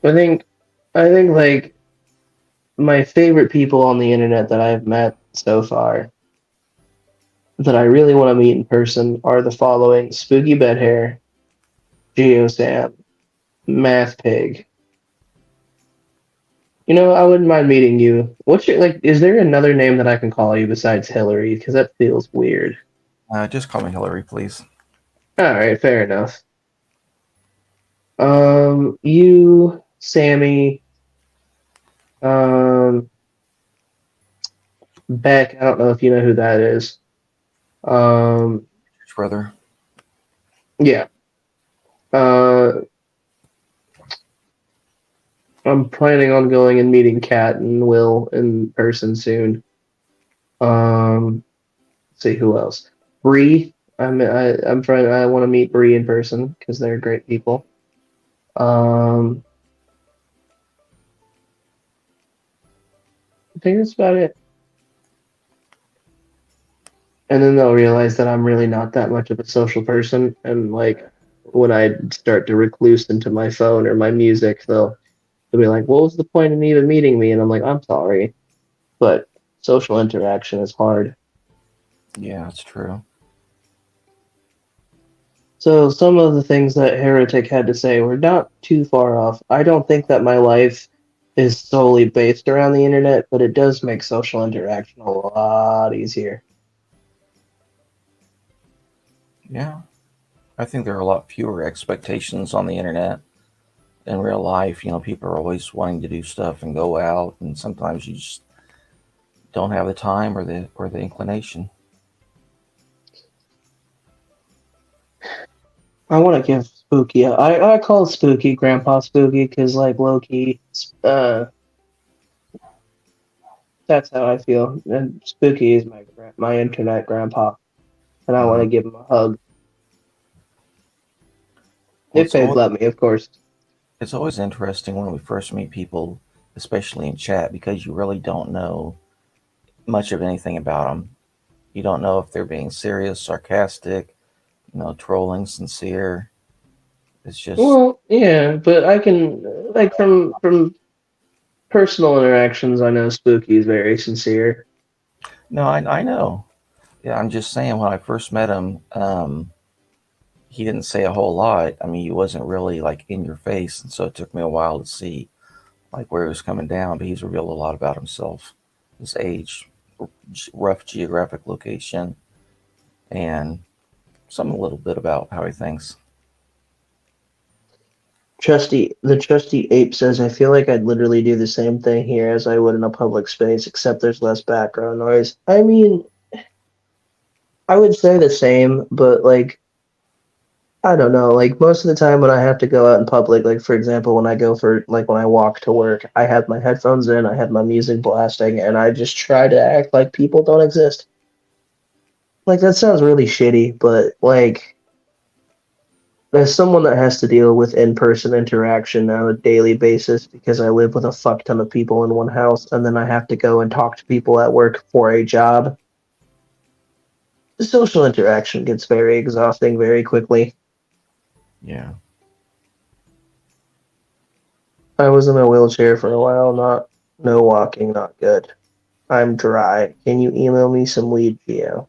I think like my favorite people on the internet that I've met so far that I really want to meet in person are the following: Spooky Bedhair, GeoSam, Math Pig. You know, I wouldn't mind meeting you. What's your is there another name that I can call you besides Hillary? Because that feels weird. Just call me Hillary, please. Alright, fair enough. You, Sammy, Beck, I don't know if you know who that is. His brother. Yeah. I'm planning on going and meeting Kat and Will in person soon. Let's see who else. Bree. I'm trying. I want to meet Bree in person because they're great people. I think that's about it. And then they'll realize that I'm really not that much of a social person, and like when I start to recluse into my phone or my music, they'll be like, "What was the point in even meeting me?" And I'm like, "I'm sorry, but social interaction is hard." Yeah, it's true. So some of the things that Heretic had to say were not too far off. I don't think that my life is solely based around the internet, but it does make social interaction a lot easier. Yeah. I think there are a lot fewer expectations on the internet. In real life, people are always wanting to do stuff and go out, and sometimes you just don't have the time or the inclination. I want to give Spooky. I call Spooky Grandpa Spooky because, like, low key, that's how I feel. And Spooky is my internet grandpa, and I want to give him a hug. If they'd let me, of course. It's always interesting when we first meet people, especially in chat, because you really don't know much of anything about them. You don't know if they're being serious, sarcastic, trolling, sincere. It's just Well, yeah, but I can like from personal interactions, I know Spooky is very sincere. No, I know. Yeah, I'm just saying when I first met him, he didn't say a whole lot. I mean, he wasn't really like in your face, and so it took me a while to see like where he was coming down. But he's revealed a lot about himself, his age, rough geographic location, and a little bit about how he thinks. The trusty ape says, "I feel like I'd literally do the same thing here as I would in a public space, except there's less background noise." I mean, I would say the same, but like, I don't know. Like most of the time when I have to go out in public, like for example, when I walk to work, I have my headphones in, I have my music blasting, and I just try to act like people don't exist. Like that sounds really shitty, but like as someone that has to deal with in-person interaction on a daily basis because I live with a fuck ton of people in one house and then I have to go and talk to people at work for a job, the social interaction gets very exhausting very quickly. Yeah. I was in a wheelchair for a while, no walking, not good. I'm dry. Can you email me some weed, Geo?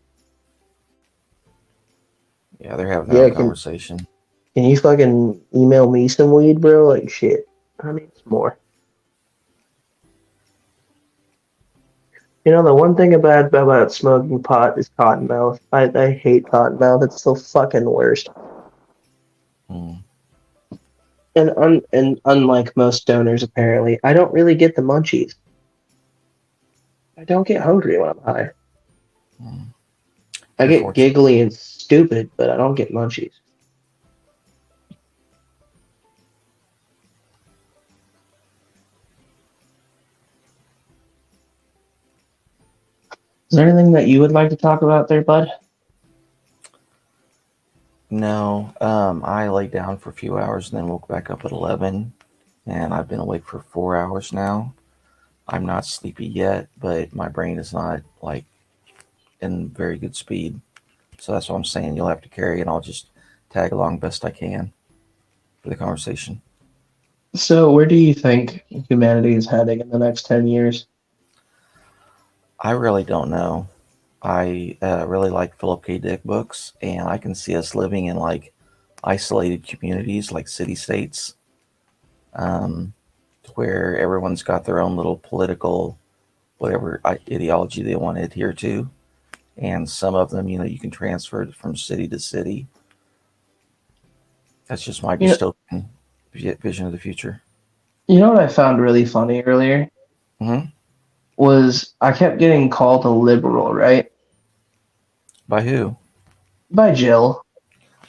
Yeah, they're having their own conversation. Can you fucking email me some weed, bro? Like shit. I need some more. The one thing about smoking pot is cottonmouth. I hate cottonmouth. It's the fucking worst. And unlike most stoners, apparently, I don't really get the munchies. I don't get hungry when I'm high. I get giggly and stupid, but I don't get munchies. Is there anything that you would like to talk about there, bud? No, I lay down for a few hours and then woke back up at 11, and I've been awake for 4 hours now. I'm not sleepy yet, but my brain is not like in very good speed. So that's what I'm saying. You'll have to carry, and I'll just tag along best I can for the conversation. So where do you think humanity is heading in the next 10 years? I really don't know. I really like Philip K. Dick books, and I can see us living in like isolated communities, like city-states, where everyone's got their own little political, whatever ideology they want to adhere to. And some of them, you can transfer from city to city. That's just my dystopian vision of the future. You know what I found really funny earlier? Mm-hmm. was I kept getting called a liberal, right? By who? By Jill.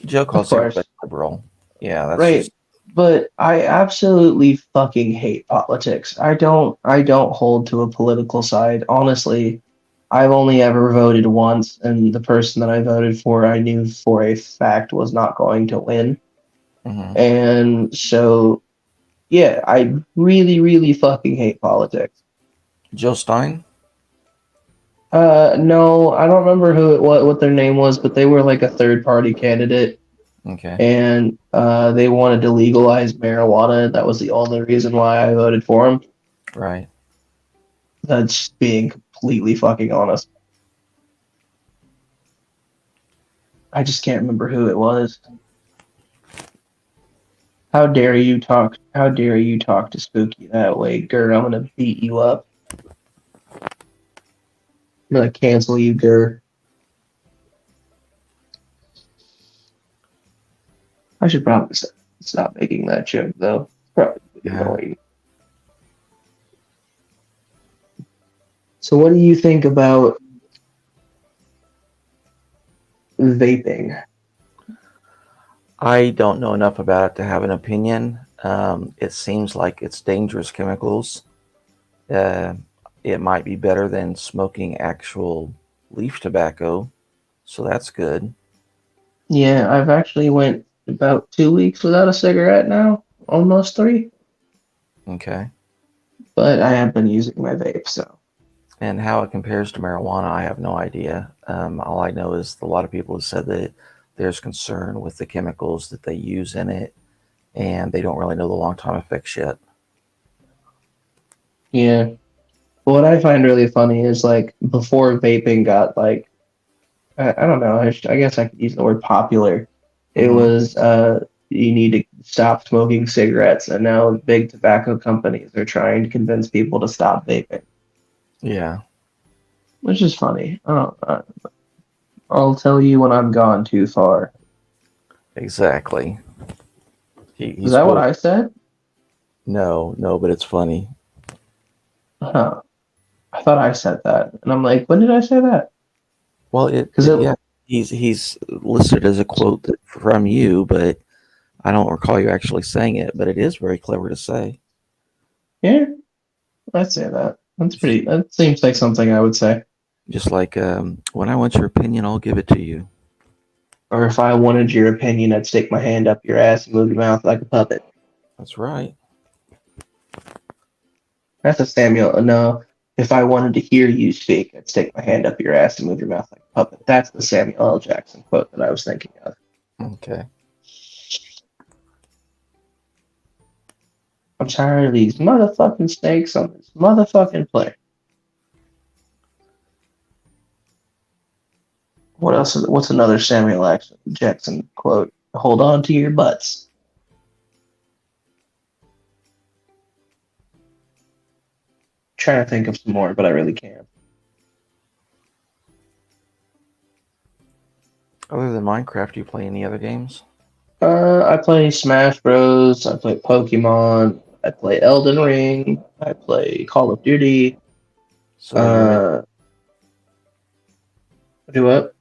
Jill Of calls course. everybody liberal. Yeah, that's Right. just But I absolutely fucking hate politics. I don't hold to a political side. Honestly, I've only ever voted once, and the person that I voted for I knew for a fact was not going to win. mhm. And so yeah, I really, really fucking hate politics. Jill Stein. No, I don't remember what their name was, but they were like a third party candidate, Okay. and they wanted to legalize marijuana. That was the only reason why I voted for them. Right. That's being completely fucking honest. I just can't remember who it was. How dare you talk? How dare you talk to Spooky that way, Gur? I'm gonna beat you up. I'm gonna cancel you, Gur. I should probably stop making that joke, though. Probably annoying. So, what do you think about vaping? I don't know enough about it to have an opinion. It seems like it's dangerous chemicals. It might be better than smoking actual leaf tobacco, so that's good. Yeah, I've actually went about 2 weeks without a cigarette now, almost 3. Okay. But I have been using my vape, so. And how it compares to marijuana, I have no idea. All I know is a lot of people have said that there's concern with the chemicals that they use in it, and they don't really know the long-term effects yet. Yeah. What I find really funny is like before vaping got like, I don't know, I guess I could use the word popular. It was you need to stop smoking cigarettes, and now big tobacco companies are trying to convince people to stop vaping, Yeah. which is funny. I'll tell you when I'm gone too far. Exactly. Is that what I said? No, but it's funny. Huh. I thought I said that, and I'm like, when did I say that? Well, yeah, he's listed as a quote from you, but I don't recall you actually saying it. But it is very clever to say. Yeah, I'd say that. That's pretty. That seems like something I would say. Just like when I want your opinion, I'll give it to you. Or if I wanted your opinion, I'd stick my hand up your ass and move your mouth like a puppet. That's right. That's a Samuel. No, if I wanted to hear you speak, I'd stick my hand up your ass and move your mouth like a puppet. That's the Samuel L. Jackson quote that I was thinking of. Okay. I'm tired of these motherfucking snakes on this motherfucking plane. What else? What's another Samuel L. Jackson quote? Hold on to your butts. Trying to think of some more, but I really can't. Other than Minecraft, do you play any other games? I play Smash Bros. I play Pokemon. I play Elden Ring. I play Call of Duty. So Do what?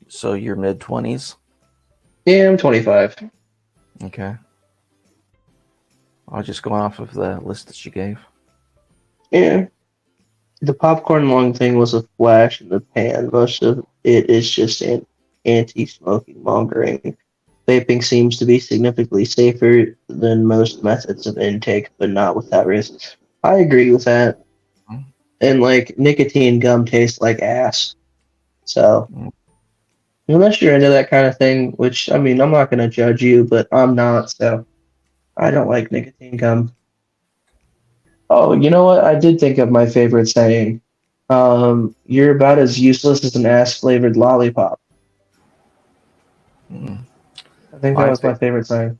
So you're mid-20s? Yeah, I'm 25. Okay. I was just going off of the list that you gave. Yeah. The popcorn lung thing was a flash in the pan. Most of it is just an anti-smoking mongering. Vaping seems to be significantly safer than most methods of intake, but not without risk. I agree with that. And like nicotine gum tastes like ass. So unless you're into that kind of thing, which I mean, I'm not going to judge you, but I'm not. So I don't like nicotine gum. Oh, you know what? I did think of my favorite saying. You're about as useless as an ass flavored lollipop. I think that was my favorite saying.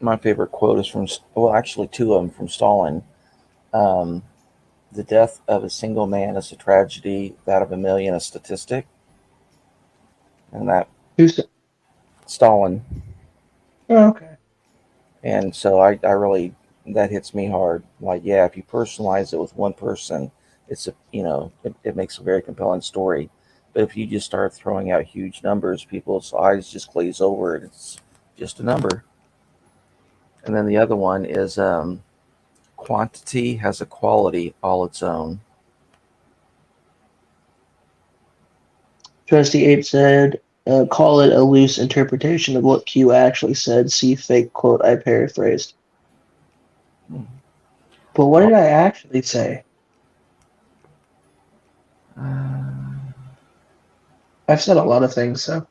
My favorite quote is from, well, actually two of them from Stalin. The death of a single man is a tragedy, that of a million a statistic. And that... Who's Stalin. Oh, okay. And so I really, that hits me hard. Like, yeah, if you personalize it with one person, it's it makes a very compelling story. But if you just start throwing out huge numbers, people's eyes just glaze over, and it's just a number. And then the other one is quantity has a quality all its own. Trusty Ape said, call it a loose interpretation of what Q actually said. See fake quote I paraphrased. But what did I actually say? I've said a lot of things, so.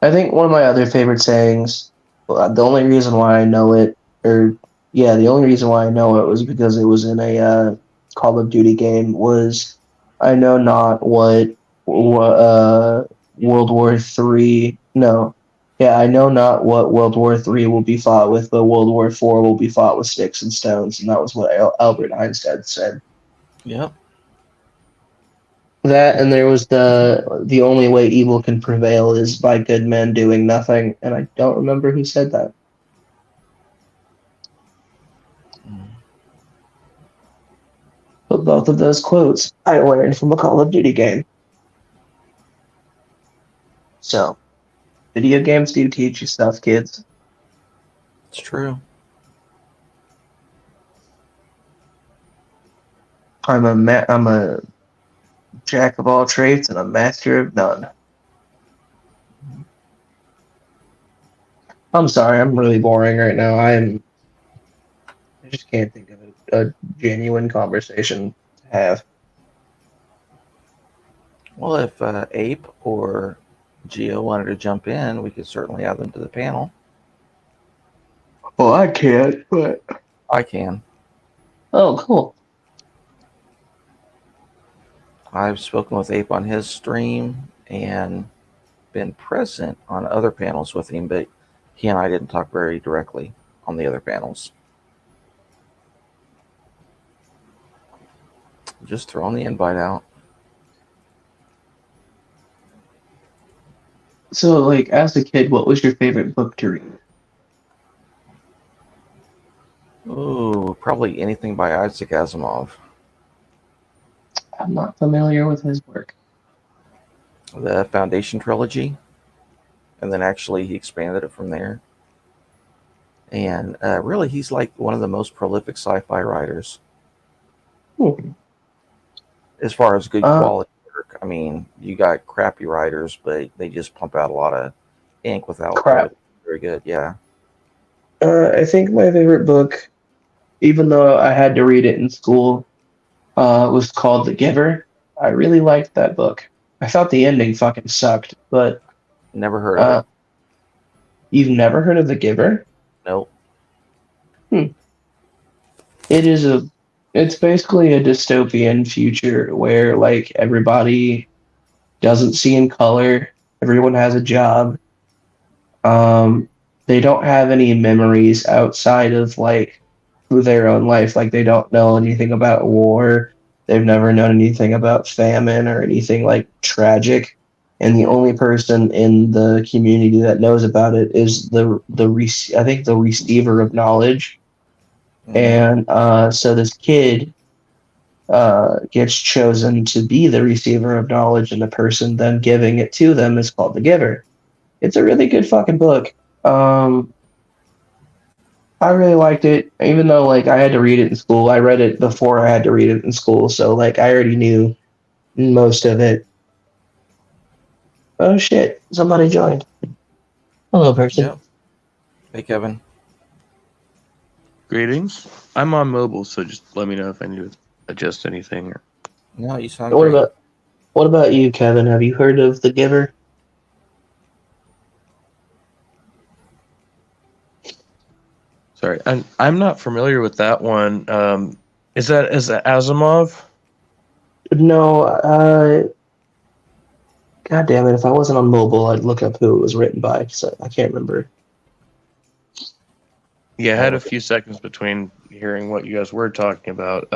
I think one of my other favorite sayings, the only reason why I know it, the only reason why I know it was because it was in a Call of Duty game, was I know not what World War III, I know not what World War III will be fought with, but World War IV will be fought with sticks and stones, and that was what Albert Einstein said. Yep. That, and there was the only way evil can prevail is by good men doing nothing, and I don't remember who said that. But both of those quotes I learned from a Call of Duty game. So, video games do teach you stuff, kids. It's true. I'm a jack of all trades and a master of none. I'm sorry, I'm really boring right now. I just can't think of a genuine conversation to have. Well, if Ape or Geo wanted to jump in, we could certainly add them to the panel. Well, I can't, but I can. Oh, cool. I've spoken with Ape on his stream and been present on other panels with him, but he and I didn't talk very directly on the other panels. Just throwing the invite out. So, like, as a kid, what was your favorite book to read? Ooh, probably anything by Isaac Asimov. I'm not familiar with his work. The Foundation trilogy, and then actually he expanded it from there. And really, he's like one of the most prolific sci-fi writers. As far as good quality work, I mean, you got crappy writers, but they just pump out a lot of ink without crap. Very good, yeah. I think my favorite book, even though I had to read it in school, was called The Giver. I really liked that book. I thought the ending fucking sucked, but never heard of it. You've never heard of The Giver? Nope. It's basically a dystopian future where like everybody doesn't see in color, everyone has a job. They don't have any memories outside of like their own life. Like they don't know anything about war. They've never known anything about famine or anything like tragic. And the only person in the community that knows about it is the receiver of knowledge. And so this kid gets chosen to be the receiver of knowledge, and the person then giving it to them is called the giver. It's a really good fucking book. I really liked it, even though like I had to read it in school. I read it before I had to read it in school, so like I already knew most of it. Oh shit, somebody joined. Hello, person. Yep. Hey, Kevin. Greetings. I'm on mobile, so just let me know if I need to adjust anything. Or... No, you sound What great. What about you, Kevin? Have you heard of The Giver? Sorry, I'm not familiar with that one. Is that Asimov? No, God damn it! If I wasn't on mobile, I'd look up who it was written by. So I can't remember. Yeah, I had a few seconds between hearing what you guys were talking about.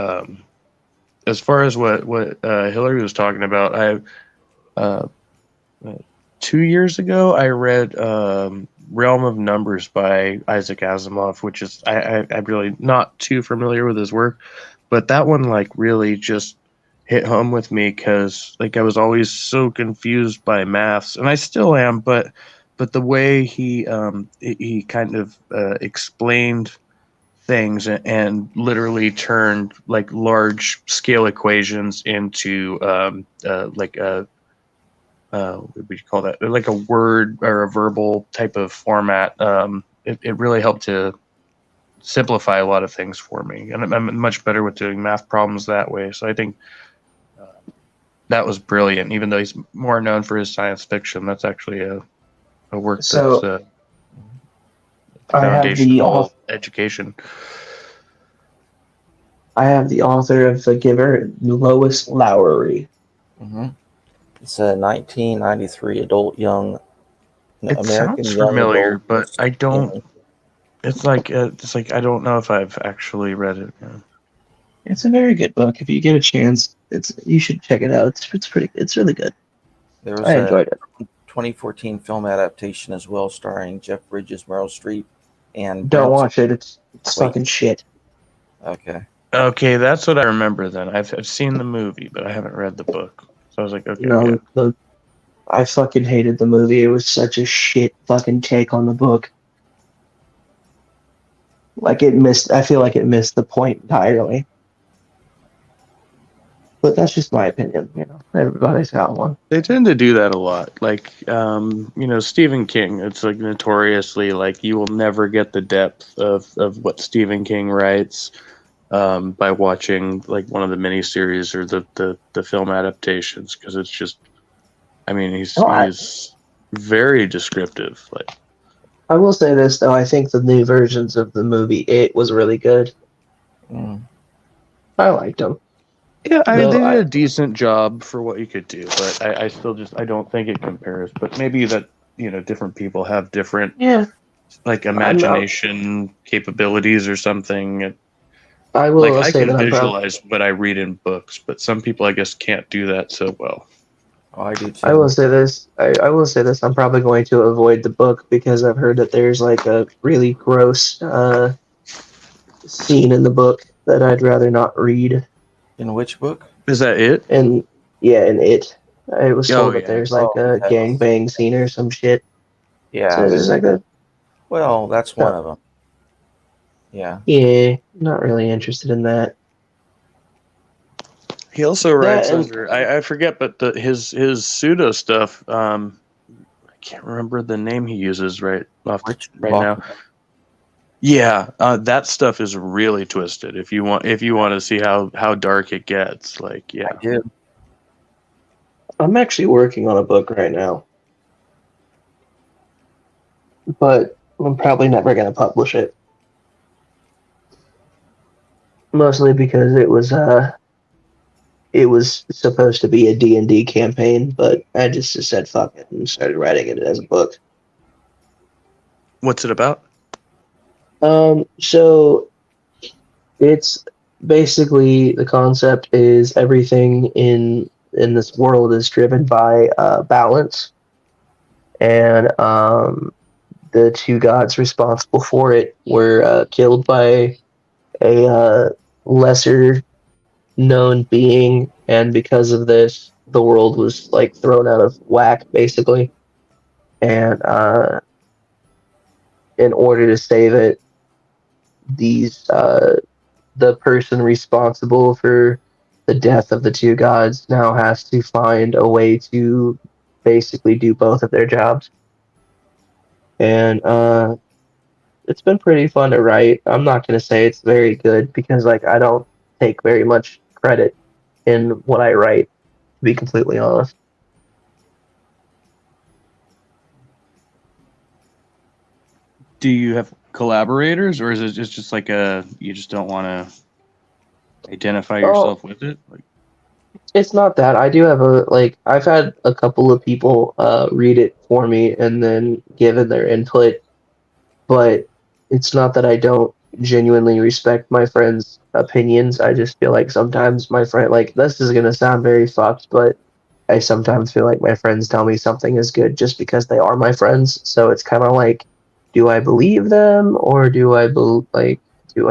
As far as what Hillary was talking about, I have 2 years ago, I read Realm of Numbers by Isaac Asimov, which is I'm really not too familiar with his work, but that one like really just hit home with me because like I was always so confused by maths, and I still am, but the way he kind of explained things and literally turned like large scale equations into like a what would you call that? Like a word or a verbal type of format. It really helped to simplify a lot of things for me, and I'm much better with doing math problems that way. So I think that was brilliant. Even though he's more known for his science fiction, that's actually a work So, that's I have the foundational education. I have the author of The Giver, Lois Lowry. Mm-hmm. It's a 1993 adult young It American sounds young familiar, adult. but I don't. It's like I don't know if I've actually read it. Yeah. It's a very good book. If you get a chance, you should check it out. It's really good. There was I enjoyed it. 2014 film adaptation as well, starring Jeff Bridges, Meryl Streep, and Don't Brent- watch it. It's Wait. fucking shit. Okay. Okay, that's what I remember. Then I've seen the movie, but I haven't read the book. So I was like, okay, No, yeah. I fucking hated the movie. It was such a shit fucking take on the book. Like I feel like it missed the point entirely. But that's just my opinion, you know. Everybody's got one. They tend to do that a lot. Like, Stephen King. It's like notoriously like you will never get the depth of what Stephen King writes by watching like one of the miniseries or the film adaptations, because it's just, I mean, he's very descriptive. Like, I will say this though, I think the new versions of the movie It was really good. I liked them. yeah, they No, did I- a decent job for what you could do, but I still I don't think it compares. But maybe that different people have different Yeah. like imagination capabilities or something. I will Like I say can that I'm prob- visualize what I read in books, but some people I guess can't do that so well. Oh, I do too. I will say this. I will say this. I'm probably going to avoid the book because I've heard that there's like a really gross scene in the book that I'd rather not read. In which book? Is that it? And yeah, in It, I was told that yeah. there's like a yes. gangbang scene or some shit. Yeah. So there's like a Well, that's one of them. Yeah. yeah, not really interested in that. He also writes and- under I forget, but his pseudo stuff. I can't remember the name he uses right now. Yeah, that stuff is really twisted. If you want to see how dark it gets, like yeah. I do. I'm actually working on a book right now, but I'm probably never going to publish it. Mostly because it was supposed to be a D&D campaign, but I just said fuck it and started writing it as a book. What's it about? So it's basically the concept is everything in this world is driven by balance, and the two gods responsible for it were killed by a lesser known being, and because of this, the world was like thrown out of whack, basically. And in order to save it, the person responsible for the death of the two gods now has to find a way to basically do both of their jobs. And it's been pretty fun to write. I'm not going to say it's very good because like I don't take very much credit in what I write, to be completely honest. Do you have collaborators, or is it just like you just don't want to identify yourself with it? Like, It's not that. I do have I've had a couple of people read it for me and then given their input, but it's not that I don't genuinely respect my friends' opinions. I just feel like sometimes my friend, like, this is going to sound very fucked, but I sometimes feel like my friends tell me something is good just because they are my friends. So it's kind of like, do I believe them or do I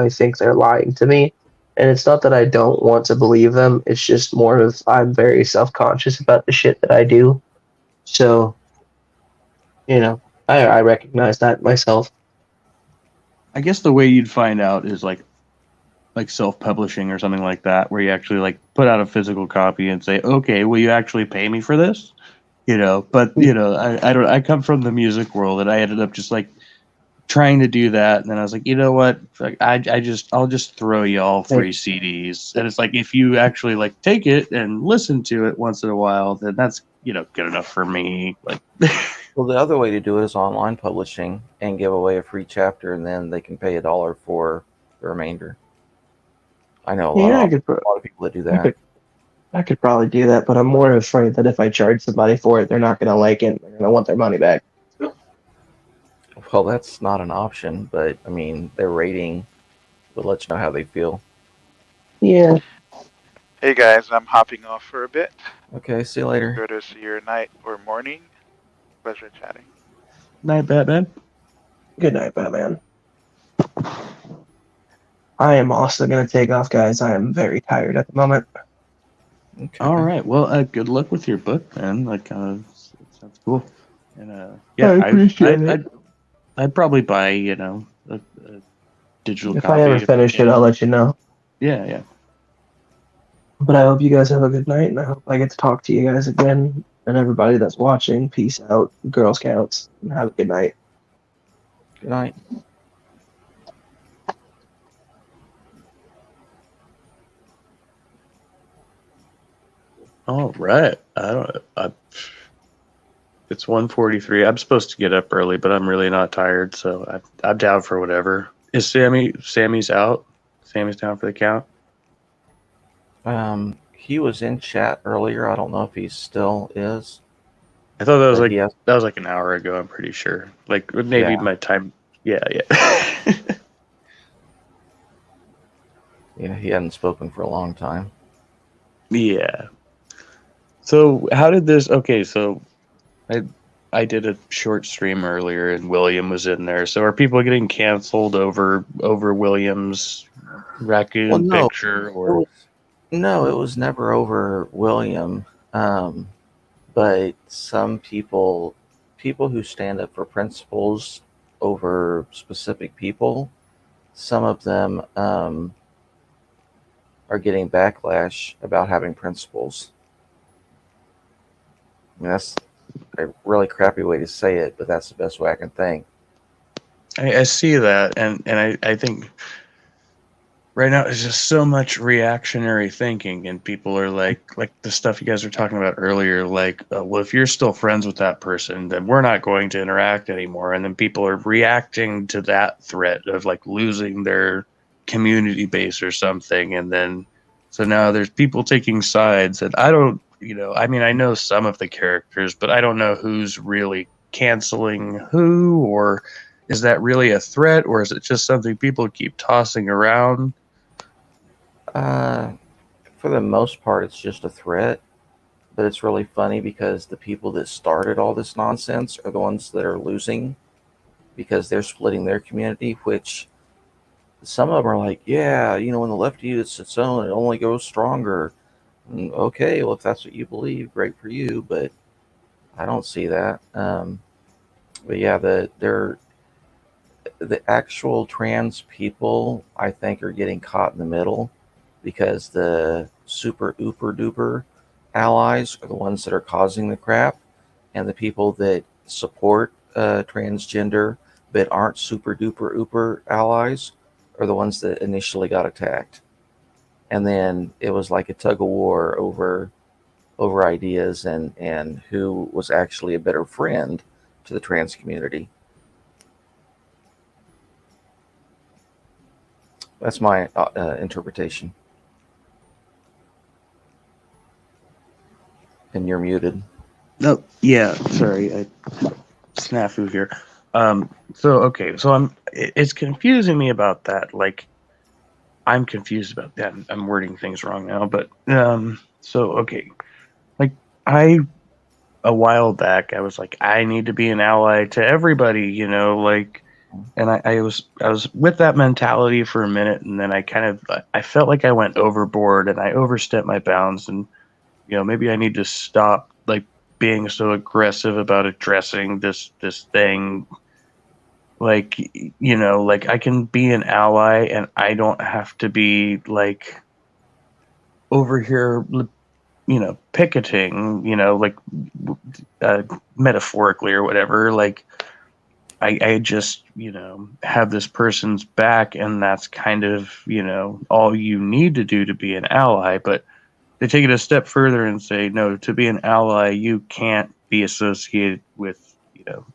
think they're lying to me? And it's not that I don't want to believe them. It's just more of I'm very self-conscious about the shit that I do. So, I recognize that myself. I guess the way you'd find out is like self-publishing or something like that, where you actually like put out a physical copy and say, okay, will you actually pay me for this? But I come from the music world, and I ended up just like trying to do that, and then I was like, you know what? Like, I'll just throw you all free CDs, and it's like if you actually like take it and listen to it once in a while, then that's good enough for me. Like, well, the other way to do it is online publishing and give away a free chapter, and then they can pay $1 for the remainder. I know a lot of people that do that. I could probably do that, but I'm more afraid that if I charge somebody for it, they're not going to like it. They're going to want their money back. Well, that's not an option, but I mean, their rating will let you know how they feel. Yeah. Hey guys, I'm hopping off for a bit. Okay, see you later. Go to see your night or morning. Pleasure chatting. Night, Batman. Good night, Batman. I am also going to take off, guys. I am very tired at the moment. Okay. All right. Well, good luck with your book, man. Like, it sounds cool. And yeah, I appreciate it. I'd probably buy, a digital If copy. I ever finish it, I'll let you know. Yeah. But I hope you guys have a good night, and I hope I get to talk to you guys again. And everybody that's watching, peace out, Girl Scouts, and have a good night. Good night. All right. It's 1:43. I'm supposed to get up early, but I'm really not tired, so I'm down for whatever. Is Sammy's out? Sammy's down for the count? He was in chat earlier. I don't know if he still is. I thought that was like an hour ago, I'm pretty sure. Like maybe my time. Yeah. Yeah, he hadn't spoken for a long time. Yeah. So how did this? Okay, so I did a short stream earlier, and William was in there. So are people getting canceled over William's raccoon picture? Or No, it was never over William. But some people who stand up for principles over specific people, some of them are getting backlash about having principles. I mean, that's a really crappy way to say it, but that's the best way I can think. I see that, and I think right now it's just so much reactionary thinking, and people are like the stuff you guys were talking about earlier, like, well, if you're still friends with that person, then we're not going to interact anymore, and then people are reacting to that threat of like losing their community base or something, and then so now there's people taking sides, and I don't. I mean, I know some of the characters, but I don't know who's really canceling who, or is that really a threat, or is it just something people keep tossing around? For the most part, it's just a threat, but it's really funny because the people that started all this nonsense are the ones that are losing because they're splitting their community, which some of them are like, yeah, when the left uses its own, it only goes stronger. Okay, well, if that's what you believe, great for you, but I don't see that. But yeah, the actual trans people, I think, are getting caught in the middle because the super ooper duper allies are the ones that are causing the crap, and the people that support transgender but aren't super duper ooper allies are the ones that initially got attacked. And then it was like a tug of war over ideas and who was actually a better friend to the trans community. That's my interpretation. And you're muted. No, yeah, sorry, I snafu here. So it's confusing me about that. Like, I'm confused about that. I'm wording things wrong now, but like a while back, I was like, I need to be an ally to everybody, you know, like, and I was with that mentality for a minute, and then I felt like I went overboard and I overstepped my bounds, and you know, maybe I need to stop like being so aggressive about addressing this thing. Like, you know, like I can be an ally and I don't have to be like over here, you know, picketing, you know, like metaphorically or whatever. Like I just, you know, have this person's back, and that's kind of, you know, all you need to do to be an ally. But they take it a step further and say, no, to be an ally, you can't be associated with, you know,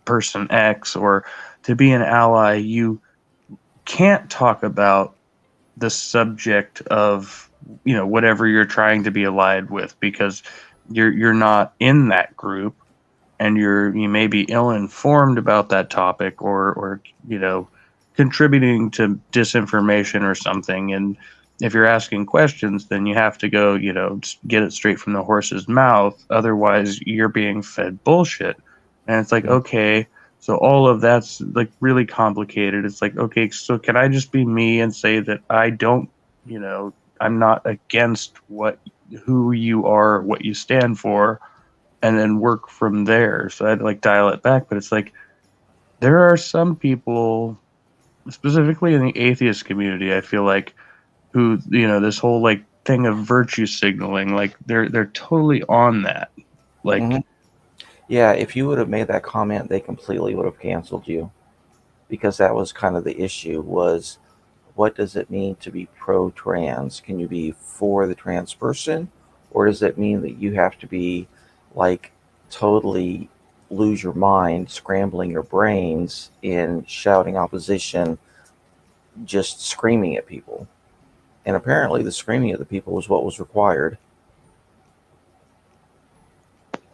person X, or to be an ally, you can't talk about the subject of, you know, whatever you're trying to be allied with, because you're not in that group, and you may be ill-informed about that topic, or you know, contributing to disinformation or something. And if you're asking questions, then you have to go, you know, get it straight from the horse's mouth. Otherwise, you're being fed bullshit. And it's like, okay, so all of that's like really complicated. It's like, okay, so can I just be me and say that I don't, you know, I'm not against who you are, what you stand for, and then work from there. So I'd like dial it back. But it's like, there are some people, specifically in the atheist community, I feel like, who, you know, this whole like thing of virtue signaling, like they're totally on that. Like, yeah, if you would have made that comment, they completely would have canceled you, because that was kind of the issue, was what does it mean to be pro-trans? Can you be for the trans person, or does it mean that you have to be like totally lose your mind, scrambling your brains in shouting opposition, just screaming at people? And apparently the screaming at the people was what was required.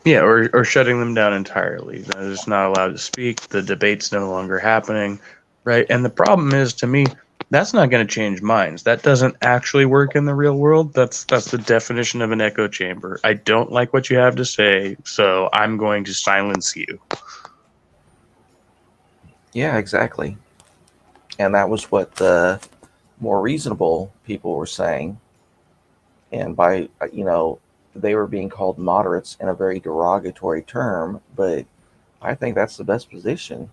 yeah, or shutting them down entirely. They're just not allowed to speak. The debate's no longer happening, right? And the problem is, to me, that's not going to change minds. That doesn't actually work in the real world. That's the definition of an echo chamber. I don't like what you have to say, so I'm going to silence you. Yeah, exactly. And that was what the more reasonable people were saying. And by, you know, they were being called moderates in a very derogatory term, but I think that's the best position.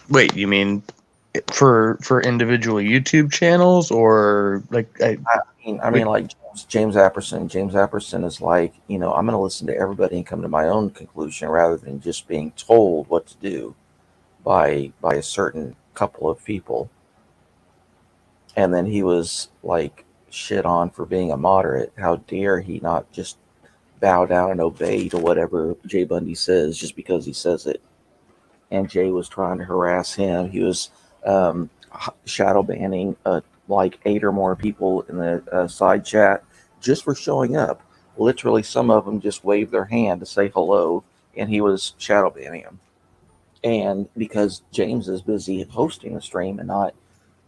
Wait, you mean for individual YouTube channels, or like? I mean, like James Apperson. James Apperson is like, you know, I'm going to listen to everybody and come to my own conclusion rather than just being told what to do by a certain couple of people. And then he was like shit on for being a moderate. How dare he not just bow down and obey to whatever Jay Bundy says just because he says it? And Jay was trying to harass him. He was shadow banning like 8 or more people in the side chat just for showing up. Literally, some of them just waved their hand to say hello, and he was shadow banning them. And because James is busy hosting the stream and not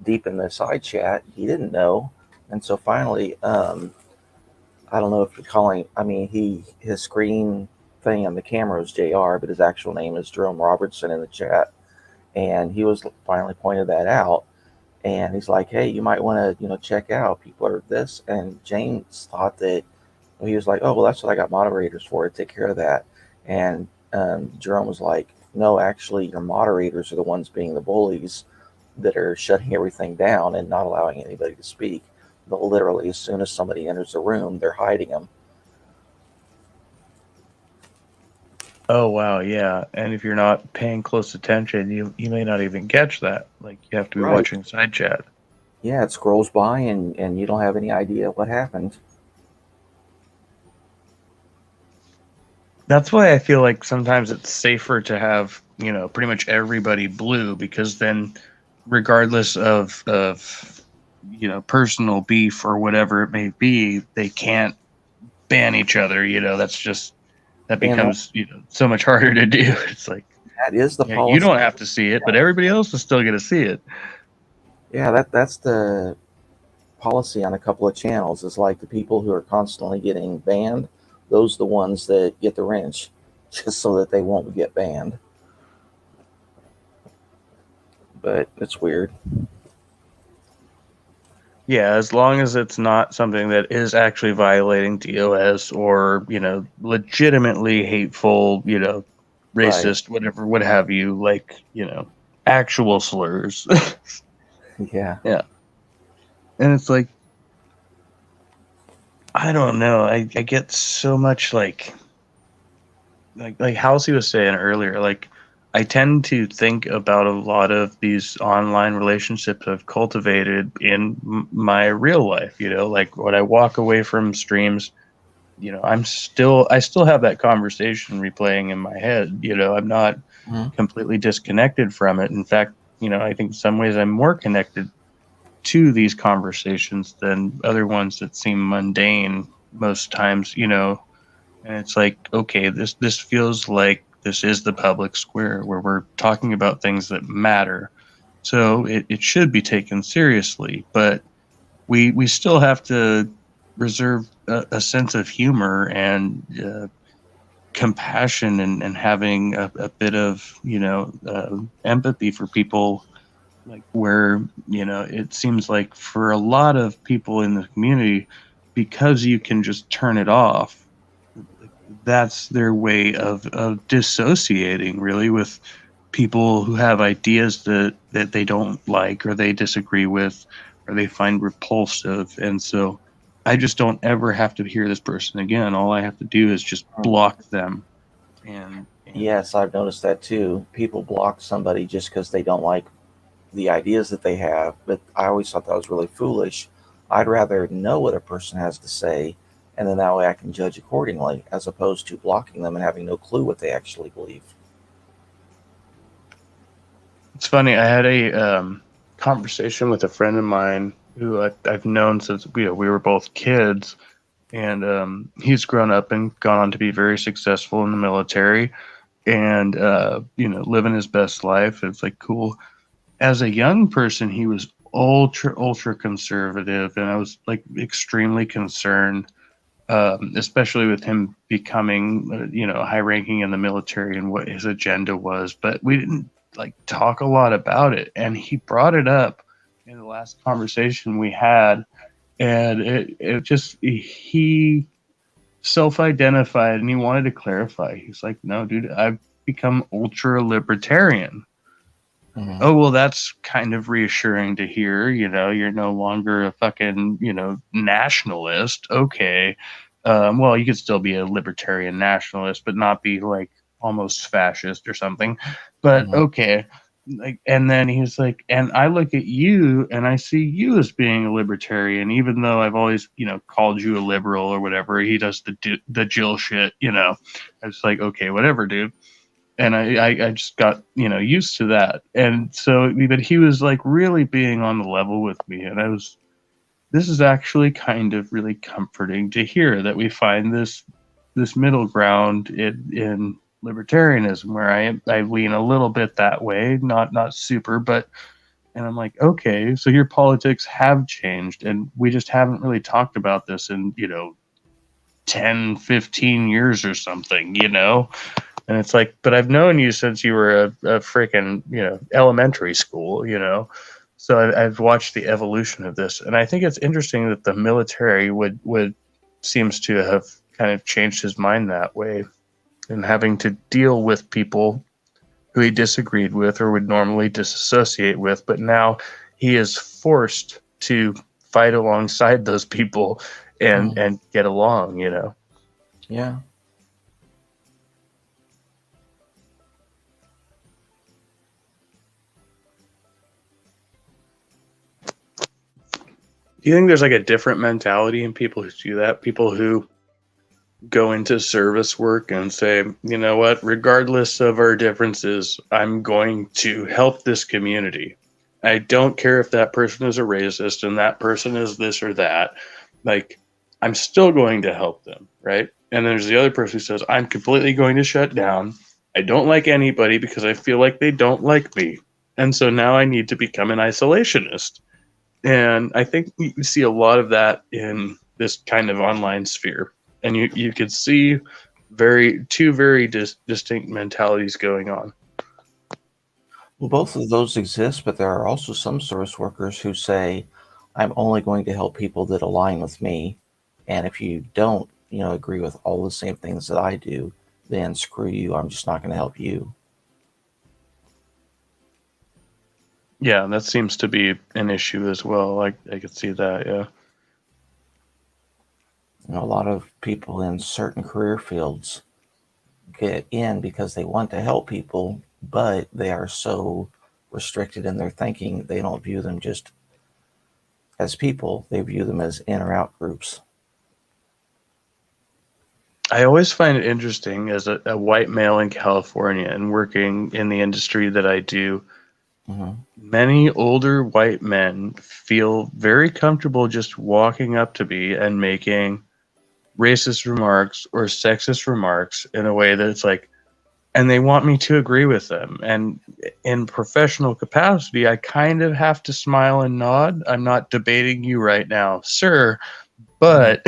deep in the side chat, he didn't know. And so finally, I don't know if you're calling, I mean, his screen thing on the camera is JR, but his actual name is Jerome Robertson in the chat. And he was finally pointed that out. And he's like, hey, you might want to, you know, check out. People are this. And James thought that, he was like, oh, well, that's what I got moderators for, to take care of that. And Jerome was like, no, actually, your moderators are the ones being the bullies that are shutting everything down and not allowing anybody to speak. But literally, as soon as somebody enters the room, they're hiding them. Oh, wow, yeah. And if you're not paying close attention, you may not even catch that. Like, you have to be watching side chat. Yeah, it scrolls by and you don't have any idea what happened. That's why I feel like sometimes it's safer to have, you know, pretty much everybody blue, because then regardless of you know, personal beef or whatever it may be, they can't ban each other. You know, that becomes, you know, so much harder to do. It's like, that is the policy. You don't have to see it, but everybody else is still going to see it. Yeah, that's the policy on a couple of channels. It's like the people who are constantly getting banned, those are the ones that get the wrench, just so that they won't get banned. But it's weird. Yeah, as long as it's not something that is actually violating DOS or, legitimately hateful, racist, whatever, what have you, like, actual slurs. Yeah. Yeah. And it's like, I don't know. I get so much like Halsey was saying earlier, like, I tend to think about a lot of these online relationships I've cultivated in my real life, like when I walk away from streams, I still have that conversation replaying in my head. I'm not completely disconnected from it. In fact, I think in some ways I'm more connected to these conversations than other ones that seem mundane most times, and it's like, okay, this feels like this is the public square where we're talking about things that matter. So it should be taken seriously, but we still have to reserve a sense of humor and compassion and having a bit of, empathy for people, like where, it seems like for a lot of people in the community, because you can just turn it off, that's their way of dissociating really with people who have ideas that they don't like or they disagree with or they find repulsive. And so I just don't ever have to hear this person again. All I have to do is just block them. And yes, I've noticed that too. People block somebody just because they don't like the ideas that they have, but I always thought that was really foolish. I'd rather know what a person has to say, and then that way I can judge accordingly, as opposed to blocking them and having no clue what they actually believe. It's funny. I had a conversation with a friend of mine who I've known since we were both kids, and he's grown up and gone on to be very successful in the military, and living his best life. It's like cool. As a young person, he was ultra conservative, and I was like extremely concerned. Especially with him becoming, high ranking in the military and what his agenda was, but we didn't like talk a lot about it. And he brought it up in the last conversation we had, and he self-identified and he wanted to clarify. He's like, "No, dude, I've become ultra libertarian." Mm-hmm. Oh, well, that's kind of reassuring to hear. You're no longer a fucking, nationalist. Okay. Well, you could still be a libertarian nationalist, but not be like almost fascist or something. But okay. And then he's like, and I look at you and I see you as being a libertarian, even though I've always, called you a liberal or whatever. He does the Jill shit, I was like, okay, whatever, dude. And I just got, used to that. And so, but he was like really being on the level with me. And this is actually kind of really comforting to hear that we find this middle ground in libertarianism, where I lean a little bit that way, not super, but, and I'm like, okay, so your politics have changed and we just haven't really talked about this in, 10, 15 years or something, And it's like, but I've known you since you were a freaking, elementary school, So I've watched the evolution of this. And I think it's interesting that the military would seems to have kind of changed his mind that way, and having to deal with people who he disagreed with or would normally disassociate with. But now he is forced to fight alongside those people and get along, Yeah. Do you think there's like a different mentality in people who do that? People who go into service work and say, you know what, regardless of our differences, I'm going to help this community. I don't care if that person is a racist and that person is this or that. Like, I'm still going to help them, right? And there's the other person who says, I'm completely going to shut down. I don't like anybody because I feel like they don't like me. And so now I need to become an isolationist. And I think you see a lot of that in this kind of online sphere. And you could see two very distinct mentalities going on. Well, both of those exist, but there are also some service workers who say, I'm only going to help people that align with me. And if you don't, agree with all the same things that I do, then screw you. I'm just not going to help you. Yeah, that seems to be an issue as well. I could see that, yeah. A lot of people in certain career fields get in because they want to help people, but they are so restricted in their thinking, they don't view them just as people. They view them as in or out groups. I always find it interesting as a white male in California and working in the industry that I do. Many older white men feel very comfortable just walking up to me and making racist remarks or sexist remarks in a way that it's like, and they want me to agree with them. And in professional capacity, I kind of have to smile and nod. I'm not debating you right now, sir, but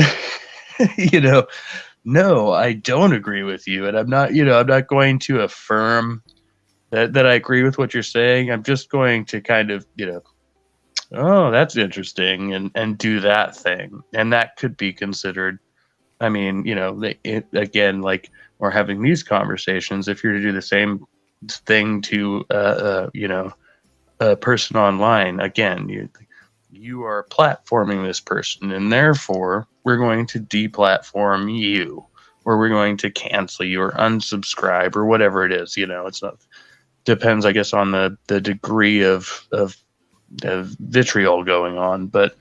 no, I don't agree with you. And I'm not going to affirm that I agree with what you're saying. I'm just going to kind of, oh, that's interesting, and do that thing. And that could be considered, I mean, again, like we're having these conversations, if you're to do the same thing to, a person online, again, you are platforming this person, and therefore we're going to deplatform you, or we're going to cancel you or unsubscribe or whatever it is. It's not, depends, I guess, on the degree of vitriol going on, but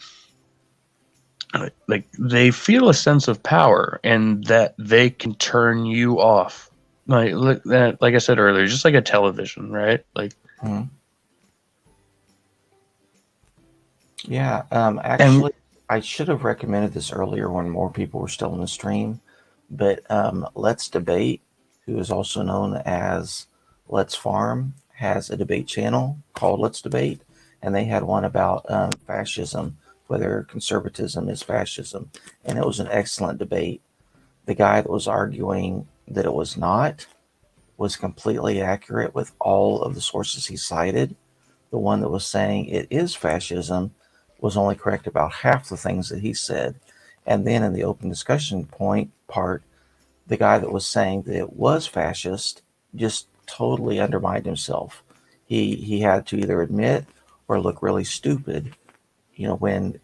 like they feel a sense of power and that they can turn you off. Like I said earlier, just like a television, right? Like, yeah. Actually, I should have recommended this earlier when more people were still in the stream, but Let's Debate, who is also known as Let's Farm, has a debate channel called Let's Debate, and they had one about fascism, whether conservatism is fascism, and it was an excellent debate. The guy that was arguing that it was not was completely accurate with all of the sources he cited. The one that was saying it is fascism was only correct about half the things that he said. And then in the open discussion part, the guy that was saying that it was fascist just totally undermined himself. He had to either admit or look really stupid, when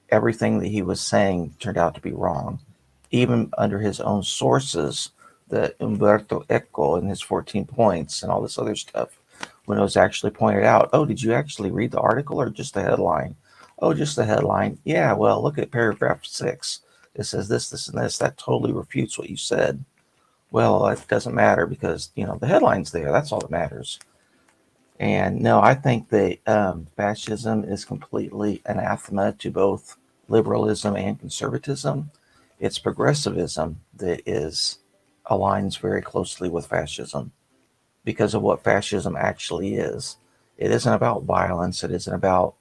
everything that he was saying turned out to be wrong, even under his own sources, the Umberto Eco and his 14 points and all this other stuff, when it was actually pointed out, oh, did you actually read the article or just the headline? Oh, just the headline. Yeah, well, look at paragraph 6. It says this, this, and this. That totally refutes what you said. Well, it doesn't matter because, the headline's there. That's all that matters. And no, I think that fascism is completely anathema to both liberalism and conservatism. It's progressivism that aligns very closely with fascism because of what fascism actually is. It isn't about violence. It isn't about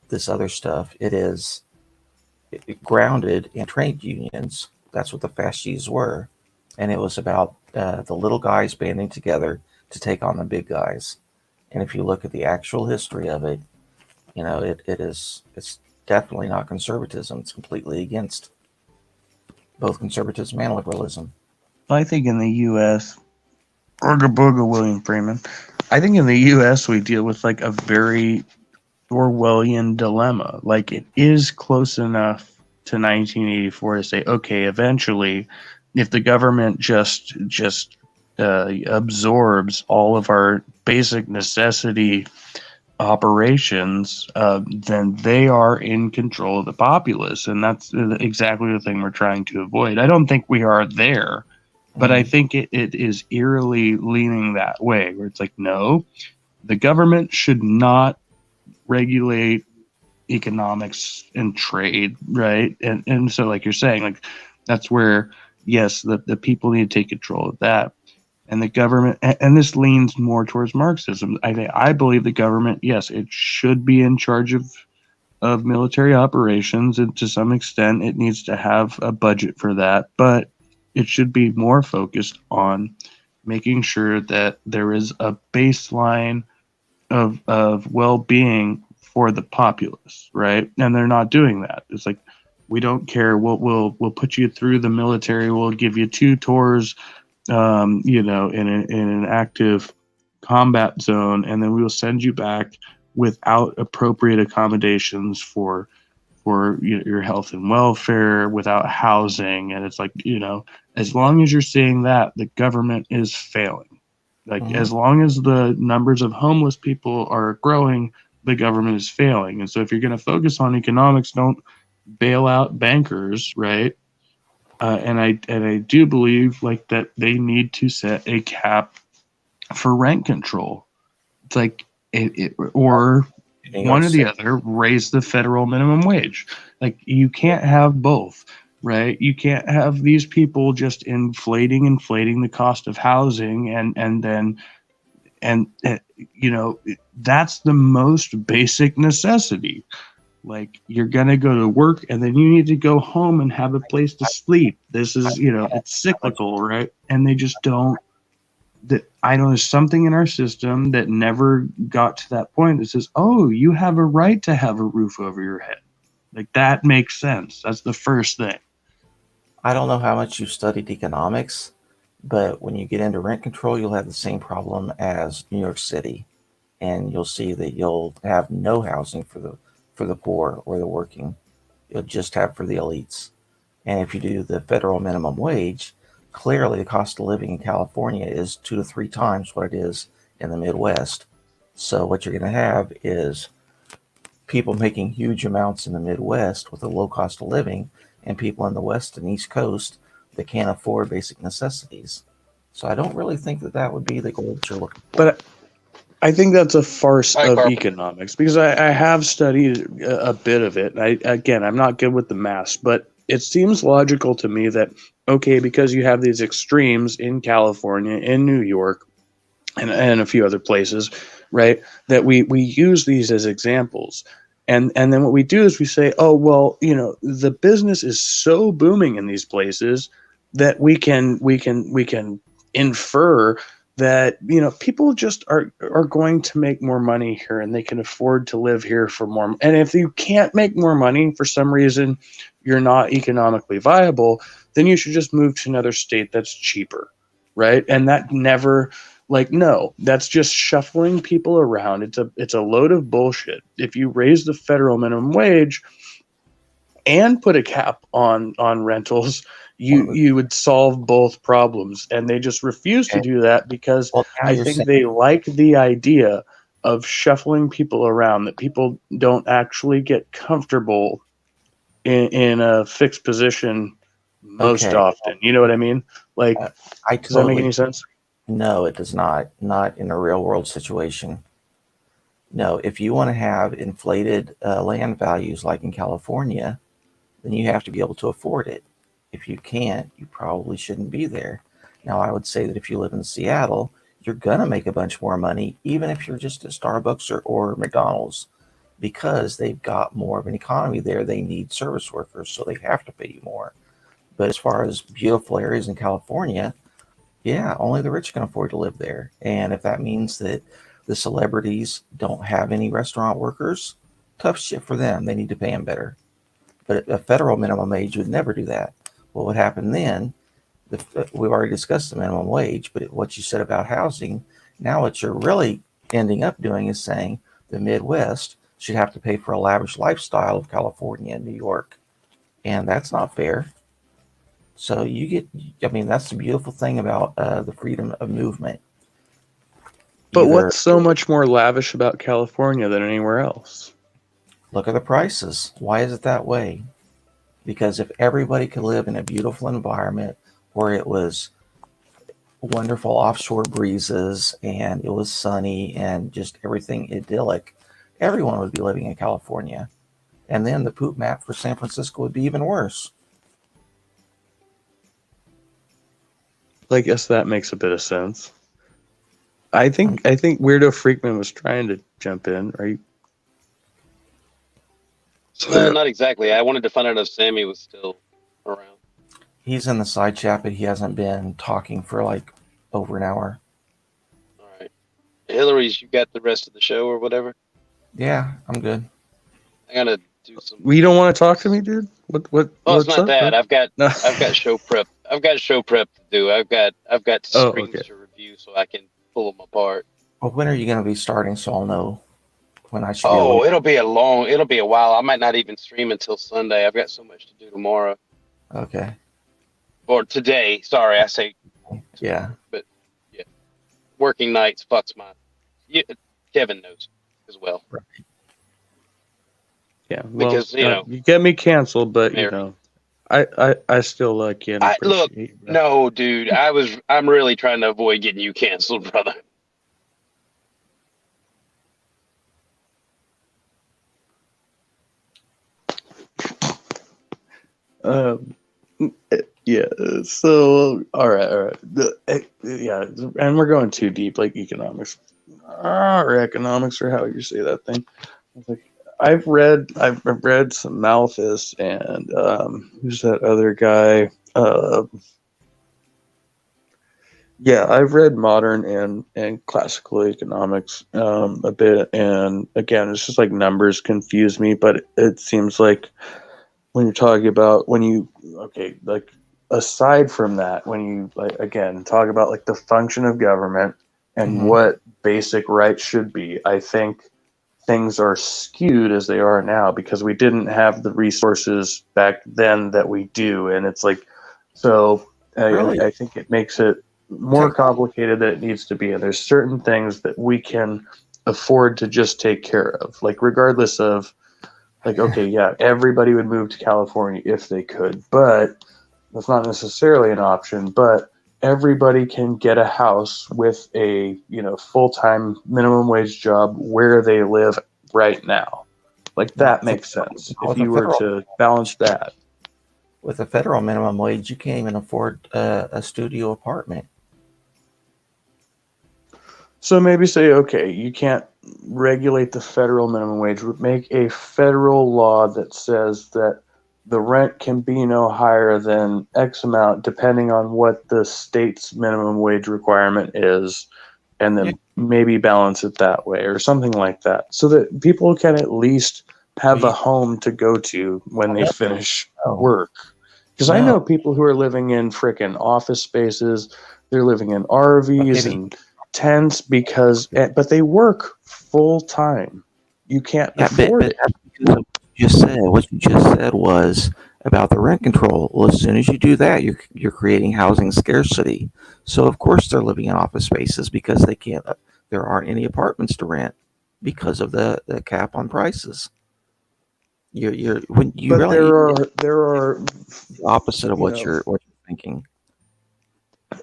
this other stuff. It is grounded in trade unions. That's what the fascists were. And it was about the little guys banding together to take on the big guys. And if you look at the actual history of it, it's definitely not conservatism. It's completely against both conservatism and liberalism. I think in the U.S., Orga Booga William Freeman, I think in the U.S. we deal with like a very Orwellian dilemma. Like it is close enough to 1984 to say, okay, eventually, if the government just absorbs all of our basic necessity operations, then they are in control of the populace, and that's exactly the thing we're trying to avoid. I don't think we are there, but I think it is eerily leaning that way, where it's like, no, the government should not regulate economics and trade, right? And so, like you're saying, like that's where, yes, the people need to take control of that. And the government, and this leans more towards Marxism. I believe the government, yes, it should be in charge of of military operations, and to some extent it needs to have a budget for that, but it should be more focused on making sure that there is a baseline of well-being for the populace, right? And they're not doing that. It's like, we don't care. We'll put you through the military. We'll give you 2 tours, in an active combat zone, and then we will send you back without appropriate accommodations for your health and welfare, without housing. And it's like, as long as you're seeing that, the government is failing. Like, as long as the numbers of homeless people are growing, the government is failing. And so if you're going to focus on economics, don't bail out bankers, right? And I do believe like that they need to set a cap for rent control. It's like or one or the other, raise the federal minimum wage. Like, you can't have both, right? You can't have these people just inflating the cost of housing and then that's the most basic necessity. Like, you're going to go to work and then you need to go home and have a place to sleep. This is, it's cyclical, right? And they just don't. I know there's something in our system that never got to that point that says, oh, you have a right to have a roof over your head. Like, that makes sense. That's the first thing. I don't know how much you've studied economics, but when you get into rent control, you'll have the same problem as New York City. And you'll see that you'll have no housing for the poor or the working. You'll just have for the elites. And if you do the federal minimum wage, clearly the cost of living in California is 2 to 3 times what it is in the Midwest. So what you're going to have is people making huge amounts in the Midwest with a low cost of living, and people in the West and East Coast that can't afford basic necessities. So I don't really think that would be the goal that you're looking for. But I think that's a farce of economics, because I have studied a bit of it. I'm not good with the math, but it seems logical to me that, okay, because you have these extremes in California, in New York, and a few other places, right, that we use these as examples. And then what we do is we say, oh, well, the business is so booming in these places that we can infer that, people just are going to make more money here, and they can afford to live here for more. And if you can't make more money for some reason, you're not economically viable, then you should just move to another state that's cheaper, right? And that never, no, that's just shuffling people around. It's a load of bullshit. If you raise the federal minimum wage and put a cap on rentals, you would solve both problems. And they just refuse to do that because I think they like the idea of shuffling people around, that people don't actually get comfortable in a fixed position most often. You know what I mean? Like, does that make any sense? No, it does not. Not in a real world situation. No, if you want to have inflated land values like in California, then you have to be able to afford it. If you can't, you probably shouldn't be there. Now, I would say that if you live in Seattle, you're going to make a bunch more money, even if you're just at Starbucks or McDonald's, because they've got more of an economy there. They need service workers, so they have to pay you more. But as far as beautiful areas in California, yeah, only the rich can afford to live there. And if that means that the celebrities don't have any restaurant workers, tough shit for them. They need to pay them better. But a federal minimum wage would never do that. What would happen then, we've already discussed the minimum wage, but what you said about housing, now what you're really ending up doing is saying the Midwest should have to pay for a lavish lifestyle of California and New York. And that's not fair. So that's the beautiful thing about the freedom of movement. But what's so much more lavish about California than anywhere else? Look at the prices. Why is it that way? Because if everybody could live in a beautiful environment where it was wonderful offshore breezes and it was sunny and just everything idyllic, everyone would be living in California. And then the poop map for San Francisco would be even worse. I guess that makes a bit of sense. I think Weirdo Freakman was trying to jump in. Are you? Not exactly. I wanted to find out if Sammy was still around. He's in the side chat, but he hasn't been talking for like over an hour. All right. Hillary's, you got the rest of the show or whatever? Yeah, I'm good. I gotta do some. You don't want to talk to me, dude? What? Oh, it's what's not up, that. bro? I've got show prep. I've got show prep to do. I've got screens to review so I can pull them apart. Well, when are you going to be starting so I'll know when I should be Oh, awake? it'll be a while. I might not even stream until Sunday. I've got so much to do tomorrow. Okay. Or today. Sorry, I say. Yeah. But yeah, working nights fucks my. Yeah, Kevin knows as well. Right. Yeah, well, Because, you know, you get me canceled, but you Mary. know, I still like you. And Look, appreciate you. no, dude, I'm really trying to avoid getting you canceled, brother. Yeah. So, all right. Yeah, and we're going too deep, like economics, or economics, or how you say that thing. It's like, I've read some Malthus and who's that other guy? Yeah, I've read modern and classical economics a bit, and again, it's just like numbers confuse me. But it seems like when you're talking about like aside from that, when you like again talk about like the function of government and what basic rights should be, I think things are skewed as they are now because we didn't have the resources back then that we do, and it's like so. Really? I think it makes it more complicated than it needs to be, and there's certain things that we can afford to just take care of, like regardless of like, okay, yeah, everybody would move to California if they could, but that's not necessarily an option. But everybody can get a house with a full-time minimum wage job where they live right now. Like that makes sense if you were to balance that. With a federal minimum wage, you can't even afford a studio apartment. So maybe say, okay, you can't regulate the federal minimum wage. Make a federal law that says that the rent can be no higher than X amount, depending on what the state's minimum wage requirement is, and then maybe balance it that way or something like that, so that people can at least have a home to go to when they finish work. Because I know people who are living in frickin' office spaces, they're living in RVs and tents but they work full time. You can't afford it. What you just said was about the rent control. Well, as soon as you do that, you're creating housing scarcity. So of course they're living in office spaces because they can't. There aren't any apartments to rent because of the cap on prices. There are the opposite of what you're thinking.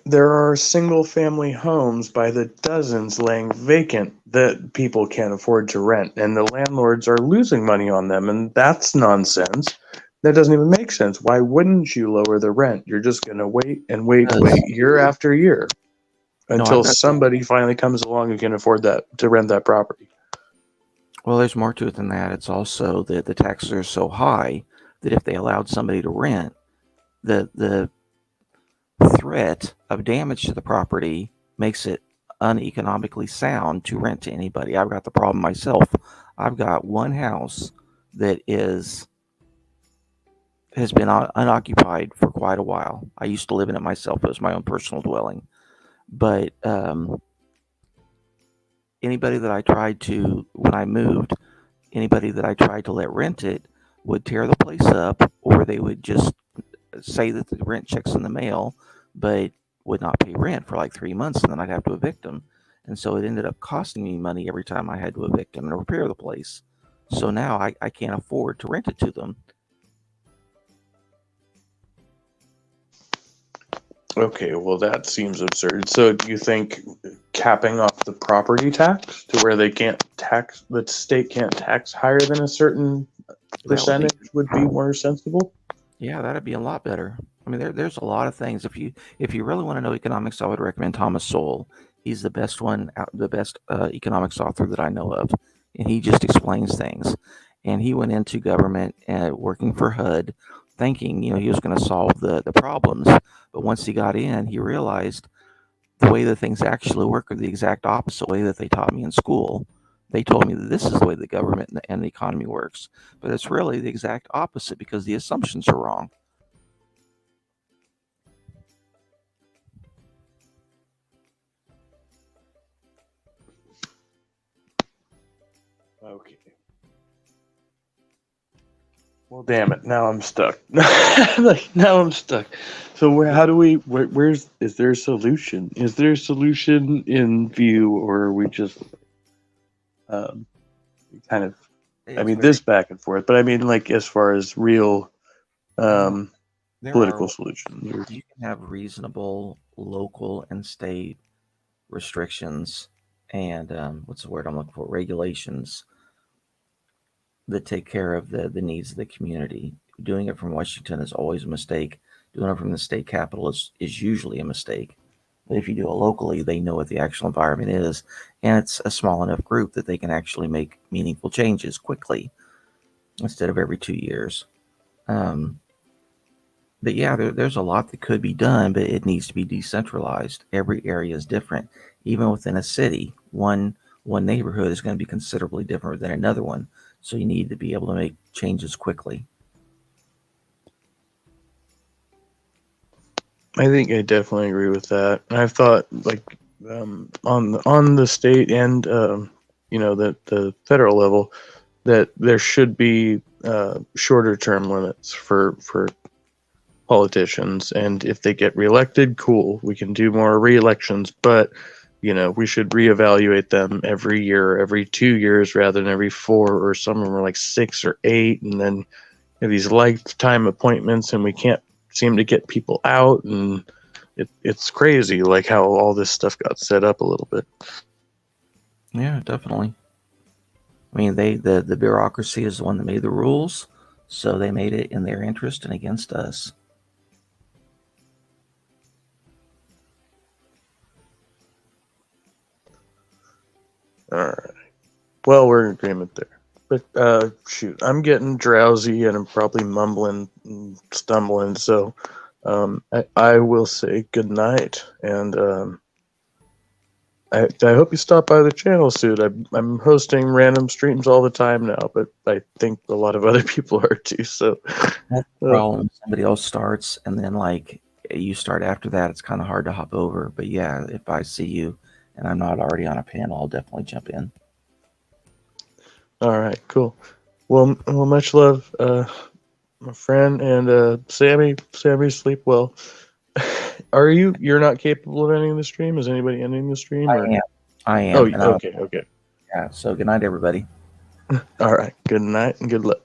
There are single family homes by the dozens laying vacant that people can't afford to rent, and the landlords are losing money on them, and that's nonsense. That doesn't even make sense. Why wouldn't you lower the rent? You're just going to wait year after year until somebody finally comes along who can afford to rent that property. Well, there's more to it than that. It's also that the taxes are so high that if they allowed somebody to rent, the threat of damage to the property makes it uneconomically sound to rent to anybody. I've got the problem myself. I've got one house that has been unoccupied for quite a while. I used to live in it myself. It was my own personal dwelling. But anybody that I tried to, when I moved, anybody that I tried to let rent it would tear the place up, or they would just say that the rent check's in the mail, but would not pay rent for like 3 months, and then I'd have to evict them. And so it ended up costing me money every time I had to evict them and repair the place. So now I can't afford to rent it to them. Okay, well that seems absurd. So do you think capping off the property tax to where they can't tax, the state can't tax higher than a certain percentage would be more sensible? Yeah, that'd be a lot better. I mean, there's a lot of things. If you really want to know economics, I would recommend Thomas Sowell. He's the best economics author that I know of, and he just explains things. and he went into government working for HUD, thinking he was going to solve the problems. But once he got in, he realized the way that things actually work are the exact opposite way that they taught me in school. They told me that this is the way the government and the economy works, but it's really the exact opposite because the assumptions are wrong. Okay. Well, damn it! Now I'm stuck. Now I'm stuck. So how do we? Is there a solution? Is there a solution in view, or are we just kind of? I mean, this back and forth, but I mean, like as far as real political solutions. You can have reasonable local and state restrictions and what's the word I'm looking for? Regulations that take care of the needs of the community. Doing it from Washington is always a mistake. Doing it from the state capital is usually a mistake. But if you do it locally, they know what the actual environment is, and it's a small enough group that they can actually make meaningful changes quickly instead of every 2 years. But yeah, there's a lot that could be done, but it needs to be decentralized. Every area is different. Even within a city, one neighborhood is going to be considerably different than another one. So you need to be able to make changes quickly. I think I definitely agree with that. I've thought like on the state and the federal level that there should be shorter term limits for politicians, and if they get reelected, cool, we can do more re-elections, but we should reevaluate them every year, every 2 years rather than every 4, or some of them are like 6 or 8, and then these lifetime appointments, and we can't seem to get people out, and it's crazy like how all this stuff got set up a little bit. Yeah, definitely. I mean, the bureaucracy is the one that made the rules, so they made it in their interest and against us. All right. Well, we're in agreement there. But shoot, I'm getting drowsy and I'm probably mumbling and stumbling. So I will say good night. And I hope you stop by the channel soon. I'm hosting random streams all the time now, but I think a lot of other people are too. So that's the problem. Somebody else starts, and then like you start after that, it's kind of hard to hop over. But yeah, if I see you and I'm not already on a panel, I'll definitely jump in. All right, cool. Well, much love, my friend, and Sammy. Sammy, sleep well. You're not capable of ending the stream? Is anybody ending the stream? Or? I am. Oh, okay. Yeah. So good night, everybody. All right. Good night and good luck.